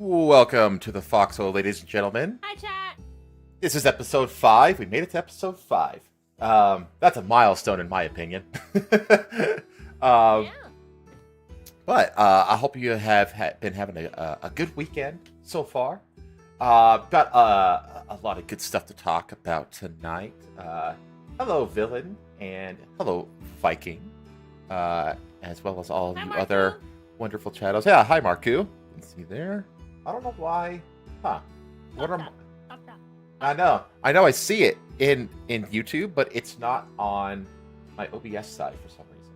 Welcome to the Foxhole, ladies and gentlemen. Hi, chat. This is episode 5. We made it to episode 5. That's a milestone in my opinion. Yeah. But I hope you have been having a good weekend so far. Got a lot of good stuff to talk about tonight. Hello, Villain, and hello, Viking, as well as all of Hi, you Marku. other wonderful chattels. Yeah, hi, Marku. You can see there. I don't know why. Huh. What am Stop that. I know I see it in YouTube, but it's not on my OBS side for some reason.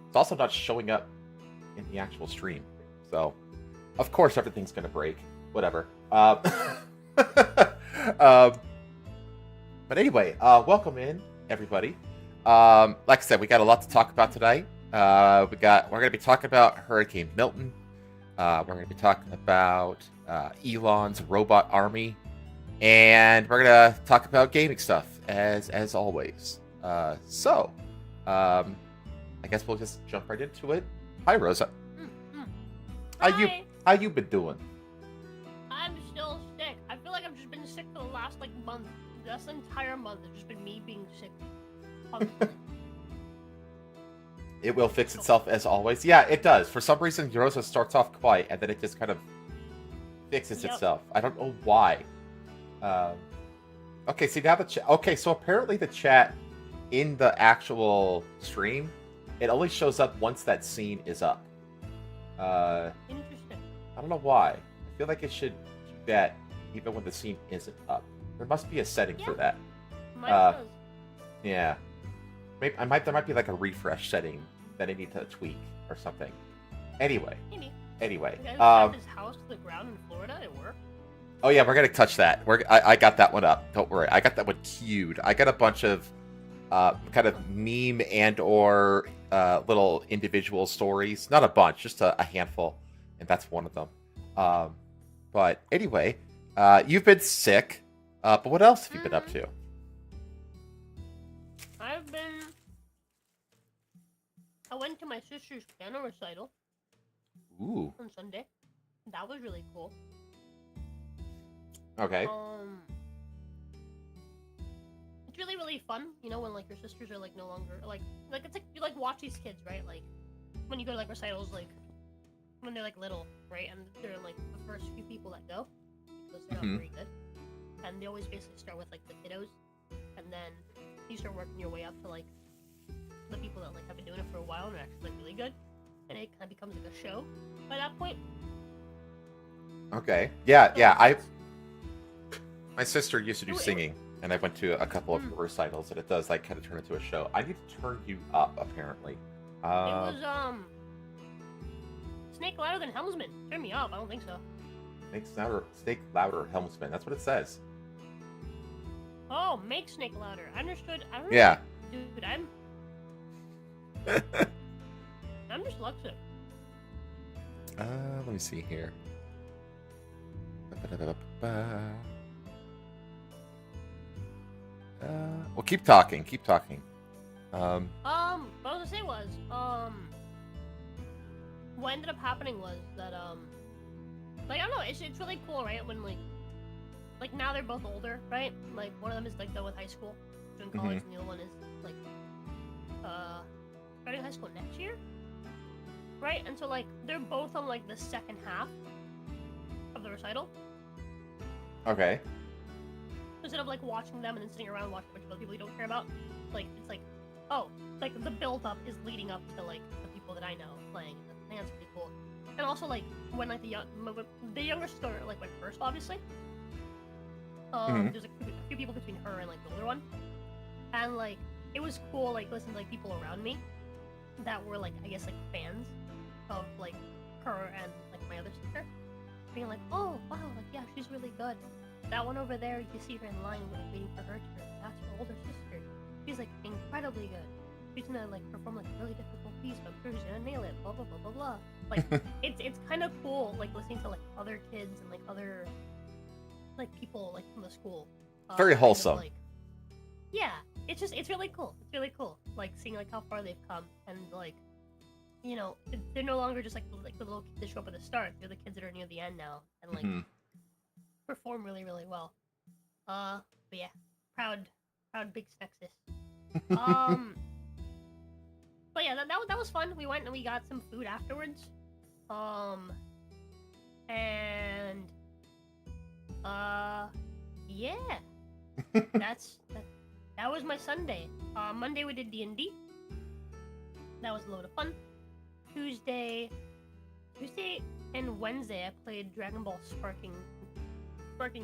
It's also not showing up in the actual stream. So, of course, everything's gonna break. Whatever. But anyway, welcome in, everybody. Like I said, we got a lot to talk about tonight. We're gonna be talking about Hurricane Milton. We're gonna be talking about Elon's robot army, and we're gonna talk about gaming stuff as always. I guess we'll just jump right into it. Hi, Roza. Hi. How you been doing? I'm still sick. I feel like I've just been sick for the last month. This entire month has just been me being sick. It will fix itself as always. Yeah, it does. For some reason, Roza starts off quiet, and then it just kind of fixes itself. I don't know why. Okay, see now the chat. Okay, so apparently the chat in the actual stream, it only shows up once that scene is up. Interesting. I don't know why. I feel like it should do that even when the scene isn't up. There must be a setting for that. Mine does. Yeah. Maybe there might be like a refresh setting that I need to tweak or something. Anyway. Maybe. Anyway. You guys his house to the ground in Florida at work? Oh yeah, we're gonna touch that. I got that one up. Don't worry. I got that one queued. I got a bunch of kind of meme and or little individual stories. Not a bunch, just a handful, and that's one of them. But anyway, you've been sick. But what else have you been up to? I went to my sister's piano recital Ooh. on Sunday. That was really cool. Okay. It's really, really fun, you know, when like your sisters are like no longer like it's like you like watch these kids, right? Like when you go to like recitals, like when they're like little, right? And they're like the first few people that go because they're not very good. And they always basically start with like the kiddos, and then you start working your way up to like the people that like have been doing it for a while and are actually like really good, and it kind of becomes like a show by that point. Okay. Yeah. My sister used to do singing, and I went to a couple of recitals, and it does like kind of turn into a show. I need to turn you up, apparently. It was Snake louder than Helmsman. Turn me up. I don't think so. Snake louder, helmsman. That's what it says. Oh, make Snake louder. I understood. Yeah. Dude, I'm dyslexic. Let me see here. Well, keep talking. What I was gonna say was, what ended up happening was that, like, I don't know, it's really cool, right, when, like, now they're both older, right? Like, one of them is, like, done with high school, doing college, and the other one is, like, starting high school next year? Right? And so, like, they're both on, like, the second half of the recital. Okay. Instead of, like, watching them and then sitting around watching a bunch of other people you don't care about, like, it's like, oh, like, the build-up is leading up to, like, the people that I know playing, and I think that's pretty cool. And also, like, when, like, the younger sister, like, went first, obviously, there's a few people between her and, like, the older one, and, like, it was cool, like, listening to, like, people around me that were, like, I guess, like, fans of, like, her and, like, my other sister, being like, oh, wow, like, yeah, she's really good. That one over there, you see her in line, waiting for her turn. That's her older sister. She's, like, incredibly good. She's gonna, like, perform, like, a really difficult piece, but I'm sure she's gonna nail it, blah, blah, blah, blah, blah. Like, it's kind of cool, like, listening to, like, other kids and, like, other, like, people, like, from the school. Very wholesome. Kind of, like, yeah, it's really cool. It's really cool. Like, seeing, like, how far they've come, and, like, you know, they're no longer just like the little kids that show up at the start. They're the kids that are near the end now, and like perform really, really well. But yeah, proud big sexist. But yeah, that was fun. We went and we got some food afterwards. And yeah, that was my Sunday. Monday we did D&D. That was a load of fun. Tuesday and Wednesday I played Dragon Ball Sparking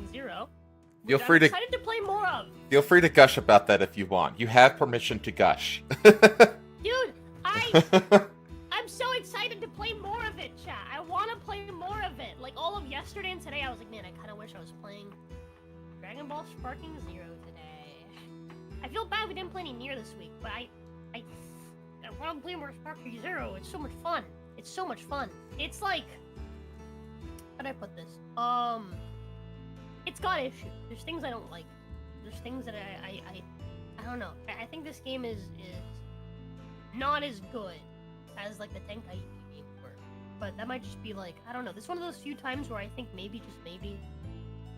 Zero. Feel which free I'm to excited to play more of. Feel free to gush about that if you want. You have permission to gush. Dude, I'm so excited to play more of it, chat. I want to play more of it. Like all of yesterday and today, I was like, man, I kind of wish I was playing Dragon Ball Sparking Zero today. I feel bad we didn't play any Nier this week, but I want to play more Sparking Zero. It's so much fun. It's so much fun. It's like, how do I put this? It's got issues. There's things I don't like. There's things that I don't know. I think this game is not as good as like the Tenkaichi games were. But that might just be like, I don't know. This is one of those few times where I think maybe, just maybe,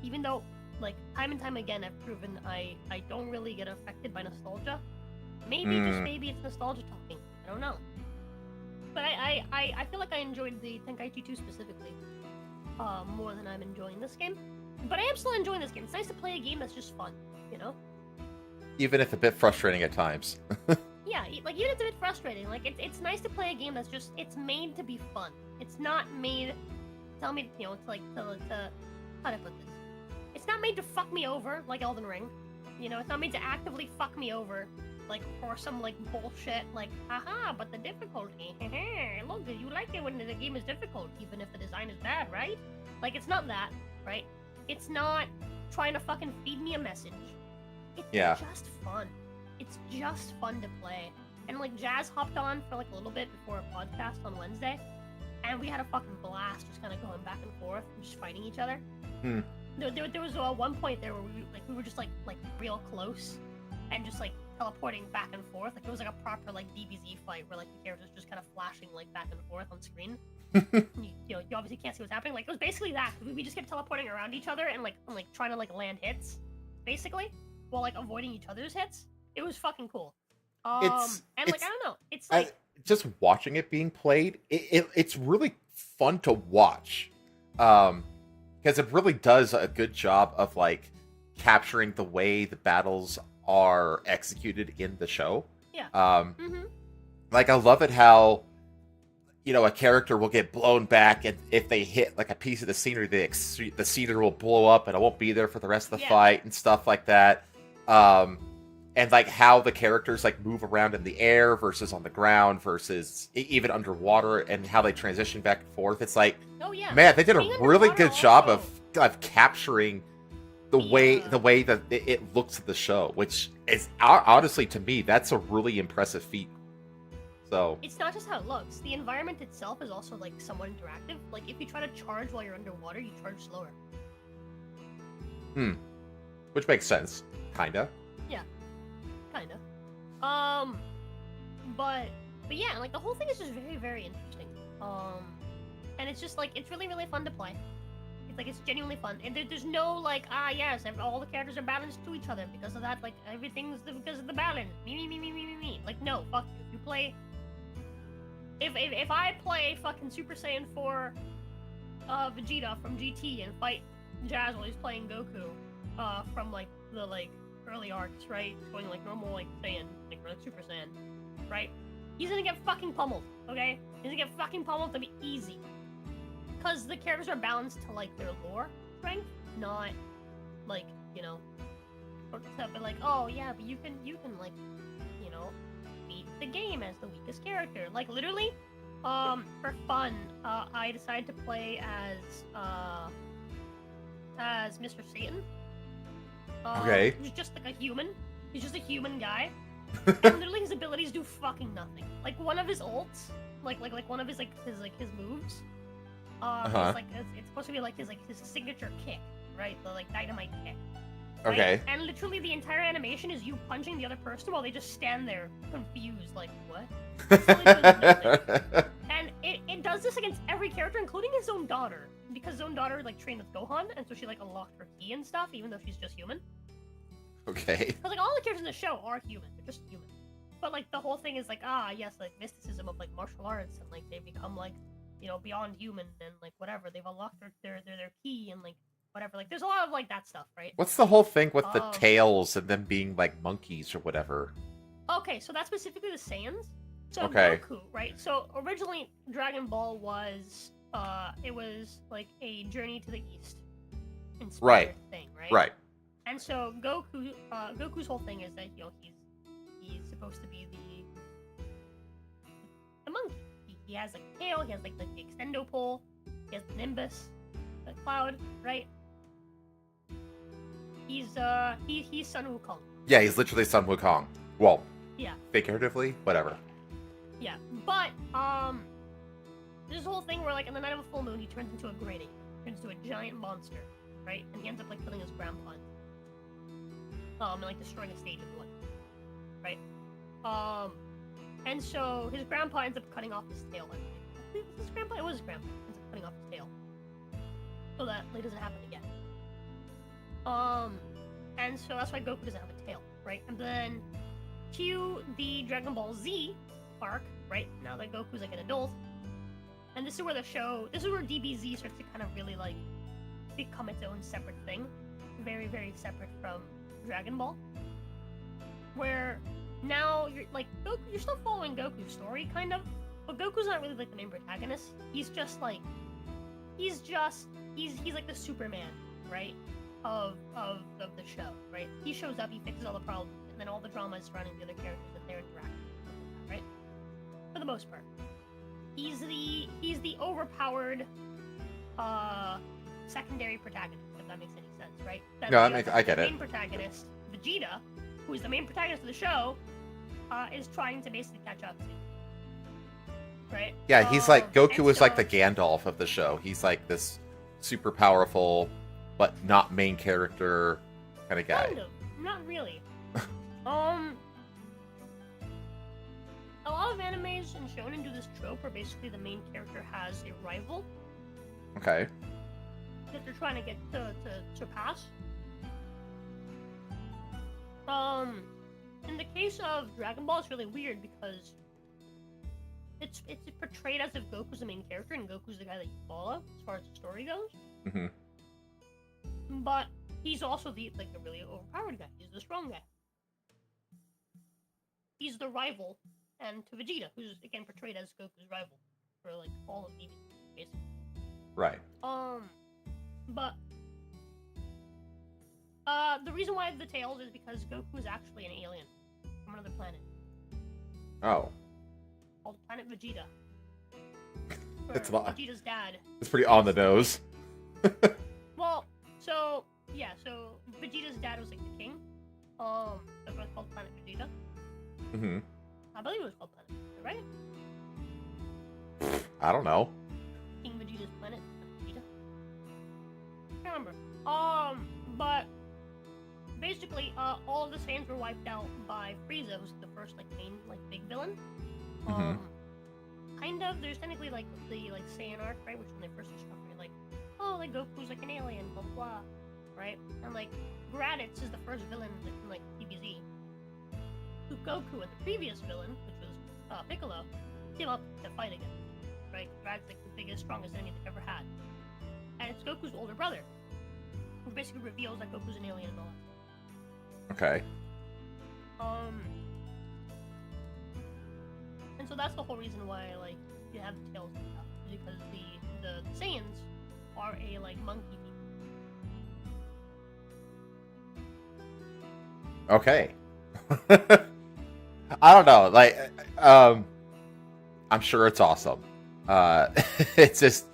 even though like time and time again I've proven I don't really get affected by nostalgia. Maybe, just maybe it's nostalgia talking. I don't know. But I feel like I enjoyed the Tenkaichi 2 specifically more than I'm enjoying this game. But I am still enjoying this game. It's nice to play a game that's just fun, you know? Even if a bit frustrating at times. Yeah, like even if it's a bit frustrating. Like it's nice to play a game that's just, it's made to be fun. It's not made, tell me, you know, it's like to how do I put this? It's not made to fuck me over like Elden Ring. You know, it's not made to actively fuck me over. Like, for some, like, bullshit, like, haha, but the difficulty, look, you like it when the game is difficult, even if the design is bad, right? Like, it's not that, right? It's not trying to fucking feed me a message. It's just fun. It's just fun to play. And, like, Jazz hopped on for, like, a little bit before a podcast on Wednesday, and we had a fucking blast just kind of going back and forth and just fighting each other. There was one point there where we were just, like, real close, and just, like, teleporting back and forth. Like it was like a proper like DBZ fight where like the characters just kind of flashing like back and forth on screen. you obviously can't see what's happening. Like it was basically that. We just kept teleporting around each other and like trying to like land hits, basically, while like avoiding each other's hits. It was fucking cool. I don't know. It's like just watching it being played. It's really fun to watch, because it really does a good job of like capturing the way the battles are executed in the show. Yeah. Like I love it how, you know, a character will get blown back, and if they hit like a piece of the scenery, the scenery will blow up, and it won't be there for the rest of the fight and stuff like that. And like how the characters like move around in the air versus on the ground versus even underwater, and how they transition back and forth. It's like, man, they did a really good job of capturing the way that it looks at the show, which is honestly to me that's a really impressive feat. So it's not just how it looks. The environment itself is also like somewhat interactive. Like if you try to charge while you're underwater, you charge slower. Which makes sense, kinda. Yeah, kinda. But yeah, like the whole thing is just very, very interesting. And it's just like it's really, really fun to play. Like it's genuinely fun, and there's no like yes, all the characters are balanced to each other because of that. Like everything's because of the balance. Me. Like no, fuck you. If you play, if I play fucking Super Saiyan 4, Vegeta from GT and fight Jazz while he's playing Goku, from like the like early arcs, right? Going like normal like Saiyan, like Super Saiyan, right? He's gonna get fucking pummeled. Okay, he's gonna get fucking pummeled to be easy. Because the characters are balanced to like their lore strength, not like, you know, but like, oh yeah, but you can like, you know, beat the game as the weakest character. Like literally, for fun, I decided to play as Mr. Satan. Okay. He's just like a human. He's just a human guy. And literally his abilities do fucking nothing. Like one of his ults, like one of his moves. It's supposed to be like his signature kick, right? The like dynamite kick. Right? Okay. And literally the entire animation is you punching the other person while they just stand there confused, like what? does this against every character, including his own daughter, because his own daughter like trained with Gohan, and so she like unlocked her key and stuff, even though she's just human. Okay. Because like all the characters in the show are human, they're just human. But like the whole thing is like yes, like mysticism of like martial arts, and like they become like, you know, beyond human and like whatever, they've unlocked their key and like whatever. Like there's a lot of like that stuff, right? What's the whole thing with the tails and them being like monkeys or whatever? Okay, so that's specifically the Saiyans. So Okay. Goku, right? So originally Dragon Ball was it was like a journey to the east inspired thing, right? Right. And so Goku's whole thing is that, you know, he's supposed to be the monkey. He has like a tail, he has like the extendo pole, he has the Nimbus, the cloud, right? He's Sun Wukong. Yeah, he's literally Sun Wukong. Well, yeah. Figuratively, whatever. Yeah, but there's this whole thing where like on the night of a full moon he turns into a grating, turns into a giant monster, right? And he ends up like killing his grandpa. And like destroying a stage of one, right? And so his grandpa ends up cutting off his tail. I think it was his grandpa. It was his grandpa. Ends up cutting off his tail, so that it doesn't happen again. And so that's why Goku doesn't have a tail, right? And then cue the Dragon Ball Z arc, right? Now that Goku's like an adult, and this is where DBZ starts to kind of really like become its own separate thing, very, very separate from Dragon Ball, where now you're like Goku, you're still following Goku's story kind of, but Goku's not really like the main protagonist. He's like the Superman, right, of the show, right? He shows up, he fixes all the problems, and then all the drama is surrounding the other characters and their interactions, right? For the most part, he's the overpowered secondary protagonist, if that makes any sense, right? No, I get it. The main protagonist, Vegeta, who is the main protagonist of the show, is trying to basically catch up to, right? Yeah, he's like Goku is like the Gandalf of the show. He's like this super powerful, but not main character kind of guy. Kind of, not really. A lot of animes and shonen do this trope where basically the main character has a rival. Okay. That they're trying to get to surpass. In the case of Dragon Ball, it's really weird because it's portrayed as if Goku's the main character and Goku's the guy that you follow as far as the story goes. Mm-hmm. But he's also the really overpowered guy. He's the strong guy. He's the rival, and to Vegeta, who's again portrayed as Goku's rival for like all of DBZ, basically. Right. But the reason why the tails is because Goku is actually an alien from another planet. Oh. Called Planet Vegeta. It's Vegeta's dad. It's pretty on the nose. Well, so Vegeta's dad was like the king. It was called Planet Vegeta. Mm-hmm. I believe it was called Planet Vegeta, right? I don't know. King Vegeta's planet, Vegeta. I can't remember. But basically, all of the Saiyans were wiped out by Frieza, who's the first main big villain. Mm-hmm. Kind of. There's technically the Saiyan arc, right? Which when they first discovered Goku's an alien, blah blah, right? And Raditz is the first villain in DBZ. Who Goku and the previous villain, which was Piccolo, team up to fight against, right? Raditz the biggest, strongest enemy they've ever had, and it's Goku's older brother, who basically reveals that Goku's an alien and all that. Okay. And so that's the whole reason why you have the tails and stuff, because the Saiyans are a monkey people. Okay. I don't know. I'm sure it's awesome. It's just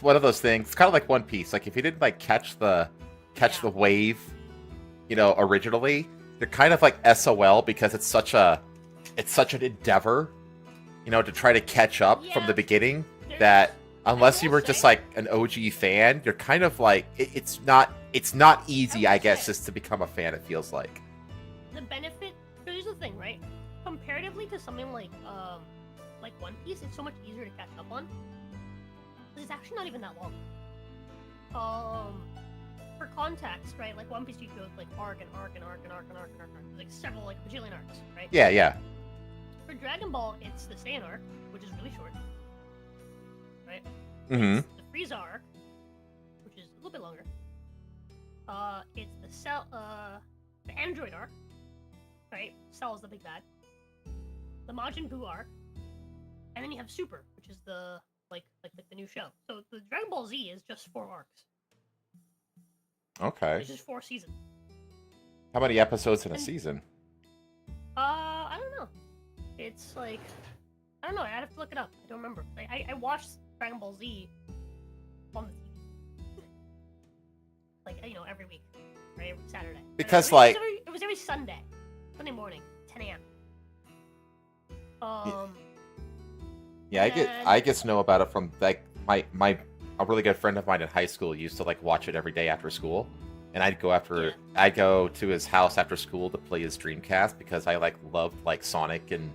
one of those things. It's kind of like One Piece. If you didn't catch the wave, originally, you're kind of like SOL because it's such an endeavor, to try to catch up from the beginning. That unless you were just an OG fan, you're kind of it's not easy, I guess, just to become a fan. It feels like the benefit. Here's the thing, right? Comparatively to something like like One Piece, it's so much easier to catch up on. It's actually not even that long. For context, right? Like One Piece, you go like arc and arc and arc and arc and arc and arc, like several like bajillion arcs, right? Yeah, yeah. For Dragon Ball, it's the Saiyan arc, which is really short, right? Mm-hmm. It's the Frieza arc, which is a little bit longer. It's the Android arc, right? Cell is the big bad. The Majin Buu arc, and then you have Super, which is the like the new show. So the Dragon Ball Z is just 4 arcs. Okay. It's just 4 seasons. How many episodes in a season? I don't know. It's like, I don't know. I'd have to look it up. I don't remember. I watched Dragon Ball Z on the TV, like every week, right? Every Saturday. Because it was every Sunday morning, 10 a.m. Yeah, I get to know about it from like a really good friend of mine in high school used to like watch it every day after school, and I'd go to his house after school to play his Dreamcast because I like loved like Sonic and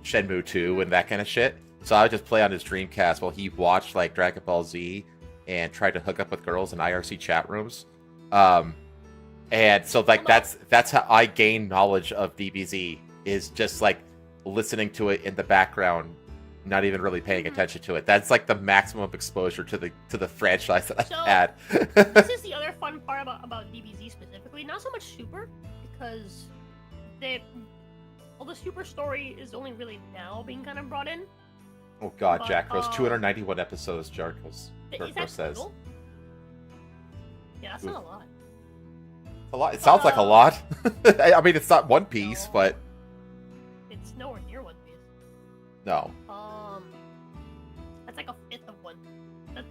Shenmue 2 and that kind of shit. So I would just play on his Dreamcast while he watched like Dragon Ball Z and tried to hook up with girls in IRC chat rooms. And so like that's how I gained knowledge of DBZ, is just like listening to it in the background, not even really paying attention to it. That's like the maximum exposure to the franchise that I've had. This is the other fun part about DBZ specifically. Not so much Super, because the Super story is only really now being kind of brought in. Oh god, Jackros, 291 episodes, Jarkos says. Total? Yeah, that's not a lot. A lot. It sounds like a lot. I mean, it's not One Piece, but it's nowhere near One Piece. No. That's like a fifth of one.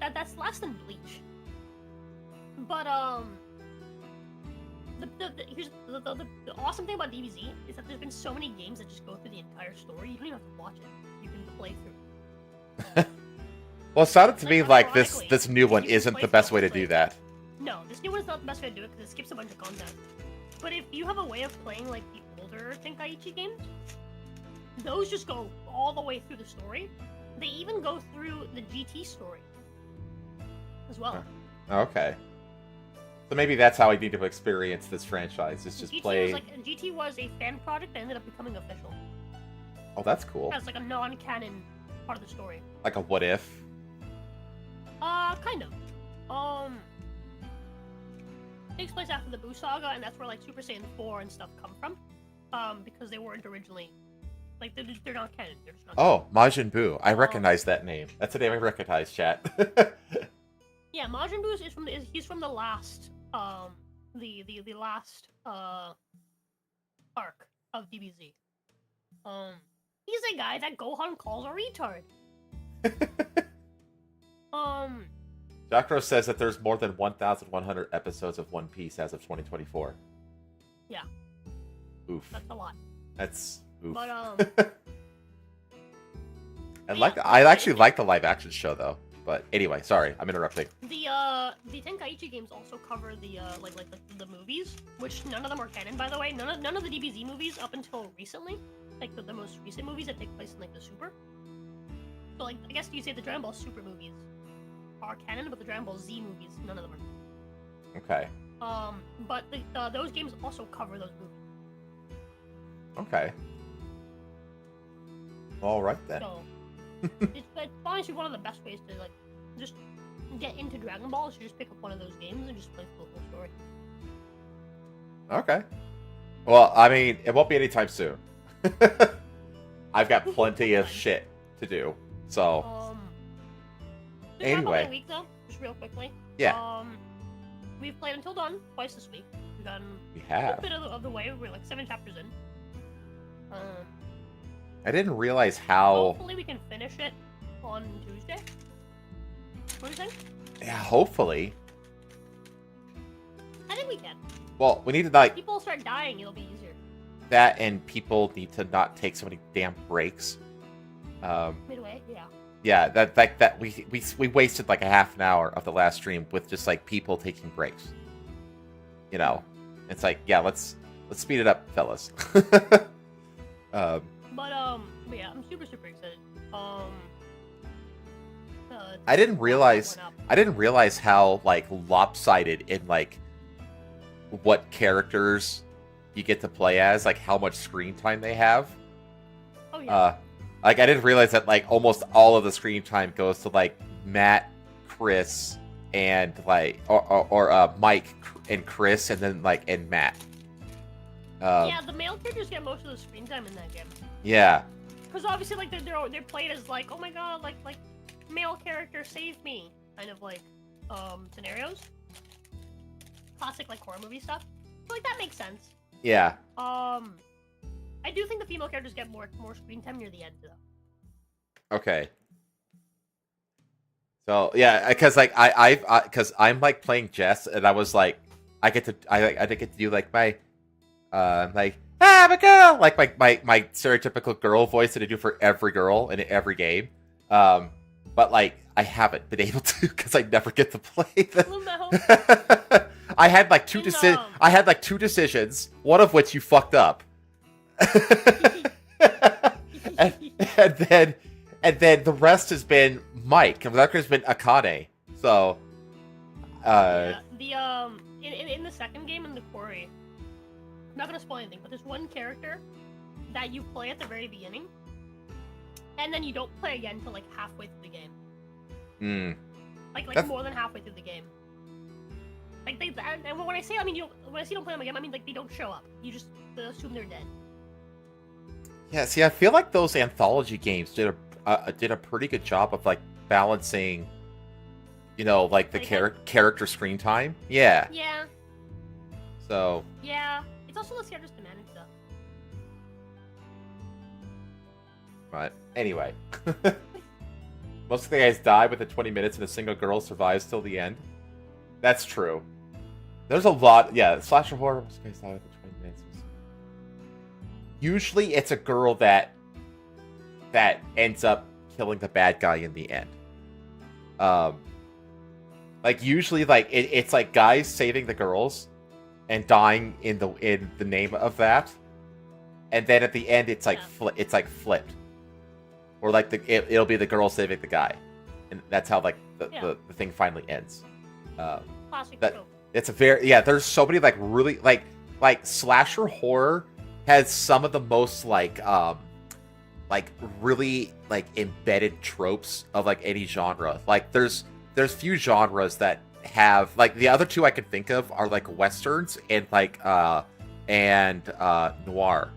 That's less than Bleach. But the awesome thing about DBZ is that there's been so many games that just go through the entire story. You don't even have to watch it. You can play through. Well, it sounded to me like this new one isn't the best way to do that. No, this new one is not the best way to do it because it skips a bunch of content. But if you have a way of playing like the older Tenkaichi games, those just go all the way through the story. They even go through the GT story as well. Okay. So maybe that's how I need to experience this franchise. Is just play. GT was a fan project that ended up becoming official. Oh, that's cool. That's like a non-canon part of the story. Like a what if? Kind of. Takes place after the Buu saga, and that's where like Super Saiyan 4 and stuff come from. Because they weren't originally, like they're not canon. They're just not canon. Majin Buu. I recognize that name. That's a name I recognize, chat. Yeah, Majin Buu he's from the last the last arc of DBZ. He's a guy that Gohan calls a retard. Jacro says that there's more than 1,100 episodes of One Piece as of 2024. Yeah. Oof. That's a lot. That's oof. But I actually like the live action show though. But anyway, sorry, I'm interrupting. The Tenkaichi games also cover the the movies, which none of them are canon, by the way. None of the DBZ movies up until recently, like the most recent movies that take place in like the Super. So like I guess you say the Dragon Ball Super movies are canon, but the Dragon Ball Z movies, none of them are. Okay. But those games also cover those movies. Okay. All right then. So, it's honestly one of the best ways to like just get into Dragon Ball is to just pick up one of those games and just play through the whole story. Okay. Well, I mean, it won't be anytime soon. I've got plenty of shit to do. So. Anyway. Week, though, just real quickly. Yeah. We've played Until Dawn twice this week. We've gotten a bit of the way. We're like 7 chapters in. I didn't realize how. Hopefully, we can finish it on Tuesday. What do you think? Yeah, hopefully. I think we can. Well, we need to like. People start dying, it'll be easier. That and people need to not take so many damn breaks. Midway, yeah. Yeah, that we wasted like a half an hour of the last stream with just like people taking breaks. You know, it's like yeah, let's speed it up, fellas. But yeah, I'm super excited. I didn't realize. one up. I didn't realize how like lopsided in like what characters you get to play as, like how much screen time they have. Oh yeah. Like I didn't realize that like almost all of the screen time goes to like Matt, Chris, and like or Mike and Chris, and then like and Matt. Yeah, the male characters get most of the screen time in that game. Yeah. Because obviously, like they're played as like, oh my god, like male character save me kind of like scenarios. Classic like horror movie stuff. So, like that makes sense. Yeah. I do think the female characters get more screen time near the end though. Okay. So yeah, because like because I'm like playing Jess, and I was like, I did get to do like my like I'm a girl, like my stereotypical girl voice that I do for every girl in every game. But like I haven't been able to because I never get to play them. Oh, no. I had like two decisions, one of which you fucked up. and then the rest has been Mike, and the rest has been Akane. So, yeah, in the second game in the quarry, I'm not gonna spoil anything, but there's one character that you play at the very beginning, and then you don't play again until like halfway through the game. Like more than halfway through the game. Like and when I say when I say don't play them again, I mean like they don't show up. You just assume they're dead. Yeah, see, I feel like those anthology games did a pretty good job of like balancing, you know, like the character screen time. Yeah. Yeah. So. Yeah, it's also less characters to manage though. But anyway, most of the guys die within 20 minutes, and a single girl survives till the end. That's true. There's a lot. Yeah, slasher horror. Most guys die within 20 minutes. Usually, it's a girl that ends up killing the bad guy in the end. Like usually, like it's like guys saving the girls and dying in the name of that, and then at the end, it's like flipped, or like it'll be the girl saving the guy, and that's how like the thing finally ends. Classic trope. It's a very there's so many like really like slasher horror has some of the most like really like embedded tropes of like any genre. Like there's few genres that have like the other two I can think of are like westerns and like noir.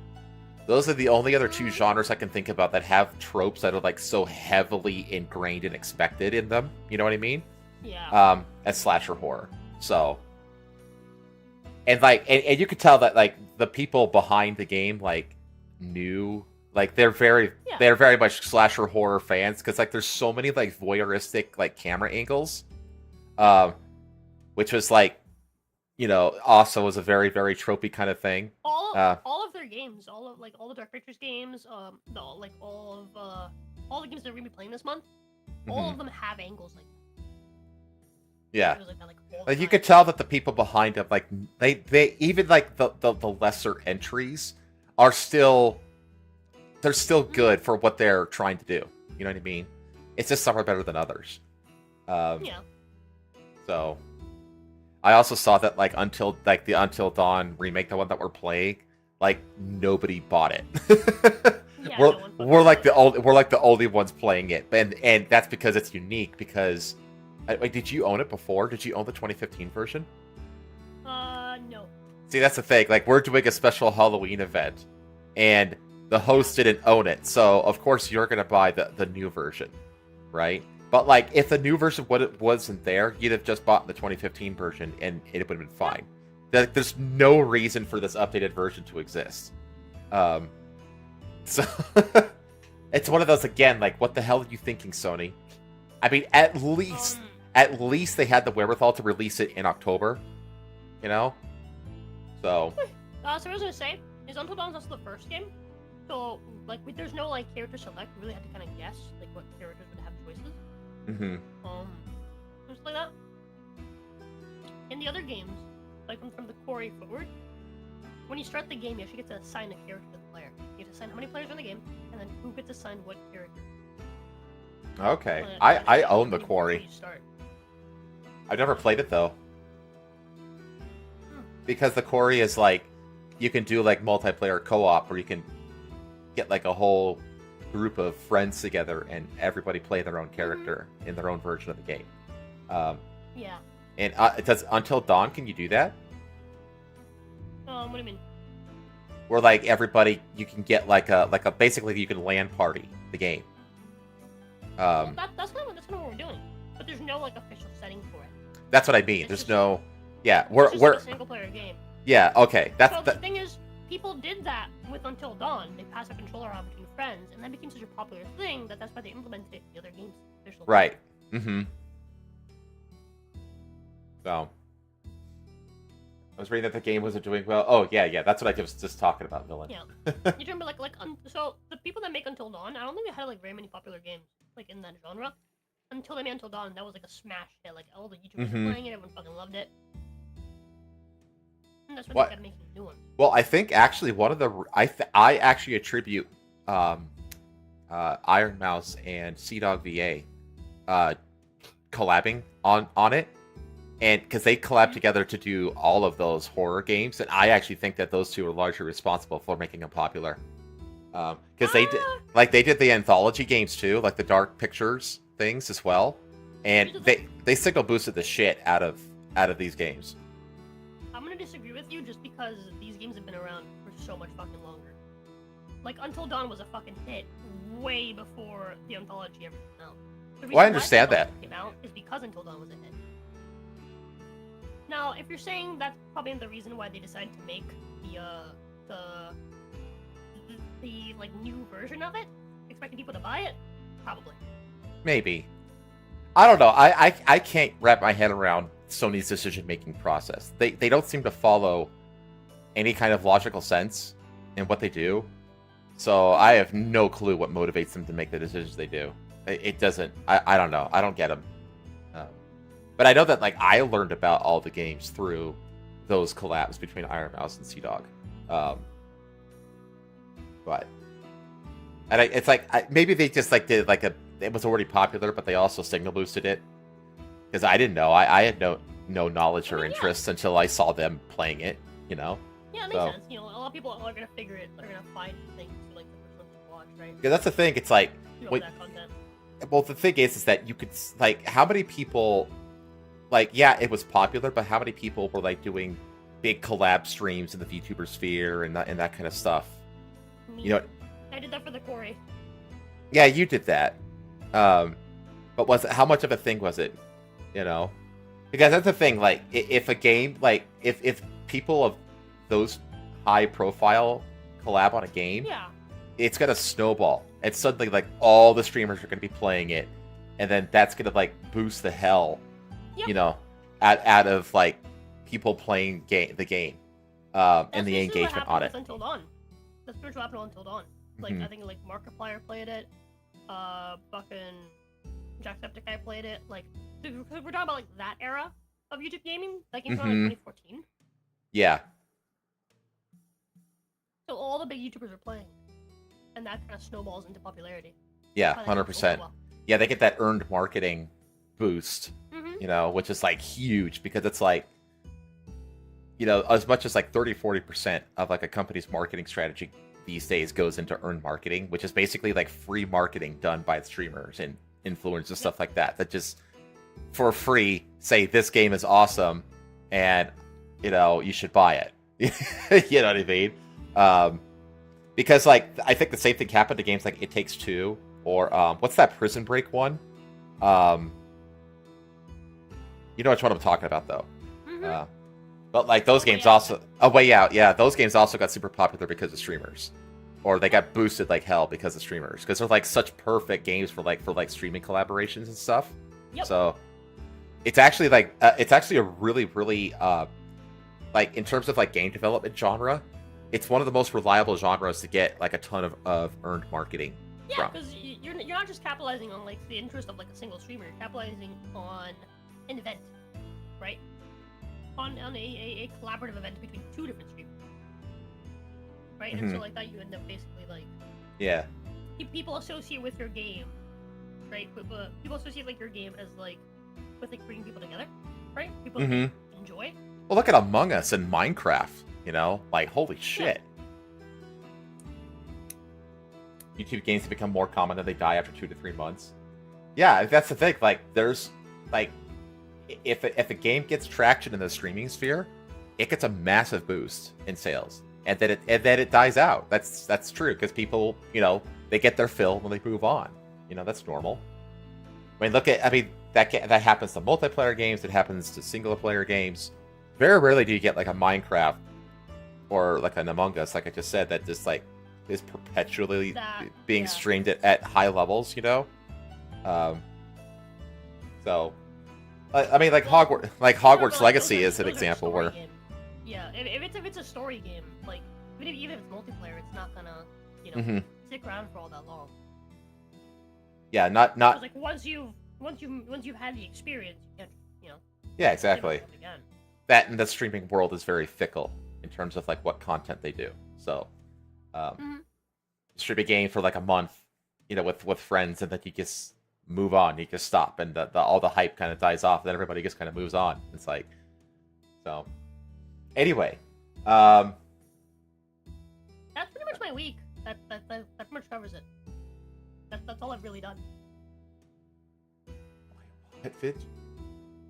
Those are the only other two genres I can think about that have tropes that are like so heavily ingrained and expected in them. You know what I mean? Yeah. As slasher horror. So, and like, and you could tell that like the people behind the game like knew, like they're very much slasher horror fans because like there's so many like voyeuristic like camera angles, which was like, you know, also was a very very tropey kind of thing. All of their games, all the Dark Pictures games, all the games that we're gonna be playing this month, all of them have angles like. Yeah, like you could tell that the people behind them, like they even like the lesser entries are still good for what they're trying to do. You know what I mean? It's just some are better than others. Yeah. So, I also saw that like the Until Dawn remake, the one that we're playing, like nobody bought it. Yeah, we're like the only ones playing it, and that's because it's unique because. Wait, did you own it before? Did you own the 2015 version? No. See, that's the thing. Like, we're doing a special Halloween event, and the host didn't own it, so of course you're gonna buy the new version, right? But like, if the new version wasn't there, you'd have just bought the 2015 version, and it would have been fine. There's no reason for this updated version to exist. So it's one of those again. Like, what the hell are you thinking, Sony? I mean, at least they had the wherewithal to release it in October, you know? So so what I was gonna say is Until Dawn is also the first game, so like there's no like character select. We really had to kind of guess like what characters would have choices. Just like that. In the other games, like from the quarry forward, when you start the game, you actually get to assign a character to the player. You get to assign how many players are in the game, and then who gets assigned what character. Okay. Uh, I like, own the when you Quarry. start. I've never played it though. Hmm. Because the Quarry is like, you can do like multiplayer co-op where you can get like a whole group of friends together and everybody play their own character in their own version of the game. Yeah. And it does Until Dawn. Can you do that? What do you mean? Where like everybody, you can get like a basically you can LAN party the game. Well, that's kind of what we're doing, but there's no like official setting for it. That's what I mean. It's There's just- no, yeah, It's we're just like a single player game. yeah, okay. That's So the thing is, people did that with Until Dawn. They passed a controller around between friends, and that became such a popular thing that's why they implemented it in the other games. Official. right. Mm-hmm. So I was reading that the game wasn't doing well. Oh yeah, that's what I was just talking about, Villain. Yeah. You're talking about so the people that make Until Dawn, I don't think they had like very many popular games like in that genre. Until they made Until Dawn, that was like a smash hit. Like all the YouTubers were playing it, everyone fucking loved it. And that's when they kept making new ones. Well, I think actually one of the I actually attribute Iron Mouse and Seadog VA collabing on it, and because they collabed together to do all of those horror games, and I actually think that those two are largely responsible for making them popular. Because they did the anthology games too, like the Dark Pictures things as well, and they signal boosted the shit out of these games. I'm gonna disagree with you just because these games have been around for so much fucking longer. Like Until Dawn was a fucking hit way before the anthology ever came out. The Well, I reason understand why that. came out is because Until Dawn was a hit. Now, if you're saying that's probably the reason why they decided to make the like new version of it, expecting people to buy it, probably. Maybe. I don't know. I can't wrap my head around Sony's decision-making process. They don't seem to follow any kind of logical sense in what they do. So I have no clue what motivates them to make the decisions they do. It doesn't... I don't know. I don't get them. But I know that like I learned about all the games through those collabs between Iron Mouse and Seadog. But... And it's like... maybe they just like did like a... It was already popular, but they also signal boosted it. Because I didn't know. I had no knowledge or interest until I saw them playing it, you know? Yeah, it makes sense. You know, a lot of people are gonna figure it, they're gonna find things to like the first one to watch, right? Because that's the thing, it's like... Do that content. Well, the thing is that you could, like, how many people... Like, yeah, it was popular, but how many people were, like, doing big collab streams in the VTuber sphere and that kind of stuff? Me. You know... I did that for the Quarry. Yeah, you did that. But was it, how much of a thing was it? You know? Because that's the thing, like, if a game, like, if people of those high profile collab on a game, Yeah. it's gonna snowball. And suddenly, like, all the streamers are gonna be playing it. And then that's gonna, like, boost the hell, Yep. you know, out of, like, people playing the game. And the engagement on it. Until Dawn. That's what happened Until Dawn. Like, I think, like, Markiplier played it. Fucking Jacksepticeye played it. Like, we're talking about, like, that era of YouTube gaming. That came out in 2014. Yeah. So all the big YouTubers are playing. And that kind of snowballs into popularity. Yeah, That's why they do so 100%. well. Yeah, they get that earned marketing boost, you know, which is, like, huge because it's, like, you know, as much as, like, 30-40% of, like, a company's marketing strategy these days goes into earned marketing, which is basically, like, free marketing done by streamers and influencers and stuff like that, that just, for free, say, this game is awesome, and, you know, you should buy it. You know what I mean? Because, like, I think the same thing happened to games like It Takes Two, or, what's that Prison Break one? You know which one I'm talking about, though. But, like, those games also... A Way Out, yeah. Those games also got super popular because of streamers. Or they got boosted like hell because of streamers. Because they're, like, such perfect games for streaming collaborations and stuff. Yep. So, it's actually, like... it's actually a really, really... like, in terms of, like, game development genre, it's one of the most reliable genres to get, like, a ton of earned marketing Yeah, from. because you're not just capitalizing on, like, the interest of, like, a single streamer. You're capitalizing on an event, right? On a collaborative event between two different streamers, right? And so like that, you end up basically like Yeah. people associate with your game right? But people associate like your game as like with like bringing people together, right? People enjoy. Well, look at Among Us and Minecraft. You know, like holy shit. YouTube games have become more common, and they die after 2 to 3 months. Yeah, that's the thing. Like, there's like, if a game gets traction in the streaming sphere, it gets a massive boost in sales, and then it dies out. That's true because people, you know, they get their fill when they move on. You know, that's normal. I mean, that happens to multiplayer games. It happens to single player games. Very rarely do you get like a Minecraft or like an Among Us, like I just said, that just like is perpetually being streamed at high levels, you know. So, I mean, like Hogwarts Legacy is an example where, if it's a story game, like even if it's multiplayer, it's not gonna, you know, stick around for all that long. Yeah, not like once you've had the experience, you can't, you know. Yeah, exactly. That and the streaming world is very fickle in terms of like what content they do. So, stream a game for like a month, you know, with friends, and then you just move on. You just stop, and all the hype kind of dies off. Then everybody just kind of moves on. It's like, so. Anyway, that's pretty much my week. That pretty much covers it. That's all I've really done. What vid?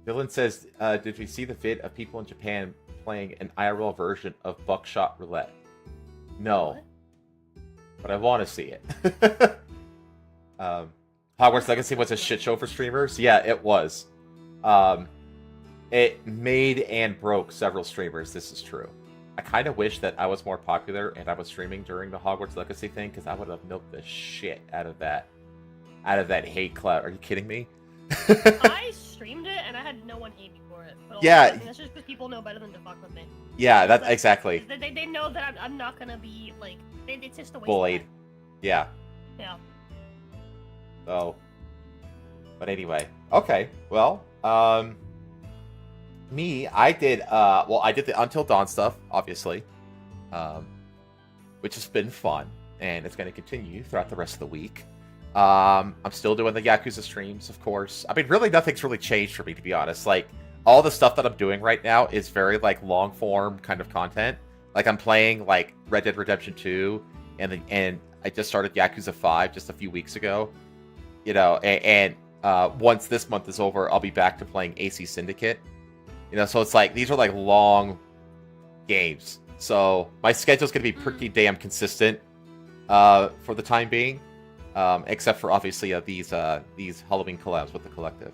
Dylan says, did we see the vid of people in Japan playing an IRL version of Buckshot Roulette? No. What? But I want to see it. Hogwarts Legacy was a shit show for streamers. Yeah, it was. It made and broke several streamers. This is true. I kind of wish that I was more popular and I was streaming during the Hogwarts Legacy thing, because I would have milked the shit out of that hate cloud. Are you kidding me? I streamed it and I had no one hate me for it. But yeah, that's just because people know better than to fuck with me. Yeah, that exactly. They know that I'm not gonna be like, it's just a waste bullied. of time. Yeah. Yeah. So, but anyway, okay. Well, me, I did the Until Dawn stuff, obviously, which has been fun, and it's going to continue throughout the rest of the week. I'm still doing the Yakuza streams, of course. I mean, really, nothing's really changed for me, to be honest. Like, all the stuff that I'm doing right now is very, like, long-form kind of content. Like, I'm playing, like, Red Dead Redemption 2, and I just started Yakuza 5 just a few weeks ago. You know, and once this month is over, I'll be back to playing AC Syndicate. You know, so it's like, these are, like, long games. So, my schedule's going to be pretty damn consistent for the time being. Except for, obviously, these Halloween collabs with the collective.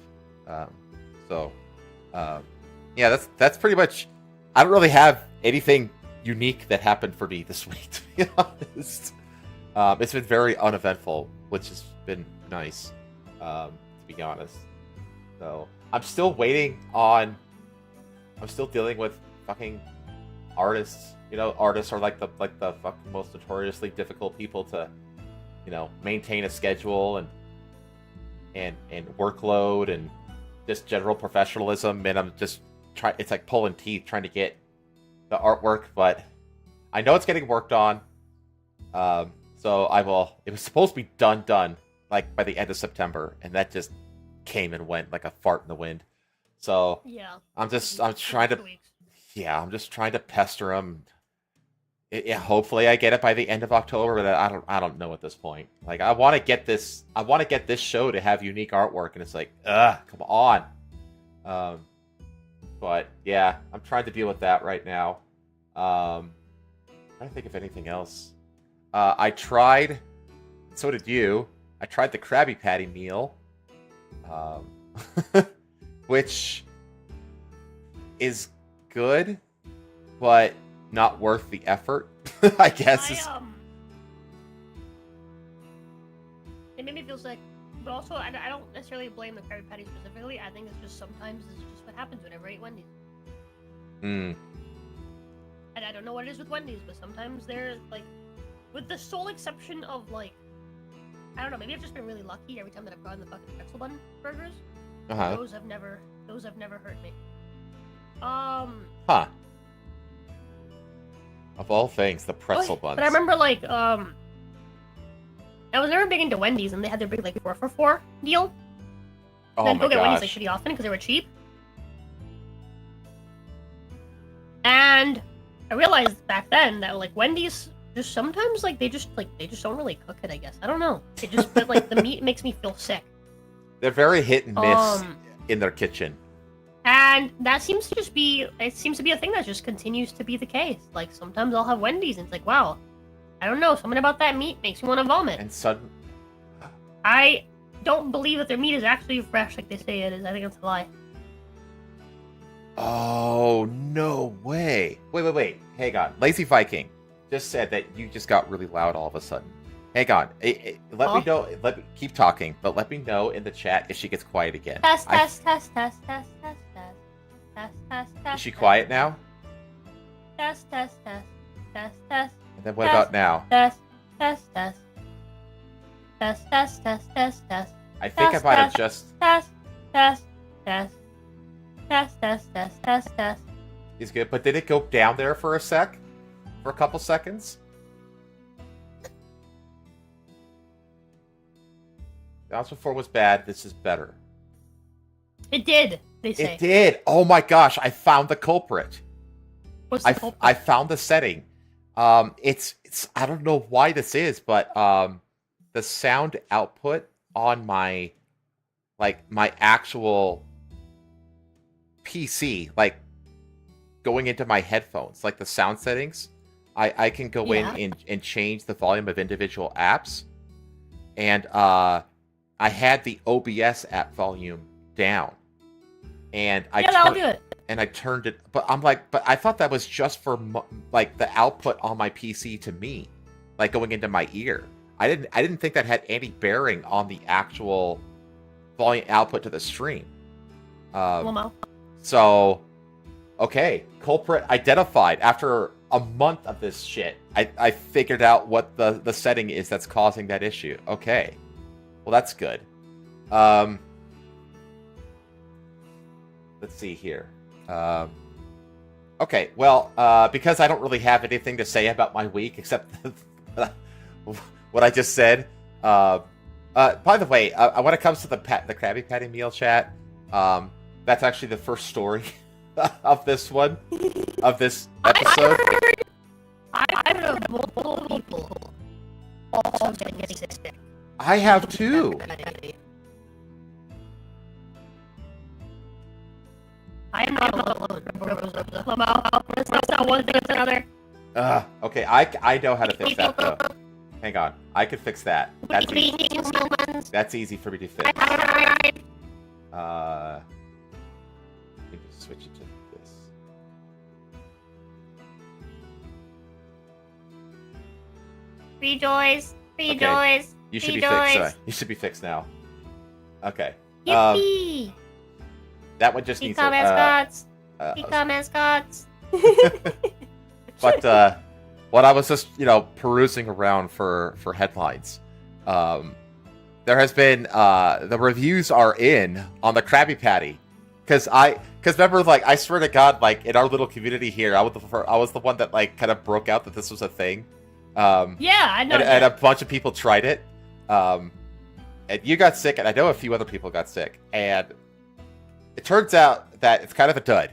Yeah, that's pretty much... I don't really have anything unique that happened for me this week, to be honest. It's been very uneventful, which has been nice, to be honest. So, I'm still waiting on... I'm still dealing with fucking artists. You know, artists are like the fucking most notoriously difficult people to, you know, maintain a schedule and workload and just general professionalism. And I'm just trying, it's like pulling teeth trying to get the artwork, but I know it's getting worked on. So I will, it was supposed to be done like by the end of September, and that just came and went like a fart in the wind. So yeah, I'm trying to pester him. Yeah, hopefully I get it by the end of October, but I don't know at this point. Like, I want to get this show to have unique artwork, and it's like, come on. But yeah, I'm trying to deal with that right now. I'm trying to think of anything else. I tried, so did you. I tried the Krabby Patty meal, which is good, but not worth the effort, I guess. It made me feel sick, but also I don't necessarily blame the Krabby Patty specifically. I think it's just sometimes it's just what happens whenever I eat Wendy's. And I don't know what it is with Wendy's, but sometimes they're like, with the sole exception of like, I don't know, maybe I've just been really lucky every time that I've gotten the fucking pretzel bun burgers. Those have never hurt me. Huh. Of all things, the pretzel buns. But I remember, like, I was never big into Wendy's, and they had their big like 4 for $4 deal. Oh And my then go get Wendy's gosh. like pretty often because they were cheap. And I realized back then that like Wendy's just sometimes like they just don't really cook it. I guess I don't know. It just but like the meat makes me feel sick. They're very hit and miss in their kitchen. And that seems to just be a thing that just continues to be the case. Like sometimes I'll have Wendy's and it's like, wow, I don't know, something about that meat makes me want to vomit. And sudden, I don't believe that their meat is actually fresh like they say it is. I think it's a lie. oh no way! Wait! Hang on, Lazy Viking just said that you just got really loud all of a sudden. Hang on, let me know. Keep talking, but let me know in the chat if she gets quiet again. Test. Is she quiet now? Test. And then what about now? Test. I think I might have just. Test. Is good, but did it go down there for a sec? For a couple seconds? The option before was bad. This is better. It did. They say. It did. Oh my gosh! I found the culprit. What's the culprit? I found the setting. It's I don't know why this is, but the sound output on my actual PC, like going into my headphones, like the sound settings, I can go in and change the volume of individual apps, and I had the OBS app volume down, and that'll do it. And I turned it, but I'm like, but I thought that was just for like the output on my PC to me, like going into my ear. I didn't think that had any bearing on the actual volume output to the stream. So, okay, culprit identified. After a month of this shit, I figured out what the setting is that's causing that issue. Okay, well that's good. Let's see here. Okay, well, because I don't really have anything to say about my week except what I just said. By the way, when it comes to the Krabby Patty meal chat, that's actually the first story of this one, of this episode. I've heard multiple people also getting sick. I have too. I am not alone. It's not one thing, it's another. Okay, I know how to fix that though. Hang on, I can fix that. That's easy. That's easy for me to fix. Let me just switch it to this. Rejoice. You should be fixed. You should be fixed now. Okay. Yippee! That one just needs Become mascots. Become mascots. But when I was just perusing around for headlines, there has been the reviews are in on the Krabby Patty, because remember, like, I swear to God, like in our little community here, I was the one that like kind of broke out that this was a thing. Yeah, I know. And a bunch of people tried it. And you got sick, and I know a few other people got sick, and it turns out that it's kind of a dud.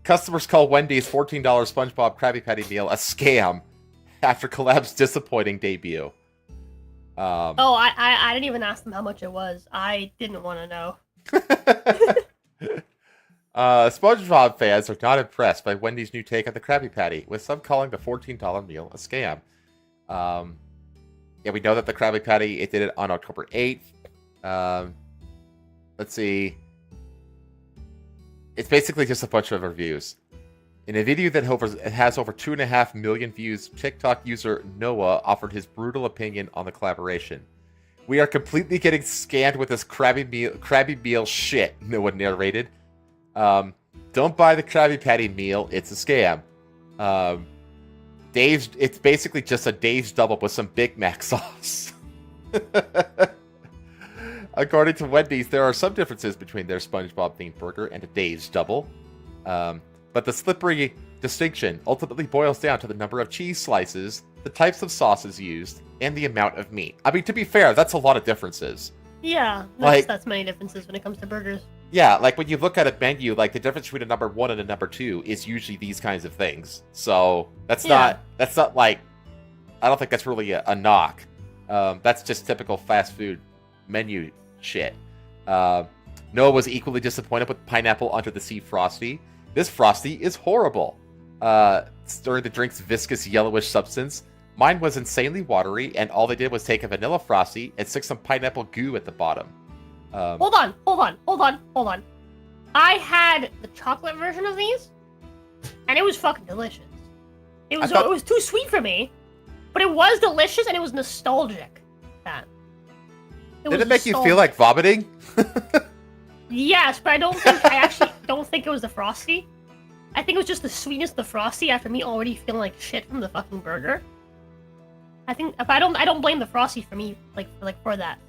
Customers call Wendy's $14 SpongeBob Krabby Patty meal a scam after Collab's disappointing debut. I didn't even ask them how much it was. I didn't want to know. SpongeBob fans are not impressed by Wendy's new take on the Krabby Patty, with some calling the $14 meal a scam. Yeah, we know that the Krabby Patty, it did it on October 8th. Let's see. It's basically just a bunch of reviews. In a video that has over 2.5 million views, TikTok user Noah offered his brutal opinion on the collaboration. "We are completely getting scammed with this Krabby meal shit," Noah narrated. "Don't buy the Krabby Patty meal, it's a scam. It's basically just a Dave's double with some Big Mac sauce." According to Wendy's, there are some differences between their SpongeBob-themed burger and a Dave's double. But the slippery distinction ultimately boils down to the number of cheese slices, the types of sauces used, and the amount of meat. I mean, to be fair, that's a lot of differences. Yeah, Like- that's many differences when it comes to burgers. Yeah, like when you look at a menu, like the difference between a number 1 and a number 2 is usually these kinds of things. So that's not like, I don't think that's really a knock. That's just typical fast food menu shit. Noah was equally disappointed with pineapple under the sea frosty. This frosty is horrible. Stirring the drink's viscous yellowish substance. Mine was insanely watery, and all they did was take a vanilla frosty and stick some pineapple goo at the bottom. Hold on. I had the chocolate version of these, and it was fucking delicious. It was too sweet for me, but it was delicious and it was nostalgic. Did it make you feel like vomiting? Yes, but I actually don't think it was the frosty. I think it was just the sweetness of the frosty after me already feeling like shit from the fucking burger. I don't blame the frosty for me for that.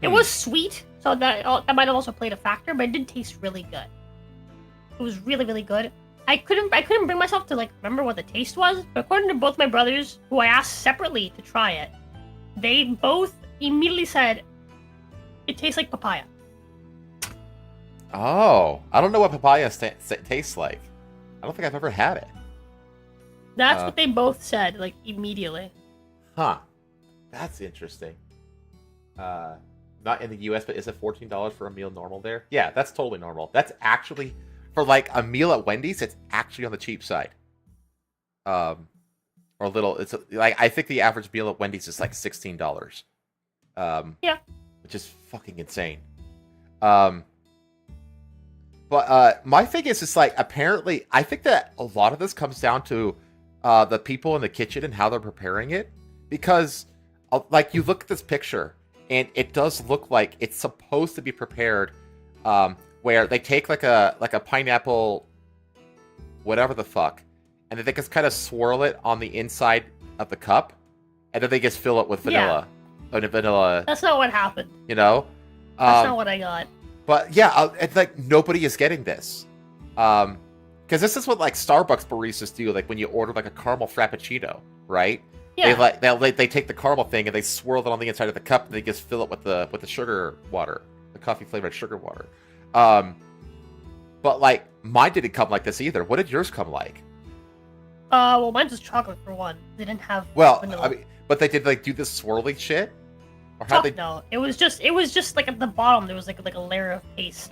It was sweet, so that might have also played a factor, but it did taste really good. It was really, really good. I couldn't bring myself to remember what the taste was, but according to both my brothers, who I asked separately to try it, they both immediately said it tastes like papaya. Oh, I don't know what papaya tastes like. I don't think I've ever had it. That's what they both said, immediately. Huh. That's interesting. Not in the US, but is it $14 for a meal normal there? Yeah, that's totally normal. That's actually, for a meal at Wendy's, it's actually on the cheap side. Or a little, I think the average meal at Wendy's is $16. Yeah. Which is fucking insane. But my thing is, apparently, I think that a lot of this comes down to the people in the kitchen and how they're preparing it. Because, you look at this picture, and it does look like it's supposed to be prepared, where they take a pineapple, whatever the fuck, and then they just kind of swirl it on the inside of the cup, and then they just fill it with vanilla. Yeah. Vanilla. That's not what happened. You know? That's not what I got. But yeah, it's nobody is getting this. Because this is what Starbucks baristas do, when you order a caramel frappuccino, right? Yeah. They take the caramel thing and they swirl it on the inside of the cup and they just fill it with the sugar water, the coffee flavored sugar water. But mine didn't come like this either. What did yours come like? Well, mine was chocolate for one. They didn't have vanilla. I mean, but they did do this swirly shit, or how they? No, it was just at the bottom there was a layer of paste.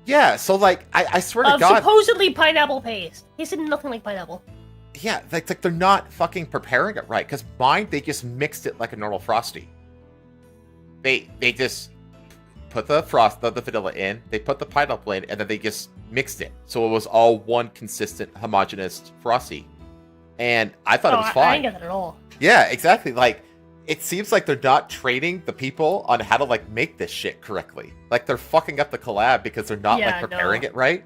Yeah, so I swear to God, supposedly pineapple paste. Tasted nothing like pineapple. Yeah, they're not fucking preparing it right. Because mine, they just mixed it like a normal frosty. They just put the vanilla in, they put the pineapple in, and then they just mixed it. So it was all one consistent, homogeneous frosty. And I thought it was fine. I didn't get that at all. Yeah, exactly. It seems like they're not training the people on how to make this shit correctly. They're fucking up the collab because they're not preparing it right.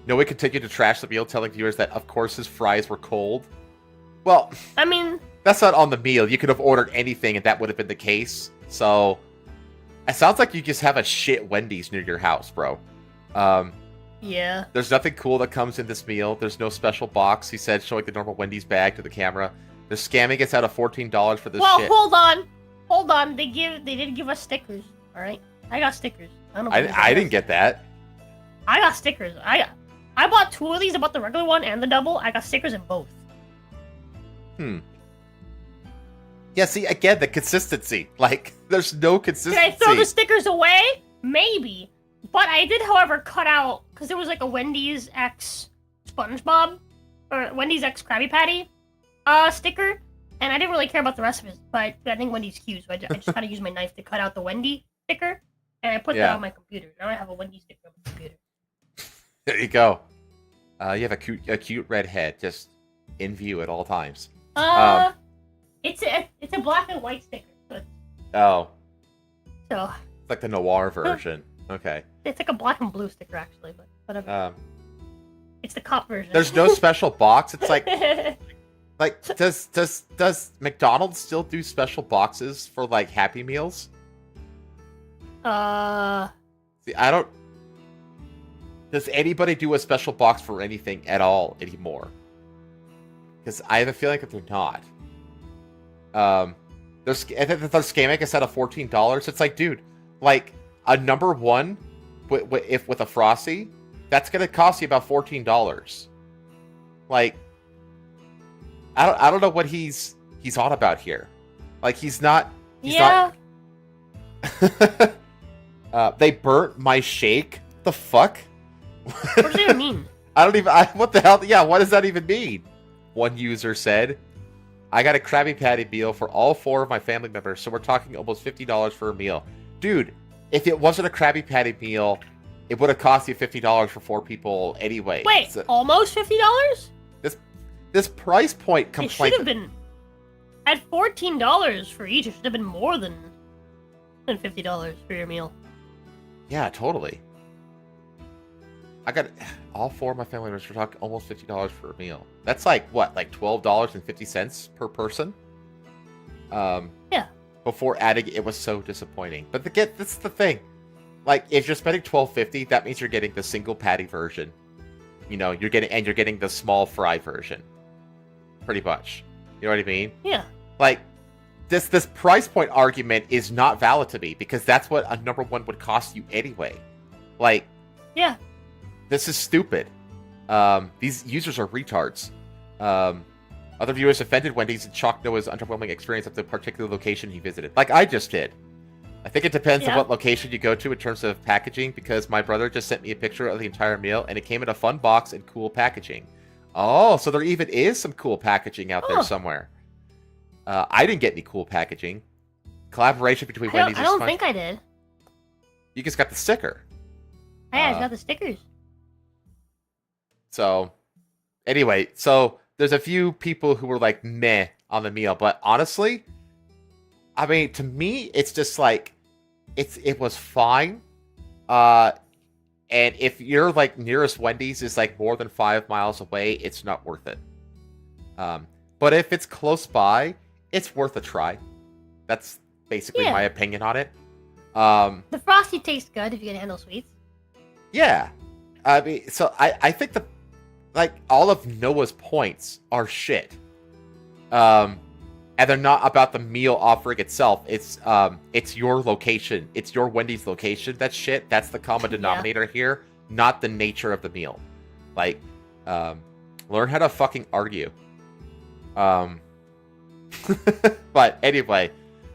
Noah continued to trash the meal, telling viewers that of course his fries were cold. Well, I mean, that's not on the meal. You could have ordered anything and that would have been the case. So it sounds like you just have a shit Wendy's near your house, bro. Yeah. There's nothing cool that comes in this meal. There's no special box, he said, showing the normal Wendy's bag to the camera. They're scamming us out of $14 for this shit. Well, hold on. They did give us stickers. All right, I got stickers. I didn't get that. I got stickers. I bought 2 of these. I bought the regular one and the double. I got stickers in both. Yeah, see, again, the consistency. There's no consistency. Did I throw the stickers away? Maybe. But I did, however, cut out, because there was a Wendy's X SpongeBob, or Wendy's X Krabby Patty sticker, and I didn't really care about the rest of it, but I think Wendy's cute, so I just kind of used my knife to cut out the Wendy sticker, and I put that on my computer. Now I have a Wendy sticker on my computer. There you go. You have a cute red head, just in view at all times. It's a black and white sticker. So it's like the noir version. Okay. It's a black and blue sticker actually, but whatever. It's the cop version. There's no special box. It's does McDonald's still do special boxes for Happy Meals? See, I don't. Does anybody do a special box for anything at all anymore? Because I have a feeling that they're not. They're scamming us out of $14. It's like, dude, like a number one with a Frosty, that's gonna cost you about $14. Like, I don't know what he's on about here. Like, he's not. They burnt my shake. The fuck? What does that mean? I don't even. What the hell? Yeah, what does that even mean? One user said, "I got a Krabby Patty meal for all 4 of my family members, so we're talking almost $50 for a meal." Dude, if it wasn't a Krabby Patty meal, it would have cost you $50 for 4 people anyway. Wait, so, almost $50? This price point complaint. It should have been at $14 for each. It should have been more than $50 for your meal. Yeah, totally. I got all 4 of my family members. We're talking almost $50 for a meal. That's like what, like $12.50 per person? Yeah. Before adding, it was so disappointing. But that's the thing. Like, if you're spending $12.50, that means you're getting the single patty version. You know, you're getting the small fry version. Pretty much. You know what I mean? Yeah. Like, this price point argument is not valid to me because that's what a number one would cost you anyway. Like, yeah. This is stupid. These users are retards. Other viewers offended Wendy's and chalked Noah's underwhelming experience at the particular location he visited. Like I just did. I think it depends on what location you go to in terms of packaging, because my brother just sent me a picture of the entire meal, and it came in a fun box and cool packaging. Oh, so there even is some cool packaging out there somewhere. I didn't get any cool packaging. Collaboration between Wendy's and I don't think I did. You just got the sticker. Yeah, I got the stickers. So, anyway, there's a few people who were like meh on the meal, but honestly, I mean, to me, it's just like it was fine. And if your like nearest Wendy's is like more than 5 miles away, it's not worth it. But if it's close by, it's worth a try. That's basically my opinion on it. The Frosty tastes good if you can handle sweets. Yeah, I mean, so I think all of Noah's points are shit. And they're not about the meal offering itself. It's your location. It's your Wendy's location. That's shit. That's the common denominator here, not the nature of the meal. Like, learn how to fucking argue. But anyway,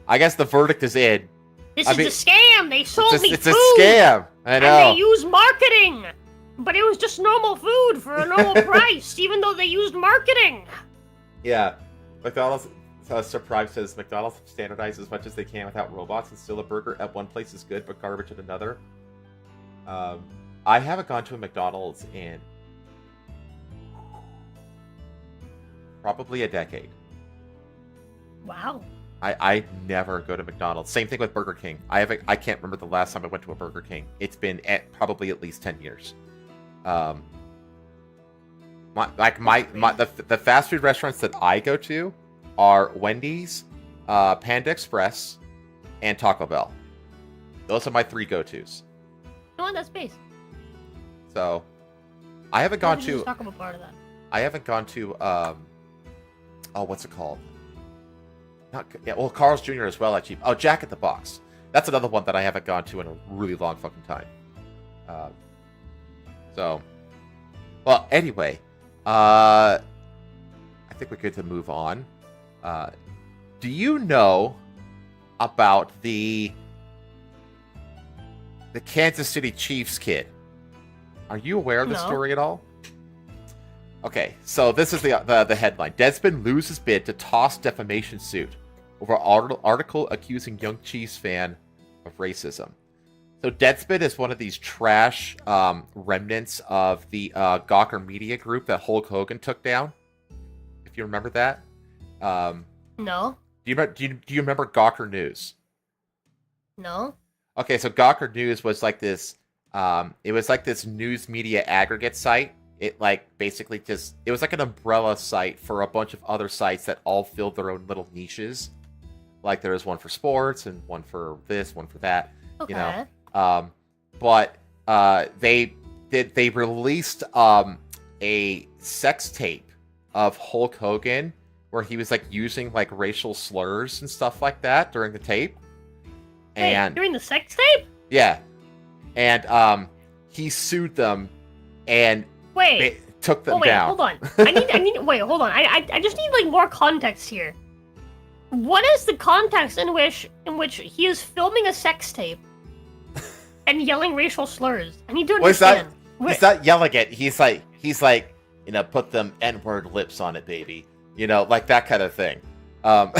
I guess the verdict is in. This is a scam. They sold me food. It's a scam. I know. And they used marketing. But it was just normal food for a normal price, even though they used marketing. Yeah. McDonald's Surprise says McDonald's standardized as much as they can without robots, and still a burger at one place is good, but garbage at another. I haven't gone to a McDonald's in probably a decade. Wow. I never go to McDonald's. Same thing with Burger King. I can't remember the last time I went to a Burger King. It's been probably at least 10 years. The fast food restaurants that I go to are Wendy's, Panda Express, and Taco Bell. Those are my 3 go-tos. No one that's space. So, I haven't gone to. Taco Bell part of that. I haven't gone to. What's it called? Carl's Jr. as well, actually. Oh, Jack in the Box. That's another one that I haven't gone to in a really long fucking time. Well, anyway, I think we're good to move on. Do you know about the Kansas City Chiefs kid? Are you aware of this story at all? Okay, so this is the headline. Deadspin loses bid to toss defamation suit over article accusing young Chiefs fan of racism. So Deadspin is one of these trash remnants of the Gawker Media Group that Hulk Hogan took down. If you remember that. No. Do you remember Gawker News? No. Okay, so Gawker News was like this. It was like this news media aggregate site. It basically it was like an umbrella site for a bunch of other sites that all filled their own little niches. Like there was one for sports and one for this, one for that. Okay. You know. But they released a sex tape of Hulk Hogan where he was like using like racial slurs and stuff like that during the tape. And during the sex tape? Yeah. And he sued them and took them down. Hold on. I need wait, hold on. I just need like more context here. What is the context in which he is filming a sex tape and yelling racial slurs? I need to understand. He's not yelling it. He's like, you know, put them N-word lips on it, baby. You know, like that kind of thing. Yeah.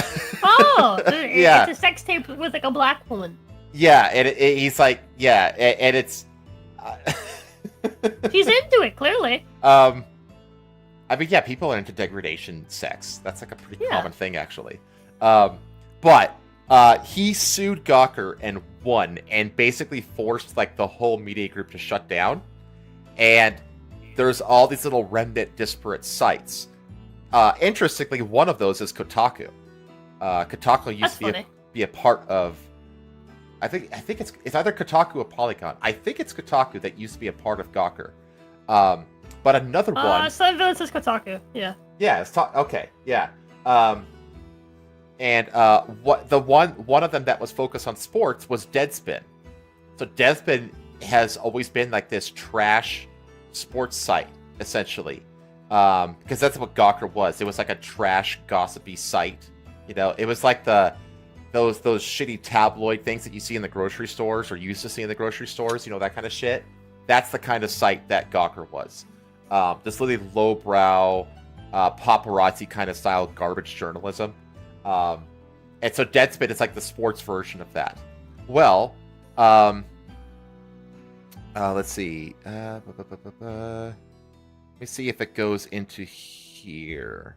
It's a sex tape with like a black woman. Yeah, and he's like, yeah, and it's. She's into it, clearly. I mean, yeah, people are into degradation sex. That's like a pretty common thing, actually. But he sued Gawker and won, and basically forced like the whole media group to shut down. And there's all these little remnant disparate sites. Interestingly, one of those is Kotaku. Kotaku used to be a part of. I think it's either Kotaku or Polygon. I think it's Kotaku that used to be a part of Gawker. But another one. Sun Village is Kotaku. Yeah. Yeah. Okay. Yeah. And what the one of them that was focused on sports was Deadspin. So Deadspin has always been like this trash sports site, essentially, because that's what Gawker was. It was like a trash, gossipy site. You know, it was like those shitty tabloid things that you see in the grocery stores or used to see in the grocery stores. You know, that kind of shit. That's the kind of site that Gawker was. This really lowbrow, paparazzi kind of style garbage journalism. And so Deadspin is like the sports version of that. Well, let's see. Let me see if it goes into here.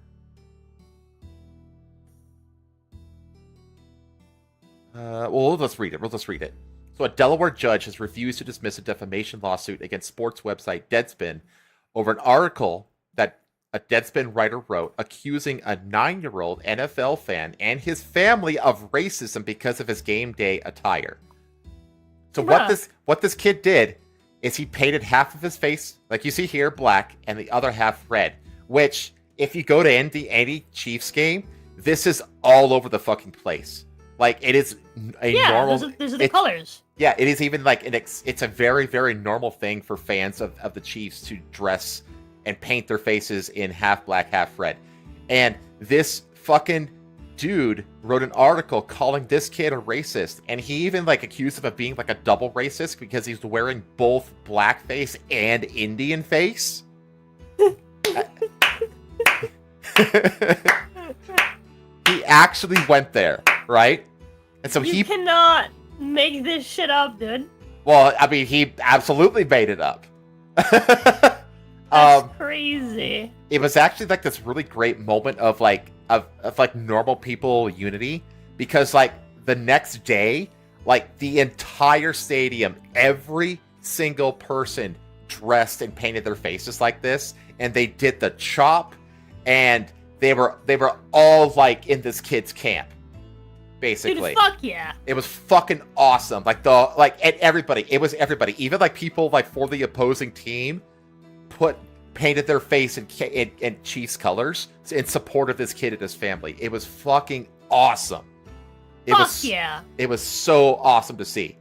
Well, let's read it. So a Delaware judge has refused to dismiss a defamation lawsuit against sports website Deadspin over an article that a Deadspin writer wrote accusing a 9-year-old NFL fan and his family of racism because of his game day attire. So what this kid did is he painted half of his face, like you see here, black, and the other half red. Which, if you go to any Chiefs game, this is all over the fucking place. Like, it is a normal... those are the colors. Yeah, it is even like... It's a very, very normal thing for fans of the Chiefs to dress and paint their faces in half black, half red. And this fucking dude wrote an article calling this kid a racist. And he even, like, accused him of being, like, a double racist because he's wearing both blackface and Indian face. He actually went there, right? And so you cannot make this shit up, dude. Well, I mean, he absolutely made it up. That's crazy. It was actually like this really great moment of like normal people unity, because like the next day, like the entire stadium, every single person dressed and painted their faces like this, and they did the chop, and they were all like in this kid's camp. Basically. Dude, fuck yeah. It was fucking awesome. And everybody, it was everybody. Even like people like for the opposing team painted their face in Chiefs colors in support of this kid and his family. It was fucking awesome. It was so awesome to see.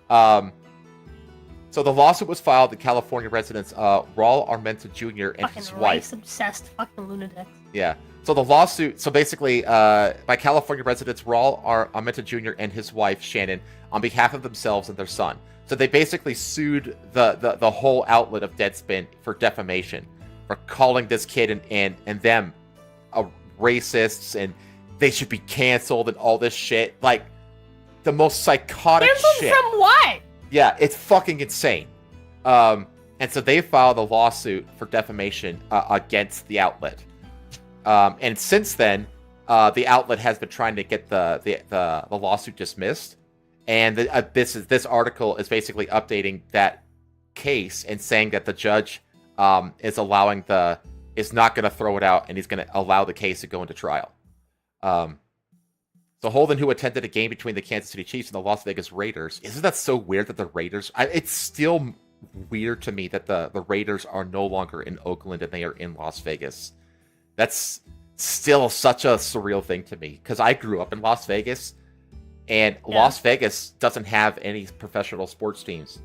So the lawsuit was filed. The California residents, Raul Armenta Jr. and fucking his wife. Race-obsessed fucking lunatics. Yeah. So the lawsuit, basically, by California residents, Raul Armenta Jr. and his wife, Shannon, on behalf of themselves and their son. So they basically sued the whole outlet of Deadspin for defamation, for calling this kid and them racists, and they should be canceled and all this shit. Like, the most psychotic shit. From what? Yeah, it's fucking insane. And so they filed a lawsuit for defamation against the outlet. And since then, the outlet has been trying to get the lawsuit dismissed, and this article is basically updating that case and saying that the judge is not going to throw it out, and he's going to allow the case to go into trial. So Holden, who attended a game between the Kansas City Chiefs and the Las Vegas Raiders, isn't that so weird that the Raiders? It's still weird to me that the Raiders are no longer in Oakland and they are in Las Vegas. That's still such a surreal thing to me because I grew up in Las Vegas, and Las Vegas doesn't have any professional sports teams.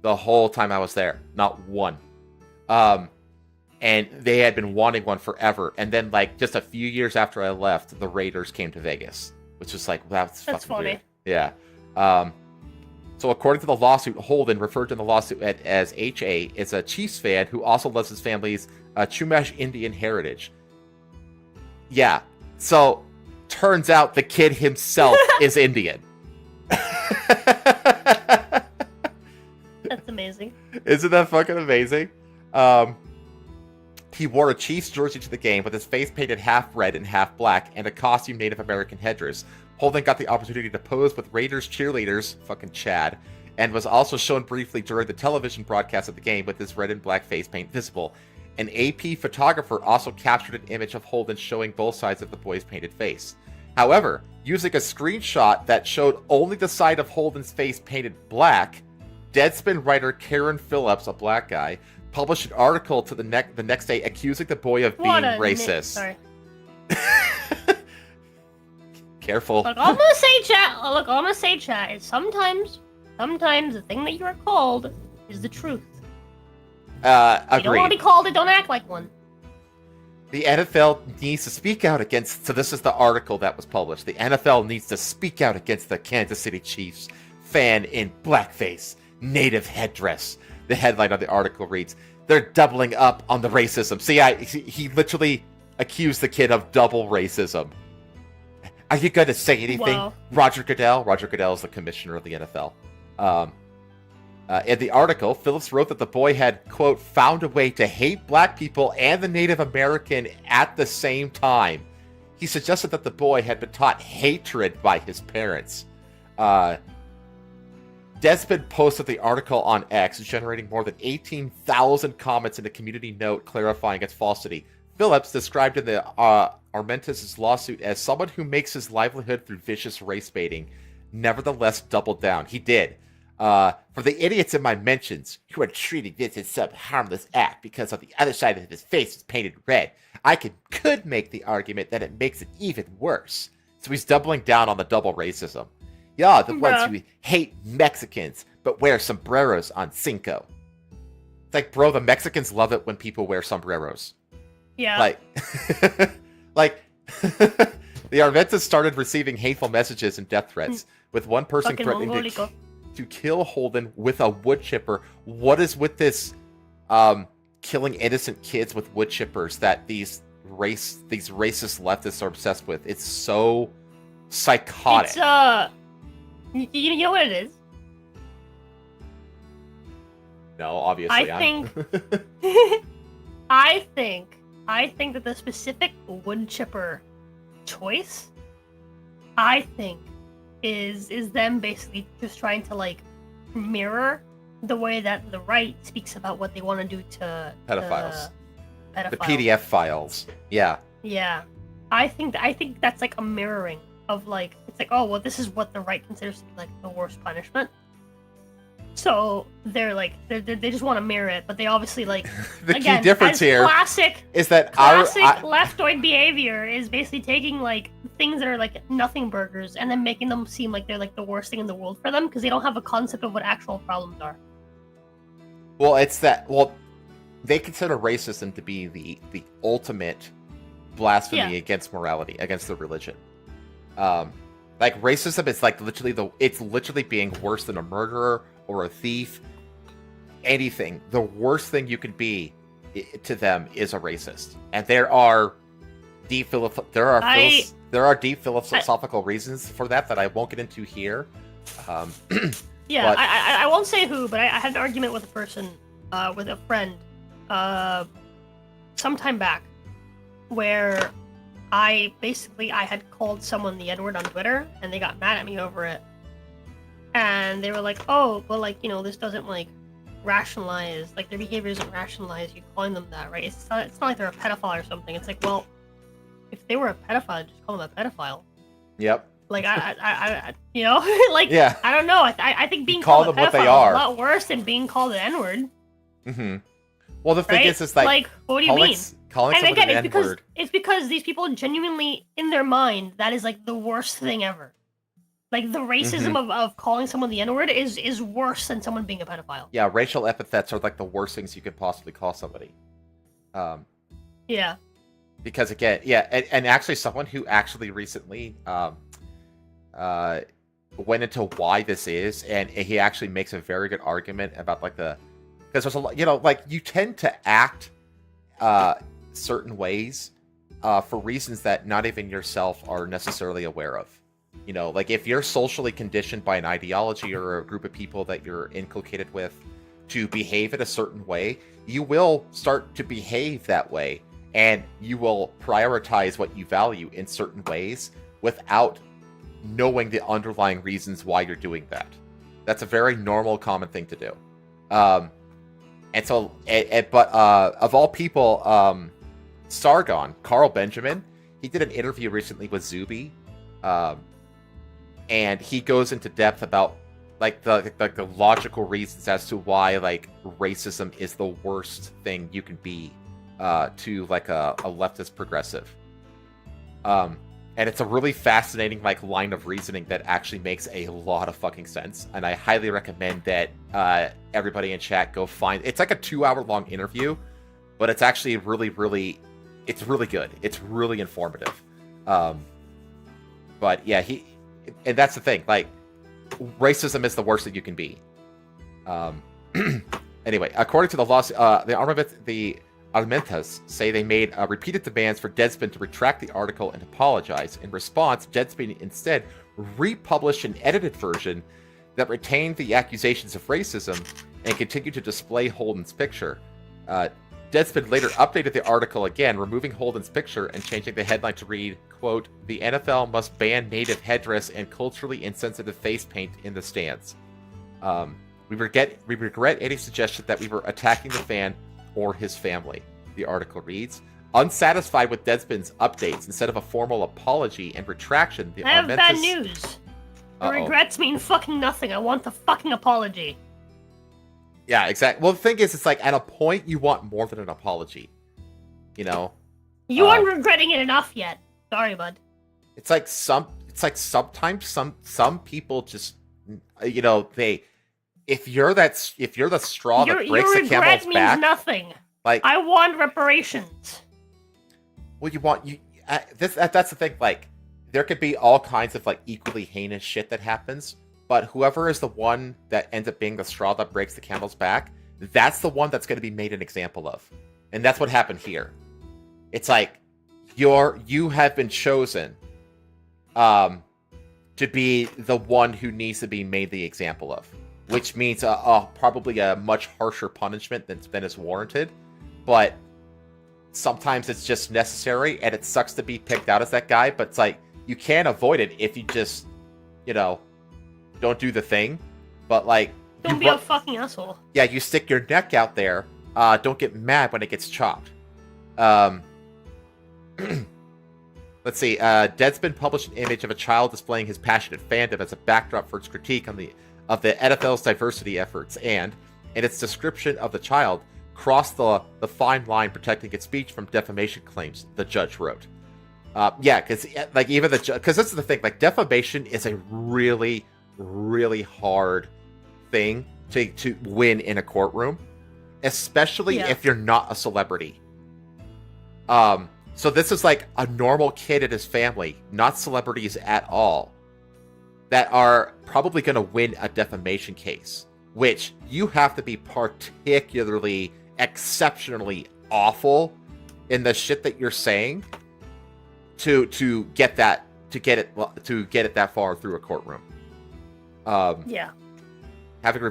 The whole time I was there, not one. And they had been wanting one forever. And then, like, just a few years after I left, the Raiders came to Vegas, which is like, that's fucking funny. weird. Yeah. So according to the lawsuit, Holden, referred to in the lawsuit as HA, is a Chiefs fan who also loves his family's Chumash Indian heritage. Yeah. So, turns out the kid himself is Indian. That's amazing. Isn't that fucking amazing? He wore a Chiefs jersey to the game with his face painted half red and half black and a costume Native American headdress. Holden got the opportunity to pose with Raiders cheerleaders, fucking Chad, and was also shown briefly during the television broadcast of the game with his red and black face paint visible. An AP photographer also captured an image of Holden showing both sides of the boy's painted face. However, using a screenshot that showed only the side of Holden's face painted black, Deadspin writer Karen Phillips, a black guy, published an article to the next day accusing the boy of being racist. Sorry. Careful. Look, I'm gonna say, chat. Is sometimes the thing that you are called is the truth. Agreed. You don't want to be called it, don't act like one. The NFL needs to speak out against... So this is the article that was published. The NFL needs to speak out against the Kansas City Chiefs fan in blackface, native headdress. The headline of the article reads, "They're doubling up on the racism." See, he literally accused the kid of double racism. Are you going to say anything, Wow. Roger Goodell? Roger Goodell is the commissioner of the NFL. In the article, Phillips wrote that the boy had, quote, found a way to hate black people and the Native American at the same time. He suggested that the boy had been taught hatred by his parents. Deadspin posted the article on X, generating more than 18,000 comments in a community note clarifying its falsity. Phillips, described in the Armentis' lawsuit as someone who makes his livelihood through vicious race baiting, nevertheless doubled down. He did. For the idiots in my mentions who are treating this as some harmless act because on the other side of his face is painted red, I could make the argument that it makes it even worse. So he's doubling down on the double racism. Yeah, the ones who hate Mexicans but wear sombreros on Cinco. It's like, bro, the Mexicans love it when people wear sombreros. Yeah. Like, the Armentas started receiving hateful messages and death threats, with one person Fucking threatening to kill Holden with a wood chipper. What is with this killing innocent kids with wood chippers that these racist leftists are obsessed with? It's so psychotic. It's you know what it is? No, obviously. I think that the specific wood chipper choice, I think, is them basically just trying to like mirror the way that the right speaks about what they want to do to pedophiles. The pedophiles. PDF files. Yeah. Yeah. I think that's like a mirroring of like, it's like, oh well, this is what the right considers to be like the worst punishment. So they're like they just want to mirror it, but they obviously like the key difference here is that classic leftoid behavior is basically taking like things that are like nothing burgers and then making them seem like they're like the worst thing in the world for them because they don't have a concept of what actual problems are. Well, they consider racism to be the ultimate blasphemy against morality, against the religion. Like racism is like it's literally being worse than a murderer or a thief. Anything. The worst thing you can be to them is a racist. And there are deep philosophical reasons for that I won't get into here. Yeah, but... I won't say who, but I had an argument with a person, with a friend, some time back, where I had called someone the N-word on Twitter, and they got mad at me over it. And they were like, oh, well, like, you know, this doesn't, like, rationalize, like, their behavior isn't rationalized, you calling them that, right? It's not like they're a pedophile or something. It's like, well, if they were a pedophile, just call them a pedophile. Yep. Like, I you know, like, yeah. I don't know. I think being called a pedophile is a lot worse than being called an N-word. Mm-hmm. Well, the thing is like what do you mean? calling And someone again, an N-word. it's because these people genuinely, in their mind, that is like the worst thing ever. Like the racism of calling someone the N-word is worse than someone being a pedophile. Yeah, racial epithets are like the worst things you could possibly call somebody. Yeah. Because again, yeah, and actually someone who actually recently went into why this is, and he actually makes a very good argument about like because there's a lot, like you tend to act certain ways for reasons that not even yourself are necessarily aware of. Like if you're socially conditioned by an ideology or a group of people that you're inculcated with to behave in a certain way, you will start to behave that way, and you will prioritize what you value in certain ways without knowing the underlying reasons why you're doing that. That's a very normal, common thing to do. And so, but of all people, Sargon, Carl Benjamin, he did an interview recently with Zuby, and he goes into depth about like the logical reasons as to why like racism is the worst thing you can be to like a leftist progressive. And it's a really fascinating like line of reasoning that actually makes a lot of fucking sense. And I highly recommend that everybody in chat go find. It's like a 2-hour long interview, but it's actually really, it's really good. It's really informative. But yeah, and that's the thing. Like, racism is the worst that you can be. Anyway, according to the lawsuit, the Armentas say they made repeated demands for Deadspin to retract the article and apologize. In response, Deadspin instead republished an edited version that retained the accusations of racism and continued to display Holden's picture. Deadspin later updated the article again, removing Holden's picture and changing the headline to read, quote, "The NFL must ban native headdress and culturally insensitive face paint in the stands. We regret any suggestion that we were attacking the fan or his family," the article reads. Unsatisfied with Deadspin's updates, instead of a formal apology and retraction, the I have Armentas... bad news. The regrets mean fucking nothing. I want the fucking apology. Yeah, exactly. Well, the thing is, it's like, at a point, you want more than an apology. You aren't regretting it enough yet. Sorry, bud. It's like sometimes some people just, if you're the straw that breaks the camel's back... Your regret means nothing. Like, I want reparations. Well, that's the thing, like, there could be all kinds of, like, equally heinous shit that happens, but whoever is the one that ends up being the straw that breaks the camel's back, that's the one that's going to be made an example of. And that's what happened here. It's like, you have been chosen to be the one who needs to be made the example of, which means probably a much harsher punishment than is warranted, but sometimes it's just necessary, and it sucks to be picked out as that guy, but it's like, you can't avoid it if you just, don't do the thing. But like, don't be a fucking asshole. Yeah, you stick your neck out there. Don't get mad when it gets chopped. Let's see. Deadspin published an image of a child displaying his passionate fandom as a backdrop for its critique of the NFL's diversity efforts, and in its description of the child, crossed the fine line protecting its speech from defamation claims, the judge wrote. Yeah, because like even the judge, because this is the thing, like defamation is a really, really hard thing to win in a courtroom, especially if you're not a celebrity. So this is like a normal kid and his family, not celebrities at all, that are probably going to win a defamation case, which you have to be particularly exceptionally awful in the shit that you're saying to get it that far through a courtroom. Having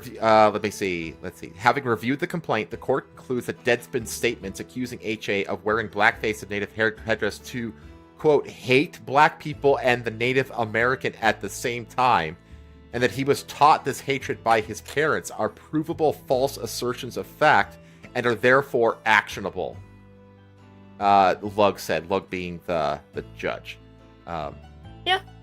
Having reviewed the complaint, the court concludes that Deadspin's statements accusing HA of wearing blackface and native headdress to, quote, hate black people and the Native American at the same time, and that he was taught this hatred by his parents, are provable false assertions of fact and are therefore actionable. Lug said, Lug being the judge.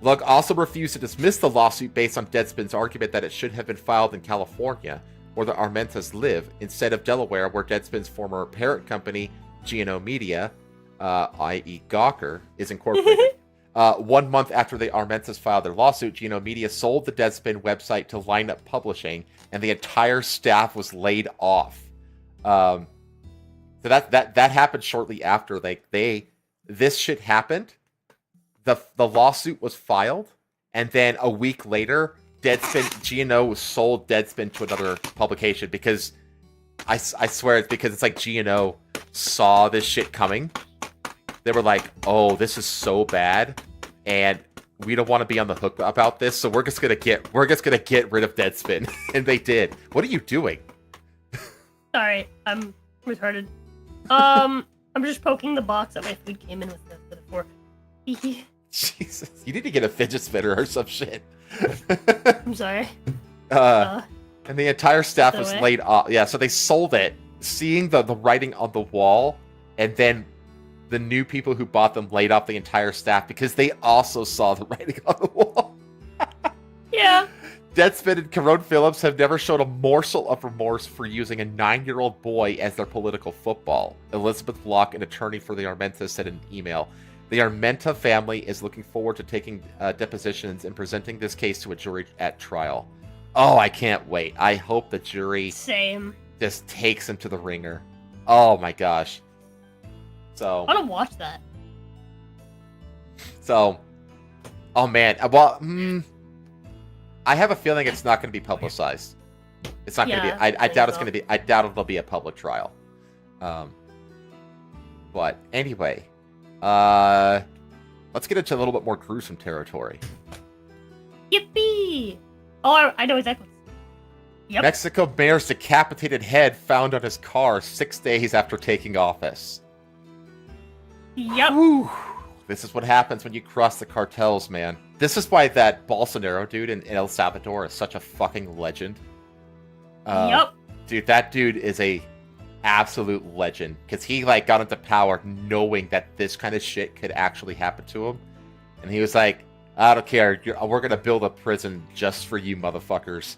Lug also refused to dismiss the lawsuit based on Deadspin's argument that it should have been filed in California, where the Armentas live, instead of Delaware, where Deadspin's former parent company G&O Media, i.e. Gawker, is incorporated. 1 month after the Armentas filed their lawsuit, G&O Media sold the Deadspin website to Lineup Publishing, and the entire staff was laid off. So that happened shortly after. This shit happened. The lawsuit was filed, and then a week later, Deadspin G&O sold Deadspin to another publication because I swear it's because it's like G&O saw this shit coming. They were like, "Oh, this is so bad, and we don't want to be on the hook about this, so we're just gonna get rid of Deadspin." And they did. What are you doing? Sorry, I'm retarded. I'm just poking the box that my food came in with the fork. Jesus, you need to get a fidget spinner or some shit. I'm sorry. And the entire staff was laid off. Yeah, so they sold it, seeing the writing on the wall, and then the new people who bought them laid off the entire staff because they also saw the writing on the wall. Yeah. Deadspin and Carone Phillips have never shown a morsel of remorse for using a 9-year-old boy as their political football. Elizabeth Block, an attorney for the Armentas, said in an email, "The Armenta family is looking forward to taking depositions and presenting this case to a jury at trial." Oh, I can't wait. I hope the jury just takes him to the ringer. Oh my gosh. So I want to watch that. So, oh man. Well, I have a feeling it's not going to be publicized. It's not going to be. I doubt it's going to be. I doubt it'll be a public trial. But anyway, let's get into a little bit more gruesome territory. Yippee! Oh, I know exactly. Yep. Mexico mayor's decapitated head found on his car 6 days after taking office. Yep. Whew. This is what happens when you cross the cartels, man. This is why that Bolsonaro dude in El Salvador is such a fucking legend. Yep. Dude, that dude is a absolute legend. Because he, like, got into power knowing that this kind of shit could actually happen to him. And he was like, "I don't care. We're going to build a prison just for you motherfuckers."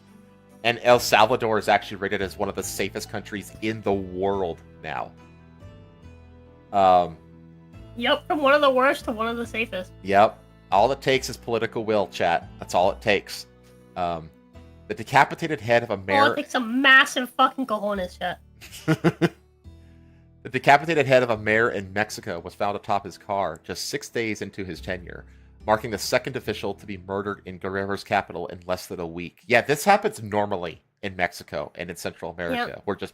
And El Salvador is actually rated as one of the safest countries in the world now. Yep, from one of the worst to one of the safest. Yep. All it takes is political will, chat. That's all it takes. The decapitated head of a mayor... Oh, it takes some massive fucking cojones, chat. The decapitated head of a mayor in Mexico was found atop his car just 6 days into his tenure, marking the second official to be murdered in Guerrero's capital in less than a week. Yeah, this happens normally in Mexico and in Central America. Yep.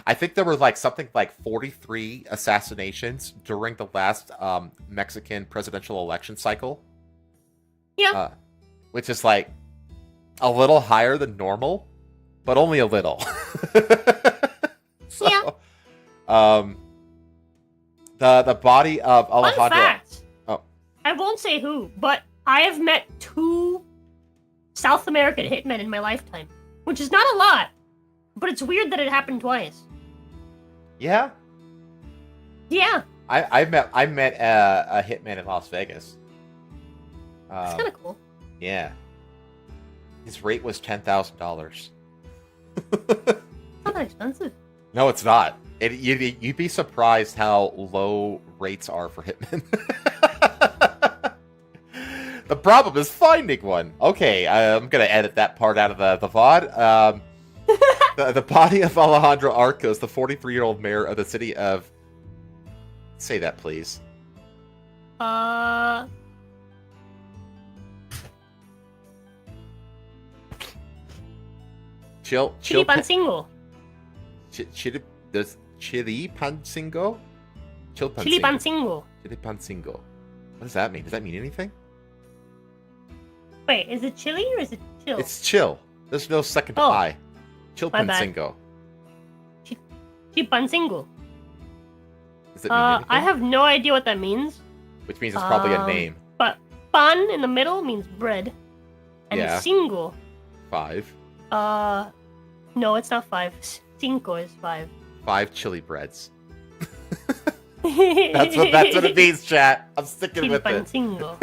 I think there were something like 43 assassinations during the last Mexican presidential election cycle. Yeah. Which is like a little higher than normal, but only a little. So, yeah. The body of Alejandro. Fun fact. Oh. I won't say who, but I have met 2 South American hitmen in my lifetime, which is not a lot, but it's weird that it happened twice. Yeah. Yeah. I met a hitman in Las Vegas. That's kind of cool. Yeah. His rate was $10,000. Not that expensive. No, it's not. You'd be surprised how low rates are for hitmen. The problem is finding one. Okay, I'm gonna edit that part out of the VOD. The body of Alejandro Arcos, the 43-year-old mayor of the city of... Say that, please. Chilipancingo. Chilipancingo? Chilipancingo. Chilipancingo. What does that mean? Does that mean anything? Wait, is it chili or is it chill? It's chill. There's no second I. Chilpancingo. Chilpancingo. Does it mean anything? I have no idea what that means. Which means it's probably a name. But pan in the middle means bread. And cinco. 5. No, it's not 5. Cinco is 5. 5 chili breads. That's what it means, chat. I'm sticking with it. Chilpancingo.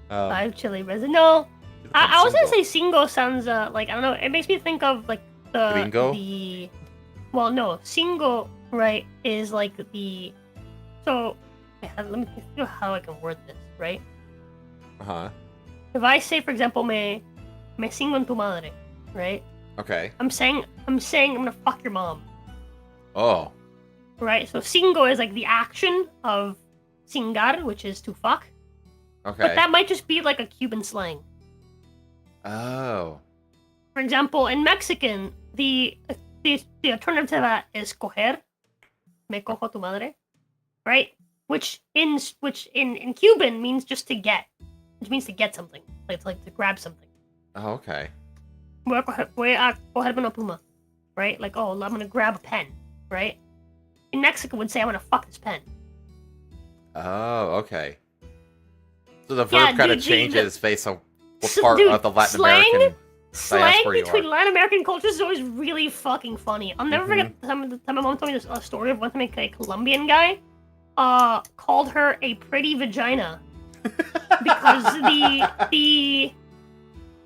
5 chili breads. No. I was gonna say cinco sounds like, I don't know, it makes me think of like Gringo? well, no, cinco right, is like the so. Let me think of how I can word this, right? If I say, for example, me cingo en tu madre, right? Okay. I'm saying I'm gonna fuck your mom. Oh. Right? So cingo is like the action of cingar, which is to fuck. Okay. But that might just be like a Cuban slang. Oh. For example, in Mexican, the alternative to that is coger. Me cojo tu madre. Right? Which in Cuban means just to get. Which means to get something. Like, it's like to grab something. Oh, okay. Voy a cogerme una pluma. Right? Like, oh, I'm gonna grab a pen. Right? In Mexico would say, I'm gonna fuck this pen. Oh, okay. So the verb kind of changes based on what part of the Latin slang, American slang diaspora you between are. Latin American cultures is always really fucking funny. I'll never forget the time my mom told me a story of one time a Colombian guy called her a pretty vagina because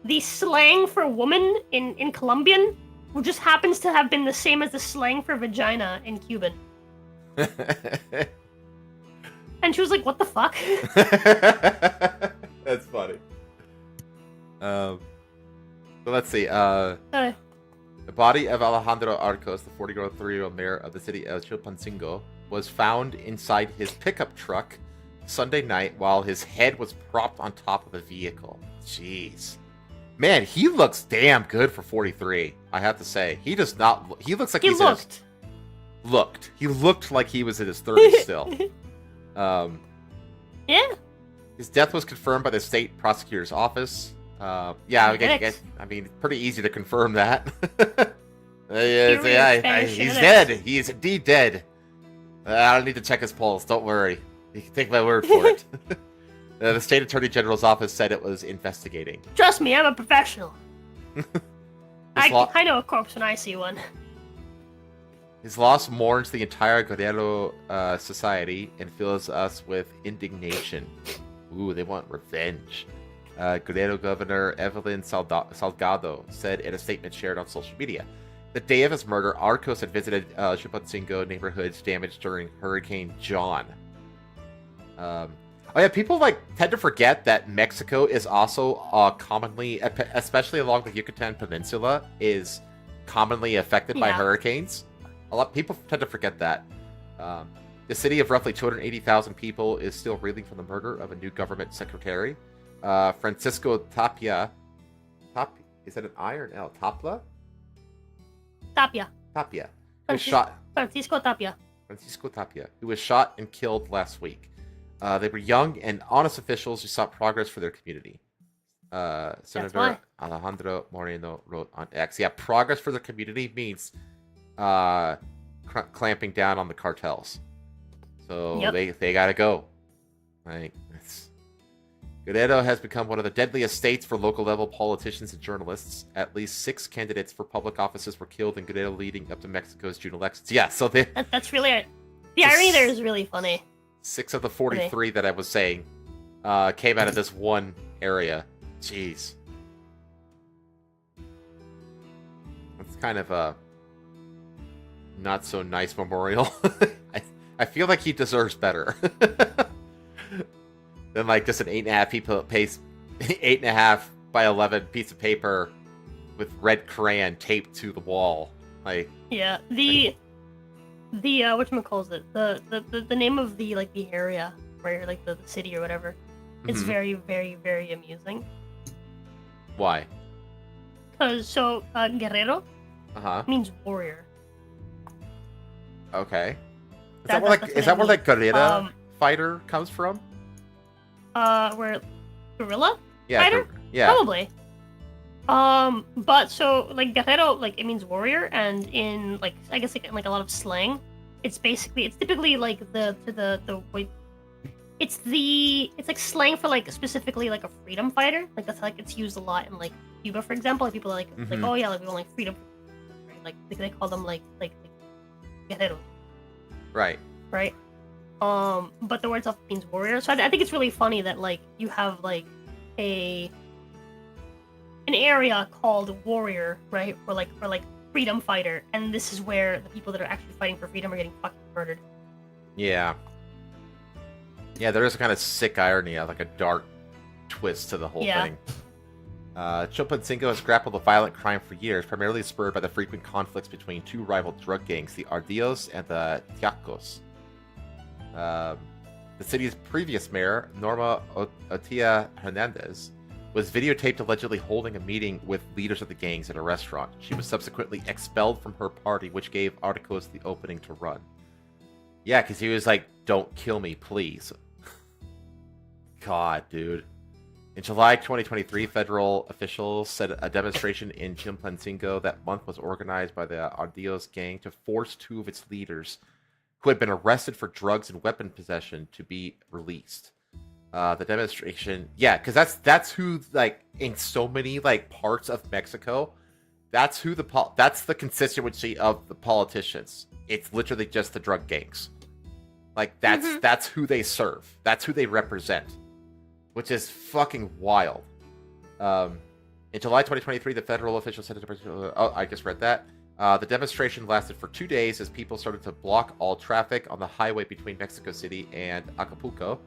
the slang for woman in Colombian just happens to have been the same as the slang for vagina in Cuban. And she was like, what the fuck? That's funny. So let's see. The body of Alejandro Arcos, the 43-year-old mayor of the city of Chilpancingo, was found inside his pickup truck Sunday night while his head was propped on top of a vehicle. Jeez. Man, he looks damn good for 43, I have to say. He does not... He looks like He looked. He looked like he was in his 30s still. Yeah. His death was confirmed by the state prosecutor's office. I mean, pretty easy to confirm that. He's dead. He is indeed dead. I don't need to check his pulse. Don't worry. You can take my word for it. The state attorney general's office said it was investigating. Trust me, I'm a professional. I know a corpse when I see one. His loss mourns the entire Guerrero society and fills us with indignation. Ooh, they want revenge. Guerrero Governor Evelyn Salgado said in a statement shared on social media. The day of his murder, Arcos had visited Chilpancingo neighborhoods damaged during Hurricane John. People tend to forget that Mexico is also commonly, especially along the Yucatan Peninsula, is commonly affected by hurricanes. A lot of people tend to forget that. The city of roughly 280,000 people is still reeling from the murder of a new government secretary. Francisco Tapia. Is that an I or an L? Tapia. Was shot. Francisco Tapia, who was shot and killed last week. They were young and honest officials who sought progress for their community. Senator Alejandro Moreno wrote on X. Yeah, progress for the community means clamping down on the cartels. So they gotta go. Right. Guerrero has become one of the deadliest states for local level politicians and journalists. At least 6 candidates for public offices were killed in Guerrero leading up to Mexico's June elections. Yeah, so that's really the irony there is really funny. 6 of the 43 that I was saying came out of this one area. Jeez. That's kind of a not so nice memorial. I feel like he deserves better. Than just an 8.5 by 11 piece of paper with red crayon taped to the wall. The whatchamacallit, the name of the area where the city or whatever, it's very, very, very amusing. Why? Because Guerrero means warrior. Okay. Is that where Guerrero fighter comes from? Where gorilla? Yeah, fighter? Probably. But Guerrero, it means warrior, and in I guess in a lot of slang, it's typically it's slang for specifically a freedom fighter. That's it's used a lot in Cuba, for example. People are oh yeah, we want freedom, right? They call them guerrero. Right. Right. But the word itself means warrior, so I think it's really funny that you have an area called warrior, right? Or freedom fighter, and this is where the people that are actually fighting for freedom are getting fucking murdered. Yeah. Yeah, there is a kind of sick irony, like a dark twist to the whole thing. Chilpancingo has grappled with violent crime for years, primarily spurred by the frequent conflicts between two rival drug gangs, the Ardillos and the Tiacos. The city's previous mayor, Norma Otia Hernandez, was videotaped allegedly holding a meeting with leaders of the gangs at a restaurant. She was subsequently expelled from her party, which gave Articos the opening to run. Yeah, because he was like, don't kill me, please. God, dude. In July 2023, federal officials said a demonstration in Chilpancingo that month was organized by the Ardillos gang to force two of its leaders, who had been arrested for drugs and weapon possession, to be released. The demonstration, yeah, because that's who, like, in so many like parts of Mexico, that's who that's the constituency of the politicians. It's literally just the drug gangs. Like that's who they serve. That's who they represent. Which is fucking wild. In July 2023, the federal official said... I just read that. The demonstration lasted for 2 days as people started to block all traffic on the highway between Mexico City and Acapulco,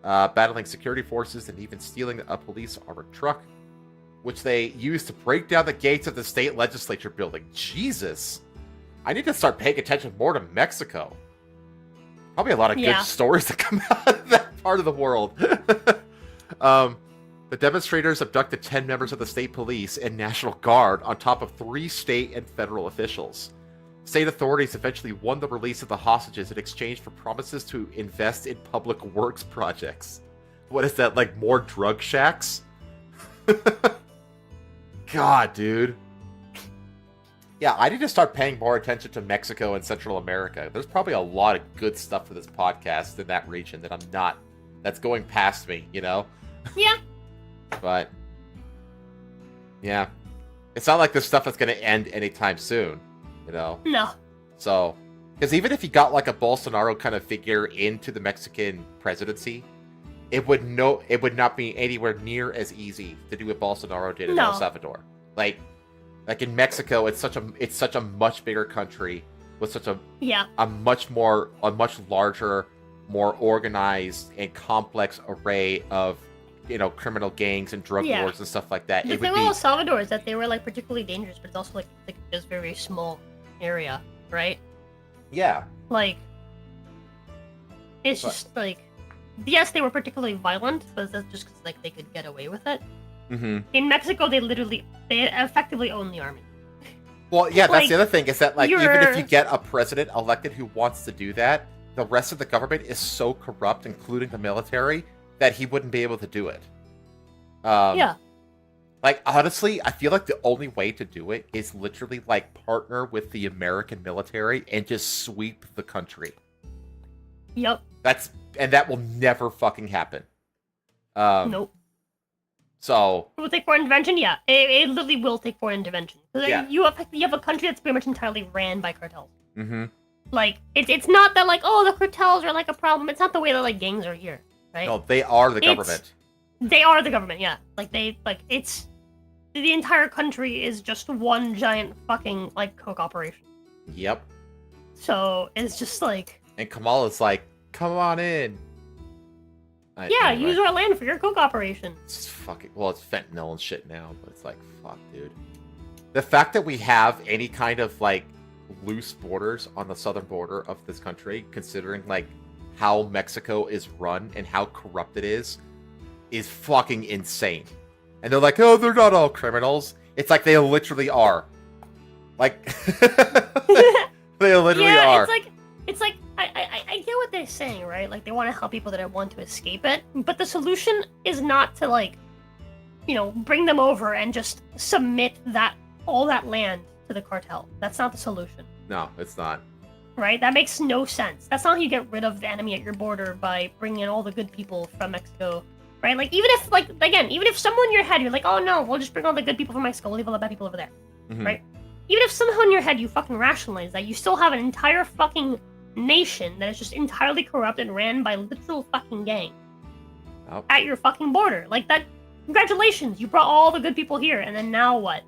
battling security forces and even stealing a police armored truck, which they used to break down the gates of the state legislature building. Jesus! I need to start paying attention more to Mexico. Probably a lot of good stories that come out of that part of the world. The demonstrators abducted 10 members of the state police and National Guard on top of 3 state and federal officials. State authorities eventually won the release of the hostages in exchange for promises to invest in public works projects. What is that, like more drug shacks? God, dude. Yeah, I need to start paying more attention to Mexico and Central America. There's probably a lot of good stuff for this podcast in that region that that's going past me, you know? Yeah. But, yeah. It's not like this stuff is going to end anytime soon, you know? No. So, because even if you got like a Bolsonaro kind of figure into the Mexican presidency, it would not be anywhere near as easy to do what Bolsonaro did in El Salvador. Like in Mexico, it's such a much bigger country with such a much larger, more organized and complex array of, you know, criminal gangs and drug wars and stuff like that. The thing with El Salvador is that they were like particularly dangerous, but it's also like just very small area, right? Yeah. Like, it's just like, yes, they were particularly violent, but that's just because like they could get away with it. Mm-hmm. In Mexico, they effectively own the army. Well, yeah, that's the other thing is that like even if you get a president elected who wants to do that, the rest of the government is so corrupt, including the military, that he wouldn't be able to do it. Like, honestly, I feel like the only way to do it is literally, like, partner with the American military and just sweep the country. Yep. And that will never fucking happen. Nope. So... It will take foreign intervention? Yeah. It literally will take foreign intervention. You have a country that's pretty much entirely ran by cartels. Mm-hmm. Like, it's not that, like, oh, the cartels are, like, a problem. It's not the way that, like, gangs are here, right? No, they are the government. They are the government, yeah. It's... The entire country is just one giant fucking, like, coke operation. Yep. So, it's just, like... And Kamala's like, come on in. Anyway. Use our land for your coke operation. It's fucking... Well, it's fentanyl and shit now, but it's like, fuck, dude. The fact that we have any kind of, like, loose borders on the southern border of this country, considering, like, how Mexico is run and how corrupt it is fucking insane. And they're like, oh, they're not all criminals. It's like they literally are. Like, they literally are. It's like, I get what they're saying, right? Like, they want to help people that want to escape it. But the solution is not to, like, you know, bring them over and just submit all that land to the cartel. That's not the solution. No, it's not. Right? That makes no sense. That's not how you get rid of the enemy at your border, by bringing in all the good people from Mexico. Right? Like, even if, like, again, even if someone in your head, you're like, oh no, we'll just bring all the good people from Mexico, we'll leave all the bad people over there. Mm-hmm. Right? Even if somehow in your head you fucking rationalize that, you still have an entire fucking nation that is just entirely corrupt and ran by literal fucking gangs at your fucking border. Like, that, congratulations, you brought all the good people here, and then now what?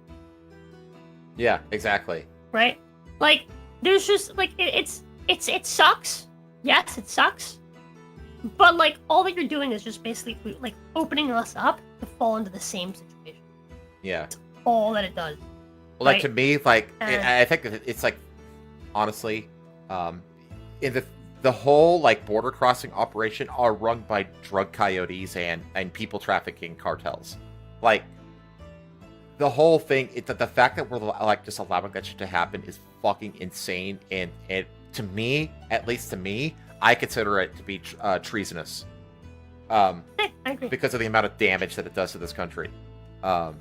Yeah, exactly. right? Like, there's just like it sucks. Yes, it sucks. But like all that you're doing is just basically like opening us up to fall into the same situation. Yeah. That's all that it does. Well, like right? to me, like I think that it's like honestly, in the whole like border crossing operation are run by drug coyotes and people trafficking cartels. Like the whole thing, the fact that we're like just allowing that shit to happen is fucking insane. And to me, at least to me, I consider it to be treasonous. I agree. Because of the amount of damage that it does to this country. Not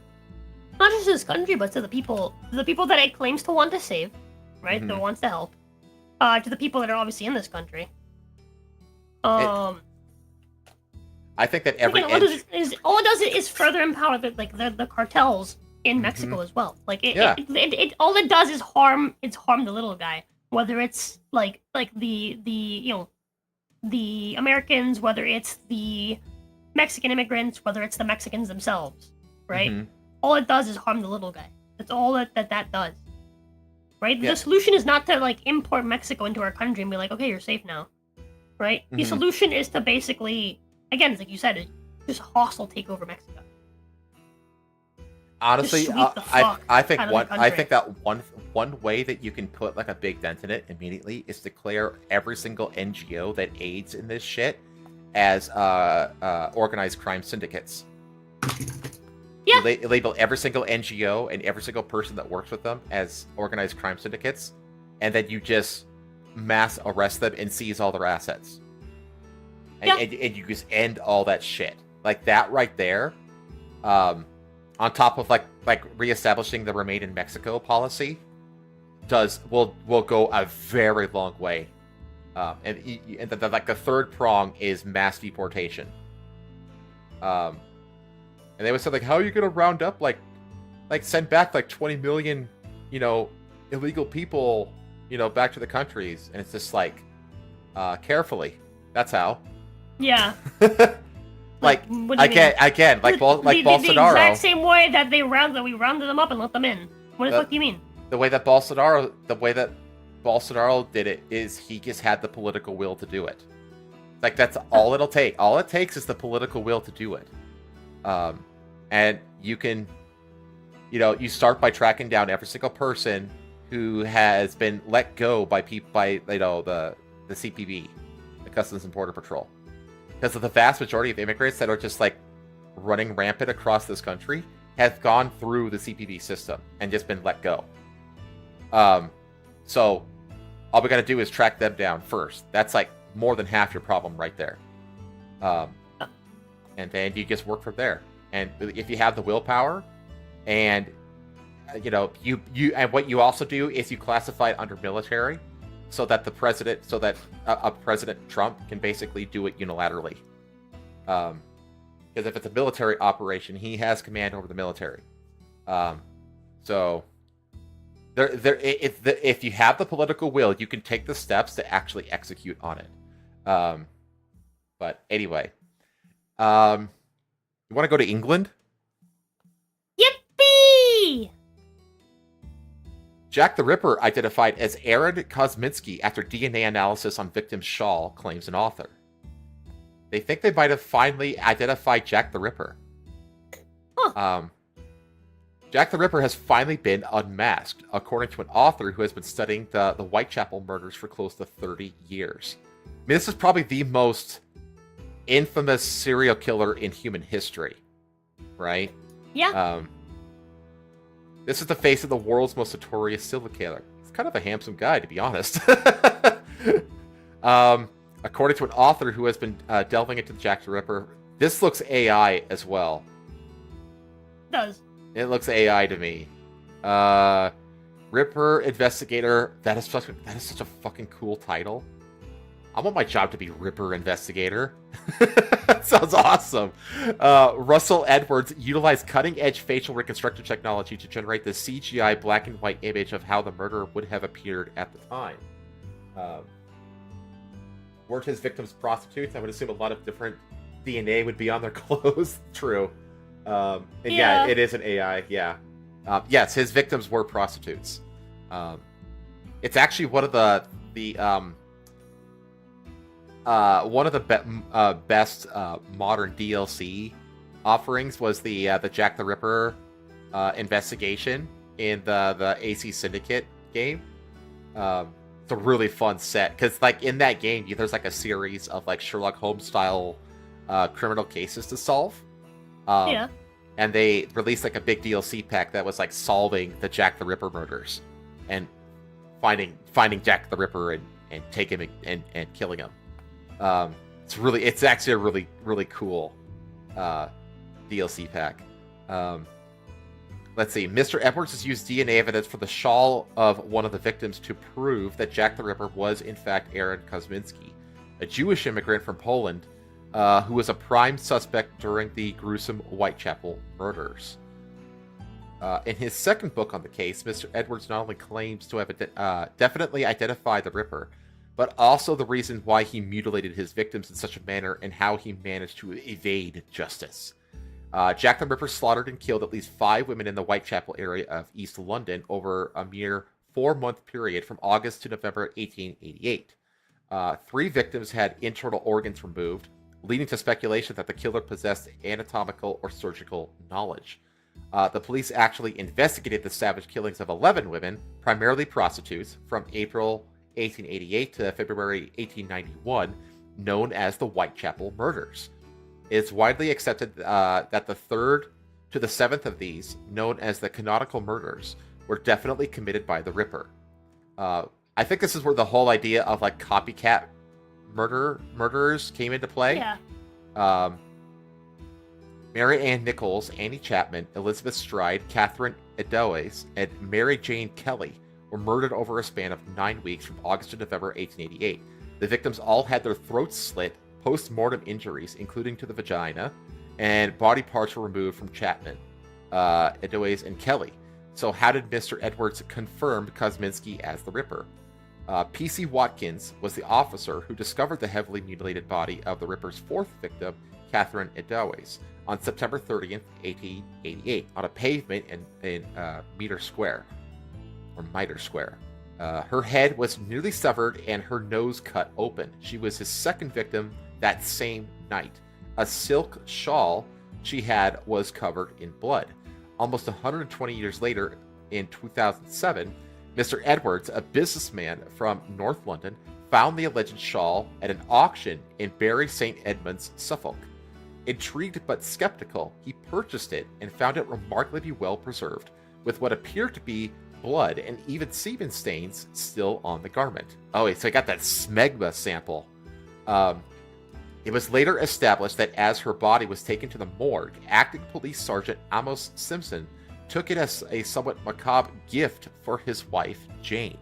just to this country, but to the people that it claims to want to save, right? Mm-hmm. That wants to help. To the people that are obviously in this country. I think that all it does is further empower the cartels in Mexico as well. Like it all it does is harm the little guy. Whether it's like the Americans, whether it's the Mexican immigrants, whether it's the Mexicans themselves, right? Mm-hmm. All it does is harm the little guy. That's all that does. Right? Yeah. The solution is not to like import Mexico into our country and be like, okay, you're safe now. Right? Mm-hmm. The solution is to basically, again, it's like you said, just hostile take over Mexico. Honestly, I think that one way that you can put like a big dent in it immediately is declare every single NGO that aids in this shit as organized crime syndicates. Yeah. Label every single NGO and every single person that works with them as organized crime syndicates, and then you just mass arrest them and seize all their assets. And you just end all that shit. Like that right there, on top of like reestablishing the Remain in Mexico policy, will go a very long way. And the third prong is mass deportation. And they would say, like, how are you going to round up, like send back, like, 20 million, illegal people, back to the countries? And it's just, like, carefully. That's how. Yeah. Again, like Bolsonaro. The exact same way that we rounded them up and let them in. What the fuck do you mean? The way that Bolsonaro did it is he just had the political will to do it. Like, that's all it'll take. All it takes is the political will to do it. And you can, you start by tracking down every single person who has been let go by the CPB, the Customs and Border Patrol, because of the vast majority of immigrants that are just like running rampant across this country have gone through the CPB system and just been let go. So all we got to do is track them down first. That's like more than half your problem right there. And then you just work from there. And if you have the willpower, and you and what you also do is you classify it under military, so that President Trump can basically do it unilaterally. Because if it's a military operation, he has command over the military. So if you have the political will, you can take the steps to actually execute on it. But anyway. You want to go to England? Yippee! Jack the Ripper identified as Aaron Kosminski after DNA analysis on victim's shawl, claims an author. They think they might have finally identified Jack the Ripper. Huh. Jack the Ripper has finally been unmasked, according to an author who has been studying the Whitechapel murders for close to 30 years. I mean, this is probably the most infamous serial killer in human history, right? Yeah. This is the face of the world's most notorious serial killer. He's kind of a handsome guy, to be honest. According to an author who has been delving into Jack the Ripper, this looks AI as well. It does. It looks AI to me. Ripper Investigator. That is such a fucking cool title. I want my job to be Ripper Investigator. That sounds awesome. Russell Edwards utilized cutting-edge facial reconstructive technology to generate the CGI black and white image of how the murderer would have appeared at the time. Weren't his victims prostitutes? I would assume a lot of different DNA would be on their clothes. True. And yeah, it is an AI. Yeah. Yes, his victims were prostitutes. It's actually one of the best modern DLC offerings was the Jack the Ripper investigation in the AC Syndicate game. It's a really fun set because, like, in that game, there's like a series of like Sherlock Holmes style criminal cases to solve. Yeah. And they released like a big DLC pack that was like solving the Jack the Ripper murders and finding Jack the Ripper and taking him and killing him. It's actually a really, really cool DLC pack. Let's see. Mr. Edwards has used DNA evidence for the shawl of one of the victims to prove that Jack the Ripper was, in fact, Aaron Kosminski, a Jewish immigrant from Poland who was a prime suspect during the gruesome Whitechapel murders. In his second book on the case, Mr. Edwards not only claims to have definitely identified the Ripper, but also the reason why he mutilated his victims in such a manner and how he managed to evade justice. Jack the Ripper slaughtered and killed at least 5 women in the Whitechapel area of East London over a mere 4-month period from August to November 1888. 3 victims had internal organs removed, leading to speculation that the killer possessed anatomical or surgical knowledge. The police actually investigated the savage killings of 11 women, primarily prostitutes, from April 1888 to February 1891, known as the Whitechapel murders. It is widely accepted that the 3rd to the 7th of these, known as the canonical murders, were definitely committed by the Ripper. I think this is where the whole idea of like copycat murderers came into play. Yeah. Mary Ann Nichols, Annie Chapman, Elizabeth Stride, Catherine Edoes, and Mary Jane Kelly were murdered over a span of 9 weeks from August to November 1888. The victims all had their throats slit, post-mortem injuries, including to the vagina, and body parts were removed from Chapman, Edoes, and Kelly. So how did Mr. Edwards confirm Kosminski as the Ripper? P.C. Watkins was the officer who discovered the heavily mutilated body of the Ripper's 4th victim, Catherine Edoes, on September 30th, 1888, on a pavement in Mitre Square. Her head was nearly severed and her nose cut open. She was his second victim that same night. A silk shawl she had was covered in blood. Almost 120 years later, in 2007, Mr. Edwards, a businessman from North London, found the alleged shawl at an auction in Bury St. Edmunds, Suffolk. Intrigued but skeptical, he purchased it and found it remarkably well preserved, with what appeared to be blood and even semen stains still on the garment. Oh, wait, so I got that smegma sample. It was later established that as her body was taken to the morgue, acting police sergeant Amos Simpson took it as a somewhat macabre gift for his wife, Jane.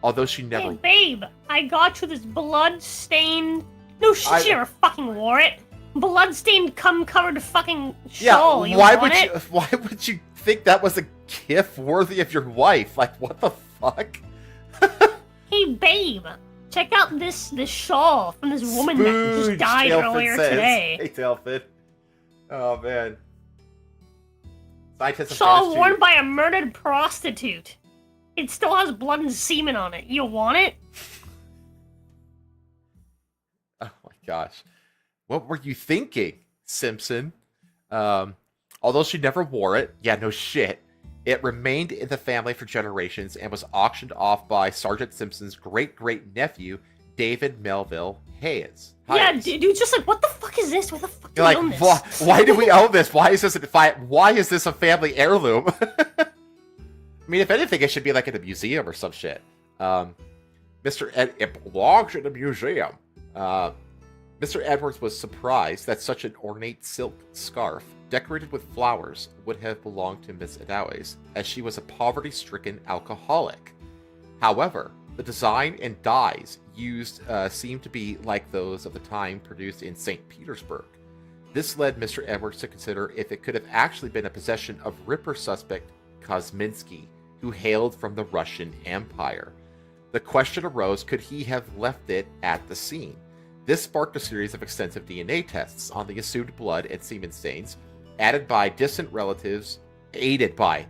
Although she never... Hey, babe, I got you this blood-stained... No, she never fucking wore it. Blood-stained, cum-covered fucking shawl. Yeah, why would you think that was a gift worthy of your wife? Like, what the fuck? Hey, babe, check out this shawl from this woman that just died earlier today. Hey, Tailfin. Oh, man. Shawl worn by a murdered prostitute. It still has blood and semen on it. You want it? Oh my gosh. What were you thinking, Simpson? Although she never wore it, yeah, no shit, it remained in the family for generations and was auctioned off by Sergeant Simpson's great-great-nephew, David Melville Hayes. Yeah, dude, just like, what the fuck is this? Why the fuck do we own this? Why do we own this? Why is this a family heirloom? I mean, if anything, it should be like in a museum or some shit. It belongs in a museum. Mr. Edwards was surprised that such an ornate silk scarf, decorated with flowers, would have belonged to Miss Edoes, as she was a poverty-stricken alcoholic. However, the design and dyes used seemed to be like those of the time produced in St. Petersburg. This led Mr. Edwards to consider if it could have actually been a possession of Ripper suspect Kosminski, who hailed from the Russian Empire. The question arose, could he have left it at the scene? This sparked a series of extensive DNA tests on the assumed blood and semen stains, aided by distant relatives, aided by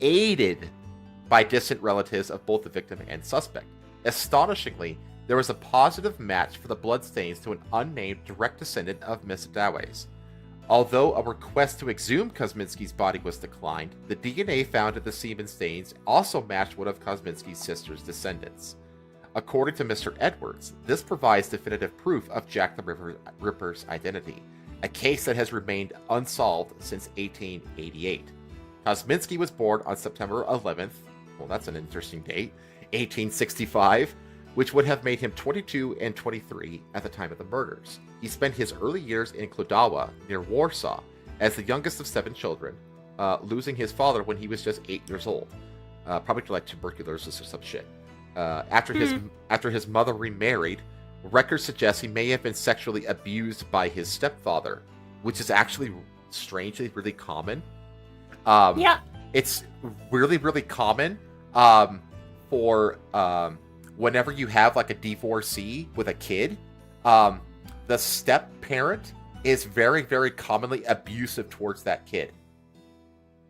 aided by distant relatives of both the victim and suspect. Astonishingly, there was a positive match for the bloodstains to an unnamed direct descendant of Miss Dawes. Although a request to exhume Kosminski's body was declined, the DNA found in the semen stains also matched one of Kosminski's sister's descendants. According to Mr. Edwards, this provides definitive proof of Jack the Ripper's identity, a case that has remained unsolved since 1888. Kosminski was born on September 11th, well, that's an interesting date, 1865, which would have made him 22 and 23 at the time of the murders. He spent his early years in Klodawa, near Warsaw, as the youngest of 7 children, losing his father when he was just 8 years old, probably to like tuberculosis or some shit. After his mother remarried, records suggest he may have been sexually abused by his stepfather, which is actually strangely really common. It's really, really common for whenever you have like a divorcee with a kid, the step parent is very, very commonly abusive towards that kid.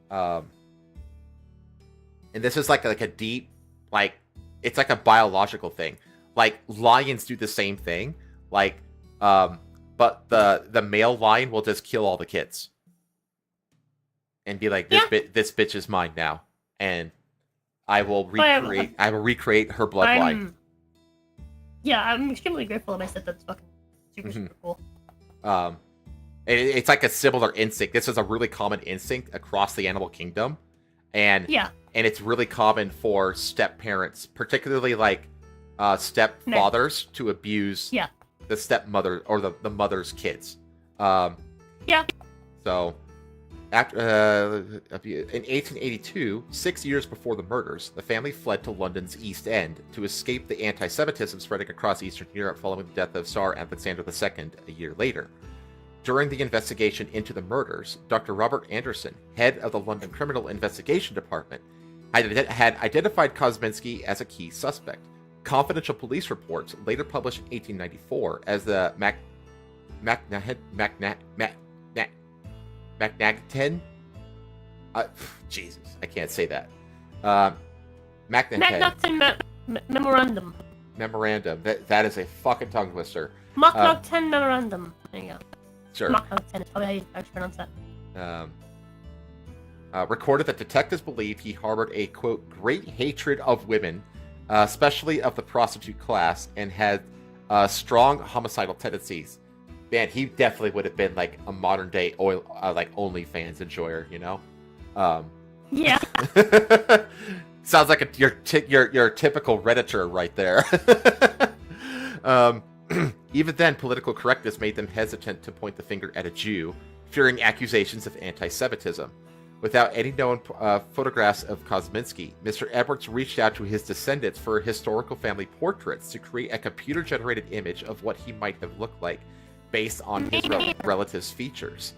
And this is like a deep, like, it's like a biological thing. Like, lions do the same thing. Like, but the male lion will just kill all the kids. And be like, this bitch is mine now. And I will recreate her bloodline. I'm extremely grateful that my stepdad's fucking super cool. It's like a similar instinct. This is a really common instinct across the animal kingdom. And it's really common for step parents, particularly like stepfathers, to abuse the stepmother or the mother's kids. So after in 1882, 6 years before the murders, the family fled to London's East End to escape the anti-Semitism spreading across Eastern Europe following the death of Tsar Alexander II a year later. During the investigation into the murders, Dr. Robert Anderson, head of the London Criminal Investigation Department, had identified Kosminski as a key suspect. Confidential police reports, later published in 1894 as the Macnagten? Jesus, I can't say that. Macnagten Memorandum. Memorandum. That is a fucking tongue twister. Macnagten Memorandum. There you go. Sure. Macnagten is probably how you actually pronounce that. Recorded that detectives believed he harbored a, quote, great hatred of women, especially of the prostitute class, and had strong homicidal tendencies. Man, he definitely would have been like a modern day like OnlyFans enjoyer, you know? Yeah. Sounds like your typical Redditor right there. Even then, political correctness made them hesitant to point the finger at a Jew, fearing accusations of anti-Semitism. Without any known photographs of Kosminski, Mr. Edwards reached out to his descendants for historical family portraits to create a computer-generated image of what he might have looked like, based on his relatives' features.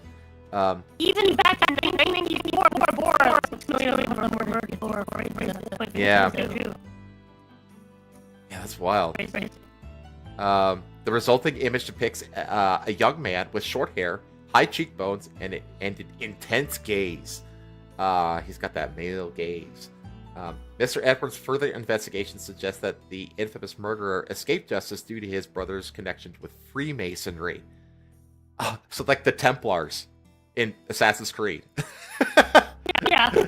Even back in 1994, yeah, that's wild. The resulting image depicts a young man with short hair, high cheekbones, and an intense gaze. He's got that male gaze. Mr. Edwards' further investigation suggests that the infamous murderer escaped justice due to his brother's connections with Freemasonry. So like the Templars in Assassin's Creed. Yeah.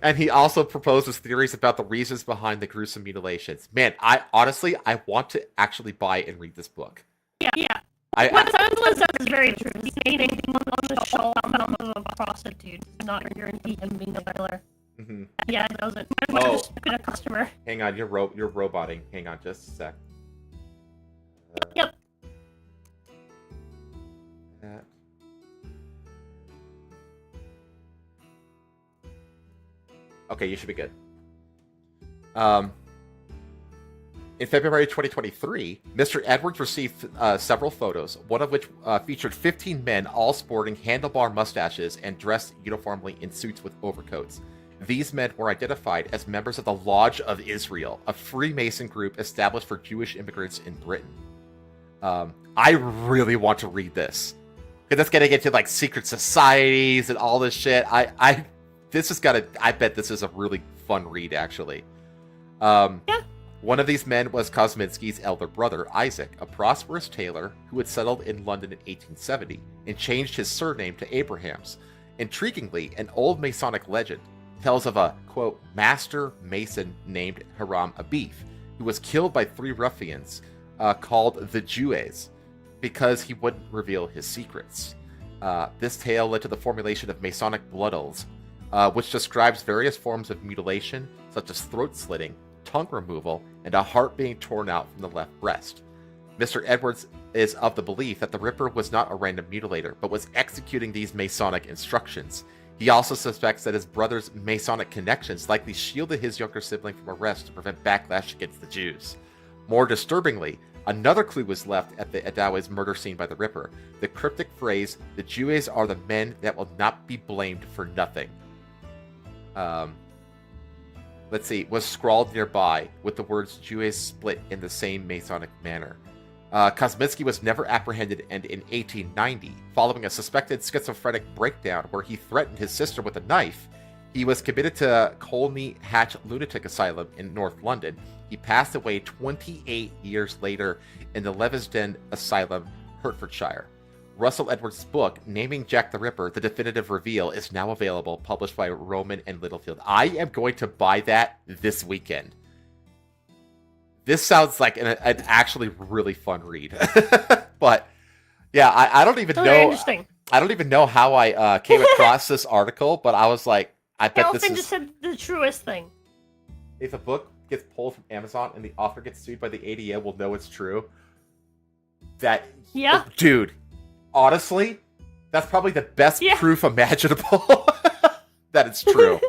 And he also proposes theories about the reasons behind the gruesome mutilations. Man, I want to actually buy and read this book. Yeah. What Sandler says is very true. He's naming on the show of a prostitute, not guarantee him being a killer. Mm-hmm. Yeah, it doesn't. Might just been a customer. Hang on, you're roboting. Hang on, just a sec. Yep. Okay, you should be good. In February 2023, Mr. Edwards received several photos, one of which featured 15 men all sporting handlebar mustaches and dressed uniformly in suits with overcoats. These men were identified as members of the Lodge of Israel, a Freemason group established for Jewish immigrants in Britain. I really want to read this, because that's getting into like secret societies and all this shit. I this has got I bet this is a really fun read, actually. Yeah. One of these men was Kosminski's elder brother, Isaac, a prosperous tailor who had settled in London in 1870 and changed his surname to Abraham's. Intriguingly, an old Masonic legend tells of a, quote, master mason named Hiram Abif, who was killed by 3 ruffians called the WWII because he wouldn't reveal his secrets. This tale led to the formulation of Masonic blood oaths, which describes various forms of mutilation, such as throat slitting, tongue removal, and a heart being torn out from the left breast. Mr. Edwards is of the belief that the Ripper was not a random mutilator, but was executing these Masonic instructions. He also suspects that his brother's Masonic connections likely shielded his younger sibling from arrest to prevent backlash against the Jews. More disturbingly, another clue was left at the Adawe's murder scene by the Ripper. The cryptic phrase, "The WWII are the men that will not be blamed for nothing." Let's see, was scrawled nearby with the words WWII split in the same Masonic manner. Kosminski was never apprehended, and in 1890, following a suspected schizophrenic breakdown where he threatened his sister with a knife, he was committed to Colney Hatch Lunatic Asylum in North London. He passed away 28 years later in the Levisden Asylum, Hertfordshire. Russell Edwards' book, Naming Jack the Ripper, The Definitive Reveal, is now available, published by Rowman and Littlefield. I am going to buy that this weekend. This sounds like an actually really fun read. But, yeah, I don't even know. Interesting. I don't even know how I came across this article, but I was like, I bet Elfin this is... just said the truest thing. If a book gets pulled from Amazon and the author gets sued by the ADA, we'll know it's true. That... Yeah. Dude... Honestly, that's probably the best proof imaginable that it's true.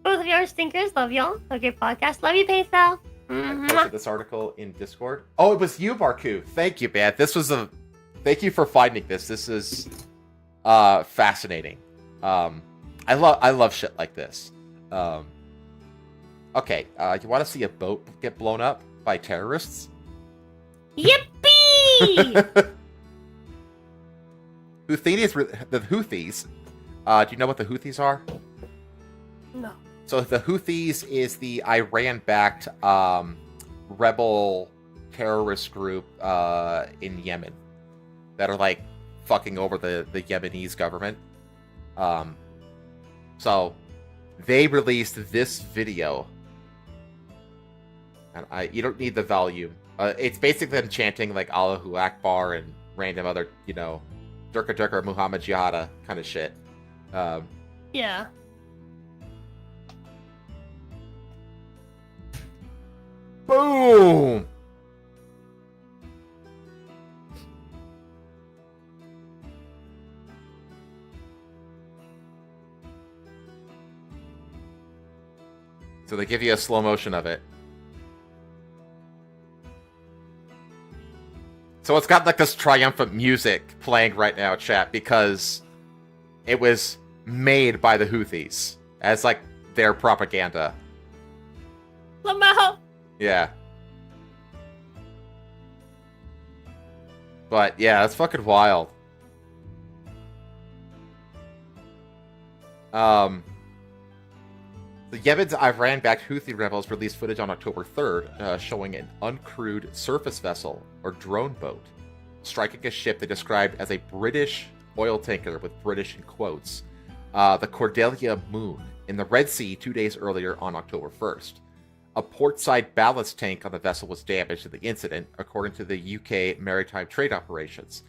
Both of y'all stinkers. Love y'all. Okay, podcast. Love you, Peso. I posted this article in Discord. Oh, it was you, Marku. Thank you, man. Thank you for finding this. This is fascinating. I love shit like this. Okay, you want to see a boat get blown up by terrorists? Yippee! The Houthis. Do you know what the Houthis are? No. So the Houthis is the Iran-backed rebel terrorist group in Yemen that are like fucking over the Yemenese government. So they released this video, and you don't need the volume. It's basically them chanting like Allahu Akbar and random other, Durka Durka Muhammad Jihada kind of shit. Yeah. Boom! So they give you a slow motion of it. So it's got like this triumphant music playing right now, chat, because it was made by the Houthis as like their propaganda. Lamau. Yeah. But yeah, it's fucking wild. The Yemen's Iran-backed Houthi rebels released footage on October 3rd showing an uncrewed surface vessel, or drone boat, striking a ship they described as a British oil tanker with British in quotes, the Cordelia Moon, in the Red Sea 2 days earlier on October 1st. A portside ballast tank on the vessel was damaged in the incident, according to the UK Maritime Trade Operations.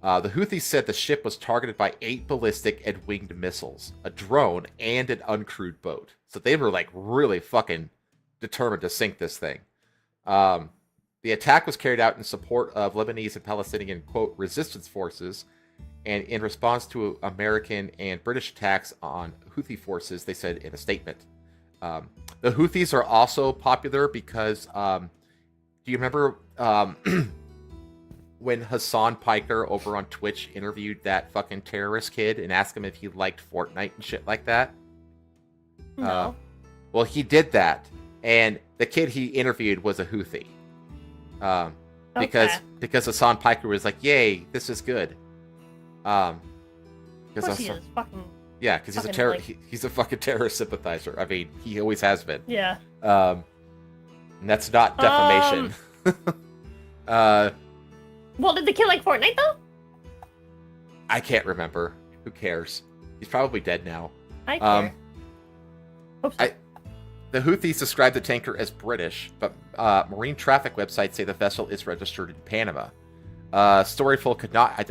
The Houthis said the ship was targeted by 8 ballistic and winged missiles, a drone, and an uncrewed boat. So they were like really fucking determined to sink this thing. The attack was carried out in support of Lebanese and Palestinian, quote, resistance forces, and in response to American and British attacks on Houthi forces, they said in a statement. The Houthis are also popular because, do you remember when Hassan Piker over on Twitch interviewed that fucking terrorist kid and asked him if he liked Fortnite and shit like that? No. Well, he did that, and the kid he interviewed was a Houthi. Because Hassan Piker was like, "Yay, this is good." Of course he is. Fucking Yeah, because he's a fucking terrorist sympathizer. I mean, he always has been. Yeah. And that's not defamation. Well, did the kid like Fortnite though? I can't remember. Who cares? He's probably dead now. I care. Hope so. The Houthis describe the tanker as British, but marine traffic websites say the vessel is registered in Panama. Storyful could not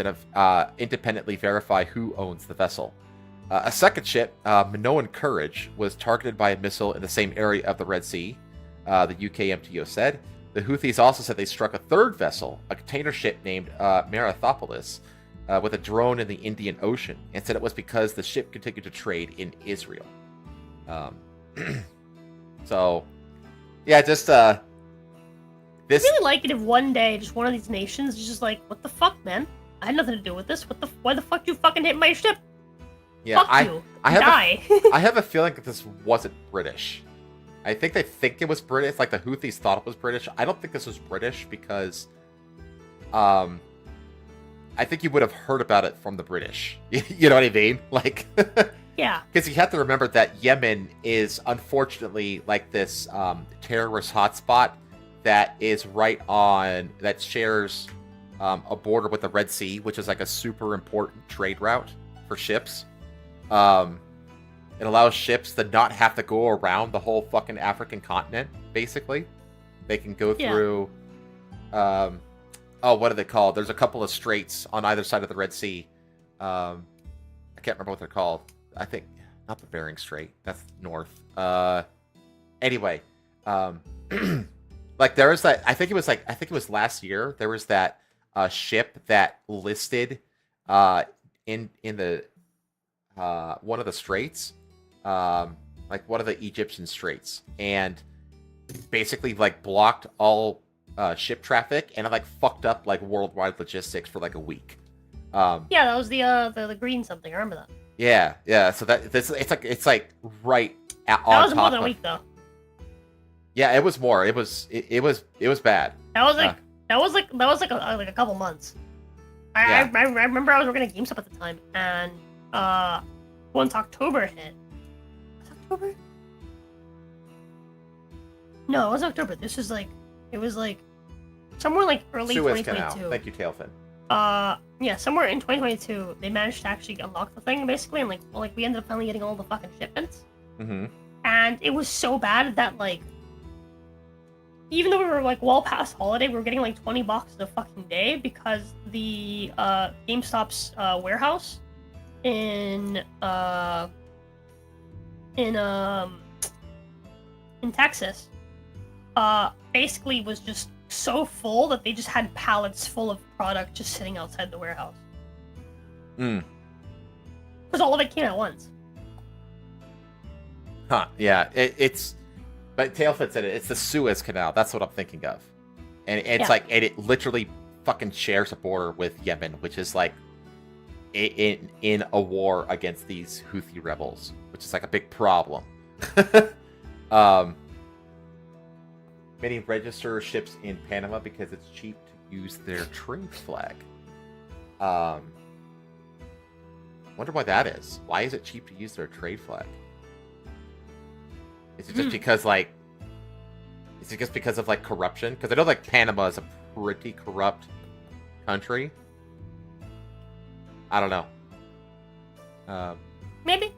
independently verify who owns the vessel. A second ship, Minoan Courage, was targeted by a missile in the same area of the Red Sea, the UK MTO said. The Houthis also said they struck a third vessel, a container ship named Marathopolis, with a drone in the Indian Ocean, and said it was because the ship continued to trade in Israel. So, yeah, just I'd really like it if one day just one of these nations is just like, what the fuck, man? I had nothing to do with this. Why the fuck you fucking hit my ship? Yeah, fuck you. I have a feeling that this wasn't British. I think they think it was British, like the Houthis thought it was British. I don't think this was British because, I think you would have heard about it from the British. You know what I mean? Like, yeah. Because you have to remember that Yemen is unfortunately like this terrorist hotspot that is that shares a border with the Red Sea, which is like a super important trade route for ships. It allows ships to not have to go around the whole fucking African continent, basically. They can go through, what are they called? There's a couple of straits on either side of the Red Sea. I can't remember what they're called. I think, not the Bering Strait. That's north. Anyway, like there was that, I think it was last year, there was that ship that listed in the one of the straits, like one of the Egyptian straits, and basically like blocked all ship traffic, and it like fucked up like worldwide logistics for like a week. Yeah, that was the green something. I remember that. Yeah. So it's like right on top. That was more than a week though. Yeah, it was more. It was bad. That was like a couple months. I remember I was working at GameStop at the time, and once October hit. Was it October? No, it wasn't October. It was like somewhere like early Suez 2022. Canal. Thank you, Tailfin. Yeah, somewhere in 2022, they managed to actually unlock the thing, basically, and we ended up finally getting all the fucking shipments. Mm-hmm. And it was so bad that, like, even though we were, like, well past holiday, we were getting, like, 20 boxes a fucking day because the, GameStop's, warehouse in Texas, basically was just so full that they just had pallets full of product just sitting outside the warehouse. Because all of it came at once. Huh, yeah. But Tailfin said it's the Suez Canal. That's what I'm thinking of. And it's like, and it literally fucking shares a border with Yemen, which is like in a war against these Houthi rebels, which is like a big problem. Many register ships in Panama because it's cheap to use their trade flag. Wonder why that is. Why is it cheap to use their trade flag? Is it just because like? Is it just because of like corruption? Because I know like Panama is a pretty corrupt country. I don't know. Maybe.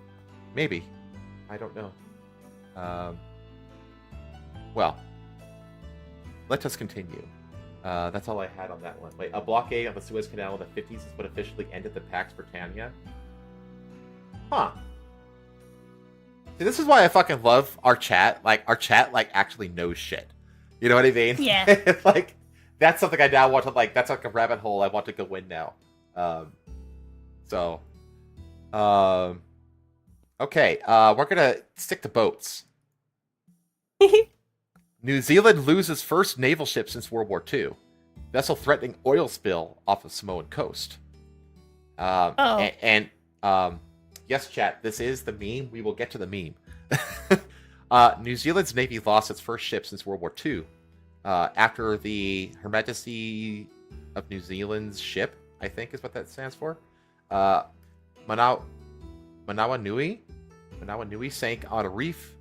I don't know. Well. Let us continue. That's all I had on that one. Wait, a blockade on the Suez Canal in the 50s is what officially ended the Pax Britannia? Huh. See, this is why I fucking love our chat. Like, our chat, like, actually knows shit. You know what I mean? Yeah. Like, that's something I now want to, like, that's like a rabbit hole I want to go in now. Okay, we're gonna stick to boats. New Zealand loses first naval ship since World War II. Vessel threatening oil spill off of Samoan coast. Yes, chat, this is the meme. We will get to the meme. New Zealand's Navy lost its first ship since World War II. After the Her Majesty of New Zealand's ship, I think is what that stands for. Manawa Nui sank on a reef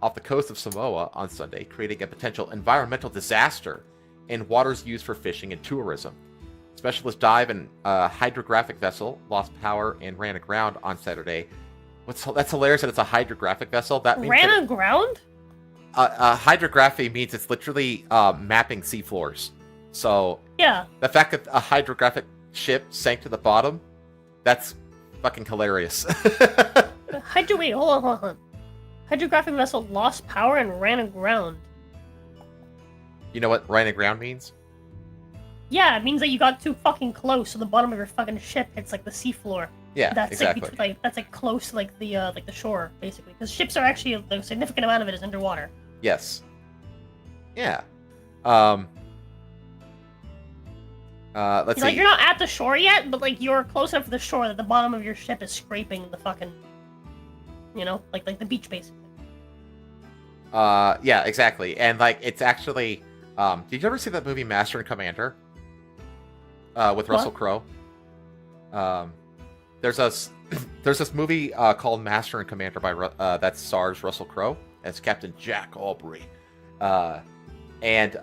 off the coast of Samoa on Sunday, creating a potential environmental disaster in waters used for fishing and tourism. Specialist dive and hydrographic vessel lost power and ran aground on Saturday. That's hilarious that it's a hydrographic vessel. That means ran aground? Hydrography means it's literally mapping seafloors. So yeah, the fact that a hydrographic ship sank to the bottom, that's fucking hilarious. Wait, hold on. Hydrographic vessel lost power and ran aground. You know what ran aground means? Yeah, it means that you got too fucking close, so the bottom of your fucking ship hits like the seafloor. Yeah, that's exactly. That's like close to like the shore, basically. Because ships are actually a significant amount of it is underwater. Yes. Yeah. Let's see. Like, you're not at the shore yet, but like you're close enough to the shore that the bottom of your ship is scraping the fucking, like the beach, basically. Yeah, exactly. And like it's actually, did you ever see that movie Master and Commander? With Russell Crowe. There's this movie called Master and Commander that stars Russell Crowe as Captain Jack Aubrey, and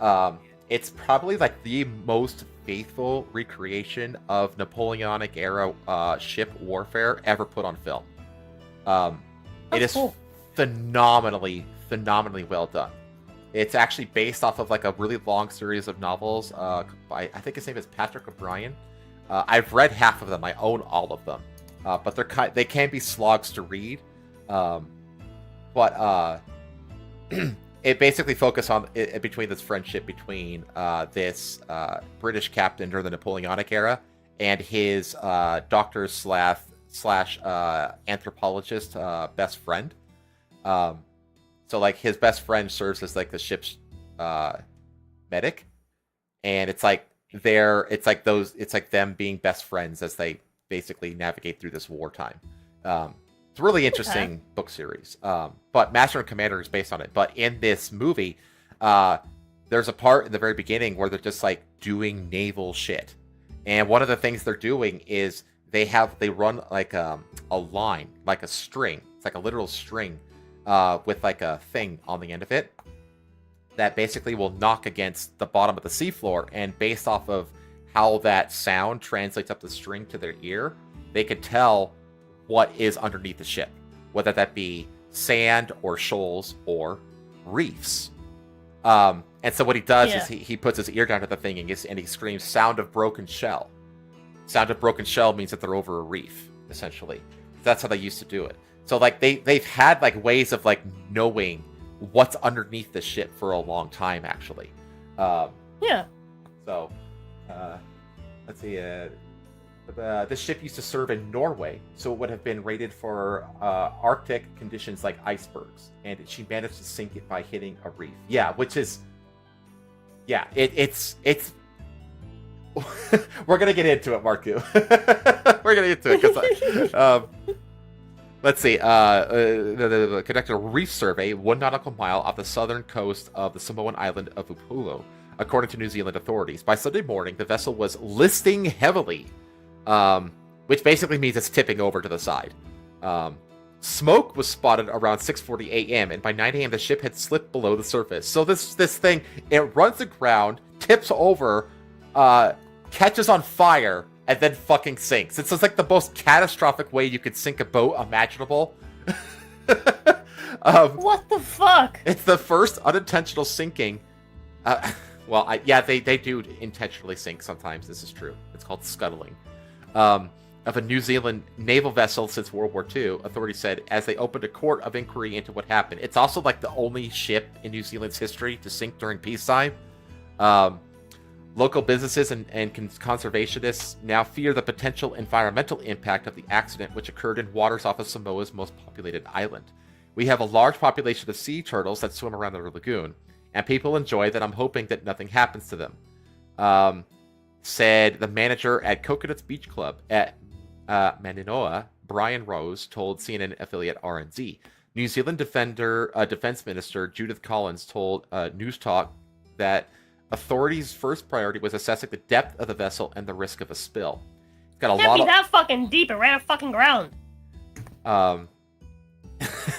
it's probably like the most faithful recreation of Napoleonic era ship warfare ever put on film. It is cool. phenomenally well done. It's actually based off of like a really long series of novels by, I think his name is Patrick O'Brien. I've read half of them. I own all of them, but they can be slogs to read. But it basically focuses on between this friendship between this British captain during the Napoleonic era and his doctor slash anthropologist best friend. So like his best friend serves as like the ship's medic, and it's like them being best friends as they basically navigate through this wartime. It's a really interesting book series. But Master and Commander is based on it. But in this movie, there's a part in the very beginning where they're just like doing naval shit, and one of the things they're doing is they run like a line, like a string. It's like a literal string. With like a thing on the end of it that basically will knock against the bottom of the seafloor, and based off of how that sound translates up the string to their ear, they could tell what is underneath the ship, whether that be sand or shoals or reefs. And so what he does is he puts his ear down to the thing and he screams, "Sound of broken shell." Sound of broken shell means that they're over a reef, essentially. That's how they used to do it. So like they've had like ways of like knowing what's underneath the ship for a long time, actually. Yeah. So let's see. This ship used to serve in Norway, so it would have been rated for Arctic conditions like icebergs, and she managed to sink it by hitting a reef. Yeah, which is it's. We're gonna get into it, Marku. We're gonna get into it because. Let's see. Conducted a reef survey 1 nautical mile off the southern coast of the Samoan island of Upolu, according to New Zealand authorities. By Sunday morning, the vessel was listing heavily, which basically means it's tipping over to the side. Smoke was spotted around 6:40 a.m., and by 9 a.m. the ship had slipped below the surface. So this thing, it runs aground, tips over, catches on fire, and then fucking sinks. It's just like the most catastrophic way you could sink a boat imaginable. What the fuck? It's the first unintentional sinking. They do intentionally sink sometimes. This is true. It's called scuttling. Of a New Zealand naval vessel since World War II, authorities said, as they opened a court of inquiry into what happened. It's also like the only ship in New Zealand's history to sink during peacetime. Local businesses and conservationists now fear the potential environmental impact of the accident, which occurred in waters off of Samoa's most populated island. We have a large population of sea turtles that swim around the lagoon, and people enjoy that. I'm hoping that nothing happens to them, said the manager at Coconuts Beach Club at Maninoa, Brian Rose, told CNN affiliate RNZ. New Zealand Defense Minister Judith Collins told News Talk that authorities' first priority was assessing the depth of the vessel and the risk of a spill. It's got a lot of... that fucking deep. It ran a fucking ground. Um,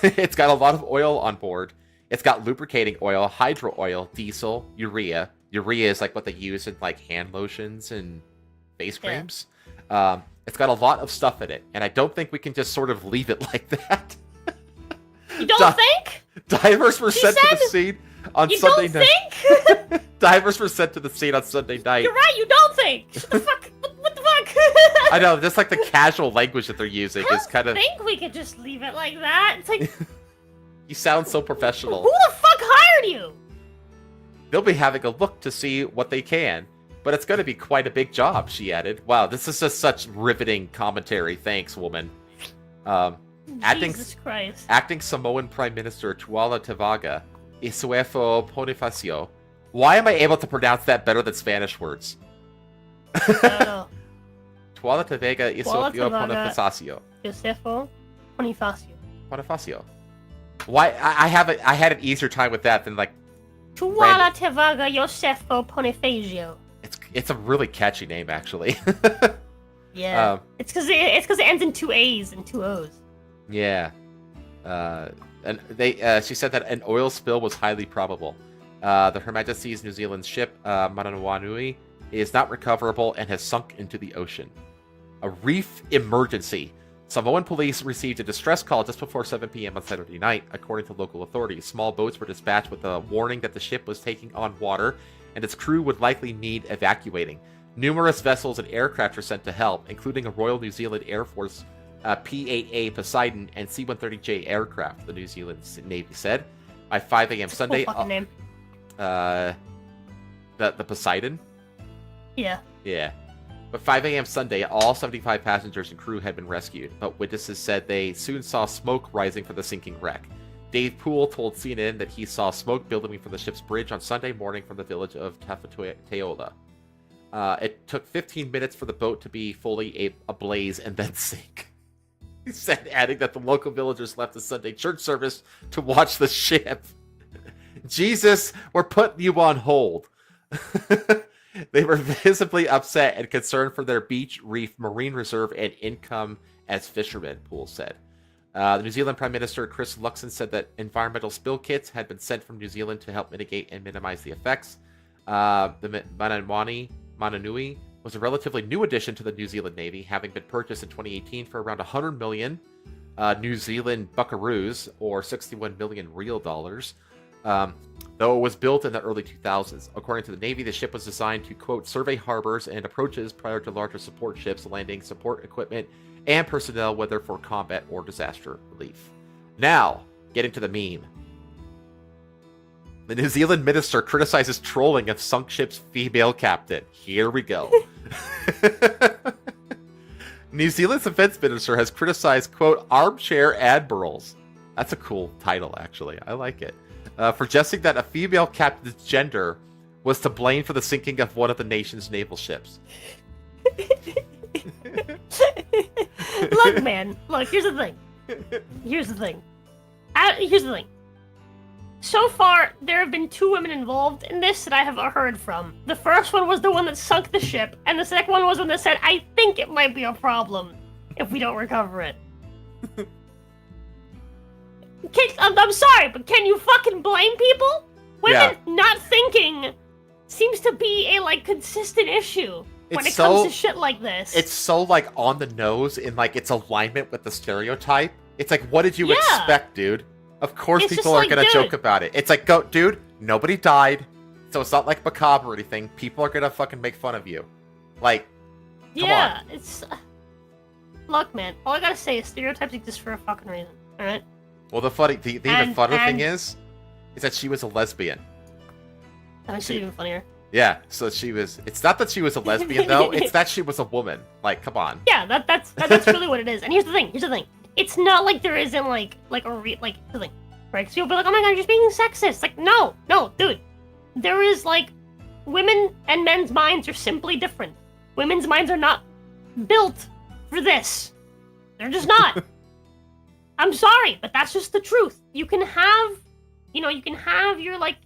it's got a lot of oil on board. It's got lubricating oil, hydro oil, diesel, urea. Urea is like what they use in like hand lotions and face creams. It's got a lot of stuff in it, and I don't think we can just sort of leave it like that. You don't think? Divers were sent to the scene on Sunday night. You don't think? Divers were sent to the scene on Sunday night. You're right, you don't think! Shut the fuck! What the fuck? I know, just like the casual language that they're using is kind of... I think we could just leave it like that. It's like... You sound so professional. Who the fuck hired you? They'll be having a look to see what they can. But it's going to be quite a big job, she added. Wow, this is just such riveting commentary. Thanks, woman. Jesus Christ. Acting Samoan Prime Minister Tuala Tevaga, Isuefo Bonifacio. Why am I able to pronounce that better than Spanish words? Tuala Tevaga, Isuefo Bonifacio. Isuefo Bonifacio. Bonifacio. Why? I had an easier time with that than like... Tuala Tevaga Josefo Bonifacio. It's a really catchy name, actually. Yeah. It's because it ends in 2 A's and 2 O's. Yeah. And she said that an oil spill was highly probable. The Her Majesty's New Zealand ship, Mananawanui, is not recoverable and has sunk into the ocean. A reef emergency. Samoan police received a distress call just before 7 p.m. on Saturday night. According to local authorities, small boats were dispatched with a warning that the ship was taking on water and its crew would likely need evacuating. Numerous vessels and aircraft were sent to help, including a Royal New Zealand Air Force P-8A Poseidon and C-130J aircraft, the New Zealand Navy said. By 5 a.m. Sunday... Cool fucking name. The Poseidon? Yeah. Yeah. By 5 a.m. Sunday, all 75 passengers and crew had been rescued, but witnesses said they soon saw smoke rising from the sinking wreck. Dave Poole told CNN that he saw smoke billowing from the ship's bridge on Sunday morning from the village of Tafatoeola. It took 15 minutes for the boat to be fully ablaze and then sink. He said, adding that the local villagers left the Sunday church service to watch the ship. Jesus, we're putting you on hold. They were visibly upset and concerned for their beach, reef, marine reserve, and income as fishermen, Poole said. The New Zealand Prime Minister Chris Luxon said that environmental spill kits had been sent from New Zealand to help mitigate and minimize the effects. The Mananui was a relatively new addition to the New Zealand Navy, having been purchased in 2018 for around 100 million New Zealand buckaroos, or 61 million real dollars, though it was built in the early 2000s. According to the Navy, the ship was designed to, quote, survey harbors and approaches prior to larger support ships landing support equipment and personnel, whether for combat or disaster relief. Now, getting to the meme. The New Zealand minister criticizes trolling of sunk ship's female captain. Here we go. New Zealand's defense minister has criticized, quote, armchair admirals. That's a cool title, actually. I like it. For suggesting that a female captain's gender was to blame for the sinking of one of the nation's naval ships. Look, man. Look, here's the thing. Here's the thing. So far, there have been 2 women involved in this that I have heard from. The first one was the one that sunk the ship, and the second one was one that said, I think it might be a problem if we don't recover it. I'm sorry, but can you fucking blame people? Women not thinking seems to be a, like, consistent issue when it comes to shit like this. It's so, like, on the nose in, like, its alignment with the stereotype. It's like, what did you expect, dude? Of course it's people are like, gonna joke about it. It's like, go, dude, nobody died, so it's not like macabre or anything. People are gonna fucking make fun of you. Like, come on. It's... Look, man, all I gotta say is stereotypes exist for a fucking reason, alright? Well, the even funnier thing is that she was a lesbian. That makes it even funnier. Yeah, so she was... It's not that she was a lesbian, though. It's that she was a woman. Like, come on. Yeah, that's really what it is. And here's the thing. It's not like there isn't, the thing, right? So you'll be like, oh my god, you're just being sexist. Like, no, dude. There is, like, women and men's minds are simply different. Women's minds are not built for this. They're just not. I'm sorry, but that's just the truth. You can have your, like,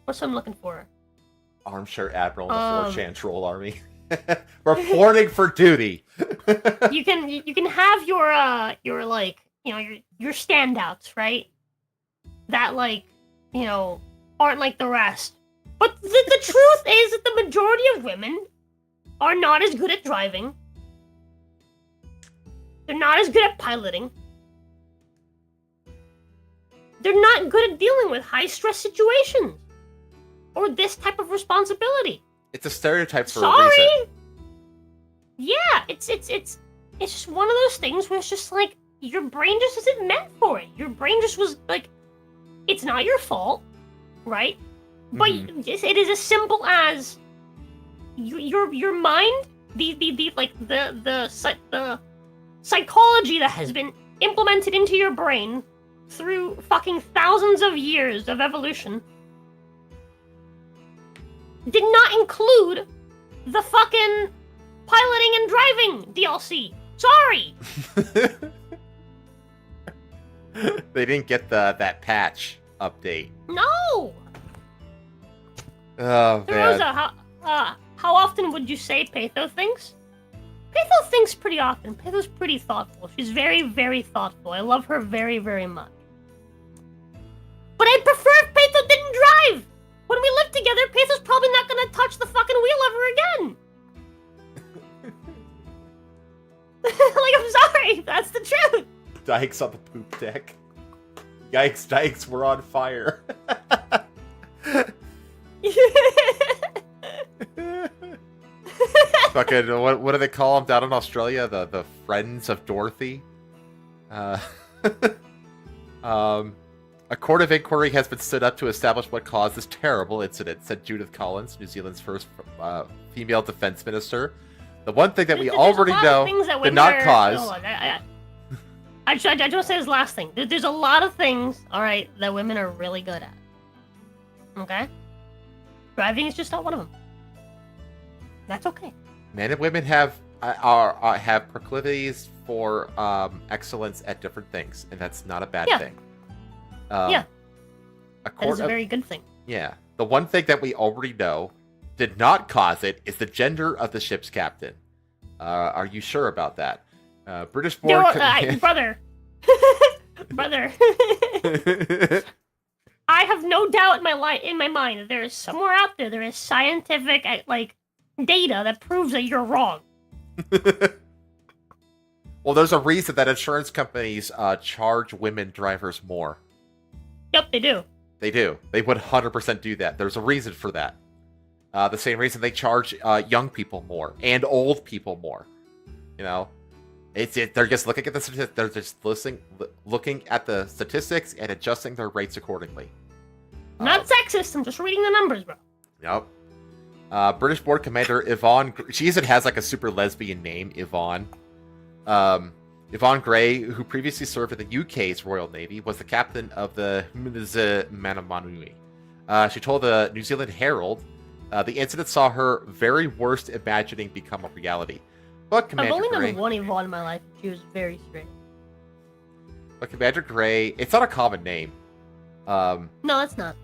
what's I'm looking for? Armchair admiral in the 4chan troll army. Reporting for duty. You can have your like, you know, your standouts, right? That, like, you know, aren't like the rest. But the truth is that the majority of women are not as good at driving. They're not as good at piloting. They're not good at dealing with high-stress situations. Or this type of responsibility. It's a stereotype for a reason. Yeah, it's just one of those things where it's just like, your brain just isn't meant for it. Your brain just was like, it's not your fault, right? But it is as simple as your mind, the psychology that has been implemented into your brain through fucking thousands of years of evolution did not include the fucking piloting and driving DLC. Sorry. They didn't get that patch update. No. Oh man. Roza, how often would you say Patho thinks? Patho thinks pretty often. Patho's pretty thoughtful. She's very, very thoughtful. I love her very, very much. But I'd prefer if Patho didn't drive. When we live together, Patho's probably not gonna touch the fucking wheel ever again. Like, I'm sorry, that's the truth. Dykes on the poop deck. Yikes, Dykes, we're on fire. Fucking, what do they call them down in Australia? The Friends of Dorothy? A court of inquiry has been stood up to establish what caused this terrible incident, said Judith Collins, New Zealand's first female defense minister. The one thing that we already know did not cause... Hold on, I just want to say this last thing. There's a lot of things, alright, that women are really good at. Okay? Driving is just not one of them. That's okay. Men and women have proclivities for excellence at different things, and that's not a bad thing. That is a very good thing. Yeah. The one thing that we already know did not cause it is the gender of the ship's captain. Are you sure about that? British born... brother. Brother. I have no doubt in my mind that there is somewhere out there is scientific, like, data that proves that you're wrong. Well, there's a reason that insurance companies charge women drivers more. Yep, they do. They do. They would 100% do that. There's a reason for that. The same reason they charge young people more and old people more. You know, they're just looking at they're just looking at the statistics and adjusting their rates accordingly. I'm not sexist. I'm just reading the numbers, bro. Yep. British Board Commander Yvonne. She even has like a super lesbian name, Yvonne. Yvonne Gray, who previously served in the UK's Royal Navy, was the captain of the Manamanui. She told the New Zealand Herald, the incident saw her very worst imagining become a reality. But Commander I've only Gray, known one Yvonne in my life. She was very straight. But Commander Gray, it's not a common name. No, it's not.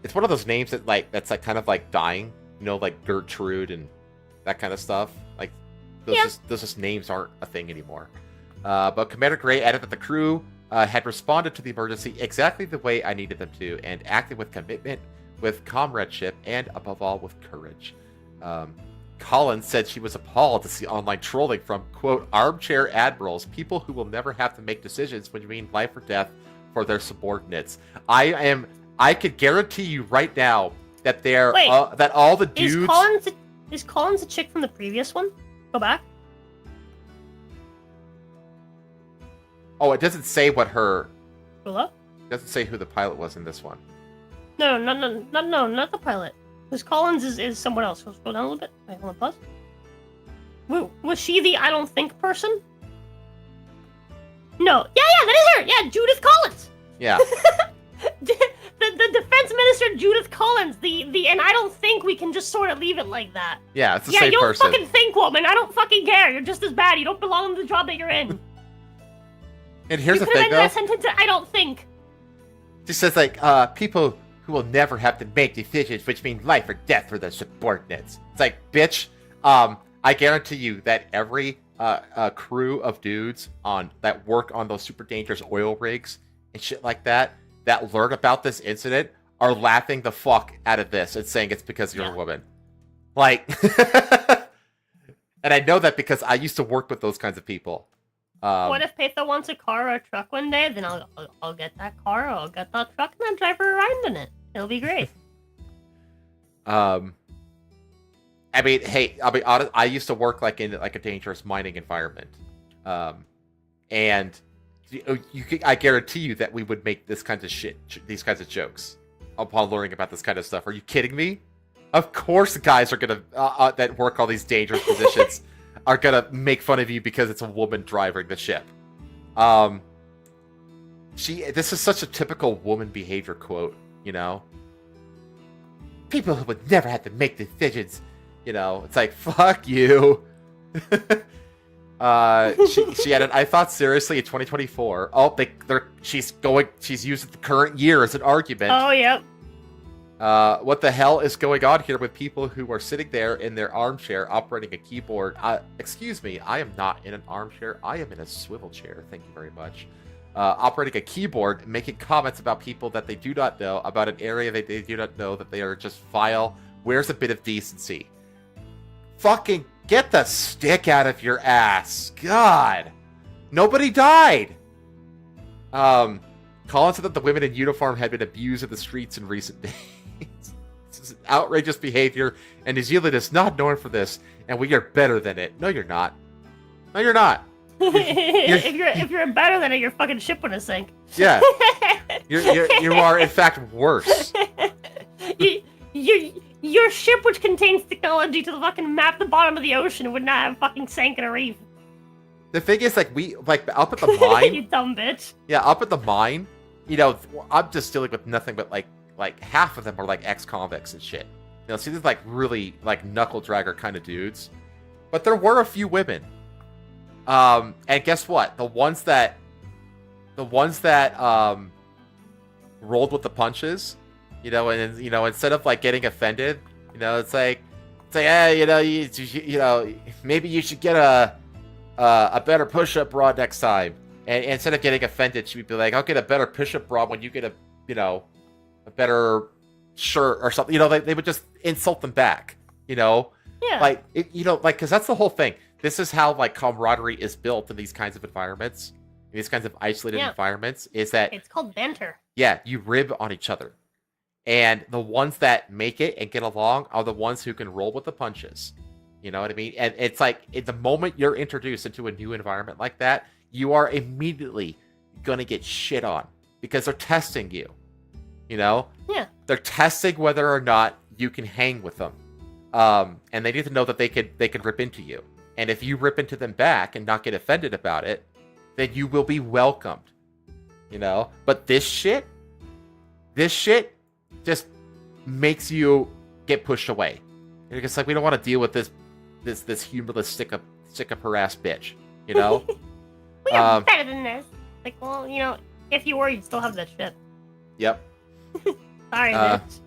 It's one of those names that's like kind of like dying, you know, like Gertrude and that kind of stuff. Like those just names aren't a thing anymore. But Commander Gray added that the crew had responded to the emergency exactly the way I needed them to, and acted with commitment, with comradeship, and above all with courage. Collins said she was appalled to see online trolling from, quote, armchair admirals, people who will never have to make decisions when you mean life or death for their subordinates. I could guarantee you right now that that all the dudes... Is Collins a chick from the previous one? Go back. Oh, it doesn't say what her... Hello? It doesn't say who the pilot was in this one. No, not the pilot. Because Collins is someone else. Let's go down a little bit. Wait, hold on, pause. Wait, was she the I don't think person? No. Yeah, that is her! Yeah, Judith Collins! Yeah. the defense minister, Judith Collins, and I don't think we can just sort of leave it like that. Yeah, it's the same person. Yeah, you don't fucking think, woman. I don't fucking care. You're just as bad. You don't belong in the job that you're in. And here's the thing, though. That sentence, I don't think. She says, like, people who will never have to make decisions which mean life or death for their subordinates. It's like, bitch, I guarantee you that every crew of dudes that work on those super dangerous oil rigs and shit like that learn about this incident are laughing the fuck out of this and saying it's because you're a woman. Like, and I know that because I used to work with those kinds of people. What if Petha wants a car or a truck one day? Then I'll get that car, I'll get that truck, and I'll drive her around in it. It'll be great. I mean, hey, I'll be honest. I used to work like in like a dangerous mining environment, and I guarantee you that we would make this kind of shit, these kinds of jokes, upon learning about this kind of stuff. Are you kidding me? Of course, guys are gonna that work all these dangerous positions are gonna make fun of you because it's a woman driving the ship. This is such a typical woman behavior quote, you know. People who would never have to make decisions, you know. It's like, fuck you. She had I thought seriously in 2024. Oh, she's using the current year as an argument. Oh, yep. What the hell is going on here with people who are sitting there in their armchair operating a keyboard? Excuse me, I am not in an armchair. I am in a swivel chair. Thank you very much. Operating a keyboard, making comments about people that they do not know, about an area that they do not know, that they are just vile. Where's a bit of decency? Fucking get the stick out of your ass. God. Nobody died. Colin said that the women in uniform had been abused in the streets in recent days. This is outrageous behavior, and New Zealand is not known for this, and we are better than it. No, you're not. No, you're not. If you're better than it, your fucking ship would have sink. Yeah. You are, in fact, worse. Your ship, which contains technology to fucking map the bottom of the ocean, would not have fucking sank in a reef. The thing is, like, up at the mine... You dumb bitch. Yeah, up at the mine, you know, I'm just dealing with nothing but, like half of them are, like, ex-convicts and shit. You know, see, these, like, really, like, knuckle-dragger kind of dudes. But there were a few women. And guess what? The ones that rolled with the punches, you know, and, you know, instead of, like, getting offended, you know, it's like, hey, you know, you know, maybe you should get a better push-up rod next time. And instead of getting offended, she would be like, I'll get a better push-up rod when you get a better shirt or something. You know, they would just insult them back, you know? Yeah. Like, you know, like, because that's the whole thing. This is how, like, camaraderie is built in these kinds of environments, in these kinds of isolated environments, is that... It's called banter. Yeah, you rib on each other. And the ones that make it and get along are the ones who can roll with the punches. You know what I mean? And it's like, the moment you're introduced into a new environment like that, you are immediately going to get shit on. Because they're testing you. You know? Yeah. They're testing whether or not you can hang with them. And they need to know that they could rip into you. And if you rip into them back and not get offended about it, then you will be welcomed. You know? But this shit just makes you get pushed away. It's like, we don't want to deal with this humorless stick up her ass bitch, you know? We are better than this. Like, well, you know, if you were, you'd still have that shit. Yep. Sorry, bitch.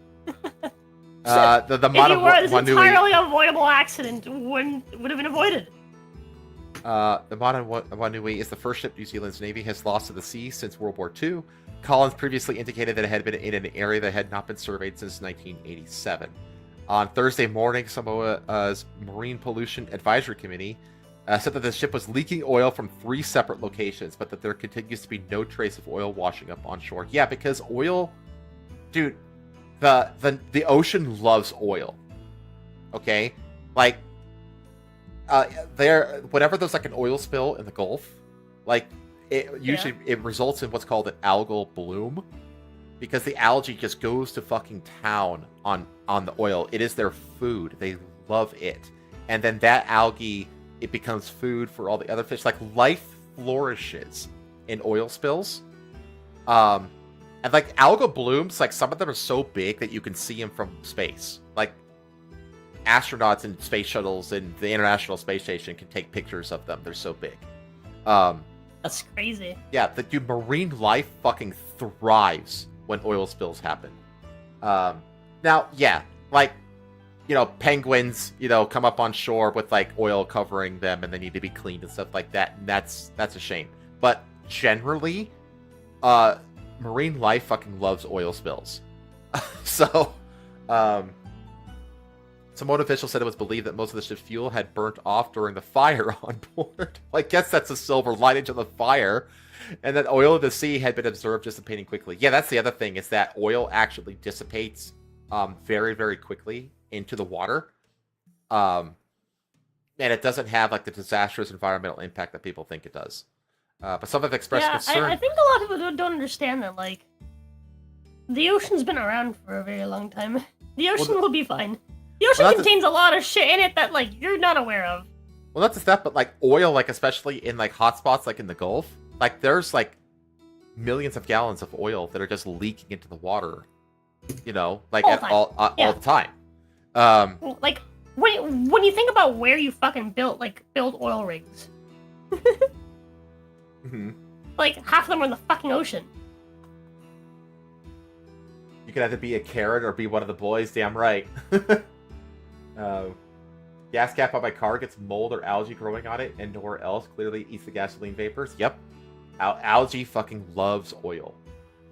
The if you were, this entirely avoidable accident would have been avoided. The Wanui is the first ship New Zealand's Navy has lost to the sea since World War II. Collins previously indicated that it had been in an area that had not been surveyed since 1987. On Thursday morning, Samoa's Marine Pollution Advisory Committee said that the ship was leaking oil from 3 separate locations, but that there continues to be no trace of oil washing up on shore. Yeah, because oil... Dude, the ocean loves oil. Okay? Like, whenever there's like an oil spill in the Gulf, like, it results in what's called an algal bloom, because the algae just goes to fucking town on the oil. It is their food. They love it. And then that algae, it becomes food for all the other fish. Like, life flourishes in oil spills. And like algal blooms, like, some of them are so big that you can see them from space. Like, astronauts and space shuttles and the International Space Station can take pictures of them. They're so big. That's crazy. Yeah, marine life fucking thrives when oil spills happen. Now, yeah, like, penguins, come up on shore with like oil covering them and they need to be cleaned and stuff like that. And that's a shame. But generally, marine life fucking loves oil spills. So, some one official said it was believed that most of the ship's fuel had burnt off during the fire on board. I guess that's a silver lining to the fire. And that oil in the sea had been observed dissipating quickly. Yeah, that's the other thing, is that oil actually dissipates very, very quickly into the water. And it doesn't have like the disastrous environmental impact that people think it does. But some have expressed concern. I think a lot of people don't understand that, like, the ocean's been around for a very long time. The ocean will be fine. The ocean contains a lot of shit in it that, like, you're not aware of. Well, not just that, but, like, oil, like, especially in, like, hotspots, like, in the Gulf, like, there's, like, millions of gallons of oil that are just leaking into the water, like, all the time. Like, when you think about where you fucking build oil rigs, mm-hmm. like, half of them are in the fucking ocean. You could either be a carrot or be one of the boys, damn right. Gas cap on my car gets mold or algae growing on it, and nowhere else clearly eats the gasoline vapors. Yep. Algae fucking loves oil.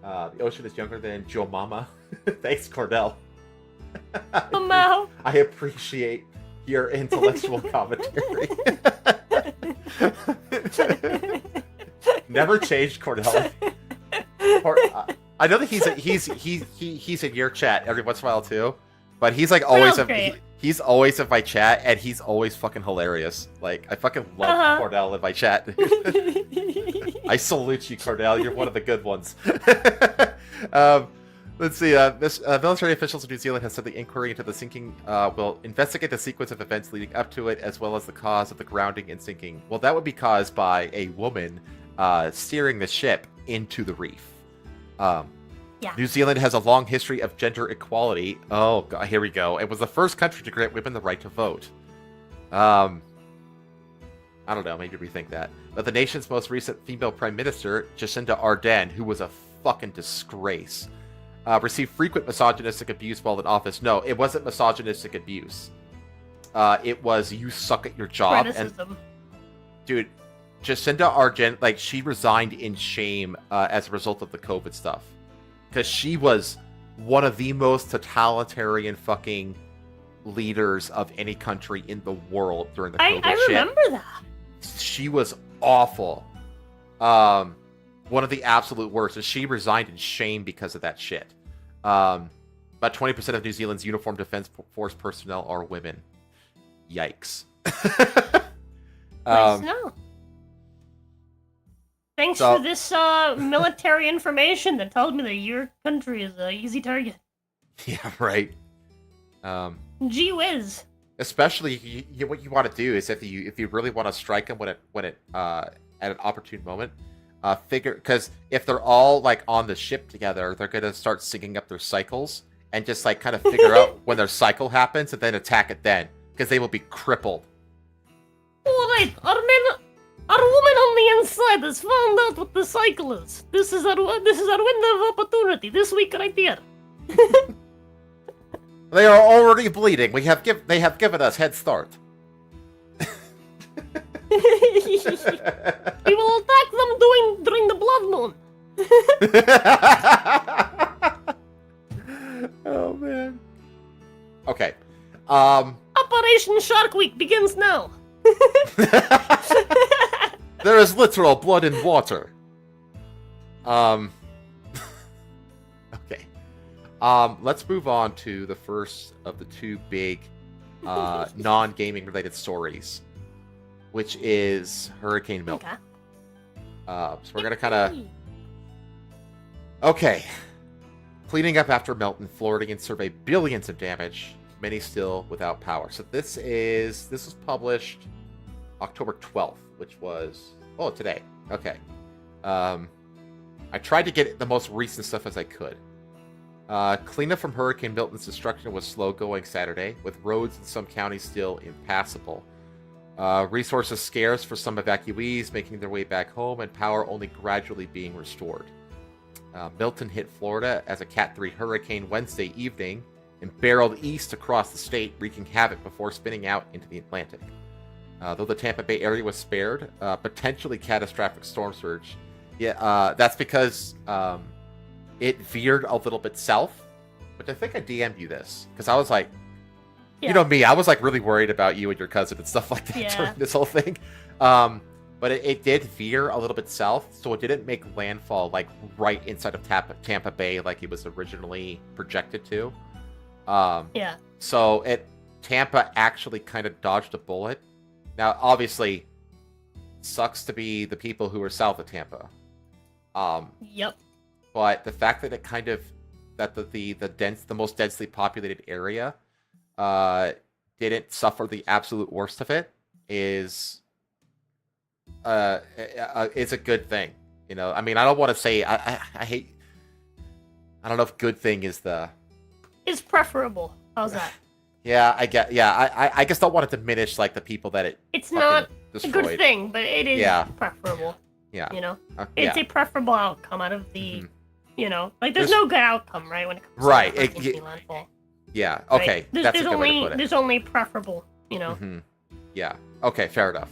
The ocean is younger than Joe Mama. Thanks, Cordell. I appreciate your intellectual commentary. Never changed, Cordell. I know that he's in your chat every once in a while too, but he's like always he's always in my chat, and he's always fucking hilarious. Like, I fucking love Cordell in my chat. I salute you, Cordell. You're one of the good ones. Let's see. Military officials in New Zealand have said the inquiry into the sinking will investigate the sequence of events leading up to it, as well as the cause of the grounding and sinking. Well, that would be caused by a woman steering the ship into the reef. New Zealand has a long history of gender equality. Oh, God, here we go. It was the first country to grant women the right to vote. I don't know, maybe rethink that. But the nation's most recent female prime minister, Jacinda Ardern, who was a fucking disgrace, received frequent misogynistic abuse while in office. No, it wasn't misogynistic abuse. It was, you suck at your job. Criticism. And, dude, Jacinda Ardern, like, she resigned in shame as a result of the COVID stuff. Because she was one of the most totalitarian fucking leaders of any country in the world during the COVID shit. I remember that. She was awful. One of the absolute worst. And she resigned in shame because of that shit. About 20% of New Zealand's uniformed defense force personnel are women. Yikes. Nice to know. Thanks for this military information that told me that your country is an easy target. Yeah, right. Gee whiz. Especially, what you want to do is if you really want to strike them when it at an opportune moment, because if they're all like on the ship together, they're gonna start syncing up their cycles and just like kind of figure out when their cycle happens and then attack it then, because they will be crippled. All right, our woman on the inside has found out what the cycle is. This is our window of opportunity this week right here. They are already bleeding. They have given us head start. We will attack them during the blood moon. Oh man. Okay. Operation Shark Week begins now. There is literal blood in water. Okay. Let's move on to the first of the two big non-gaming related stories, which is Hurricane Milton. Okay. So we're gonna kind of... Okay. Cleaning up after Milton, Floridians survey billions of damage, many still without power. So this was published October 12th, which was today. Okay. I tried to get the most recent stuff as I could. Cleanup from Hurricane Milton's destruction was slow going Saturday, with roads in some counties still impassable. Resources scarce for some evacuees making their way back home, and power only gradually being restored. Milton hit Florida as a Cat 3 hurricane Wednesday evening and barreled east across the state, wreaking havoc before spinning out into the Atlantic. Though the Tampa Bay area was spared, potentially catastrophic storm surge. Yeah, that's because it veered a little bit south. But I think I DM'd you this because I was like, you know me, I was like really worried about you and your cousin and stuff like that during this whole thing. But it did veer a little bit south, so it didn't make landfall like right inside of Tampa Bay like it was originally projected to. So Tampa actually kind of dodged a bullet. Now, obviously, sucks to be the people who are south of Tampa. But the fact that it kind of the most densely populated area didn't suffer the absolute worst of it is it's a good thing. You know, I mean, I don't want to say I hate. I don't know if good thing is the. It's preferable. How's that? Yeah, I get. Yeah, I just don't want to diminish like the people that it's not destroyed. A good thing, but it is preferable. Yeah, you know, it's a preferable outcome out of the. You know, like there's no good outcome, right? When it comes to landfall. Yeah. Okay. Right? That's a good way to put it. There's only preferable. You know. Yeah. Okay. Fair enough.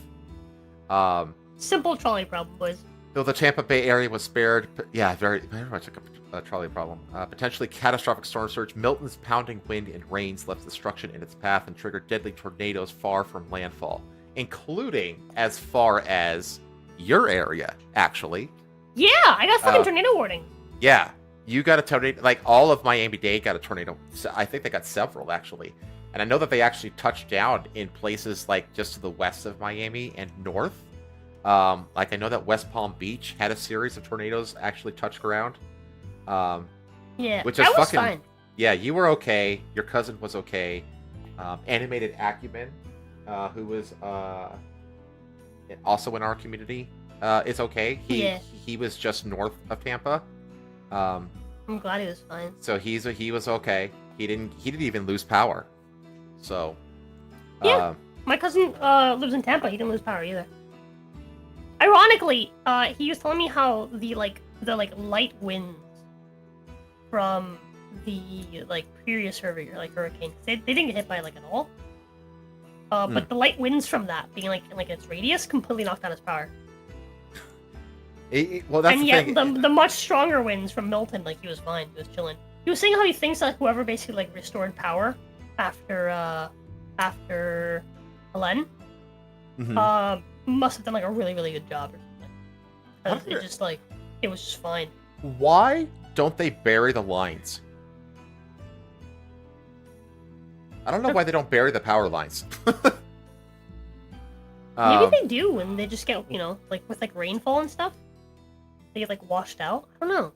Simple trolley problem, boys. Though the Tampa Bay area was spared, very much like a trolley problem. Potentially catastrophic storm surge. Milton's pounding wind and rains left destruction in its path and triggered deadly tornadoes far from landfall, including as far as your area, actually. Yeah, I got fucking tornado warning. Yeah, you got a tornado. Like all of Miami-Dade got a tornado. I think they got several actually, and I know that they actually touched down in places like just to the west of Miami and north. Like I know that West Palm Beach had a series of tornadoes actually touch ground. Which is fucking fine. Yeah, you were okay. Your cousin was okay. Animated Acumen, who was also in our community, is okay. He was just north of Tampa. I'm glad he was fine. So he was okay. He didn't even lose power. So my cousin lives in Tampa. He didn't lose power either. Ironically, he was telling me how the light winds from the previous hurricane, they didn't get hit by at all. But the light winds from that being like its radius completely knocked out his power. Well, that's and yet the much stronger winds from Milton, he was fine. He was chilling. He was saying how he thinks that whoever basically restored power after Elon, must have done a really, really good job or something. It just it was just fine. Why don't they bury the lines? I don't know why they don't bury the power lines. Maybe they do, and they just get with rainfall and stuff. They get washed out. I don't know.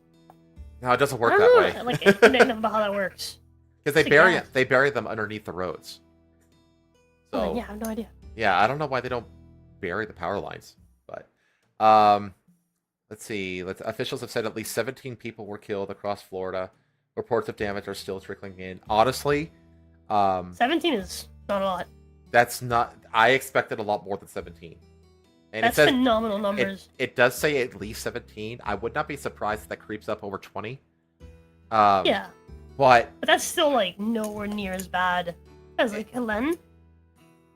No, it doesn't work that way. I don't know about how that works. Because they bury them underneath the roads. So yeah, I have no idea. Yeah, I don't know why they don't bury the power lines. But let's see. Officials have said at least 17 people were killed across Florida. Reports of damage are still trickling in. Honestly, 17 is not a lot. That's not. I expected a lot more than 17. And that's phenomenal numbers. It does say at least 17. I would not be surprised if that creeps up over 20. Yeah. But that's still nowhere near as bad as Helen.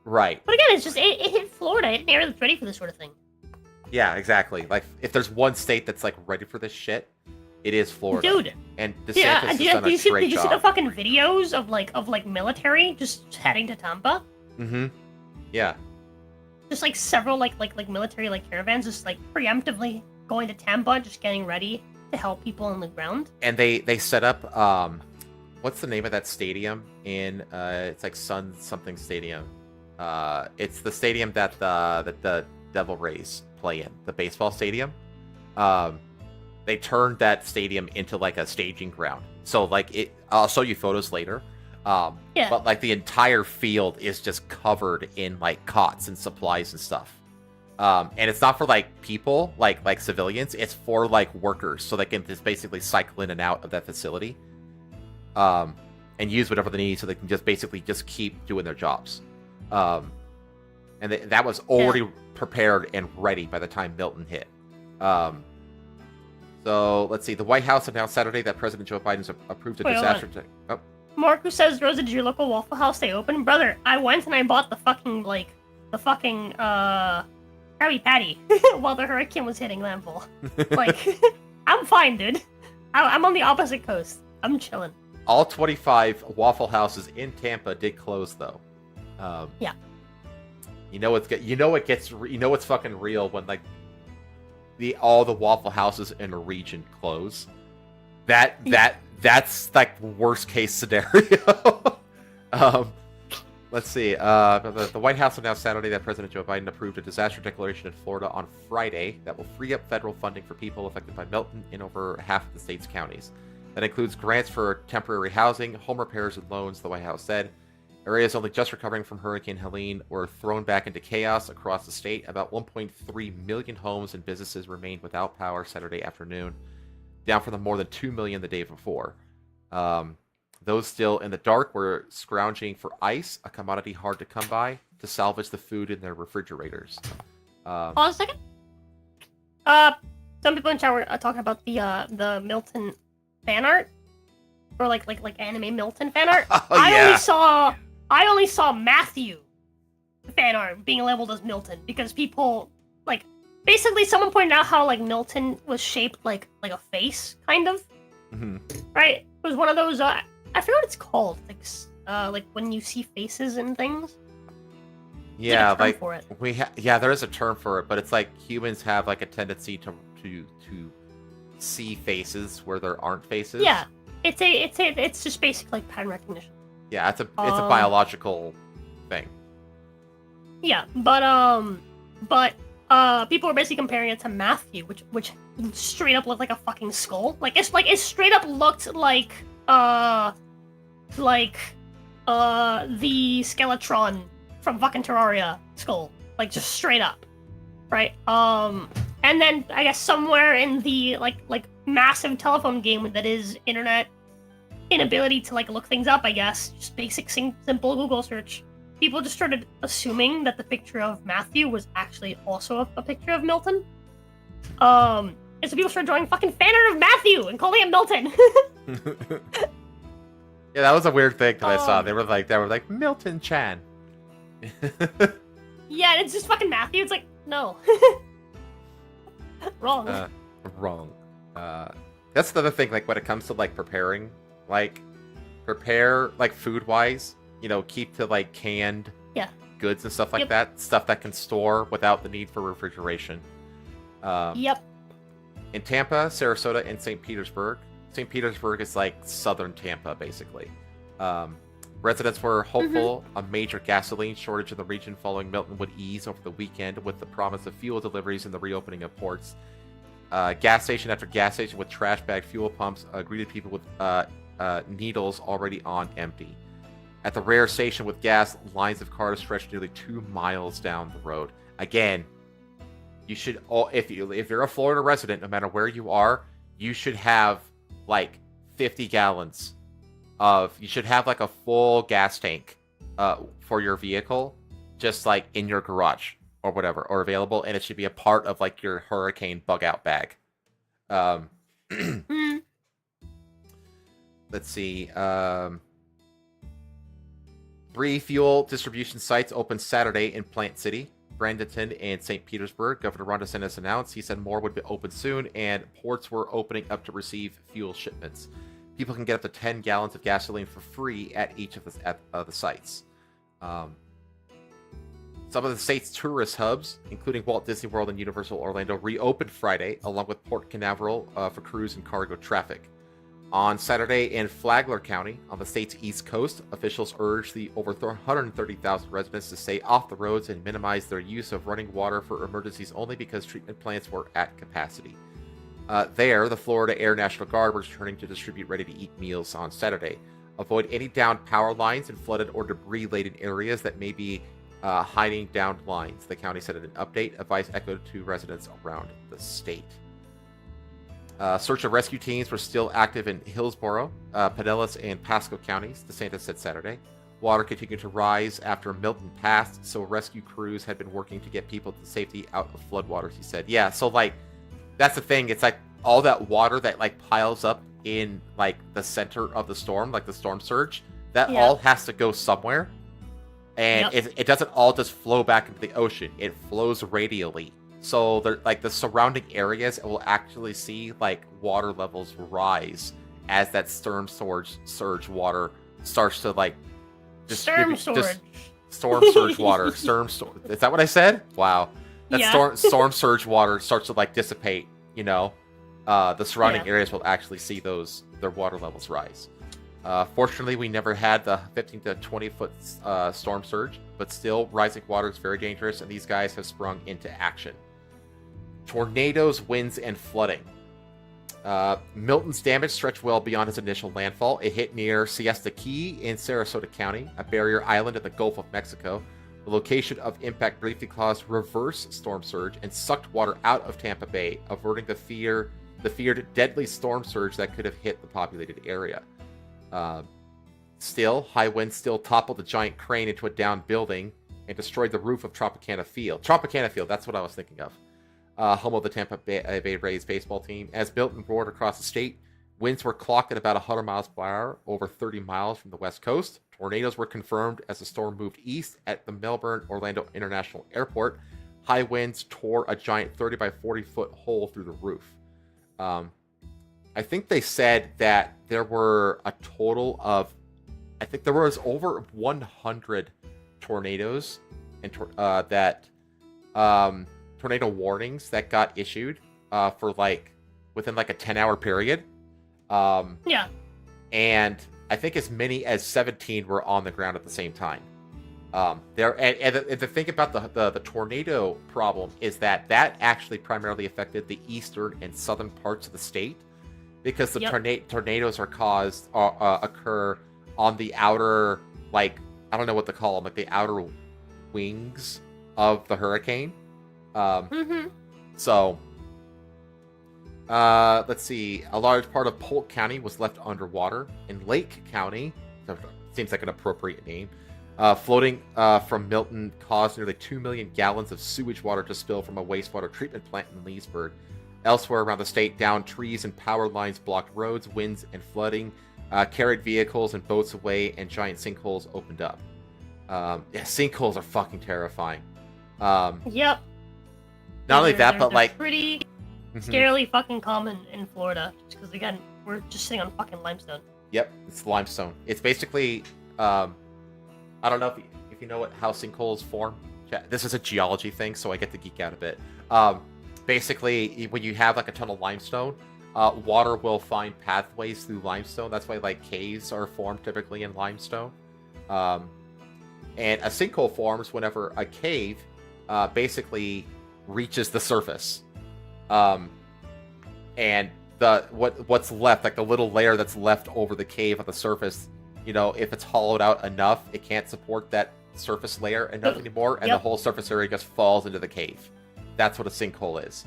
Right. But again, it's just it hit Florida. It area that's ready for this sort of thing. Yeah, exactly. If there's one state that's ready for this shit, it is Florida. Dude. And DeSantis has done a great job. Did you see the fucking videos of military just heading to Tampa? Mm-hmm. Yeah. Just several military caravans just preemptively going to Tampa, just getting ready to help people on the ground. And they set up what's the name of that stadium in it's Sun something Stadium. It's the stadium that the Devil Rays play in, the baseball stadium. They turned that stadium into a staging ground. So I'll show you photos later. But the entire field is just covered in cots and supplies and stuff. And it's not for people like civilians. It's for workers, so they can just basically cycle in and out of that facility, and use whatever they need, so they can just basically just keep doing their jobs. And that was already prepared and ready by the time Milton hit. So let's see. The White House announced Saturday that President Joe Biden's approved a Wait, hold disaster. Oh, Marcus says, Rosa, did your local Waffle House stay open? Brother, I went and I bought the fucking Krabby Patty while the hurricane was hitting landfall. Like, I'm fine, dude. I'm on the opposite coast. I'm chilling. all 25 Waffle Houses in Tampa did close, though. Yeah. You know it's fucking real when like all the Waffle Houses in a region close. That's like worst case scenario. Let's see. The White House announced Saturday that President Joe Biden approved a disaster declaration in Florida on Friday that will free up federal funding for people affected by Milton in over half of the state's counties. That includes grants for temporary housing, home repairs, and loans, the White House said. Areas only just recovering from Hurricane Helene were thrown back into chaos across the state. About 1.3 million homes and businesses remained without power Saturday afternoon, down from the more than 2 million the day before. Those still in the dark were scrounging for ice, a commodity hard to come by, to salvage the food in their refrigerators. Pause a second. Some people in chat were talking about the Milton fan art, or like anime Milton fan art. Oh, yeah. I only saw Matthew fan art being labeled as Milton because people basically someone pointed out how like Milton was shaped like a face, kind of. Mm-hmm. Right? It was one of those. I forget what it's called. Like when you see faces and things. Yeah, like for it. There is a term for it, but it's like humans have like a tendency to see faces where there aren't faces. Yeah, it's just basic like pattern recognition. Yeah, it's a biological thing. Yeah, but people were basically comparing it to Matthew, which straight up looked like a fucking skull. It straight up looked like the Skeletron from fucking Terraria skull, like just straight up, right? And then I guess somewhere in the like massive telephone game that is internet inability to like look things up, I guess just basic simple Google search. People just started assuming that the picture of Matthew was actually also a picture of Milton. And so people started drawing fucking fan art of Matthew and calling it Milton. Yeah, that was a weird thing that I saw. They were like Milton Chan. Yeah, and it's just fucking Matthew. It's like, no. Wrong. Wrong. That's the other thing, like when it comes to like preparing, prepare like food wise, keep to like canned goods and stuff like that, stuff that can store without the need for refrigeration. Yep. In Tampa, Sarasota, and St. Petersburg. St. Petersburg is like southern Tampa, basically. Residents were hopeful a major gasoline shortage in the region following Milton would ease over the weekend with the promise of fuel deliveries and the reopening of ports. Gas station after gas station with trash bag fuel pumps greeted people with needles already on empty. At the rare station with gas, lines of cars stretched nearly 2 miles down the road. Again, you should if you're a Florida resident, no matter where you are, you should have like 50 gallons you should have like a full gas tank for your vehicle, just like in your garage or whatever, or available, and it should be a part of like your hurricane bug out bag. Let's see. 3 fuel distribution sites opened Saturday in Plant City, Bradenton, and St. Petersburg. Governor Ron DeSantis announced he said more would be open soon, and ports were opening up to receive fuel shipments. People can get up to 10 gallons of gasoline for free at each of the sites. Some of the state's tourist hubs, including Walt Disney World and Universal Orlando, reopened Friday, along with Port Canaveral for cruise and cargo traffic. On Saturday in Flagler County, on the state's east coast, officials urged the over 130,000 residents to stay off the roads and minimize their use of running water for emergencies only because treatment plants were at capacity. The Florida Air National Guard was returning to distribute ready-to-eat meals on Saturday. Avoid any downed power lines and flooded or debris-laden areas that may be hiding downed lines, the county said in an update, advice echoed to residents around the state. Search and rescue teams were still active in Hillsborough, Pinellas, and Pasco counties, DeSantis said Saturday. Water continued to rise after Milton passed, so rescue crews had been working to get people to safety out of floodwaters, he said. Yeah, so like, that's the thing. It's like all that water that like piles up in like the center of the storm, like the storm surge, that all has to go somewhere. And it doesn't all just flow back into the ocean. It flows radially. So like the surrounding areas will actually see like water levels rise as that storm surge water starts to like storm surge water. Is that what I said? Wow. That storm surge water starts to like dissipate, you know. The surrounding areas will actually see their water levels rise. Fortunately, we never had the 15 to 20 foot storm surge, but still, rising water is very dangerous, and these guys have sprung into action. Tornadoes, winds, and flooding. Milton's damage stretched well beyond his initial landfall. It hit near Siesta Key in Sarasota County, a barrier island in the Gulf of Mexico. The location of impact briefly caused reverse storm surge and sucked water out of Tampa Bay, averting the feared deadly storm surge that could have hit the populated area. Still, high winds still toppled the giant crane into a downed building and destroyed the roof of Tropicana Field. Tropicana Field, that's what I was thinking of. Home of the Tampa Bay Rays baseball team. As Milton roared across the state, winds were clocked at about 100 miles per hour, over 30 miles from the west coast. Tornadoes were confirmed as the storm moved east at the Melbourne-Orlando International Airport. High winds tore a giant 30 by 40 foot hole through the roof. I think they said that there were a total of, I think there was over 100 tornadoes and tornado warnings that got issued for like within like a 10-hour period. And I think as many as 17 were on the ground at the same time. And the thing about the tornado problem is that actually primarily affected the eastern and southern parts of the state, because the tornadoes occur on the outer, like, I don't know what to call them, like the outer wings of the hurricane. So, let's see. A large part of Polk County was left underwater. In Lake County, seems like an appropriate name, floating from Milton caused nearly 2 million gallons of sewage water to spill from a wastewater treatment plant in Leesburg. Elsewhere around the state, downed trees and power lines blocked roads. Winds and flooding carried vehicles and boats away, and giant sinkholes opened up. Sinkholes are fucking terrifying. Yep. Not only that, but like pretty scarily fucking common in Florida, because again, we're just sitting on fucking limestone. Yep, it's limestone. It's basically, I don't know if you know how sinkholes form. This is a geology thing, so I get to geek out a bit. Basically, when you have like a ton of limestone, water will find pathways through limestone. That's why like caves are formed typically in limestone. And a sinkhole forms whenever a cave basically reaches the surface. And what's left, like the little layer that's left over the cave on the surface, you know, if it's hollowed out enough, it can't support that surface layer enough anymore, and the whole surface area just falls into the cave. That's what a sinkhole is.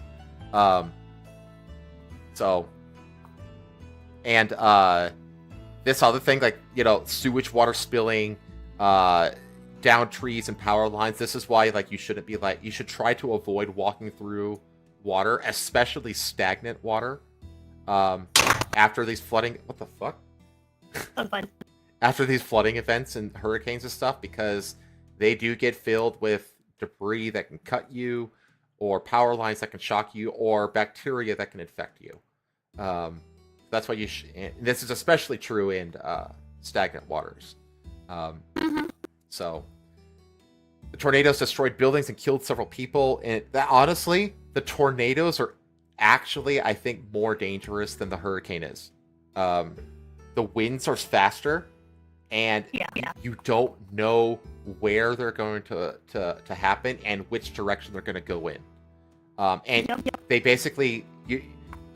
This other thing, like, you know, sewage water spilling, down trees and power lines. This is why, like, you should try to avoid walking through water, especially stagnant water. After these flooding, what the fuck? I'm fine. After these flooding events and hurricanes and stuff, because they do get filled with debris that can cut you, or power lines that can shock you, or bacteria that can infect you. That's why this is especially true in stagnant waters. So, the tornadoes destroyed buildings and killed several people. And honestly, the tornadoes are actually, I think, more dangerous than the hurricane is. The winds are faster, and you don't know where they're going to happen and which direction they're going to go in. They basically,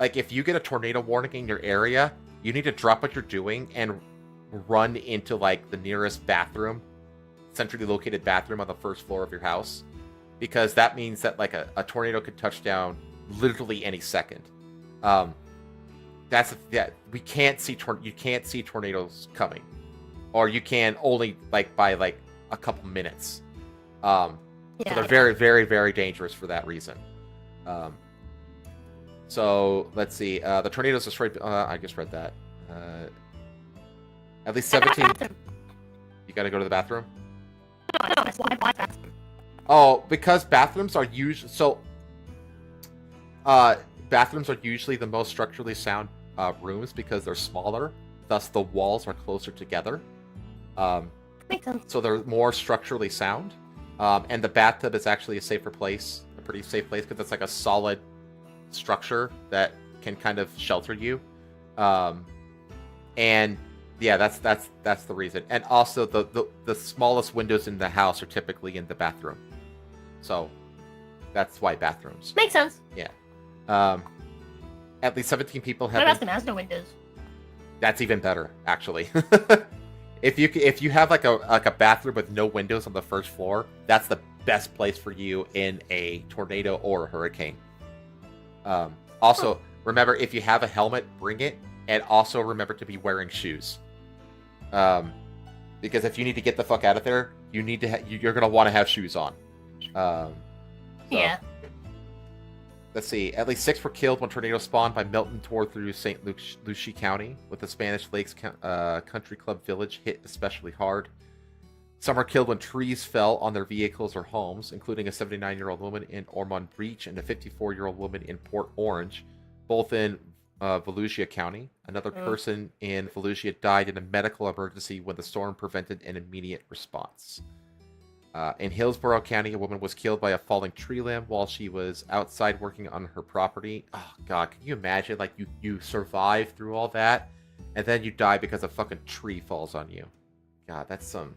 if you get a tornado warning in your area, you need to drop what you're doing and run into like the nearest bathroom, centrally located bathroom on the first floor of your house, because that means that like a tornado could touch down literally any second. We can't see you can't see tornadoes coming, or you can only like by like a couple minutes. So they're very, very, very dangerous for that reason. So let's see. The tornadoes destroyed. I just read that. At least 17. You gotta go to the bathroom. No, that's why bathroom. Oh, because bathrooms are usually bathrooms are usually the most structurally sound rooms because they're smaller. Thus, the walls are closer together. Makes sense. So they're more structurally sound. And the bathtub is actually a safer place, a pretty safe place, because it's like a solid structure that can kind of shelter you. And yeah, that's the reason. And also the smallest windows in the house are typically in the bathroom. So that's why bathrooms. Makes sense. Yeah. At least 17 people have. My bathroom has no windows. That's even better, actually. If you have like a bathroom with no windows on the first floor, that's the best place for you in a tornado or a hurricane. Also, remember, if you have a helmet, bring it, and also remember to be wearing shoes. Because if you need to get the fuck out of there, you're gonna want to have shoes on. Yeah. Let's see. At least 6 were killed when tornadoes spawned by Milton tore through St. Lucie County, with the Spanish Lakes Country Club Village hit especially hard. Some were killed when trees fell on their vehicles or homes, including a 79-year-old woman in Ormond Beach and a 54-year-old woman in Port Orange, both in Volusia County. Another person in Volusia died in a medical emergency when the storm prevented an immediate response. In Hillsborough County, a woman was killed by a falling tree limb while she was outside working on her property. Oh, God, can you imagine? Like, you survive through all that, and then you die because a fucking tree falls on you. God, that's some...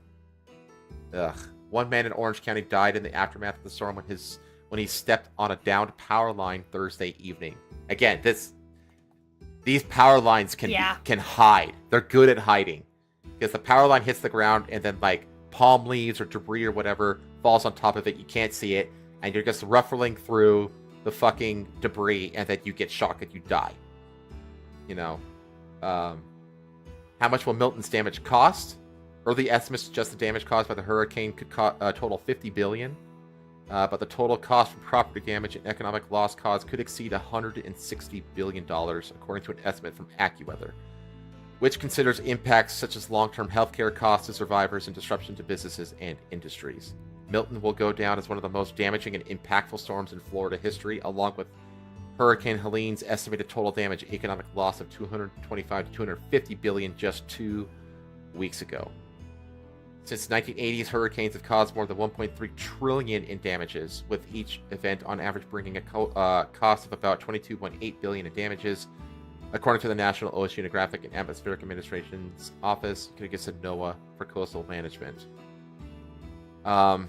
Ugh. One man in Orange County died in the aftermath of the storm when he stepped on a downed power line Thursday evening. Again, these power lines can hide. They're good at hiding. Because the power line hits the ground, and then, like, palm leaves or debris or whatever falls on top of it. You can't see it, and you're just ruffling through the fucking debris, and then you get shocked and you die. You know, how much will Milton's damage cost? Early estimates suggest the damage caused by the hurricane could total $50 billion, but the total cost for property damage and economic loss caused could exceed $160 billion, according to an estimate from AccuWeather, which considers impacts such as long-term healthcare costs to survivors and disruption to businesses and industries. Milton will go down as one of the most damaging and impactful storms in Florida history, along with Hurricane Helene's estimated total damage and economic loss of $225 to $250 billion just 2 weeks ago. Since the 1980s, hurricanes have caused more than $1.3 trillion in damages, with each event on average bringing a cost of about $22.8 billion in damages. According to the National Oceanographic and Atmospheric Administration's Office, Kyrgyzstan NOAA for Coastal Management. A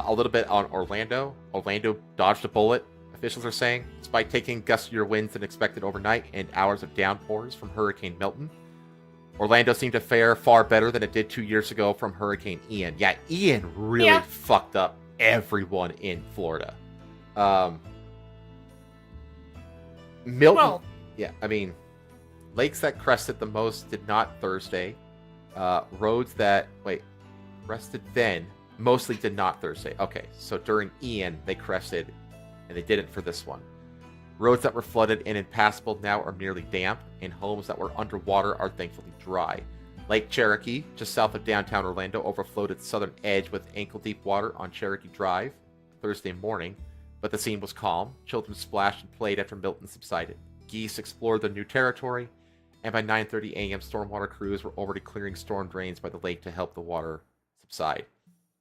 little bit on Orlando. Orlando dodged a bullet, officials are saying, despite taking gustier winds than expected overnight and hours of downpours from Hurricane Milton. Orlando seemed to fare far better than it did 2 years ago from Hurricane Ian. Yeah, Ian really fucked up everyone in Florida. Milton, lakes that crested the most did not Thursday. Roads that, crested then, mostly did not Thursday. Okay, so during Ian, they crested, and they didn't for this one. Roads that were flooded and impassable now are nearly damp, and homes that were underwater are thankfully dry. Lake Cherokee, just south of downtown Orlando, overflowed its southern edge with ankle-deep water on Cherokee Drive Thursday morning, but the scene was calm. Children splashed and played after Milton subsided. Geese explored the new territory, and by 9:30 a.m., stormwater crews were already clearing storm drains by the lake to help the water subside.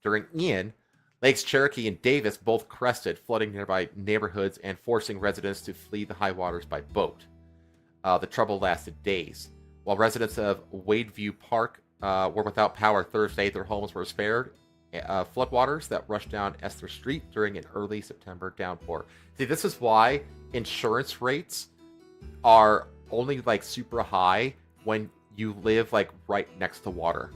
During Ian, Lakes Cherokee and Davis both crested, flooding nearby neighborhoods and forcing residents to flee the high waters by boat. The trouble lasted days. While residents of Wadeview Park were without power Thursday, their homes were spared floodwaters that rushed down Esther Street during an early September downpour. See, this is why insurance rates are only super high when you live right next to water.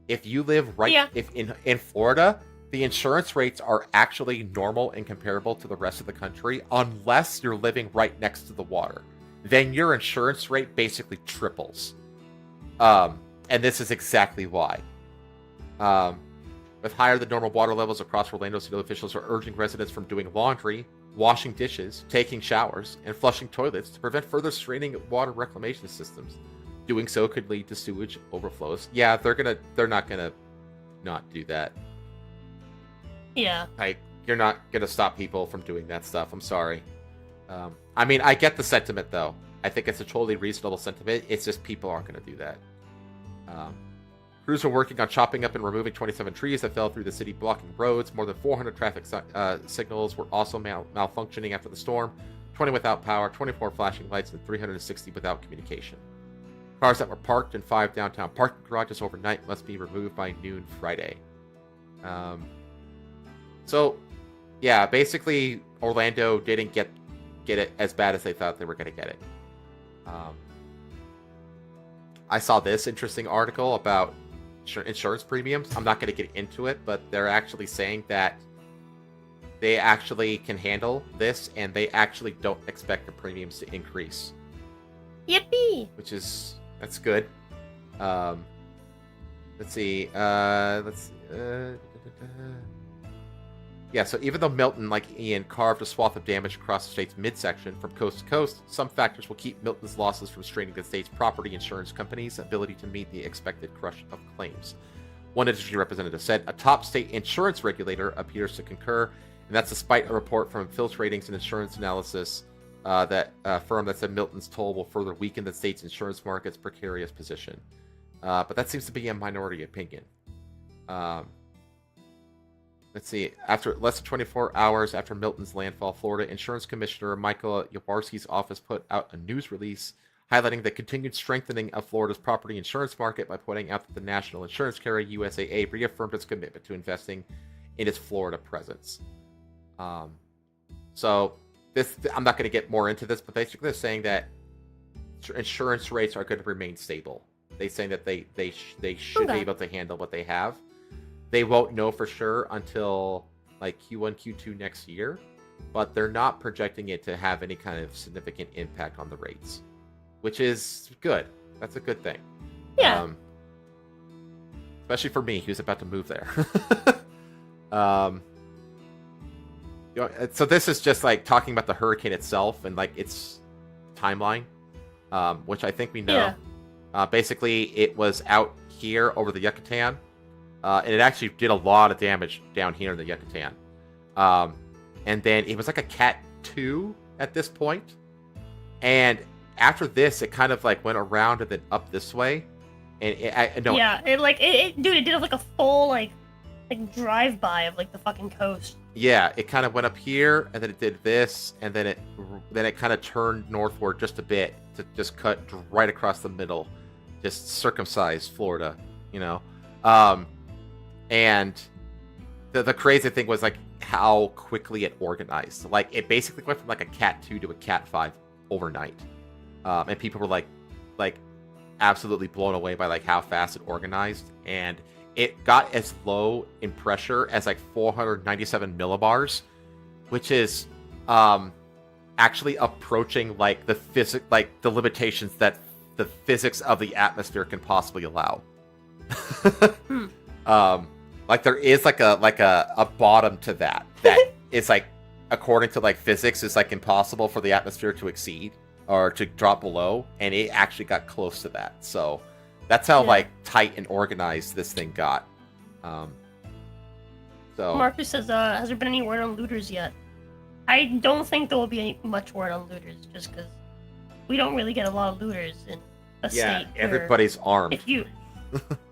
If you live if in Florida, the insurance rates are actually normal and comparable to the rest of the country unless you're living right next to the water. Then your insurance rate basically triples. And this is exactly why. With higher than normal water levels across Orlando, city officials are urging residents from doing laundry washing dishes, taking showers, and flushing toilets to prevent further straining of water reclamation systems. Doing so could lead to sewage overflows. Yeah, they're not gonna not do that. Yeah. Like, you're not gonna stop people from doing that stuff. I'm sorry. I mean, I get the sentiment, though. I think it's a totally reasonable sentiment. It's just people aren't gonna do that. Crews are working on chopping up and removing 27 trees that fell through the city, blocking roads. More than 400 traffic signals were also malfunctioning after the storm. 20 without power, 24 flashing lights, and 360 without communication. Cars that were parked in 5 downtown parking garages overnight must be removed by noon Friday. So, yeah, basically, Orlando didn't get it as bad as they thought they were going to get it. I saw this interesting article about insurance premiums. I'm not going to get into it, but they're actually saying that they actually can handle this, and they actually don't expect the premiums to increase. Yippee! That's good. Let's see. Yeah, so even though Milton, like Ian, carved a swath of damage across the state's midsection from coast to coast, some factors will keep Milton's losses from straining the state's property insurance companies' ability to meet the expected crush of claims. One industry representative said, a top state insurance regulator appears to concur, and that's despite a report from Filch Ratings and Insurance Analysis firm that said Milton's toll will further weaken the state's insurance market's precarious position. But that seems to be a minority opinion. Let's see. After less than 24 hours after Milton's landfall, Florida Insurance Commissioner Michael Yawarski's office put out a news release highlighting the continued strengthening of Florida's property insurance market by pointing out that the national insurance carrier USAA reaffirmed its commitment to investing in its Florida presence. So this, I'm not going to get more into this, but basically they're saying that insurance rates are going to remain stable. They're saying that they should be able to handle what they have. They won't know for sure until like Q1, Q2 next year, but they're not projecting it to have any kind of significant impact on the rates, which is good. That's a good thing. Yeah. Especially for me, who's about to move there. So this is just like talking about the hurricane itself and like its timeline, which I think we know. Yeah. Basically, it was out here over the Yucatan. And it actually did a lot of damage down here in the Yucatan. And then it was like a Cat 2 at this point. And after this, it kind of like went around and then up this way. And it did like a full like drive-by of like the fucking coast. Yeah, it kind of went up here, and then it did this, and then it kind of turned northward just a bit to just cut right across the middle, just circumcise Florida, you know. And the crazy thing was like how quickly it organized. Like it basically went from like a Cat 2 to a Cat 5 overnight. And people were like absolutely blown away by like how fast it organized. And it got as low in pressure as like 497 millibars, which is actually approaching like the limitations that the physics of the atmosphere can possibly allow. Like there is like a bottom to that is like, according to like physics, is like impossible for the atmosphere to exceed or to drop below, and it actually got close to that. So that's how like tight and organized this thing got. So Marcus says, has there been any word on looters yet? I don't think there will be much word on looters, just because we don't really get a lot of looters in a state. Yeah, everybody's armed.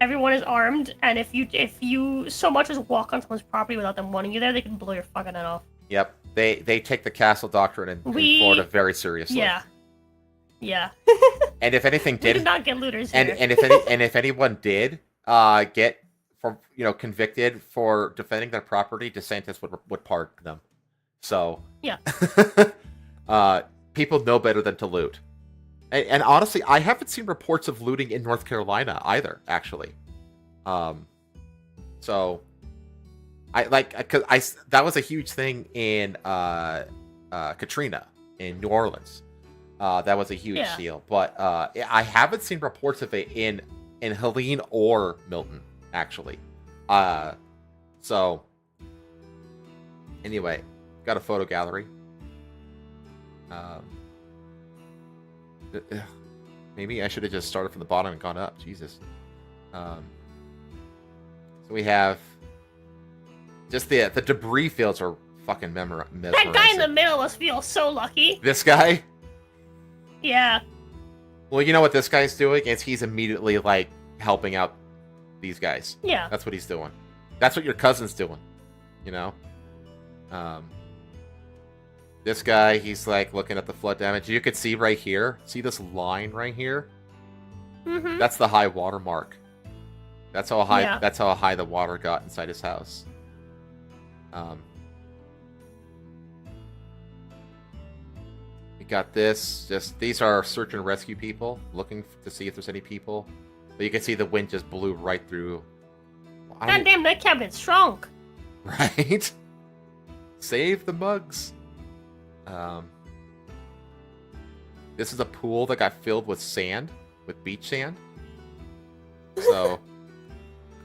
Everyone is armed, and if you so much as walk on someone's property without them wanting you there, they can blow your fucking head off. Yep, they take the castle doctrine in Florida very seriously. Yeah. And if anything we did not get looters here. And if anyone did get convicted for defending their property, DeSantis would pardon them. So yeah. People know better than to loot. And honestly, I haven't seen reports of looting in North Carolina either, actually. So that was a huge thing in Katrina in New Orleans. That was a huge deal. But I haven't seen reports of it in Helene or Milton, actually. So anyway, got a photo gallery. Um, maybe I should have just started from the bottom and gone up. Jesus. So we have just the debris fields are fucking mesmerizing. That guy in the middle must feel so lucky. This guy? Yeah. Well, you know what this guy's doing? Is he's immediately, like, helping out these guys. Yeah. That's what he's doing. That's what your cousin's doing. You know? This guy, he's, like, looking at the flood damage. You could see right here. See this line right here? Mm-hmm. That's the high water mark. That's how high. Yeah. That's how high the water got inside his house. We got this. Just these are search and rescue people looking to see if there's any people. But you can see the wind just blew right through. God damn, that cabinet's shrunk. Right? Save the mugs. This is a pool that got filled with sand, with beach sand. So,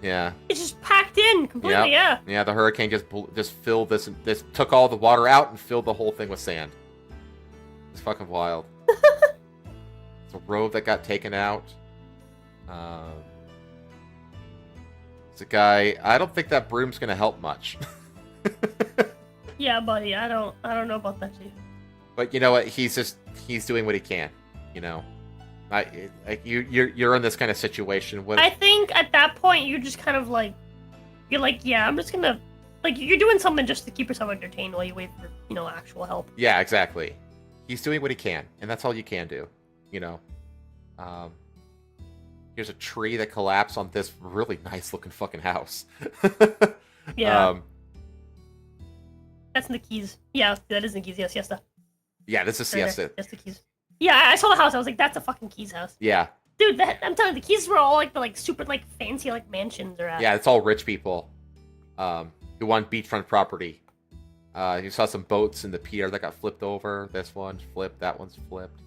yeah. It's just packed in completely, yeah. Yeah, the hurricane just filled this, took all the water out and filled the whole thing with sand. It's fucking wild. It's a road that got taken out. It's a guy. I don't think that broom's gonna help much. Yeah, buddy. I don't know about that shit. But you know what? He's doing what he can. You know, you're in this kind of situation. I think at that point you're just kind of like, you're like, yeah, I'm just gonna, like, you're doing something just to keep yourself entertained while you wait for, you know, actual help. Yeah, exactly. He's doing what he can, and that's all you can do. You know. Here's a tree that collapsed on this really nice looking fucking house. Yeah. That's in the Keys. Yeah, that is in the Keys. Yeah, Siesta. Yeah, this is Siesta. That's the Keys. Yeah, I saw the house. I was like, that's a fucking Keys house. Yeah. Dude, I'm telling you, the Keys were all like the super like fancy like mansions or. Yeah, it's all rich people, who want beachfront property. You saw some boats in the pier that got flipped over. This one's flipped. That one's flipped.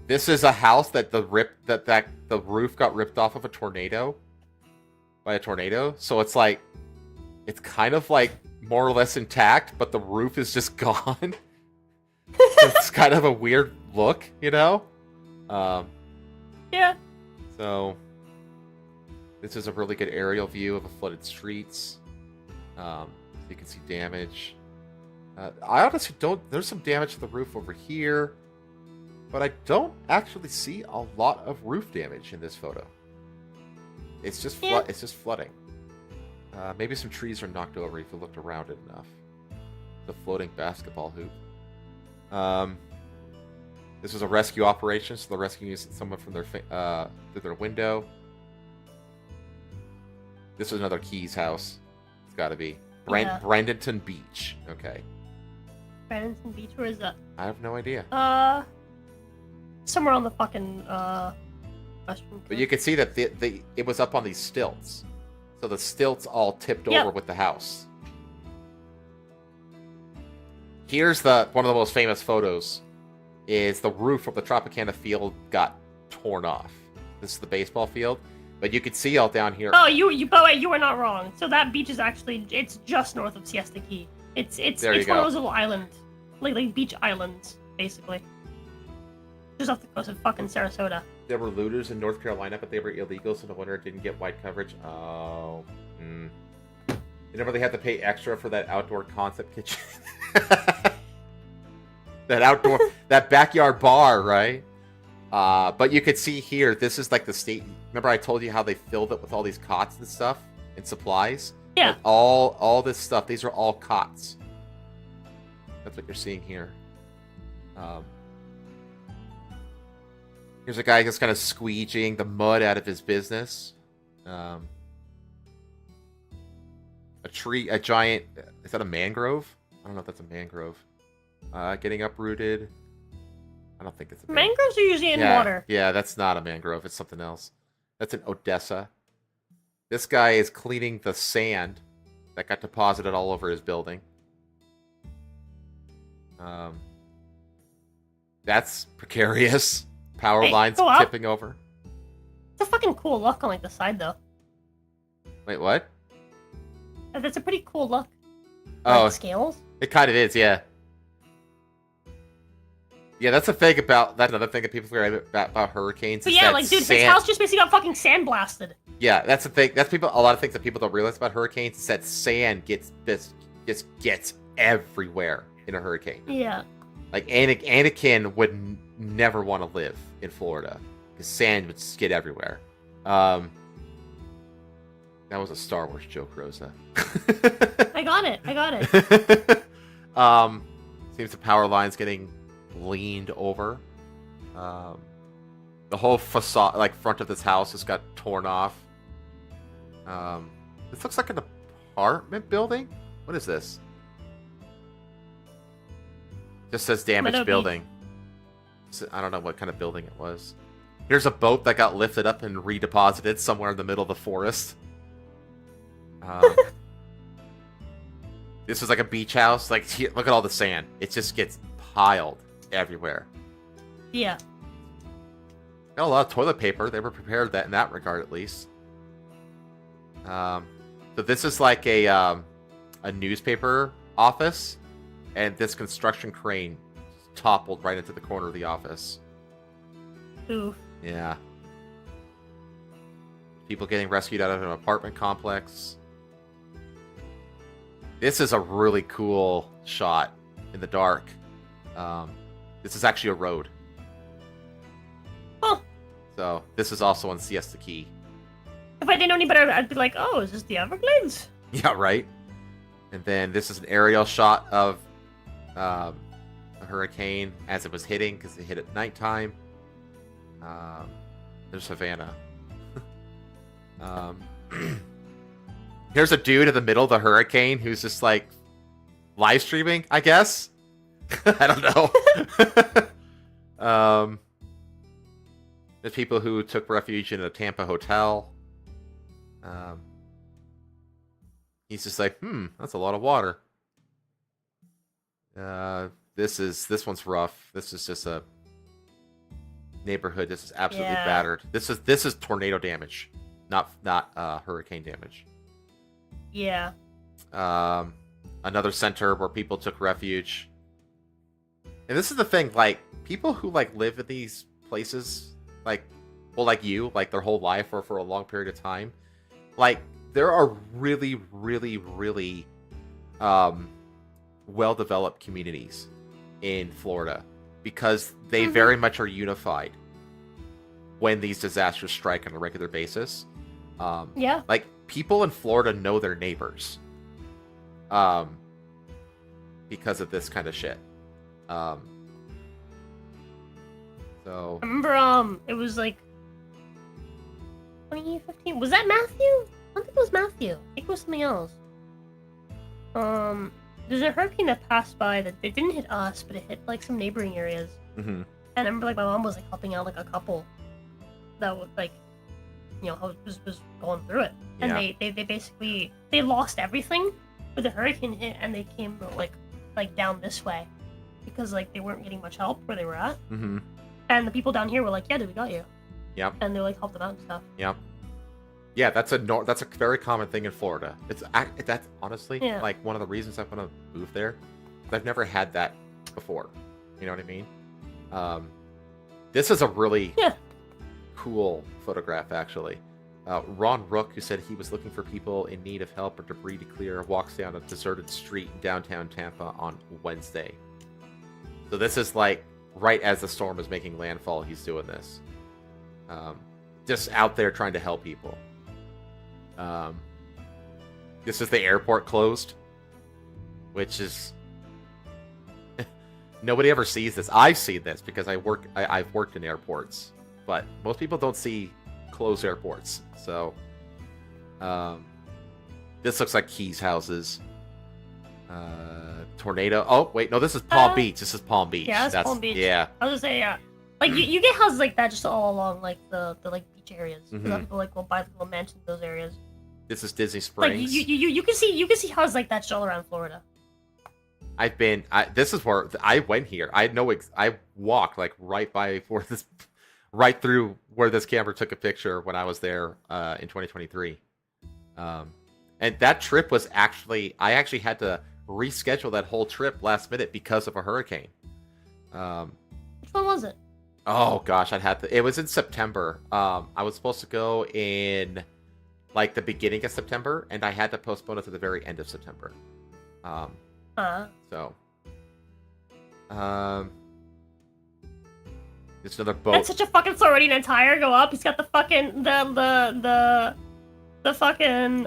This is a house that the roof got ripped off of a tornado. By a tornado, so it's like, it's kind of like more or less intact, but the roof is just gone. It's kind of a weird look, you know? Yeah. So, this is a really good aerial view of a flooded streets. You can see damage. I honestly don't. There's some damage to the roof over here, but I don't actually see a lot of roof damage in this photo. It's just it's just flooding. Maybe some trees are knocked over if you looked around it enough. The floating basketball hoop. This was a rescue operation, so they're rescuing someone from their through their window. This is another Keys house. It's got to be Bradenton Beach. Okay. Bradenton Beach. Where is that? I have no idea. Somewhere on the fucking western. But you can see that it was up on these stilts, so the stilts all tipped over with the house. Here's one of the most famous photos. Is the roof of the Tropicana field got torn off. This is the baseball field, but you can see all down here. Oh, you were not wrong. So that beach is actually, it's just north of Siesta Key. It's one of those little islands, like beach islands, basically. Just off the coast of fucking Sarasota. There were looters in North Carolina, but they were illegal, so no wonder it didn't get wide coverage. Oh. They never really had to pay extra for that outdoor concept kitchen. that backyard bar, right? But you could see here, this is like the state. Remember I told you how they filled it with all these cots and stuff and supplies? Yeah. Like all this stuff. These are all cots. That's what you're seeing here. Here's a guy just kind of squeegeeing the mud out of his business. A giant. Is that a mangrove? I don't know if that's a mangrove. Getting uprooted. I don't think it's a mangrove. Mangroves are usually in water. Yeah, that's not a mangrove. It's something else. That's an Odessa. This guy is cleaning the sand that got deposited all over his building. That's precarious. Power lines tipping over. It's a fucking cool look on like the side though. Wait, what? That's a pretty cool look. Oh, like scales. It kind of is, yeah. Yeah, that's a thing about that's another thing that people forget about hurricanes. But yeah, like, dude, this house just basically got fucking sandblasted. Yeah, that's the thing. That's a lot of things that people don't realize about hurricanes is that sand gets everywhere in a hurricane. Yeah. Like Anakin would never want to live in Florida because sand would just get everywhere. That was a Star Wars joke, Roza. I got it. Seems the power line's getting leaned over. The whole facade, like front of this house, has got torn off. This looks like an apartment building. What is this? Just says damaged building. I don't know what kind of building it was. Here's a boat that got lifted up and redeposited somewhere in the middle of the forest. This is like a beach house. Like, here, look at all the sand. It just gets piled everywhere. Yeah. Got a lot of toilet paper. They were prepared that in that regard, at least. So this is like a newspaper office, and this construction crane toppled right into the corner of the office. Ooh. Yeah. People getting rescued out of an apartment complex. This is a really cool shot in the dark. This is actually a road. Oh. So this is also on Siesta Key. If I didn't know any better, I'd be like, oh, is this the Everglades? Yeah, right. And then this is an aerial shot of a hurricane as it was hitting, because it hit at nighttime. There's Havana. Here's a dude in the middle of the hurricane who's just like live streaming, I guess. I don't know. There's people who took refuge in a Tampa hotel. He's just like, that's a lot of water. This one's rough. This is just a neighborhood. This is absolutely battered. This is tornado damage, not hurricane damage. Yeah. Another center where people took refuge. And this is the thing, like, people who like live in these places, like, well, like you, like their whole life or for a long period of time, like, there are really, really, really well-developed communities in Florida because they very much are unified when these disasters strike on a regular basis. Yeah. Like, people in Florida know their neighbors because of this kind of shit. So I remember, it was like 2015. Was that Matthew? I don't think it was Matthew. I think it was something else. There's a hurricane that passed by that it didn't hit us, but it hit like some neighboring areas. Mm-hmm. And I remember like my mom was like helping out like a couple that was like, you know, was going through it, and they basically they lost everything with the hurricane hit, and they came like down this way because like they weren't getting much help where they were at. Mm-hmm. And the people down here were like, "Yeah, dude, we got you." Yep. And they like helped them out and stuff. Yep. Yeah, that's a very common thing in Florida. That's honestly like one of the reasons I want to move there. I've never had that before. You know what I mean? This is a really cool photograph, actually. Ron Rook, who said he was looking for people in need of help or debris to clear, walks down a deserted street in downtown Tampa on Wednesday. So this is like right as the storm is making landfall, he's doing this. Just out there trying to help people. This is the airport closed, which is nobody ever sees this. I've seen this because I've worked in airports, but most people don't see closed airports. So this looks like Keys houses. Tornado. Oh wait, no, this is Palm Beach. This is Palm Beach. Yeah, that's Palm Beach. Yeah, I was gonna say like you get houses like that just all along like the like beach areas. Mm-hmm. A lot of people like will buy the little mansions in those areas. This is Disney Springs. Like you can see houses like that just all around Florida. This is where I went here. I walked like right through where this camera took a picture when I was there in 2023. And that trip was I actually had to reschedule that whole trip last minute because of a hurricane. Which one was it? Oh gosh, it was in September. I was supposed to go in like the beginning of September, and I had to postpone it to the very end of September. So, it's another boat. That's such a fucking Floridian attire. Go up. He's got the fucking the fucking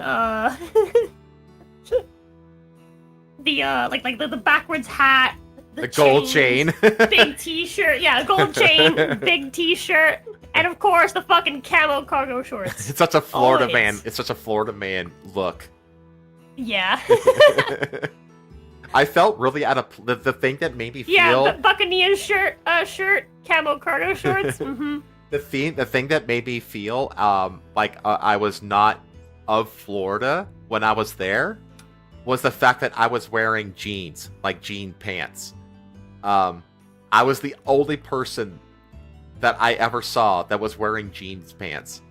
the backwards hat. The gold chain. Big t-shirt. Yeah, gold chain, big t-shirt. And of course the fucking camo cargo shorts. It's such a Florida man. It's such a Florida man look. Yeah. I felt really out of the thing that made me feel. Yeah, Buccaneers shirt, camo cargo shorts. Mm-hmm. The thing that made me feel like I was not of Florida when I was there was the fact that I was wearing jeans, like jean pants. I was the only person that I ever saw that was wearing jeans pants.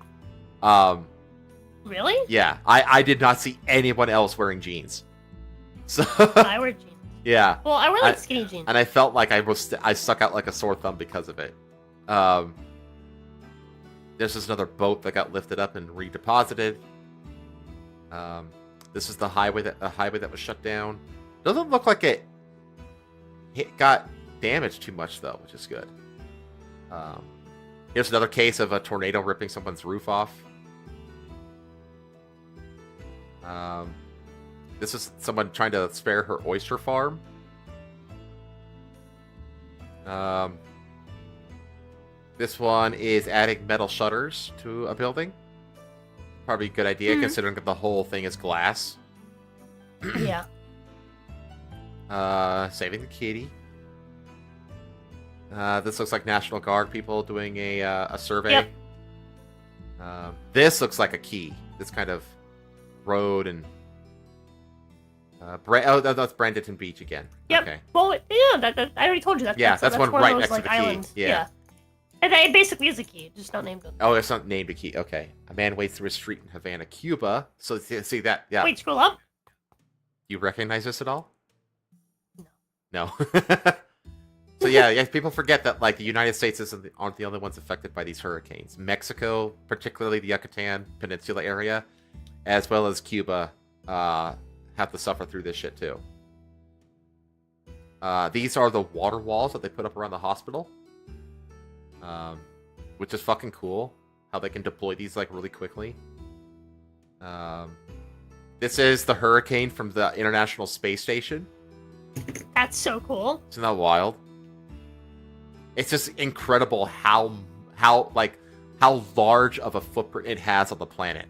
Really? Yeah, I did not see anyone else wearing jeans. So I wear jeans. Yeah. Well, I wear like skinny jeans. And I felt like I stuck out like a sore thumb because of it. This is another boat that got lifted up and redeposited. This is the highway that was shut down. Doesn't look like it got damaged too much though, which is good. Here's another case of a tornado ripping someone's roof off. This is someone trying to spare her oyster farm. This one is adding metal shutters to a building. Probably a good idea considering that the whole thing is glass. Yeah. Saving the kitty. This looks like National Guard people doing a survey. Yep. This looks like a key. This kind of road and that's Bradenton Beach again. Yep. Okay. Well, yeah, that I already told you that. Yeah, that's one right of those, next to the islands. key. Yeah. And it basically is a key, just not named. Oh, it's not named a key. Okay. A man waits through a street in Havana, Cuba. So see that? Yeah. Wait, scroll up. You recognize this at all? No. No. So yeah, people forget that like the United States aren't the only ones affected by these hurricanes. Mexico, particularly the Yucatan Peninsula area, as well as Cuba, have to suffer through this shit too. These are the water walls that they put up around the hospital, which is fucking cool. How they can deploy these like really quickly. This is the hurricane from the International Space Station. That's so cool. Isn't that wild? It's just incredible how large of a footprint it has on the planet.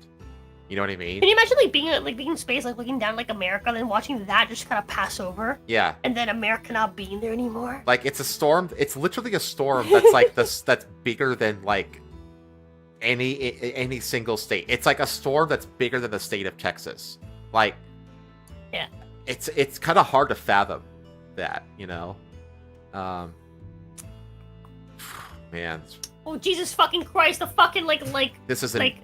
You know what I mean? Can you imagine being in space, like looking down like America, and then watching that just kind of pass over? Yeah. And then America not being there anymore. Like it's a storm. It's literally a storm that's like this. That's bigger than like any single state. It's like a storm that's bigger than the state of Texas. Like, yeah. It's kind of hard to fathom that, you know. Man. Oh Jesus fucking Christ! The fucking like this is like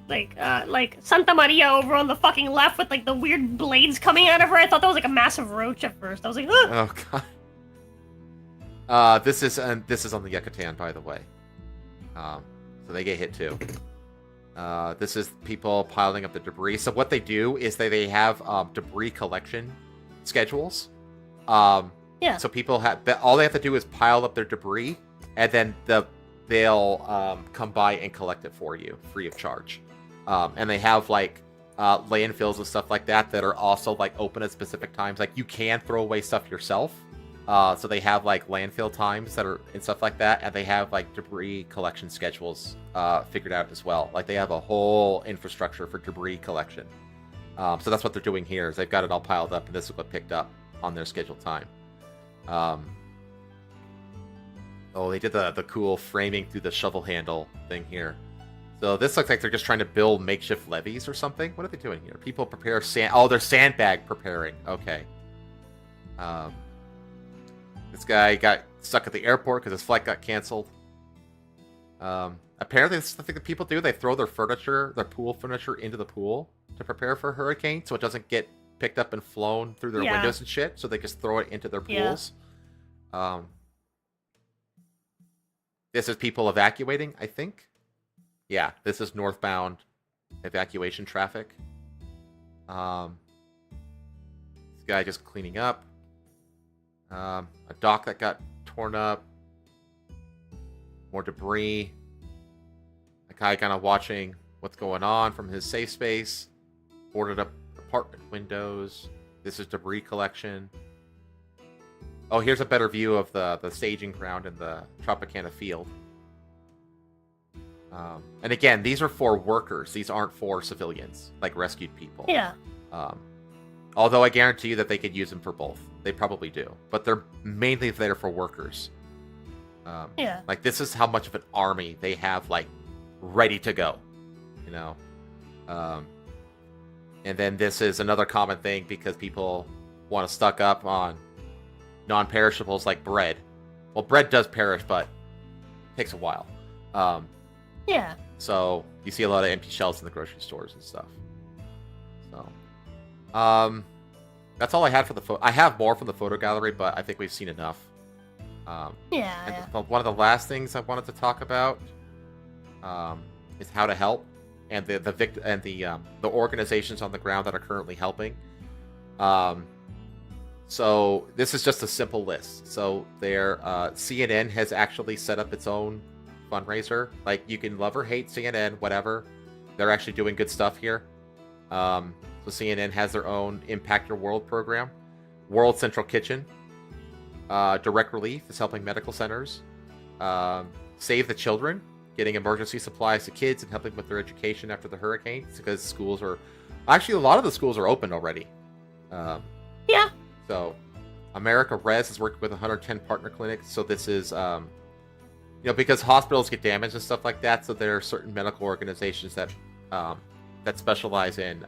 Santa Maria over on the fucking left with like the weird blades coming out of her. I thought that was like a massive roach at first. I was like, ugh. Oh god. This is on the Yucatan, by the way. So they get hit too. This is people piling up the debris. So what they do is they have debris collection schedules. Yeah. So people all they have to do is pile up their debris, and then they'll come by and collect it for you free of charge. And they have like landfills and stuff like that are also like open at specific times. Like you can throw away stuff yourself. So they have like landfill times that are and stuff like that, and they have like debris collection schedules figured out as well. Like they have a whole infrastructure for debris collection. So that's what they're doing here. Is they've got it all piled up, and this is what picked up on their scheduled time. Oh, they did the cool framing through the shovel handle thing here. So this looks like they're just trying to build makeshift levees or something. What are they doing here? People prepare sand. Oh, they're sandbag preparing. Okay. This guy got stuck at the airport because his flight got canceled. Apparently, this is the thing that people do. They throw their pool furniture into the pool to prepare for a hurricane so it doesn't get picked up and flown through their windows and shit, so they just throw it into their pools. This is people evacuating, I think. Yeah, this is northbound evacuation traffic. This guy just cleaning up. A dock that got torn up. More debris. A guy kind of watching what's going on from his safe space. Boarded up apartment windows. This is debris collection. Oh, here's a better view of the staging ground in the Tropicana field. And again, these are for workers. These aren't for civilians, like rescued people. Yeah. Although I guarantee you that they could use them for both. They probably do. But they're mainly there for workers. Like, this is how much of an army they have, like, ready to go. You know? And then this is another common thing because people want to stock up on non-perishables like bread. Well, bread does perish, but it takes a while. So you see a lot of empty shelves in the grocery stores and stuff. So, that's all I had for the photo. I have more from the photo gallery, but I think we've seen enough. One of the last things I wanted to talk about is how to help and the organizations on the ground that are currently helping. So this is just a simple list. So CNN has actually set up its own fundraiser. Like, you can love or hate CNN, whatever. They're actually doing good stuff here. So CNN has their own Impact Your World program. World Central Kitchen. Direct Relief is helping medical centers. Save the Children, getting emergency supplies to kids and helping with their education after the hurricanes, because schools are... Actually, a lot of the schools are open already. So, America Res is working with 110 partner clinics. So this is, because hospitals get damaged and stuff like that. So there are certain medical organizations that that specialize in,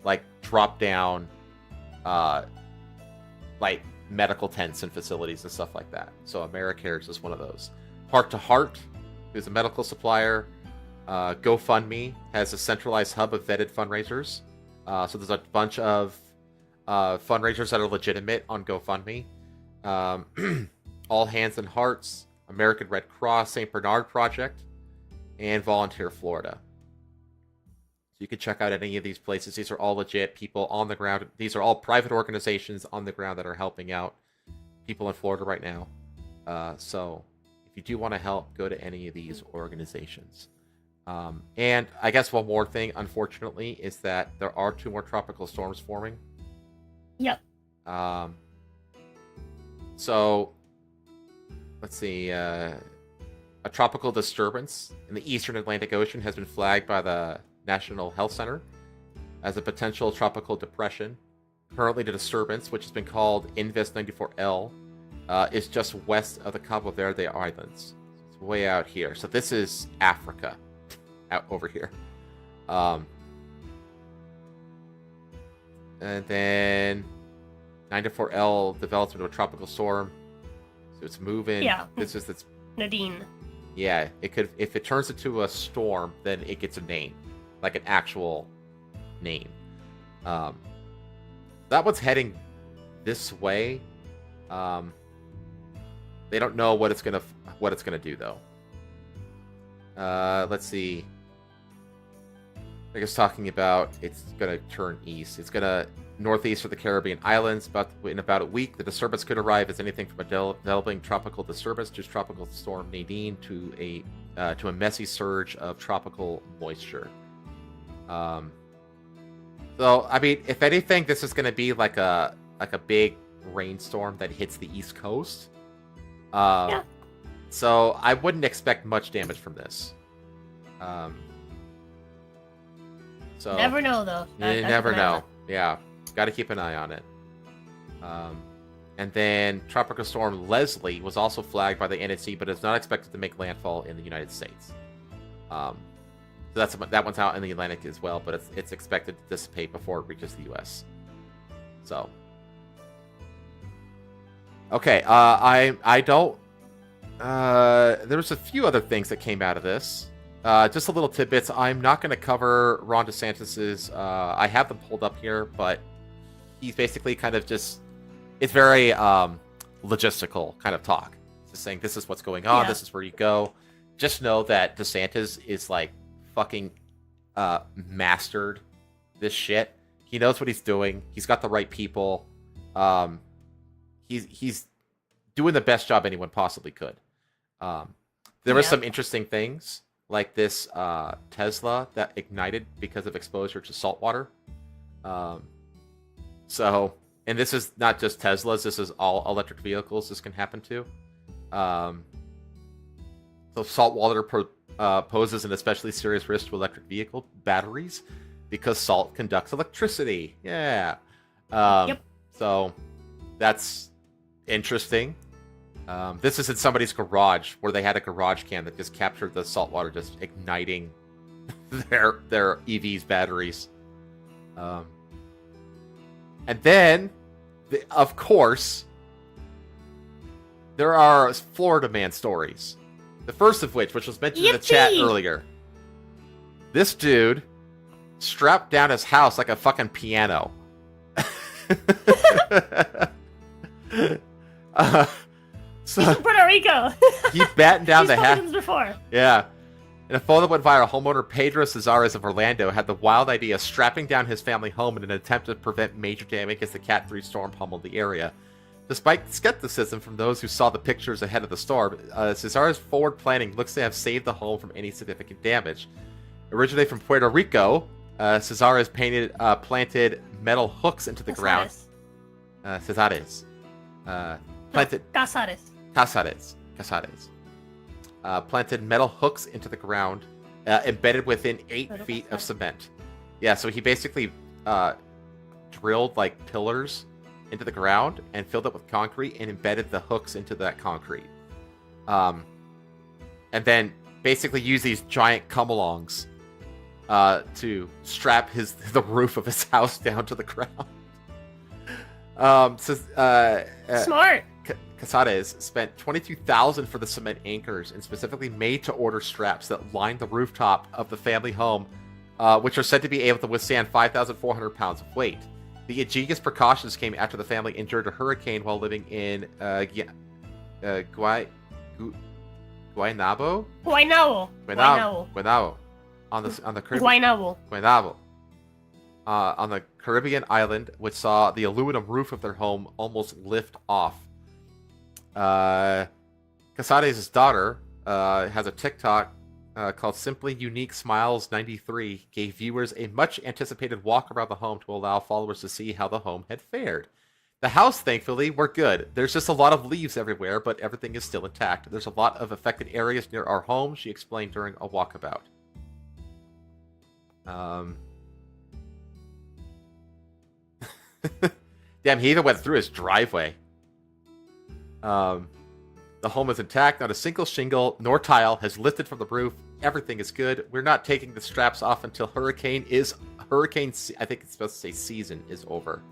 like, drop-down, like, medical tents and facilities and stuff like that. So AmeriCares is one of those. Heart to Heart, who's a medical supplier. GoFundMe has a centralized hub of vetted fundraisers. So there's a bunch of fundraisers that are legitimate on GoFundMe. All Hands and Hearts, American Red Cross, St. Bernard Project, and Volunteer Florida. So you can check out any of these places. These are all legit people on the ground. These are all private organizations on the ground that are helping out people in Florida right now. So if you do want to help, go to any of these organizations. And I guess one more thing, unfortunately, is that there are 2 more tropical storms forming. So, let's see. A tropical disturbance in the eastern Atlantic Ocean has been flagged by the National Health Center as a potential tropical depression. Currently, the disturbance, which has been called Inves 94L, is just west of the Cabo Verde Islands. It's way out here. So this is Africa, out over here. And then 94L develops into a tropical storm. So it's moving. This is its Nadine. Yeah, it could, if it turns into a storm, then it gets a name, like an actual name. That one's heading this way. They don't know what it's gonna do though. Let's see. I guess talking about it's gonna turn east. It's gonna northeast of the Caribbean islands. In about a week, the disturbance could arrive as anything from a developing tropical disturbance to tropical storm Nadine to a messy surge of tropical moisture. So I mean, if anything, this is gonna be like a big rainstorm that hits the East Coast. So I wouldn't expect much damage from this. So never know though. You never know. Yeah, got to keep an eye on it. And then Tropical Storm Leslie was also flagged by the NHC, but is not expected to make landfall in the United States. So that one's out in the Atlantic as well, but it's expected to dissipate before it reaches the U.S. So, okay, I don't. There was a few other things that came out of this. Just a little tidbits. I'm not going to cover Ron DeSantis's. I have them pulled up here, but he's basically kind of just, it's very logistical kind of talk. He's just saying, this is what's going on, this is where you go. Just know that DeSantis is like fucking mastered this shit. He knows what he's doing. He's got the right people. He's doing the best job anyone possibly could. There were some interesting things, like this Tesla that ignited because of exposure to salt water. So, and this is not just Teslas, this is all electric vehicles this can happen to. So salt water poses an especially serious risk to electric vehicle batteries because salt conducts electricity. Yeah. So that's interesting. This is in somebody's garage where they had a garage can that just captured the salt water, just igniting their EV's batteries. And then, of course, there are Florida man stories. The first of which was mentioned in the chat earlier. This dude strapped down his house like a fucking piano. So, he's from Puerto Rico. He battened down the house. Before. Yeah. In a photo that went viral, homeowner Pedro Cesares of Orlando had the wild idea of strapping down his family home in an attempt to prevent major damage as the Cat 3 storm pummeled the area. Despite skepticism from those who saw the pictures ahead of the storm, Cesares' forward planning looks to have saved the home from any significant damage. Originally from Puerto Rico, Cesares planted metal hooks into the ground. Cesares. Planted. Casares. Planted metal hooks into the ground, embedded within 8 feet of cement. Yeah, so he basically drilled like pillars into the ground and filled it with concrete and embedded the hooks into that concrete. And then basically used these giant come-alongs to strap the roof of his house down to the ground. Smart. Casares spent $22,000 for the cement anchors and specifically made-to-order straps that lined the rooftop of the family home, which are said to be able to withstand 5,400 pounds of weight. The ingenious precautions came after the family endured a hurricane while living in Guaynabo on the Caribbean island, which saw the aluminum roof of their home almost lift off. Casares' daughter has a TikTok called Simply Unique Smiles 93, gave viewers a much anticipated walk around the home to allow followers to see how the home had fared. The house, thankfully, we're good. There's just a lot of leaves everywhere, but everything is still intact. There's a lot of affected areas near our home, she explained during a walkabout. Damn, he even went through his driveway. The home is intact. Not a single shingle nor tile has lifted from the roof. Everything is good. We're not taking the straps off until hurricane, I think it's supposed to say season, is over.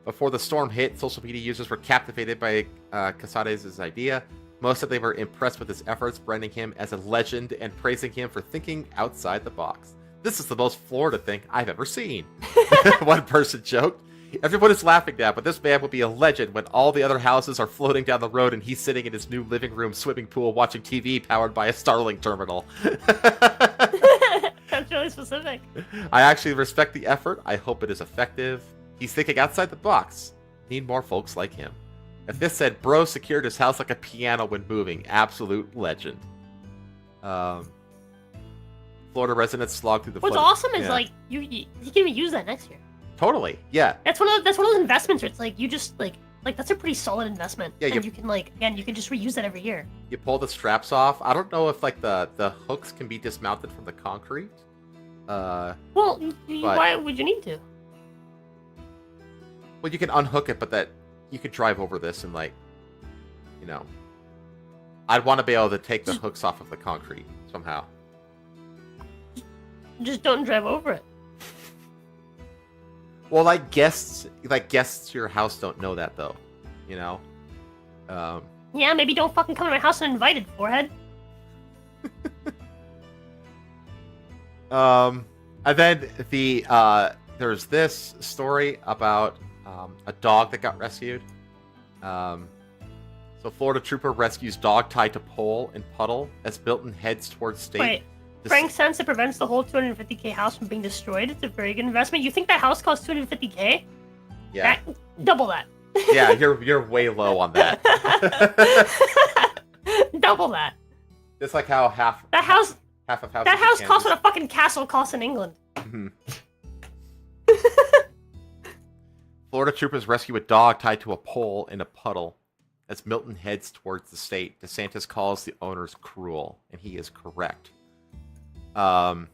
Before the storm hit, social media users were captivated by Casares' idea. Most of them were impressed with his efforts, branding him as a legend and praising him for thinking outside the box. This is the most Florida thing I've ever seen. One person joked. Everyone is laughing now, but this man will be a legend when all the other houses are floating down the road and he's sitting in his new living room swimming pool watching TV powered by a Starlink terminal. That's really specific. I actually respect the effort. I hope it is effective. He's thinking outside the box. Need more folks like him. If this said, bro secured his house like a piano when moving. Absolute legend. Florida residents slogged through the What's awesome is, like, you can even use that next year. Totally, yeah. That's one of those investments where it's like, you just, like that's a pretty solid investment. Yeah, and you can, like, again, you can just reuse that every year. You pull the straps off. I don't know if, like, the hooks can be dismounted from the concrete. Well, why would you need to? Well, you can unhook it, but that you could drive over this and, like, you know. I'd want to be able to take the hooks off of the concrete somehow. Just don't drive over it. Well, guests to your house don't know that, though. You know? Yeah, maybe don't fucking come to my house uninvited, forehead. And then the there's this story about a dog that got rescued. So Florida trooper rescues dog tied to pole in puddle as Milton heads towards state. Wait, Frank says it prevents the whole 250K house from being destroyed. It's a very good investment. You think that house costs 250K? Yeah. Double that. Yeah, you're way low on that. Double that. It's like how half of house costs what a fucking castle costs in England. Mm-hmm. Florida troopers rescue a dog tied to a pole in a puddle. As Milton heads towards the state, DeSantis calls the owners cruel, and he is correct. The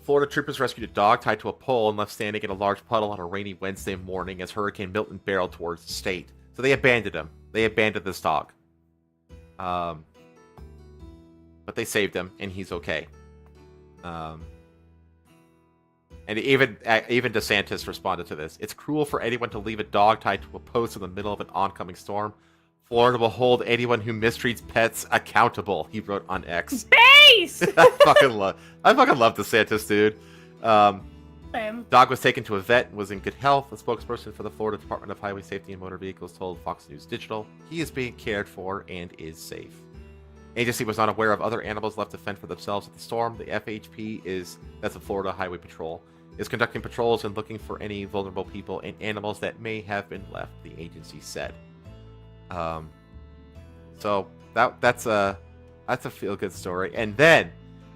Florida troopers rescued a dog tied to a pole and left standing in a large puddle on a rainy Wednesday morning as Hurricane Milton barreled towards the state. So they abandoned him. They abandoned this dog. But they saved him, and he's okay. And even DeSantis responded to this. It's cruel for anyone to leave a dog tied to a post in the middle of an oncoming storm. Florida will hold anyone who mistreats pets accountable, he wrote on X. Space! I fucking love DeSantis, dude. Same. Dog was taken to a vet and was in good health. A spokesperson for the Florida Department of Highway Safety and Motor Vehicles told Fox News Digital he is being cared for and is safe. Agency was not aware of other animals left to fend for themselves at the storm. The FHP that's the Florida Highway Patrol, is conducting patrols and looking for any vulnerable people and animals that may have been left, the agency said. So that's a feel-good story. And then,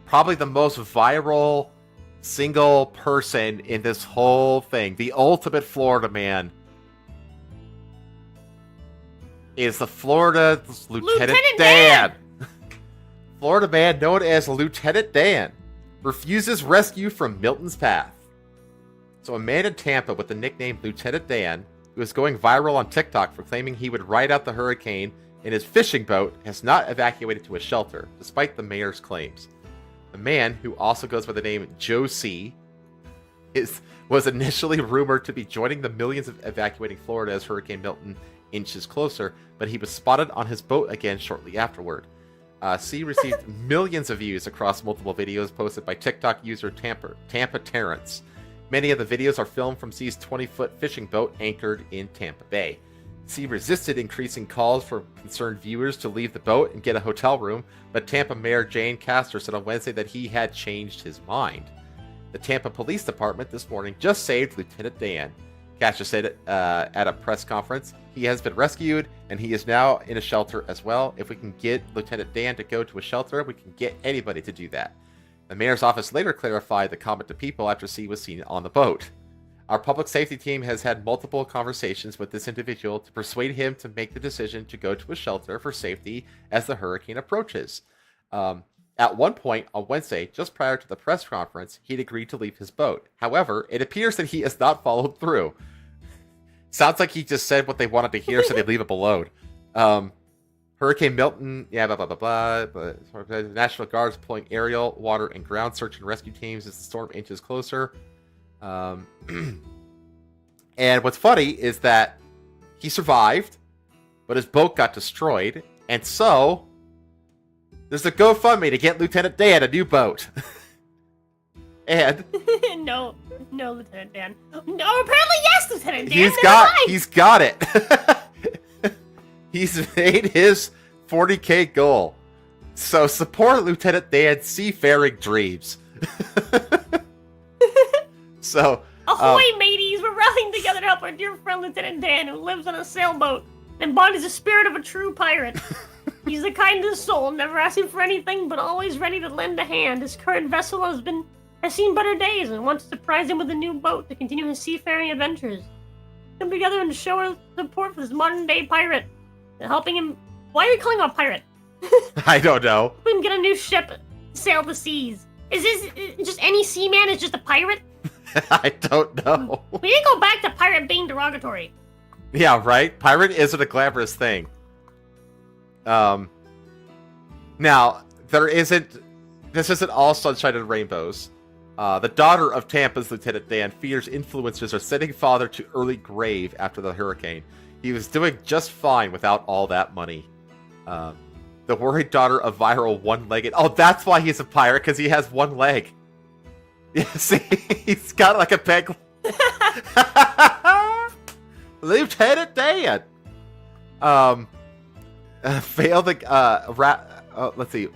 probably the most viral single person in this whole thing, the ultimate Florida man, is the Florida Lieutenant Dan. Florida man known as Lieutenant Dan refuses rescue from Milton's path. So a man in Tampa with the nickname Lieutenant Dan, who is going viral on TikTok for claiming he would ride out the hurricane in his fishing boat, has not evacuated to a shelter, despite the mayor's claims. The man, who also goes by the name Joe C., was initially rumored to be joining the millions of evacuating Florida as Hurricane Milton inches closer, but he was spotted on his boat again shortly afterward. C received millions of views across multiple videos posted by TikTok user Tampa Terrence. Many of the videos are filmed from C's 20-foot fishing boat anchored in Tampa Bay. C resisted increasing calls for concerned viewers to leave the boat and get a hotel room, but Tampa Mayor Jane Castor said on Wednesday that he had changed his mind. The Tampa Police Department this morning just saved Lieutenant Dan. Castor said at a press conference, he has been rescued and he is now in a shelter as well. If we can get Lieutenant Dan to go to a shelter, we can get anybody to do that. The mayor's office later clarified the comment to People after C was seen on the boat. Our public safety team has had multiple conversations with this individual to persuade him to make the decision to go to a shelter for safety as the hurricane approaches. At one point on Wednesday, just prior to the press conference, he'd agreed to leave his boat. However, it appears that he has not followed through. Sounds like he just said what they wanted to hear, so they leave it alone. Hurricane Milton, blah, blah, blah, blah. The National Guard is deploying aerial, water, and ground search and rescue teams as the storm inches closer. And what's funny is that he survived, but his boat got destroyed, and so there's a GoFundMe to get Lieutenant Dan a new boat. And no, Lieutenant Dan. No, apparently yes, Lieutenant Dan. He's got it. He's made his 40K goal. So support Lieutenant Dan's seafaring dreams. So, ahoy, mateys! We're rallying together to help our dear friend Lieutenant Dan, who lives on a sailboat and embodies the spirit of a true pirate. He's the kindest soul, never asking for anything, but always ready to lend a hand. His current vessel has seen better days and wants to surprise him with a new boat to continue his seafaring adventures. Come together and show our support for this modern-day pirate. And helping him... Why are you calling him a pirate? I don't know. Help him get a new ship to sail the seas. Is this just any seaman is just a pirate? I don't know. We need to go back to pirate being derogatory. Yeah, right? Pirate isn't a glamorous thing. Now, this isn't all sunshine and rainbows. The daughter of Tampa's Lieutenant Dan fears influencers are sending father to early grave after the hurricane. He was doing just fine without all that money. The worried daughter of viral one-legged... Oh, that's why he's a pirate, because he has one leg. Yeah, see, he's got like a peg. Lieutenant Dan. Failed. Let's see.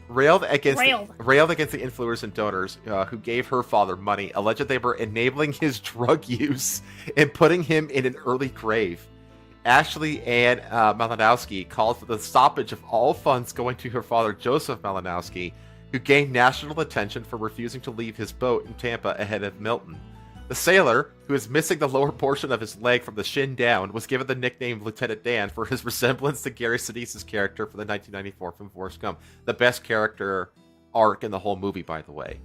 Railed against the influencers and donors who gave her father money, alleged they were enabling his drug use and putting him in an early grave. Ashley Ann Malinowski called for the stoppage of all funds going to her father, Joseph Malinowski, who gained national attention for refusing to leave his boat in Tampa ahead of Milton. The sailor, who is missing the lower portion of his leg from the shin down, was given the nickname Lieutenant Dan for his resemblance to Gary Sinise's character from the 1994 film Forrest Gump. The best character arc in the whole movie, by the way.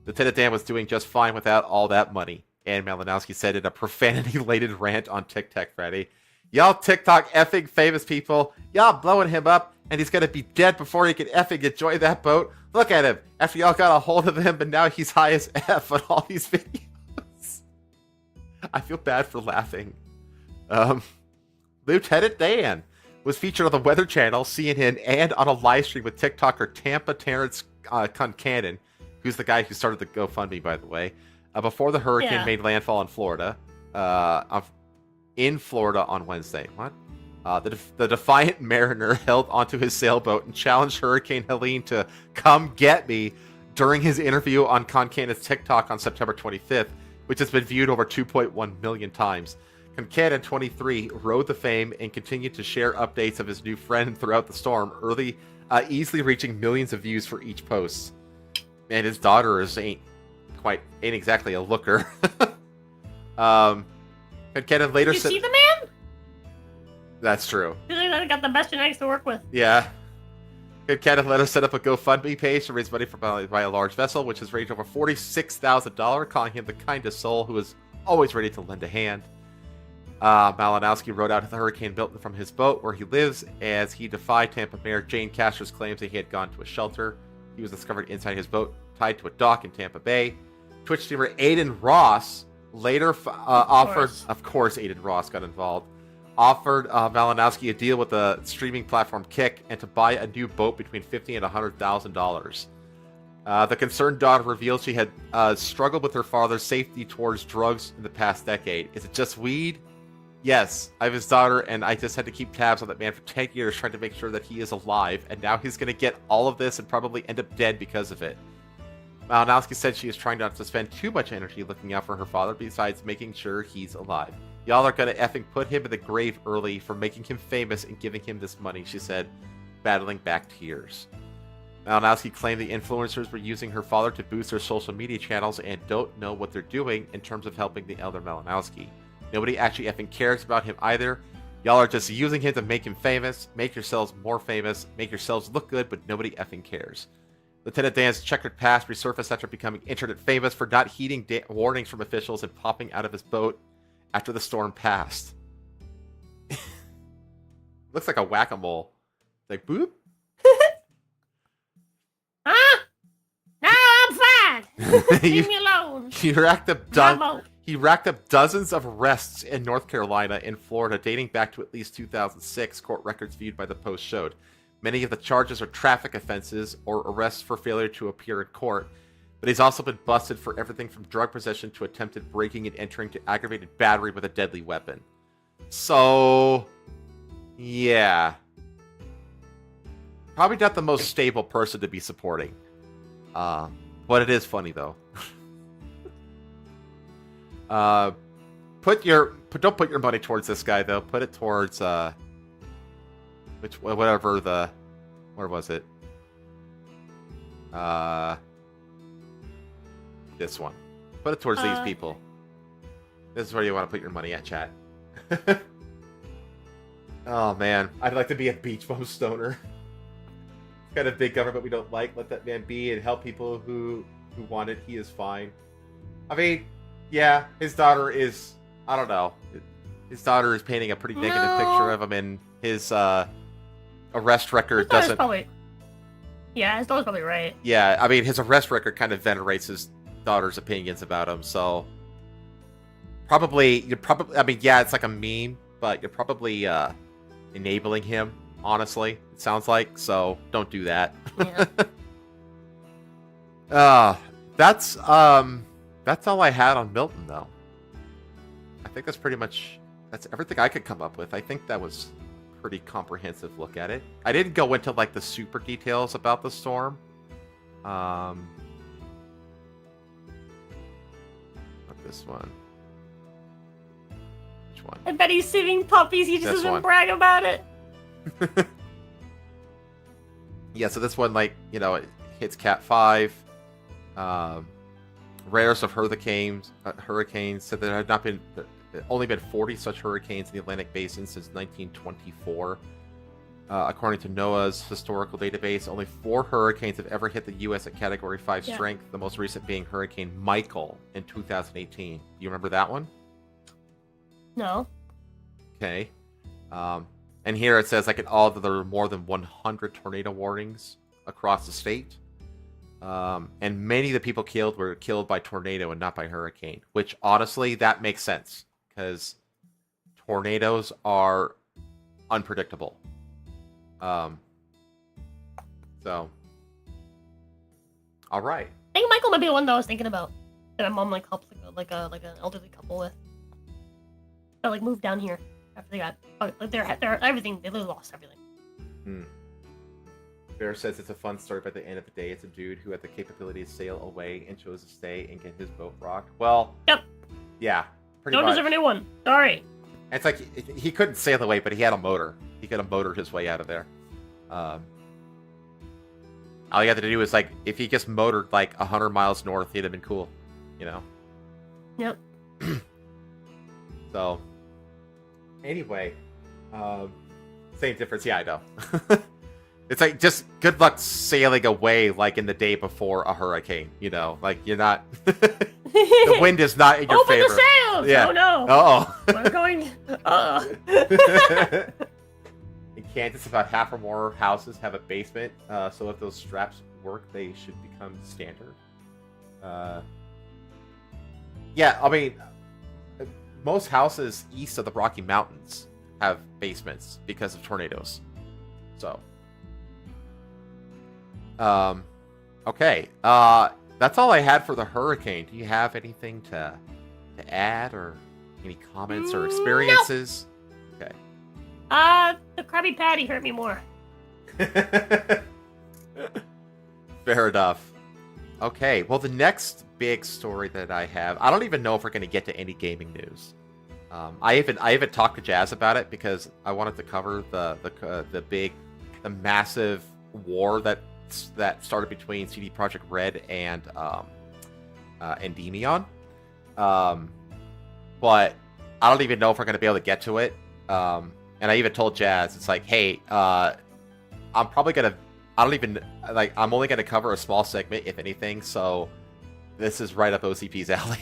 Lieutenant Dan was doing just fine without all that money. And Malinowski said in a profanity-laden rant on TikTok Friday, "Y'all TikTok effing famous people, y'all blowing him up, and he's gonna be dead before he can effing enjoy that boat. Look at him, after y'all got a hold of him, and now he's high as F on all these videos." I feel bad for laughing. Lieutenant Dan was featured on the Weather Channel, CNN, and on a live stream with TikToker Tampa Terrence Concannon, who's the guy who started the GoFundMe, by the way, before the hurricane made landfall in Florida. In Florida on Wednesday. What? The defiant mariner held onto his sailboat and challenged Hurricane Helene to come get me during his interview on Concannon's TikTok on September 25th, which has been viewed over 2.1 million times. Concannon, 23, rode the fame and continued to share updates of his new friend throughout the storm, easily reaching millions of views for each post. And his daughter ain't exactly a looker. Concannon later said, "You see the man? That's true. I got the best genetics to work with." Yeah. Concannon later set up a GoFundMe page to raise money for by a large vessel, which has raised over $46,000, calling him the kindest soul who is always ready to lend a hand. Malinowski rode out to the Hurricane Milton from his boat where he lives as he defied Tampa Mayor Jane Castor's claims that he had gone to a shelter. He was discovered inside his boat, tied to a dock in Tampa Bay. Twitch streamer Aiden Ross later offered, of course Aiden Ross got involved, offered Malinowski a deal with the streaming platform Kick and to buy a new boat between $50,000 and $100,000. The concerned daughter revealed she had struggled with her father's safety towards drugs in the past decade. Is it just weed? Yes, I have his daughter, and I just had to keep tabs on that man for 10 years trying to make sure that he is alive, and now he's going to get all of this and probably end up dead because of it. Malinowski said she is trying not to spend too much energy looking out for her father besides making sure he's alive. Y'all are going to effing put him in the grave early for making him famous and giving him this money, she said, battling back tears. Malinowski claimed the influencers were using her father to boost their social media channels and don't know what they're doing in terms of helping the elder Malinowski. Nobody actually effing cares about him either. Y'all are just using him to make him famous, make yourselves more famous, make yourselves look good, but nobody effing cares. Lieutenant Dan's checkered past resurfaced after becoming internet famous for not heeding warnings from officials and popping out of his boat after the storm passed. Looks like a whack-a-mole. Like, boop. Huh? No, I'm fine. Leave me alone. He racked up dozens of arrests in North Carolina and Florida dating back to at least 2006, court records viewed by the Post showed. Many of the charges are traffic offenses or arrests for failure to appear in court, but he's also been busted for everything from drug possession to attempted breaking and entering to aggravated battery with a deadly weapon. So, yeah. Probably not the most stable person to be supporting. But it is funny, though. Don't put your money towards this guy, though. Put it towards, where was it? This one. Put it towards these people. This is where you want to put your money at, chat. Oh, man. I'd like to be a beach bum stoner. It's kind of big government we don't like. Let that man be and help people who want it. He is fine. I mean, yeah, his daughter is, I don't know. His daughter is painting a pretty negative picture of him, and his arrest record doesn't... Yeah, his daughter's probably right. Yeah, I mean, his arrest record kind of venerates his daughter's opinions about him, so... I mean, yeah, it's like a meme, but you're probably enabling him, honestly, it sounds like, so don't do that. Yeah. That's all I had on Milton, though. I think that's everything I could come up with. I think that was a pretty comprehensive look at it. I didn't go into like the super details about the storm. Not this one. Which one? I bet he's saving puppies. He just This doesn't one. brag about it. Yeah, so this one, like, you know, it hits Cat 5. Rarest of hurricanes said there had not been only been 40 such hurricanes in the Atlantic Basin since 1924. According to NOAA's historical database, only 4 hurricanes have ever hit the U.S. at Category 5 strength, the most recent being Hurricane Michael in 2018. Do you remember that one? No. Okay. And here it says, like in all, there were more than 100 tornado warnings across the state. And many of the people killed were killed by tornado and not by hurricane, which honestly, that makes sense because tornadoes are unpredictable. So, all right. I think Michael might be the one that I was thinking about. That my mom like helps like an elderly couple with. But like moved down here after they got they're everything. They literally lost everything. Bear says it's a fun story, but at the end of the day, it's a dude who had the capability to sail away and chose to stay and get his boat rocked. Well, Yep. Yeah, pretty Don't much. deserve a new one. Sorry. It's like he couldn't sail away, but he had a motor. He could have motored his way out of there. All he had to do was, like, if he just motored like 100 miles north, he'd have been cool, you know. Yep. So, anyway, same difference. Yeah, I know. It's like, just good luck sailing away, like, in the day before a hurricane, you know? Like, you're not... the wind is not in your Open favor. the sails! Yeah. Oh, no. Uh-oh. We're going... In Kansas, about half or more houses have a basement, so if those straps work, they should become standard. Yeah, I mean, most houses east of the Rocky Mountains have basements because of tornadoes. So... okay. That's all I had for the hurricane. Do you have anything to add, or any comments or experiences? No. Okay. The Krabby Patty hurt me more. Fair enough. Okay, well, the next big story that I have, I don't even know if we're going to get to any gaming news. I haven't talked to Jazz about it because I wanted to cover the massive war that started between CD Projekt Red and Endymion. But I don't even know if we're going to be able to get to it. And I even told Jazz, it's like, hey, I'm probably going to... I'm only going to cover a small segment, if anything, so this is right up OCP's alley.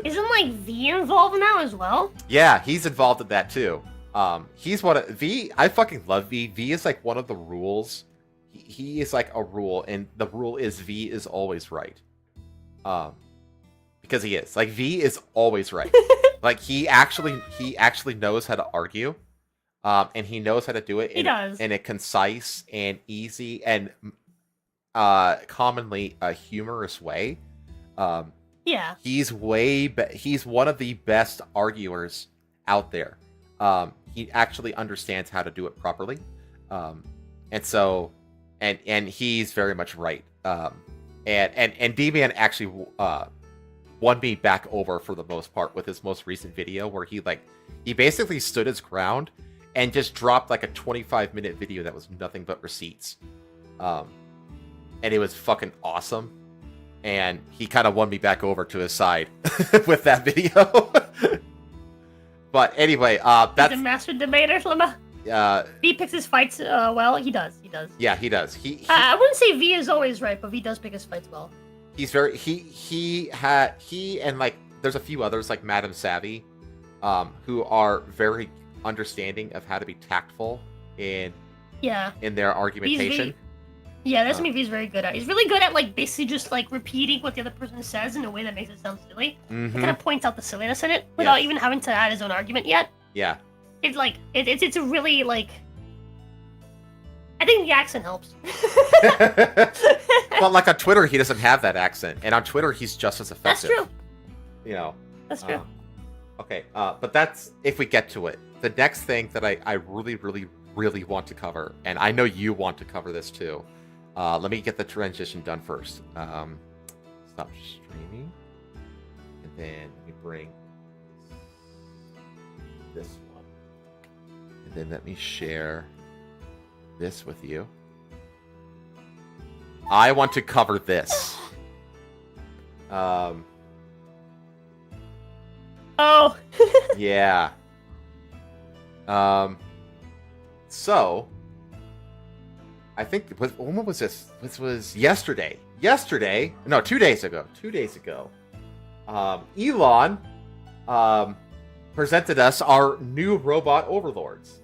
Isn't V involved now as well? Yeah, he's involved in that too. He's one of... V, I fucking love V. V is like one of the rules. He is like a rule, and the rule is V is always right. Because he is. Like, V is always right. Like, he actually knows how to argue. And he knows how to do it in a concise and easy and commonly a humorous way. Yeah. He's one of the best arguers out there. He actually understands how to do it properly. And so... And he's very much right. And D-Man actually won me back over for the most part with his most recent video, where he basically stood his ground and just dropped like a 25-minute video that was nothing but receipts. And it was fucking awesome. And he kind of won me back over to his side with that video. But anyway, that's... He's a master debater, Slimma. V picks his fights well. He does. Yeah, he does. He I wouldn't say V is always right, but V does pick his fights well. He's very he and like there's a few others like Madame Savvy, who are very understanding of how to be tactful in their argumentation. That's something V's very good at. He's really good at like basically just like repeating what the other person says in a way that makes it sound silly. Mm-hmm. It kind of points out the silliness in it without even having to add his own argument yet. Yeah. It's a really like I think the accent helps. But like on Twitter, he doesn't have that accent, and on Twitter, he's just as effective. That's true. You know. That's true. Okay, but that's if we get to it. The next thing that I really, really, really want to cover, and I know you want to cover this too. Let me get the transition done first. Stop streaming, and then let me bring this one, and then let me share this with you. I want to cover this. Oh. Yeah. So, I think when was this? This was yesterday. No, 2 days ago. 2 days ago. Elon presented us our new robot overlords.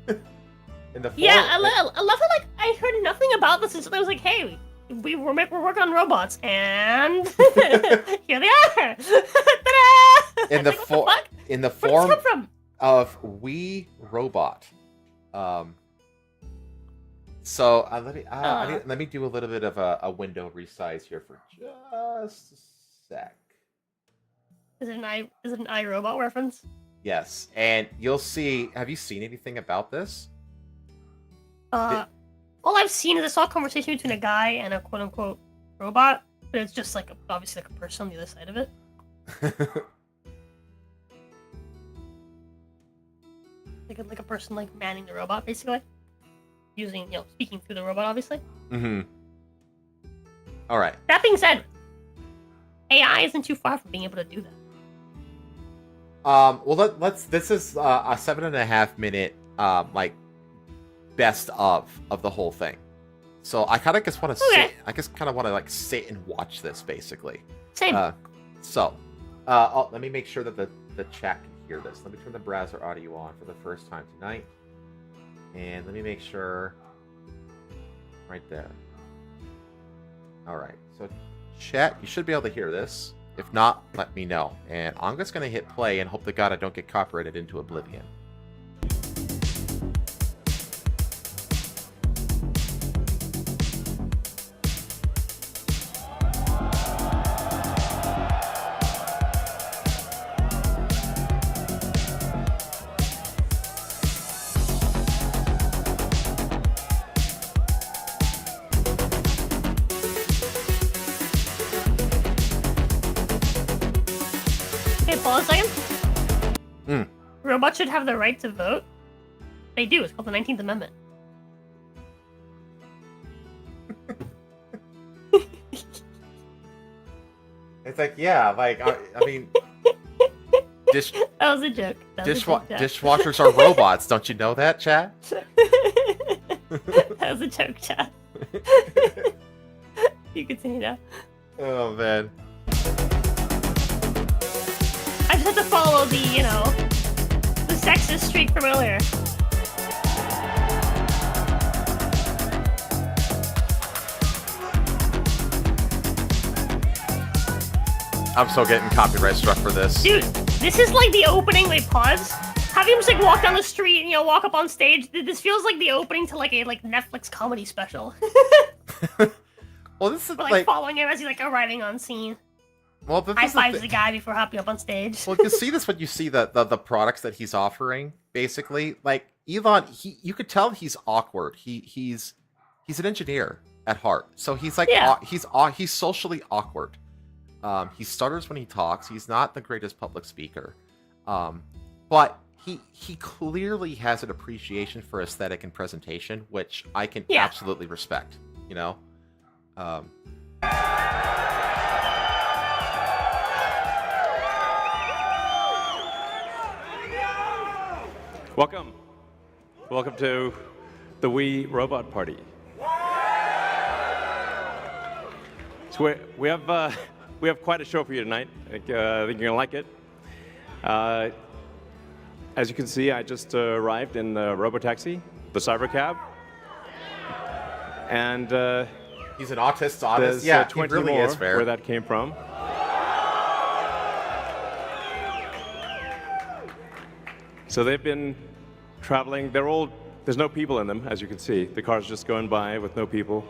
I love how like I heard nothing about this until I was like, hey, we're working on robots, and here they are. In the form of WWII robot. So let me do a little bit of a window resize here for just a sec. Is it an iRobot reference? Yes, and you'll see. Have you seen anything about this? All I've seen is I saw a conversation between a guy and a quote-unquote robot, but it's just like obviously like a person on the other side of it. like a person like manning the robot, basically, using speaking through the robot, obviously. Mm-hmm. All right. That being said, AI isn't too far from being able to do that. Well, let's. This is a 7.5 minute like best of the whole thing. So I kind of just want to sit. I just kind of want to like sit and watch this, basically. Same. Let me make sure that the chat can hear this. Let me turn the browser audio on for the first time tonight, and let me make sure. Right there. All right. So, chat, you should be able to hear this. If not, let me know. And I'm just going to hit play and hope to God I don't get copyrighted into oblivion. Robots should have the right to vote. They do. It's called the 19th Amendment. It's like, yeah, like, I mean... That was a joke. Dishwashers are robots. Don't you know that, chat? That was a joke, chat. You continue now. Oh, man. I just had to follow the, the sexist streak from earlier. I'm still getting copyright struck for this. Dude, this is like the opening, wait, pause. Having him just like walk down the street and, walk up on stage. This feels like the opening to like a Netflix comedy special. Well, this is like following him as he's like arriving on scene. Well, high fives the guy before hopping up on stage. Well, you see this when you see the products that he's offering. Basically, like Elon, you could tell he's awkward. He's an engineer at heart, so he's like he's socially awkward. He stutters when he talks. He's not the greatest public speaker, but he clearly has an appreciation for aesthetic and presentation, which I can absolutely respect. Welcome to the WWII Robot Party. So we have quite a show for you tonight. I think you're gonna like it. As you can see, I just arrived in the Robotaxi, the Sabre cab, and he's an autist, honest. Yeah, 20 he really more is fair. Where that came from. So they've been traveling. They're all there's no people in them, as you can see. The car's just going by with no people.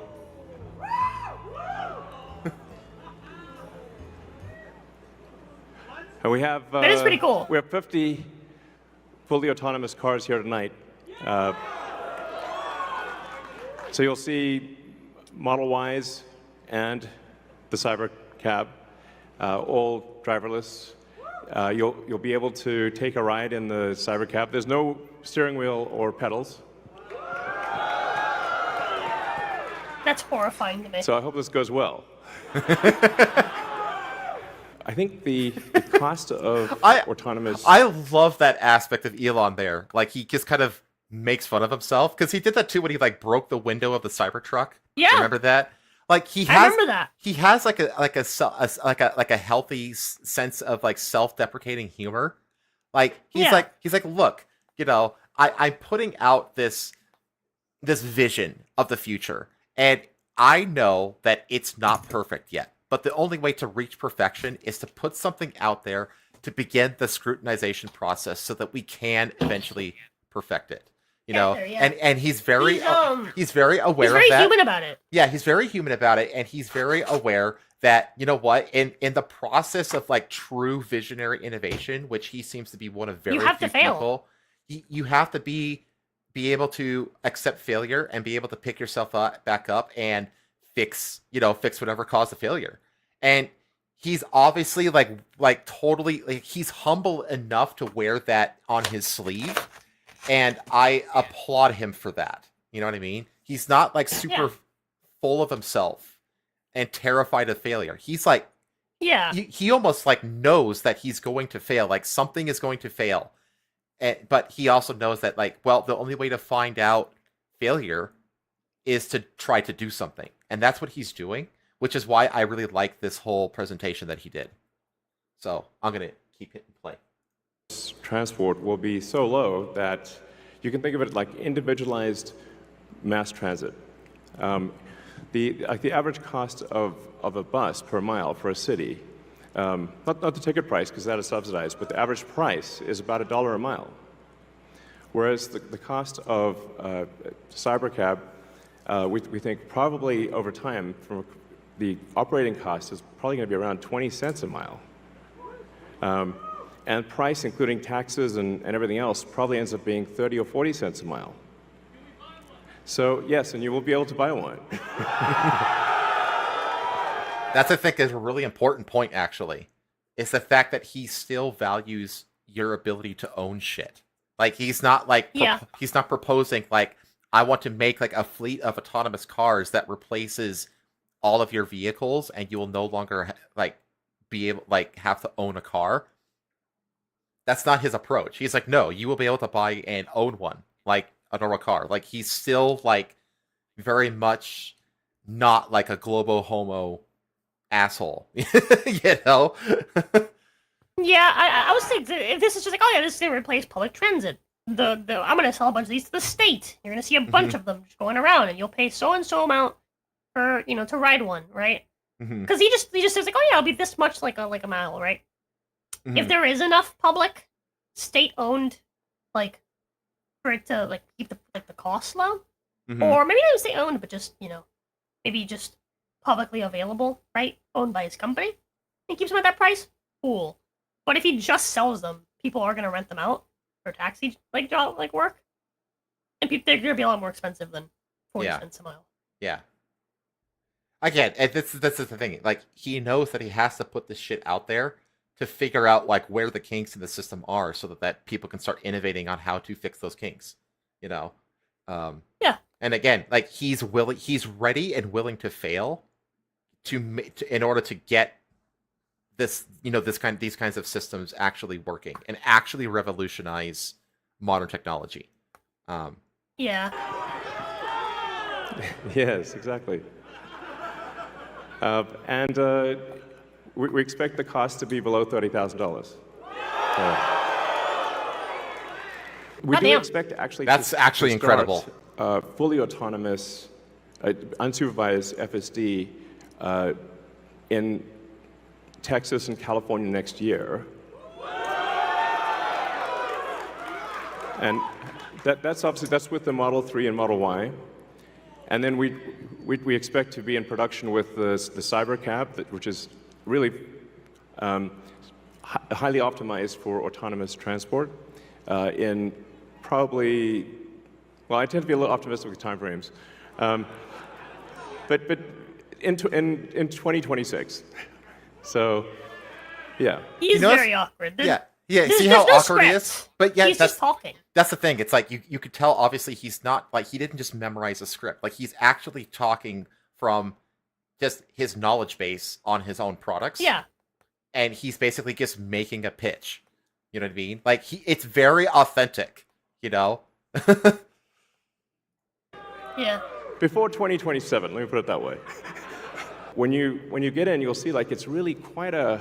And we have... That is pretty cool. We have 50 fully autonomous cars here tonight. So you'll see Model Ys and the Sabre cab, all driverless. You'll be able to take a ride in the Sabre cab. There's no steering wheel or pedals. That's horrifying to me. So I hope this goes well. I think the cost of autonomous... I love that aspect of Elon there. Like, he just kind of makes fun of himself, because he did that too when he like broke the window of the Cybertruck. Yeah, remember that? Like, he has, I remember that. He has like a healthy sense of like self-deprecating humor. Like, he's like, look, you know, I'm putting out this vision of the future, and I know that it's not perfect yet. But the only way to reach perfection is to put something out there to begin the scrutinization process so that we can eventually perfect it. You know, and he's very aware of that. He's very human about it. Yeah, he's very human about it, and he's very aware that, you know what, in the process of like true visionary innovation, which he seems to be one of very few people, you have to be able to accept failure and be able to pick yourself back up and fix whatever caused the failure. And he's obviously like totally, like, he's humble enough to wear that on his sleeve, and I applaud him for that. You know what I mean? He's not like super full of himself and terrified of failure. He's like, he almost like knows that he's going to fail, like something is going to fail. But he also knows that, like, well, the only way to find out failure is to try to do something. And that's what he's doing, which is why I really like this whole presentation that he did. So I'm going to keep hitting play. Transport will be so low that you can think of it like individualized mass transit. The average cost of a bus per mile for a city, not the ticket price, because that is subsidized, but the average price is about $1 a mile. Whereas the cost of Cybercab, we think probably over time, from the operating cost is probably going to be around 20 cents a mile. And price, including taxes and everything else, probably ends up being 30 or 40 cents a mile. So yes, and you will be able to buy one. That's, I think, is a really important point, actually. Is the fact that he still values your ability to own shit. Like, he's not like, he's not proposing, like, I want to make like a fleet of autonomous cars that replaces all of your vehicles, and you will no longer be able, like, have to own a car. That's not his approach. He's like, no, you will be able to buy and own one, like a normal car. Like, he's still like very much not like a globo homo asshole, you know? Yeah, I was thinking, if this is just like, oh yeah, this is gonna replace public transit. I'm gonna sell a bunch of these to the state. You're gonna see a bunch of them just going around, and you'll pay so and so amount for, you know, to ride one, right? Because he just says like, oh yeah, it'll be this much like a mile, right? If there is enough public, state-owned, like, for it to like keep the costs low, or maybe not state-owned, but just, you know, maybe just publicly available, right? Owned by his company, and keeps them at that price. Cool. But if he just sells them, people are gonna rent them out for taxi job work, and they're gonna be a lot more expensive than 40 cents a mile. Yeah. Again, this is the thing. Like, he knows that he has to put this shit out there to figure out like where the kinks in the system are, so that people can start innovating on how to fix those kinks. You know. And again, like, he's ready and willing to fail in order to get this, you know, these kinds of systems actually working and actually revolutionize modern technology. Yeah. Yes, exactly. We expect the cost to be below $30,000. We do expect actually. That's actually incredible. Fully autonomous, unsupervised FSD in Texas and California next year. And That's obviously that's with the Model 3 and Model Y. And then we expect to be in production with the Sabre cab, which is really highly optimized for autonomous transport in probably, well, I tend to be a little optimistic with timeframes, but in 2026. So, yeah. He's very awkward. Yeah. There's See how no awkward he script. is? But yeah, He's just talking. That's the thing. It's like you could tell obviously he's not like he didn't just memorize a script. Like he's actually talking from just his knowledge base on his own products. Yeah. And he's basically just making a pitch. You know what I mean? Like it's very authentic, you know? Yeah. Before 2027, let me put it that way. When you get in, you'll see like it's really quite a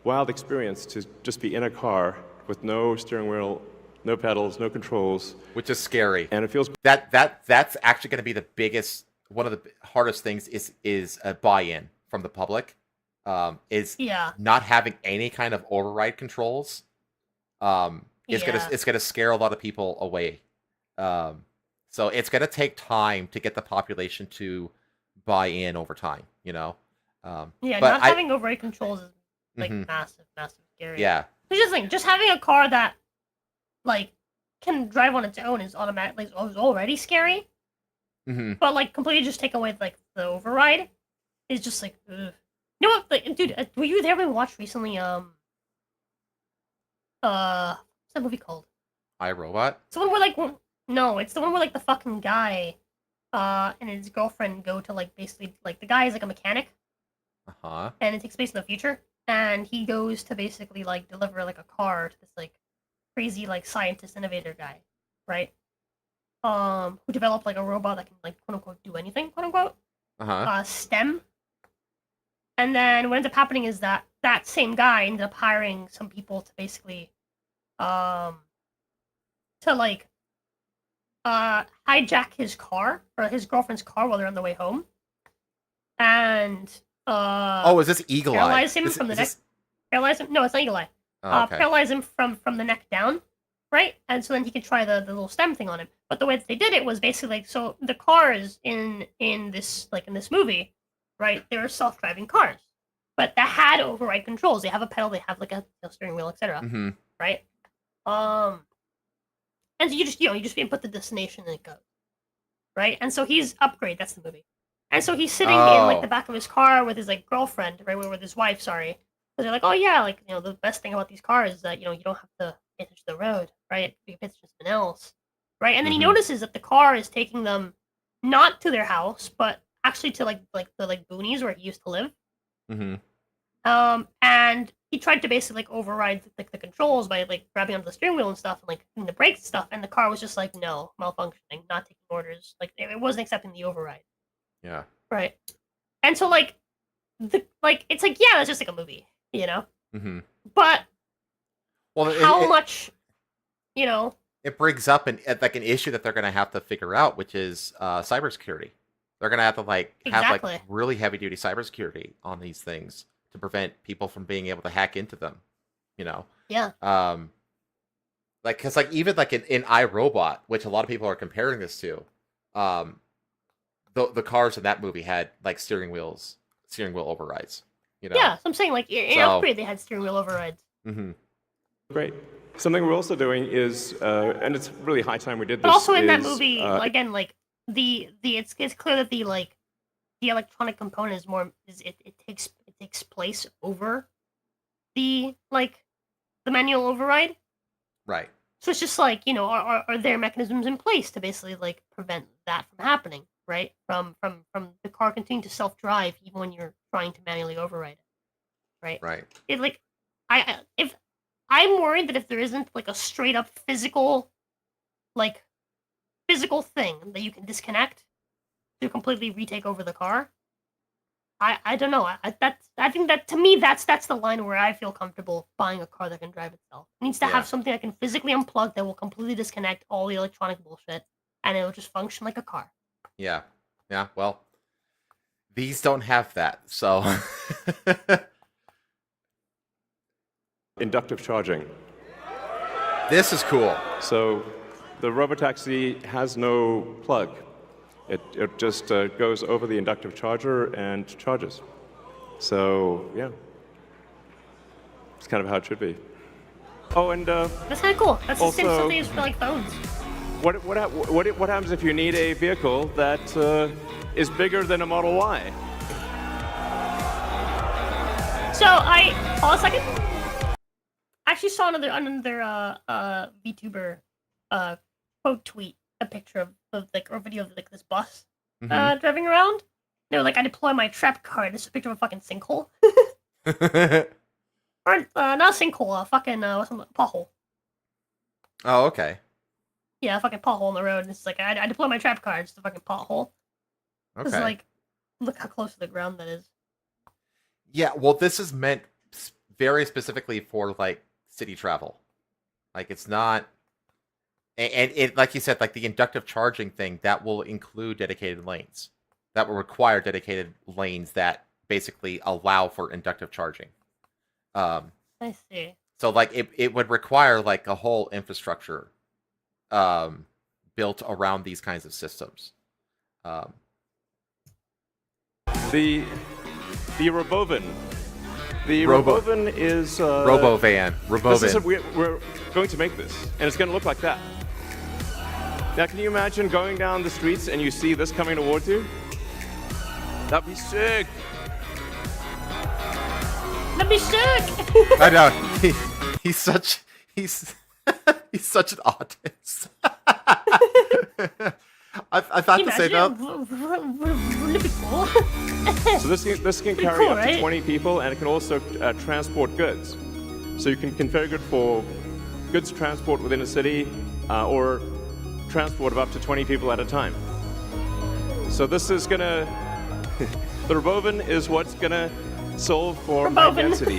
wild experience to just be in a car with no steering wheel, no pedals, no controls. Which is scary. And it feels that's actually going to be the biggest, one of the hardest things is a buy-in from the public. Is not having any kind of override controls. It's gonna scare a lot of people away. So it's gonna take time to get the population to buy in over time, you know. Not having override controls is like massive scary. Yeah. It's just like just having a car that like can drive on its own is automatically is already scary. But like completely just take away like the override is just like ugh. You know what, like, dude? Were you there when we watched recently? What's that movie called? I, Robot? It's the one where like no, it's the one where like the fucking guy, and his girlfriend go to like basically like the guy is like a mechanic. And it takes place in the future, and he goes to basically like deliver like a car to this like crazy like scientist innovator guy, right? Who developed like a robot that can like quote unquote do anything, quote unquote. STEM. And then what ends up happening is that same guy ended up hiring some people to basically, to like, hijack his car or his girlfriend's car while they're on the way home, and is this Eagle Eye? Paralyze him from the neck. Paralyze him? No, it's not Eagle Eye. Okay. Paralyze him from the neck down, right? And so then he could try the little stem thing on him. But the way that they did it was basically like, so the cars in this movie, right? They were self-driving cars, but that had override controls. They have a pedal, they have like a steering wheel, etc. Right? And so you just input the destination and it goes, right? And so he's upgrade. That's the movie. And so he's sitting in like the back of his car with his like girlfriend, right? With his wife, sorry. Because they're like, oh yeah, like the best thing about these cars is that you don't have to pay attention to the road, right? You pay attention to something else, right? And then he notices that the car is taking them not to their house, but actually to like the boonies where he used to live. And he tried to basically like override like the controls by like grabbing onto the steering wheel and stuff and like hitting the brakes and stuff, and the car was just like no, malfunctioning, not taking orders, like it wasn't accepting the override. Yeah. Right. And so like it's like yeah, it's just like a movie, you know. But how much, it brings up an issue that they're going to have to figure out, which is cybersecurity. They're going to have to have like really heavy duty cybersecurity on these things to prevent people from being able to hack into them, Yeah. Like, cause like even like in iRobot, which a lot of people are comparing this to, the cars in that movie had like steering wheel overrides. Yeah, so I'm saying like in Upgrade they had steering wheel overrides. Great. Something we're also doing is, and it's really high time we did this. But also in that movie, again, like it's clear that the electronic component it takes place over the manual override. Right. So it's just like, are there mechanisms in place to basically like prevent that from happening, right? From the car continuing to self-drive even when you're trying to manually override it. Right? Right. It like I'm worried that if there isn't like a straight up physical thing that you can disconnect to completely retake over the car, I don't know. I think that to me that's the line where I feel comfortable buying a car that can drive itself. It needs to have something I can physically unplug that will completely disconnect all the electronic bullshit, and it will just function like a car. Yeah. Yeah. Well, these don't have that, so. Inductive charging. This is cool. So The robotaxi has no plug. It just goes over the inductive charger and charges. So, yeah. It's kind of how it should be. Oh, and That's kind of cool. That's the same also- stuff they use for like phones. what happens if you need a vehicle that is bigger than a Model Y? So hold on a second. I actually saw another VTuber quote tweet a picture of like or video of like this bus driving around. They were like, I deploy my trap card. This is a picture of a fucking sinkhole. Or not a sinkhole, a fucking pothole. Oh, okay. Yeah, a fucking pothole in the road. And it's like I deploy my trap card. It's a fucking pothole. It's Okay. like, look how close to the ground that is. Yeah, well, this is meant very specifically for like city travel. Like it's not, and it like you said, like the inductive charging thing that will include dedicated lanes. That will require dedicated lanes that basically allow for inductive charging. I see. So like it would require like a whole infrastructure built around these kinds of systems. The Robovan. The Robo- Robovan is Robovan. This is Robovan. we're going to make this, and it's going to look like that. Now, can you imagine going down the streets and you see this coming towards you? That'd be sick. That'd be sick! I know. He's such he's such an autist. I thought to say though. Wouldn't it be cool? So this can Pretty carry cool, up to right? 20 people, and it can also transport goods. So you can configure it for goods transport within a city, or transport of up to 20 people at a time. So this is gonna, the Robovan is what's gonna solve for high Robovan. density.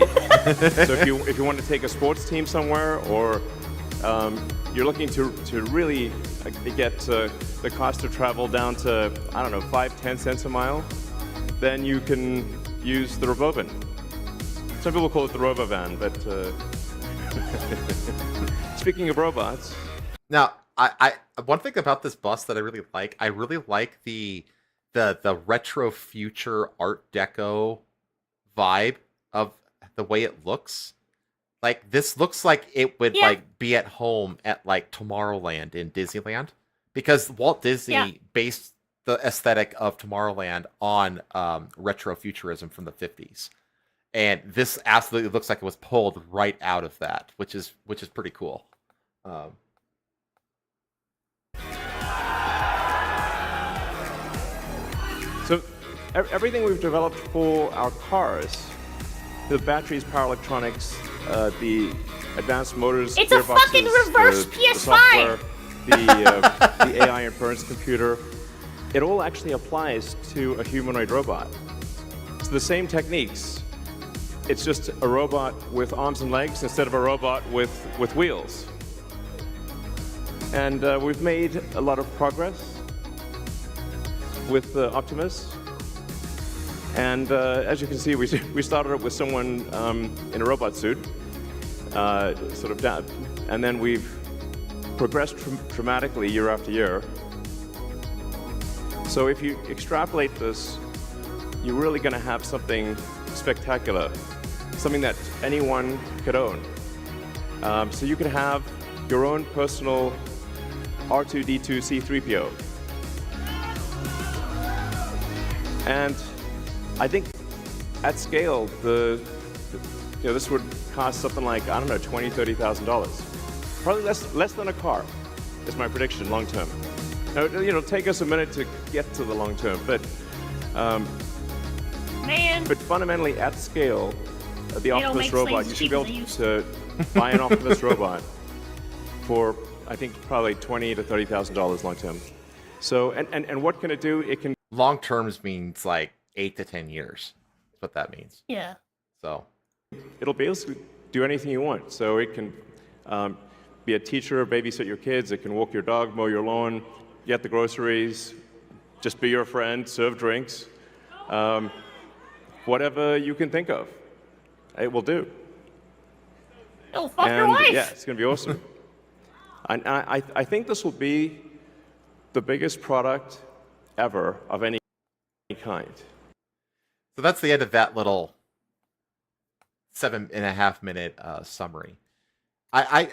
So if you want to take a sports team somewhere, or you're looking to really get the cost of travel down to, I don't know, 5-10 cents a mile, then you can use the Robovan. Some people call it the Robovan, but speaking of robots. Now, I one thing about this bus that I really like the retro future Art Deco vibe of the way it looks. Like this looks like it would like be at home at like Tomorrowland in Disneyland, because Walt Disney based the aesthetic of Tomorrowland on retro futurism from the 50s. And this absolutely looks like it was pulled right out of that, which is pretty cool. So everything we've developed for our cars, the batteries, power electronics, the advanced motors, It's a gearboxes, fucking reverse the PS5! software, the AI inference computer, it all actually applies to a humanoid robot. It's the same techniques. It's just a robot with arms and legs instead of a robot with wheels. And we've made a lot of progress with Optimus. And as you can see, we started it with someone in a robot suit, sort of down, and then we've progressed dramatically year after year. So if you extrapolate this, you're really going to have something spectacular, something that anyone could own. So you could have your own personal R2-D2 C-3PO. And I think at scale, this would cost something like, I don't know, $20,000, $30,000. Probably less than a car, is my prediction long term. Now, it'll take us a minute to get to the long term, but fundamentally at scale, the Optimus robot, you should be able to buy an Optimus robot for, I think, probably $20,000 to $30,000 long term. So, and what can it do? It can. Long terms means like 8 to 10 years. That's what that means. Yeah. So It'll basically do anything you want. So it can be a teacher, babysit your kids. It can walk your dog, mow your lawn, get the groceries, just be your friend, serve drinks. Whatever you can think of, it will do. It'll fuck your wife. Yeah, it's going to be awesome. And I think this will be the biggest product ever of any kind. So that's the end of that little 7.5-minute summary. I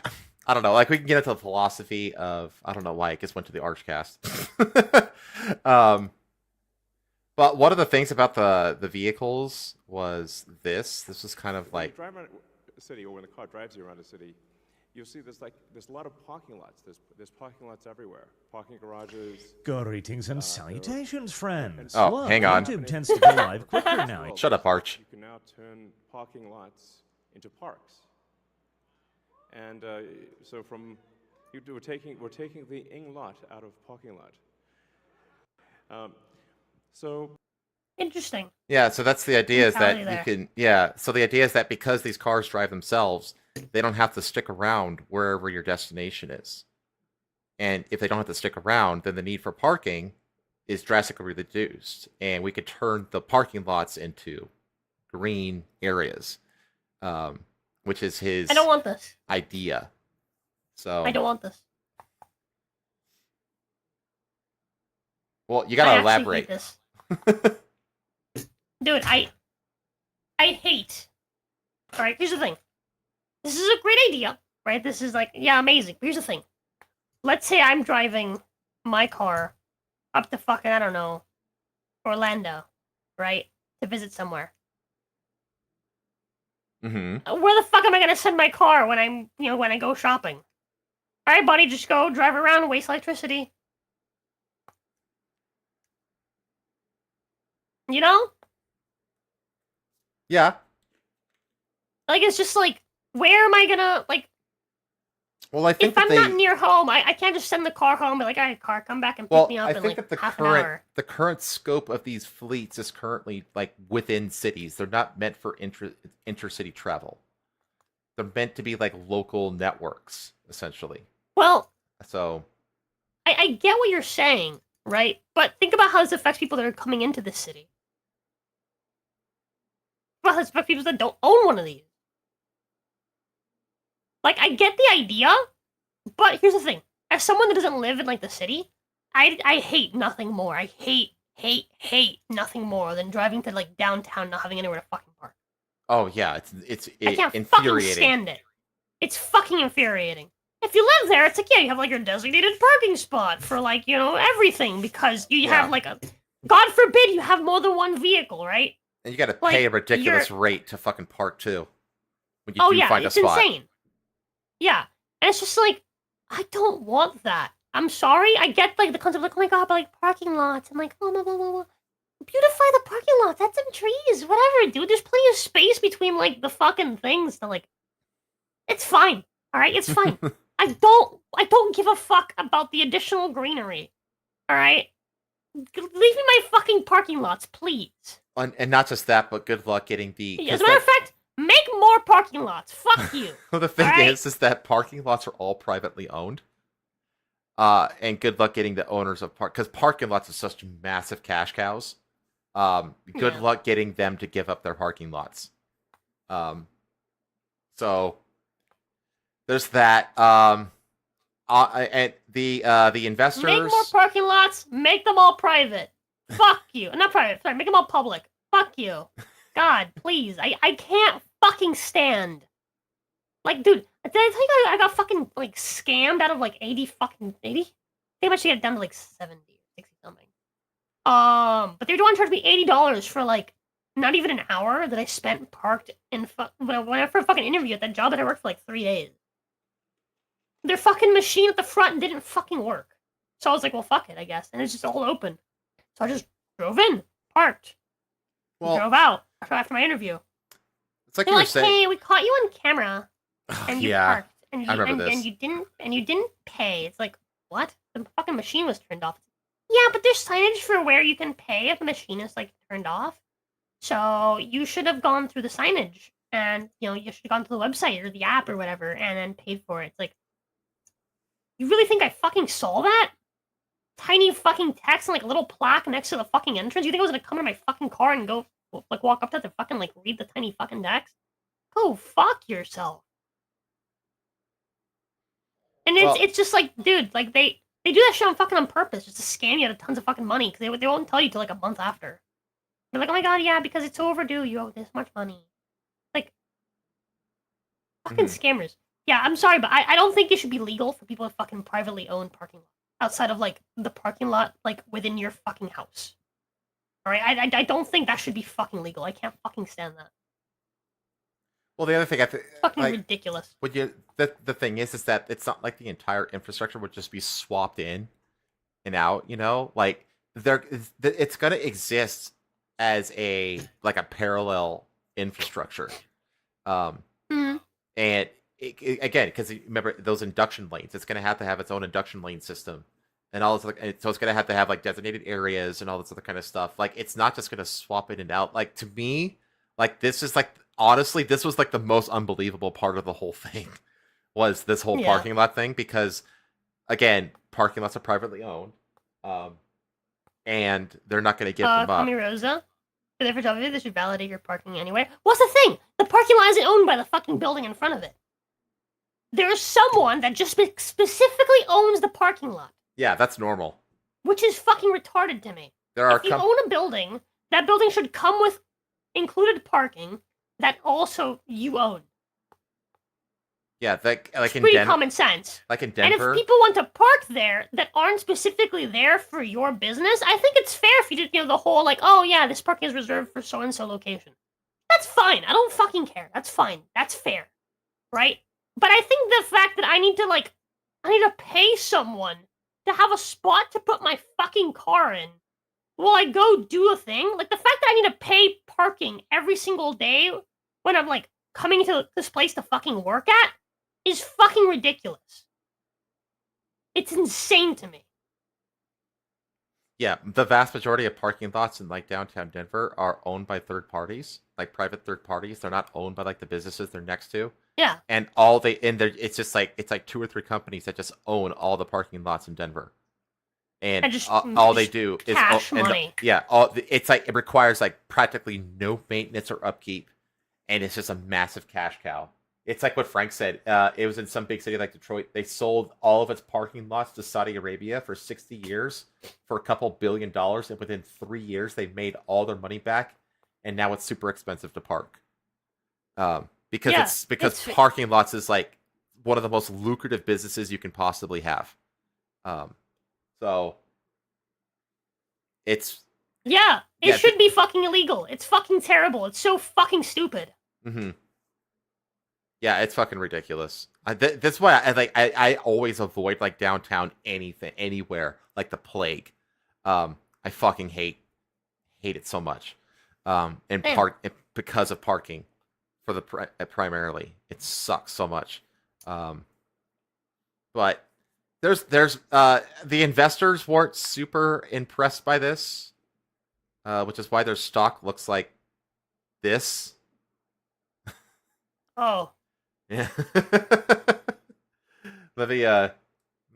don't know. Like, we can get into the philosophy of, I don't know why I just went to the Archcast. But one of the things about the vehicles was this. This was kind of like, when you drive around a city, or when the car drives you around a city, you'll see there's a lot of parking lots. There's parking lots everywhere. Parking garages. Greetings and salutations, friends. Oh, Look, hang on. YouTube tends to go live quicker now. Shut up, Arch. You can now turn parking lots into parks. And so we're taking the ing lot out of parking lot. So Interesting. Yeah, so that's the idea, is that Mentality you there. can, yeah, so the idea is that because these cars drive themselves, they don't have to stick around wherever your destination is. And if they don't have to stick around, then the need for parking is drastically reduced. And we could turn the parking lots into green areas, which is his I don't want this. idea. So, I don't want this. well, you I gotta actually elaborate. hate this. Dude, I hate. All right, here's the thing. This is a great idea, right? This is like, yeah, amazing. But here's the thing. Let's say I'm driving my car up to fucking, I don't know, Orlando, right? To visit somewhere. Mm-hmm. Where the fuck am I gonna send my car when when I go shopping? All right, buddy, just go drive around, waste electricity. You know? Yeah. Like, it's just like, where am I gonna, like, Well, I think if that I'm not near home, I can't just send the car home and be like, all right, car, come back and pick me up I in think like that the half an hour. current scope of these fleets is currently like within cities. They're not meant for intercity travel. They're meant to be like local networks, essentially. Well, So, I get what you're saying, right? But think about how this affects people that are coming into this city. Well, this affects people that don't own one of these. Like, I get the idea, but here's the thing. As someone that doesn't live in, like, the city, I hate nothing more. I hate nothing more than driving to, like, downtown and not having anywhere to fucking park. oh yeah, it's I can't fucking infuriating. stand it. It's fucking infuriating. If you live there, it's like, yeah, you have, like, your designated parking spot for, like, everything, because you have, like, God forbid you have more than one vehicle, right? And you got to like, pay a ridiculous rate to fucking park too. When you Oh, do yeah, find a it's spot. insane. Yeah, and it's just like, I don't want that. I'm sorry, I get, like, the concept of, like, oh my god, but, like, parking lots, and, like, oh, blah, blah, blah, blah. Beautify the parking lots, add some trees, whatever, dude. There's plenty of space between, like, the fucking things to, like, it's fine, alright? It's fine. I don't give a fuck about the additional greenery, alright? Leave me my fucking parking lots, please. And not just that, but good luck getting the... As a matter of fact, make more parking lots. Fuck you. Well, the thing Alright? is that parking lots are all privately owned. And good luck getting the owners of because parking lots are such massive cash cows. Good Yeah. luck getting them to give up their parking lots. So there's that. And the investors. Make more parking lots. Make them all private. Fuck you. Not private. Sorry, make them all public. Fuck you. God, please. I can't fucking stand. Like, dude, did I tell you I got fucking, like, scammed out of, like, 80 fucking... 80? I think I might get it down to, like, 70 or 60 something. But they were trying to charge me $80 for, like, not even an hour that I spent parked in... when I went for a fucking interview at that job that I worked for, like, 3 days. Their fucking machine at the front didn't fucking work. So I was like, well, fuck it, I guess. And it's just all open. So I just drove in, parked, drove out after my interview. It's like They're you were like, saying. hey, we caught you on camera, and you Yeah, parked, and I remember this. and you didn't pay. It's like, what? The fucking machine was turned off. Yeah, but there's signage for where you can pay if the machine is like turned off. So you should have gone through the signage, and you should have gone to the website or the app or whatever, and then paid for it. It's like, you really think I fucking saw that? Tiny fucking text and like a little plaque next to the fucking entrance. You think I was gonna come to my fucking car and go like walk up to it and fucking like read the tiny fucking text? Go fuck yourself. And it's just like, dude, like they do that shit on purpose, just to scam you out of tons of fucking money, because they won't tell you till like a month after. They're like, oh my god, yeah, because it's overdue, you owe this much money. Like, fucking scammers. Yeah, I'm sorry, but I don't think it should be legal for people to fucking privately own parking lot outside of like the parking lot, like within your fucking house. All right, I don't think that should be fucking legal. I can't fucking stand that. Well, the other thing Fucking ridiculous. Would you? The thing is that it's not like the entire infrastructure would just be swapped in and out. You know, like it's gonna exist as a parallel infrastructure. And again, because remember those induction lanes, it's gonna have to have its own induction lane system. And all this, so it's gonna have to have like designated areas and all this other kind of stuff. Like, it's not just gonna swap in and out. Like, to me, like, this is like, honestly, this was like the most unbelievable part of the whole thing, was this whole parking lot thing, because again, parking lots are privately owned, and they're not gonna give them up. Roza, for WWII, they should validate your parking anywhere. What's the thing? The parking lot isn't owned by the fucking building in front of it. There's someone that just specifically owns the parking lot. Yeah, that's normal. Which is fucking retarded to me. If you own a building, that building should come with included parking that also you own. Yeah, like it's in pretty common sense. Like in Denver. And if people want to park there that aren't specifically there for your business, I think it's fair if you do, the whole like, oh yeah, this parking is reserved for so and so location. That's fine. I don't fucking care. That's fine. That's fair, right? But I think the fact that I need to pay someone to have a spot to put my fucking car in while I go do a thing, like the fact that I need to pay parking every single day when I'm like coming to this place to fucking work at is fucking ridiculous. It's insane to me. Yeah, the vast majority of parking lots in like downtown Denver are owned by third parties, like private third parties. They're not owned by like the businesses they're next to. Yeah. And it's just like, it's like 2 or 3 companies that just own all the parking lots in Denver. And all they do is cash money. It's like, it requires like practically no maintenance or upkeep, and it's just a massive cash cow. It's like what Frank said. It was in some big city like Detroit. They sold all of its parking lots to Saudi Arabia for 60 years for a couple $1 billion, and within 3 years they made all their money back, and now it's super expensive to park. Because parking lots is like one of the most lucrative businesses you can possibly have. So it's it should be fucking illegal. It's fucking terrible. It's so fucking stupid. Mm-hmm. Yeah, it's fucking ridiculous. That's why I always avoid like downtown anywhere like the plague. I fucking hate it so much. Because of parking. For the primarily, it sucks so much. But there's the investors weren't super impressed by this, which is why their stock looks like this. Oh. Yeah. Let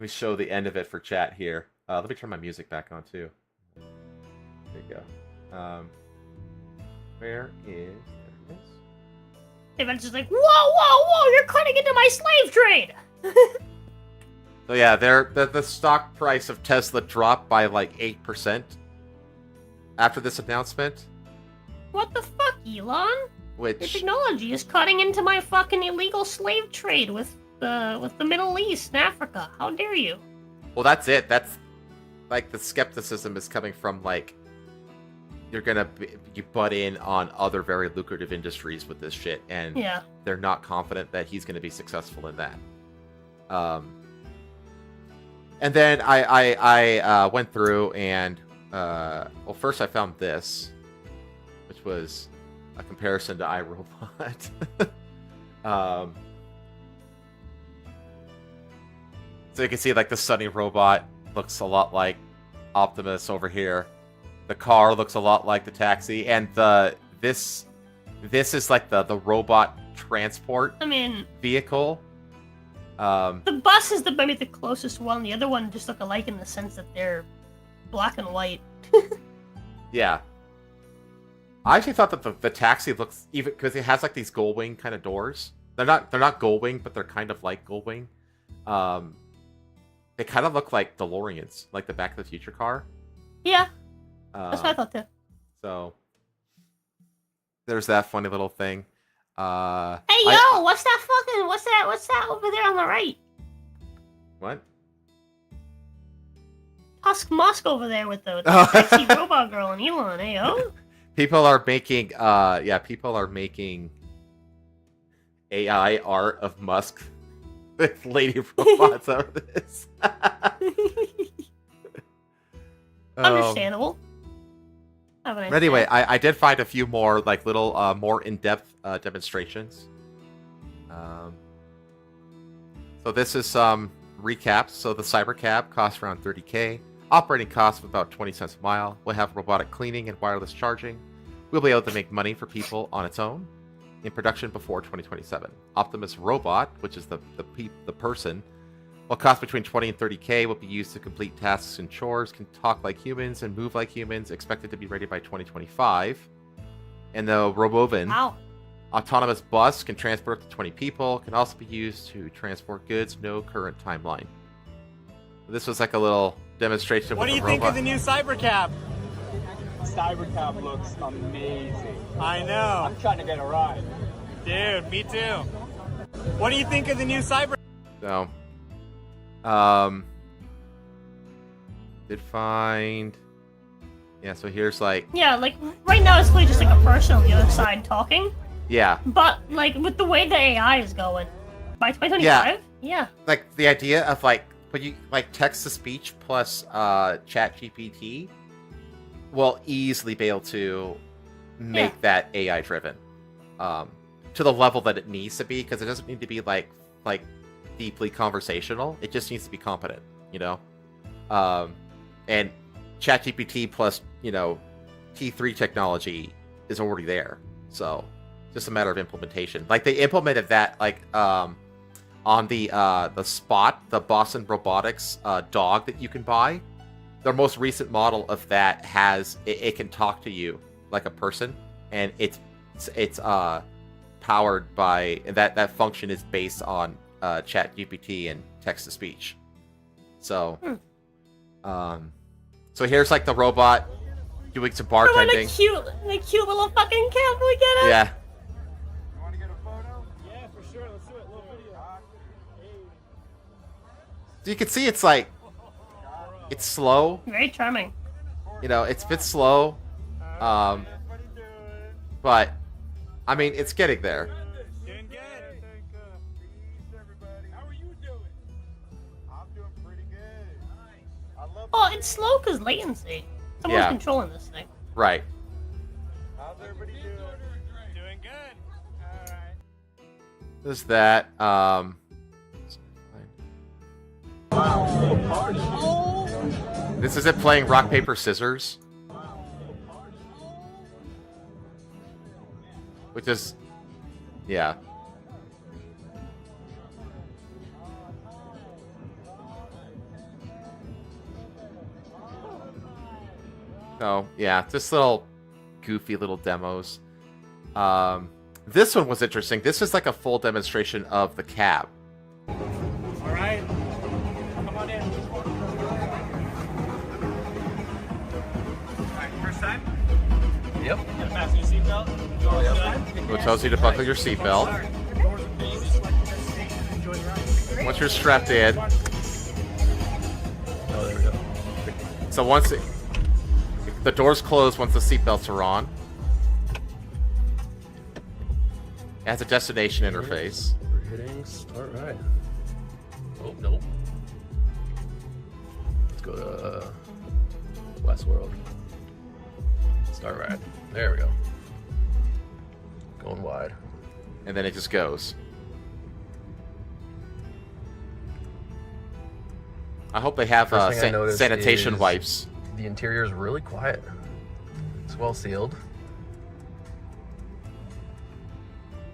me show the end of it for chat here. Let me turn my music back on too. There you go. Where is? It's just like, whoa, you're cutting into my slave trade! So yeah, the stock price of Tesla dropped by like 8% after this announcement. What the fuck, Elon? Which your technology is cutting into my fucking illegal slave trade with the Middle East and Africa. How dare you? Well, that's it. That's like the skepticism is coming from like you're gonna you butt in on other very lucrative industries with this shit, and they're not confident that he's gonna be successful in that. And then I went through and well, first I found this, which was a comparison to iRobot. So you can see like the Sunny robot looks a lot like Optimus over here. The car looks a lot like the taxi, and this is like the robot transport vehicle. The bus is maybe the closest one. The other one just look alike in the sense that they're black and white. Yeah. I actually thought that the taxi looks even because it has like these Gullwing kind of doors. They're not Gullwing, but they're kind of like Gullwing. They kind of look like DeLoreans, like the Back to the Future car. Yeah, that's what I thought too. So there's that funny little thing. Hey yo, what's that over there on the right? What? Tusk Musk over there with the sexy robot girl and Elon, hey yo. People are making AI art of Musk with lady robots over this. Understandable. But anyway, I did find a few more like little more in-depth demonstrations. So this is some recaps. So the Sabre cab costs around $30K. Operating costs of about 20 cents a mile. We'll have robotic cleaning and wireless charging. We'll be able to make money for people on its own. In production before 2027. Optimus Robot, which is the person, will cost between 20 and 30K, will be used to complete tasks and chores, can talk like humans and move like humans, expected to be ready by 2025. And the Robovan, autonomous bus, can transport up to 20 people, can also be used to transport goods, no current timeline. This was like a little demonstration. What do you think of the new Sabre cab? Sabre cab looks amazing. I know. I'm trying to get a ride. Dude, me too. What do you think of the new Sabre? So, did find. Yeah, so here's like. Yeah, like right now it's really just like a person on the other side talking. Yeah. But like with the way the AI is going, by 2025, yeah. Like the idea of like when you like text to speech plus Chat GPT will easily be able to make that AI driven to the level that it needs to be, because it doesn't need to be like deeply conversational. It just needs to be competent, you know. And ChatGPT plus T3 technology is already there, so just a matter of implementation. Like they implemented that like on the Spot, the Boston Robotics dog that you can buy. Their most recent model of that has it can talk to you like a person, and it's powered by that function is based on ChatGPT and text to speech. So, so here's like the robot doing some bartending. The cute little fucking camp. We get it. Yeah. You want to get a photo? Yeah, for sure. Let's do it. Little video. So you can see it's like it's slow. Very charming. You know, it's a bit slow. But I mean, it's getting there. Doing good. How are you doing? I'm doing pretty good. I love. Well, it's slow because latency. Someone's controlling this thing. Right. How's everybody doing? Doing good. All right. There's that. This is it playing rock, paper, scissors. Which is, yeah. So, yeah, just little goofy little demos. This one was interesting. This is like a full demonstration of the cab. All right. Come on in. All right, first time? Yep. Gotta fasten your seatbelt. It tells you to buckle your seatbelt. Once you're strapped in. Oh, there we go. So once the doors close, once the seatbelts are on. It has a destination interface. We're hitting start ride. Oh, nope. Let's go to Westworld. Start ride. There we go. Going wide. And then it just goes. I hope they have First thing I noticed sanitation is wipes. The interior is really quiet. It's well sealed.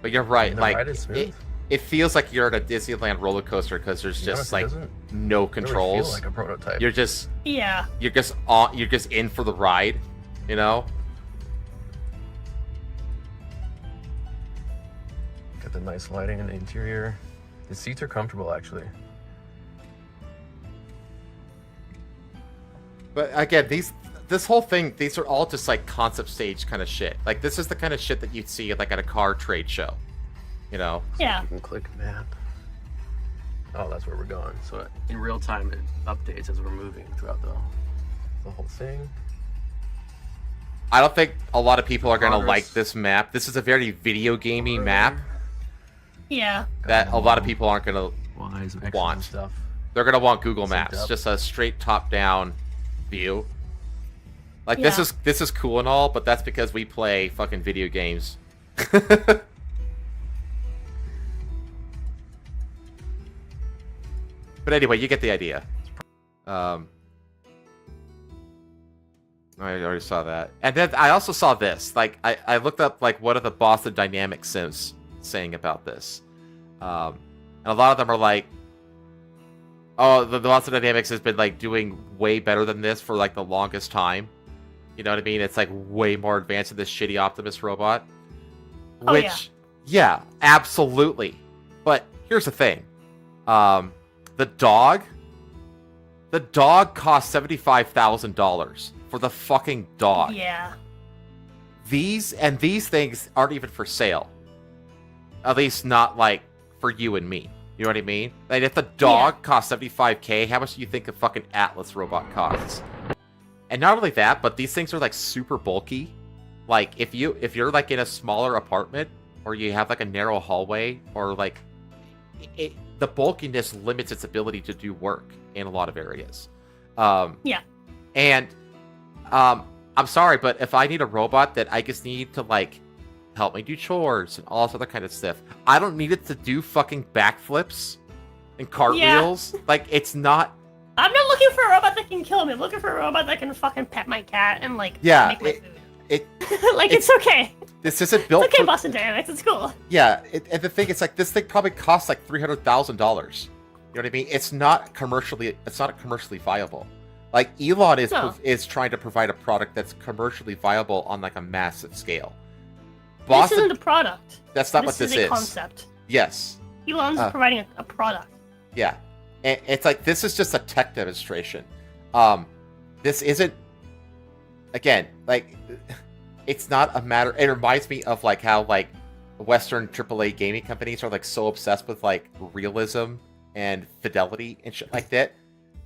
But you're right, And the like ride is smooth. it feels like you're at a Disneyland roller coaster because there's just like no Really controls. feel like a prototype. You're just Yeah. you're just in for the ride, you know? Got the nice lighting in the interior. The seats are comfortable, actually. But again, this whole thing, these are all just like concept stage kind of shit. Like this is the kind of shit that you'd see like at a car trade show. You know? Yeah. You can click map. Oh, that's where we're going. So in real time, it updates as we're moving throughout the whole thing. I don't think a lot of people are going to like this map. This is a very video gamey map Yeah. that a lot of people aren't going to Wise of want. stuff. They're going to want Google Synced Maps, up. just a straight top-down view. Like Yeah. this is cool and all, but that's because we play fucking video games. But anyway, you get the idea. I already saw that. And then I also saw this. Like, I looked up, like, what are the Boston Dynamics sims saying about this? And a lot of them are like, oh, the Boston Dynamics has been, like, doing way better than this for, like, the longest time. You know what I mean? It's, like, way more advanced than this shitty Optimus robot. Oh, Which, yeah, absolutely. But here's the thing. The dog cost $75,000 for the fucking dog. Yeah. These things aren't even for sale. At least not like for you and me. You know what I mean? Like if the dog costs $75K, how much do you think a fucking Atlas robot costs? And not only that, but these things are like super bulky. Like if you're like in a smaller apartment or you have like a narrow hallway or like the bulkiness limits its ability to do work in a lot of areas. Yeah. And I'm sorry, but if I need a robot that I just need to like help me do chores and all this other kind of stuff, I don't need it to do fucking backflips and cartwheels. Like it's not. I'm not looking for a robot that can kill me. I'm looking for a robot that can fucking pet my cat and like make my food. Like it's okay. This isn't built. It's okay, Boston Dynamics. It's cool. Yeah, and the thing is, like, this thing probably costs like $300,000. You know what I mean? It's not commercially viable. Like Elon is trying to provide a product that's commercially viable on like a massive scale. This isn't a product. That's not what this is. This is a concept. Yes. Elon's providing a product. Yeah, and it's like this is just a tech demonstration. This isn't. Again, like. It's not a matter. It reminds me of like how like Western AAA gaming companies are like so obsessed with like realism and fidelity and shit like that,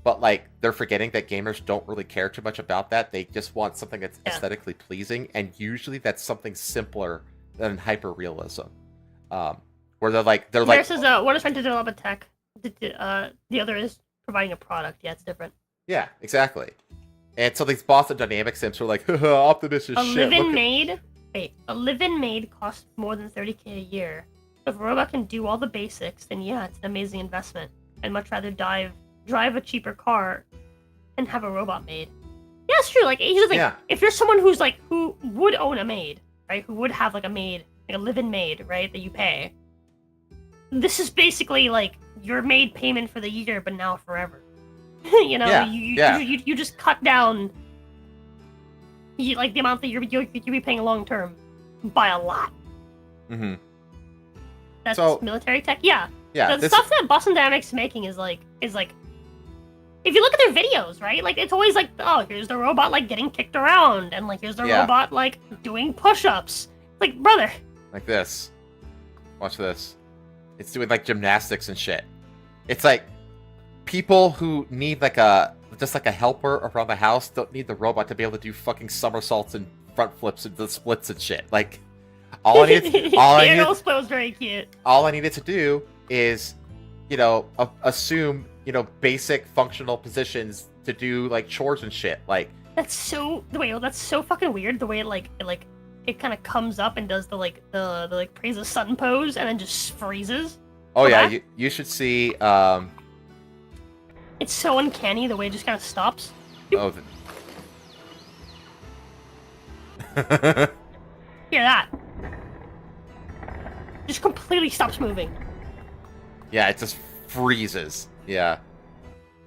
but like they're forgetting that gamers don't really care too much about that. They just want something that's aesthetically pleasing, and usually that's something simpler than hyper realism. Where they're like This is one is trying to develop a tech. The other is providing a product. Yeah, it's different. Yeah, exactly. And so these Boston Dynamics sims are like, Optimus is shit. A live-in maid costs more than $30K a year. So if a robot can do all the basics, then yeah, it's an amazing investment. I'd much rather drive a cheaper car and have a robot maid. Yeah, it's true. Like, here's the thing. If you're someone who would own a maid, right? Who would have like a maid, like a live-in maid, right? That you pay. This is basically like your maid payment for the year, but now forever. You know, you just cut down like the amount that you'll be paying long term by a lot. Mm-hmm. That's military tech. Yeah. The stuff that Boston Dynamics is making is like if you look at their videos, right? Like it's always like, oh, here's the robot like getting kicked around, and like here's the robot like doing push-ups. Like, brother. Like this. Watch this. It's doing like gymnastics and shit. It's like people who need like just a helper around the house don't need the robot to be able to do fucking somersaults and front flips and the splits and shit. Like all I needed to do is, you know, assume, you know, basic functional positions to do like chores and shit. Like that's so fucking weird. The way it kind of comes up and does the praise the sun pose and then just freezes. Oh yeah, you should see. It's so uncanny the way it just kind of stops. Oh. Hear that? Just completely stops moving. Yeah, it just freezes. Yeah.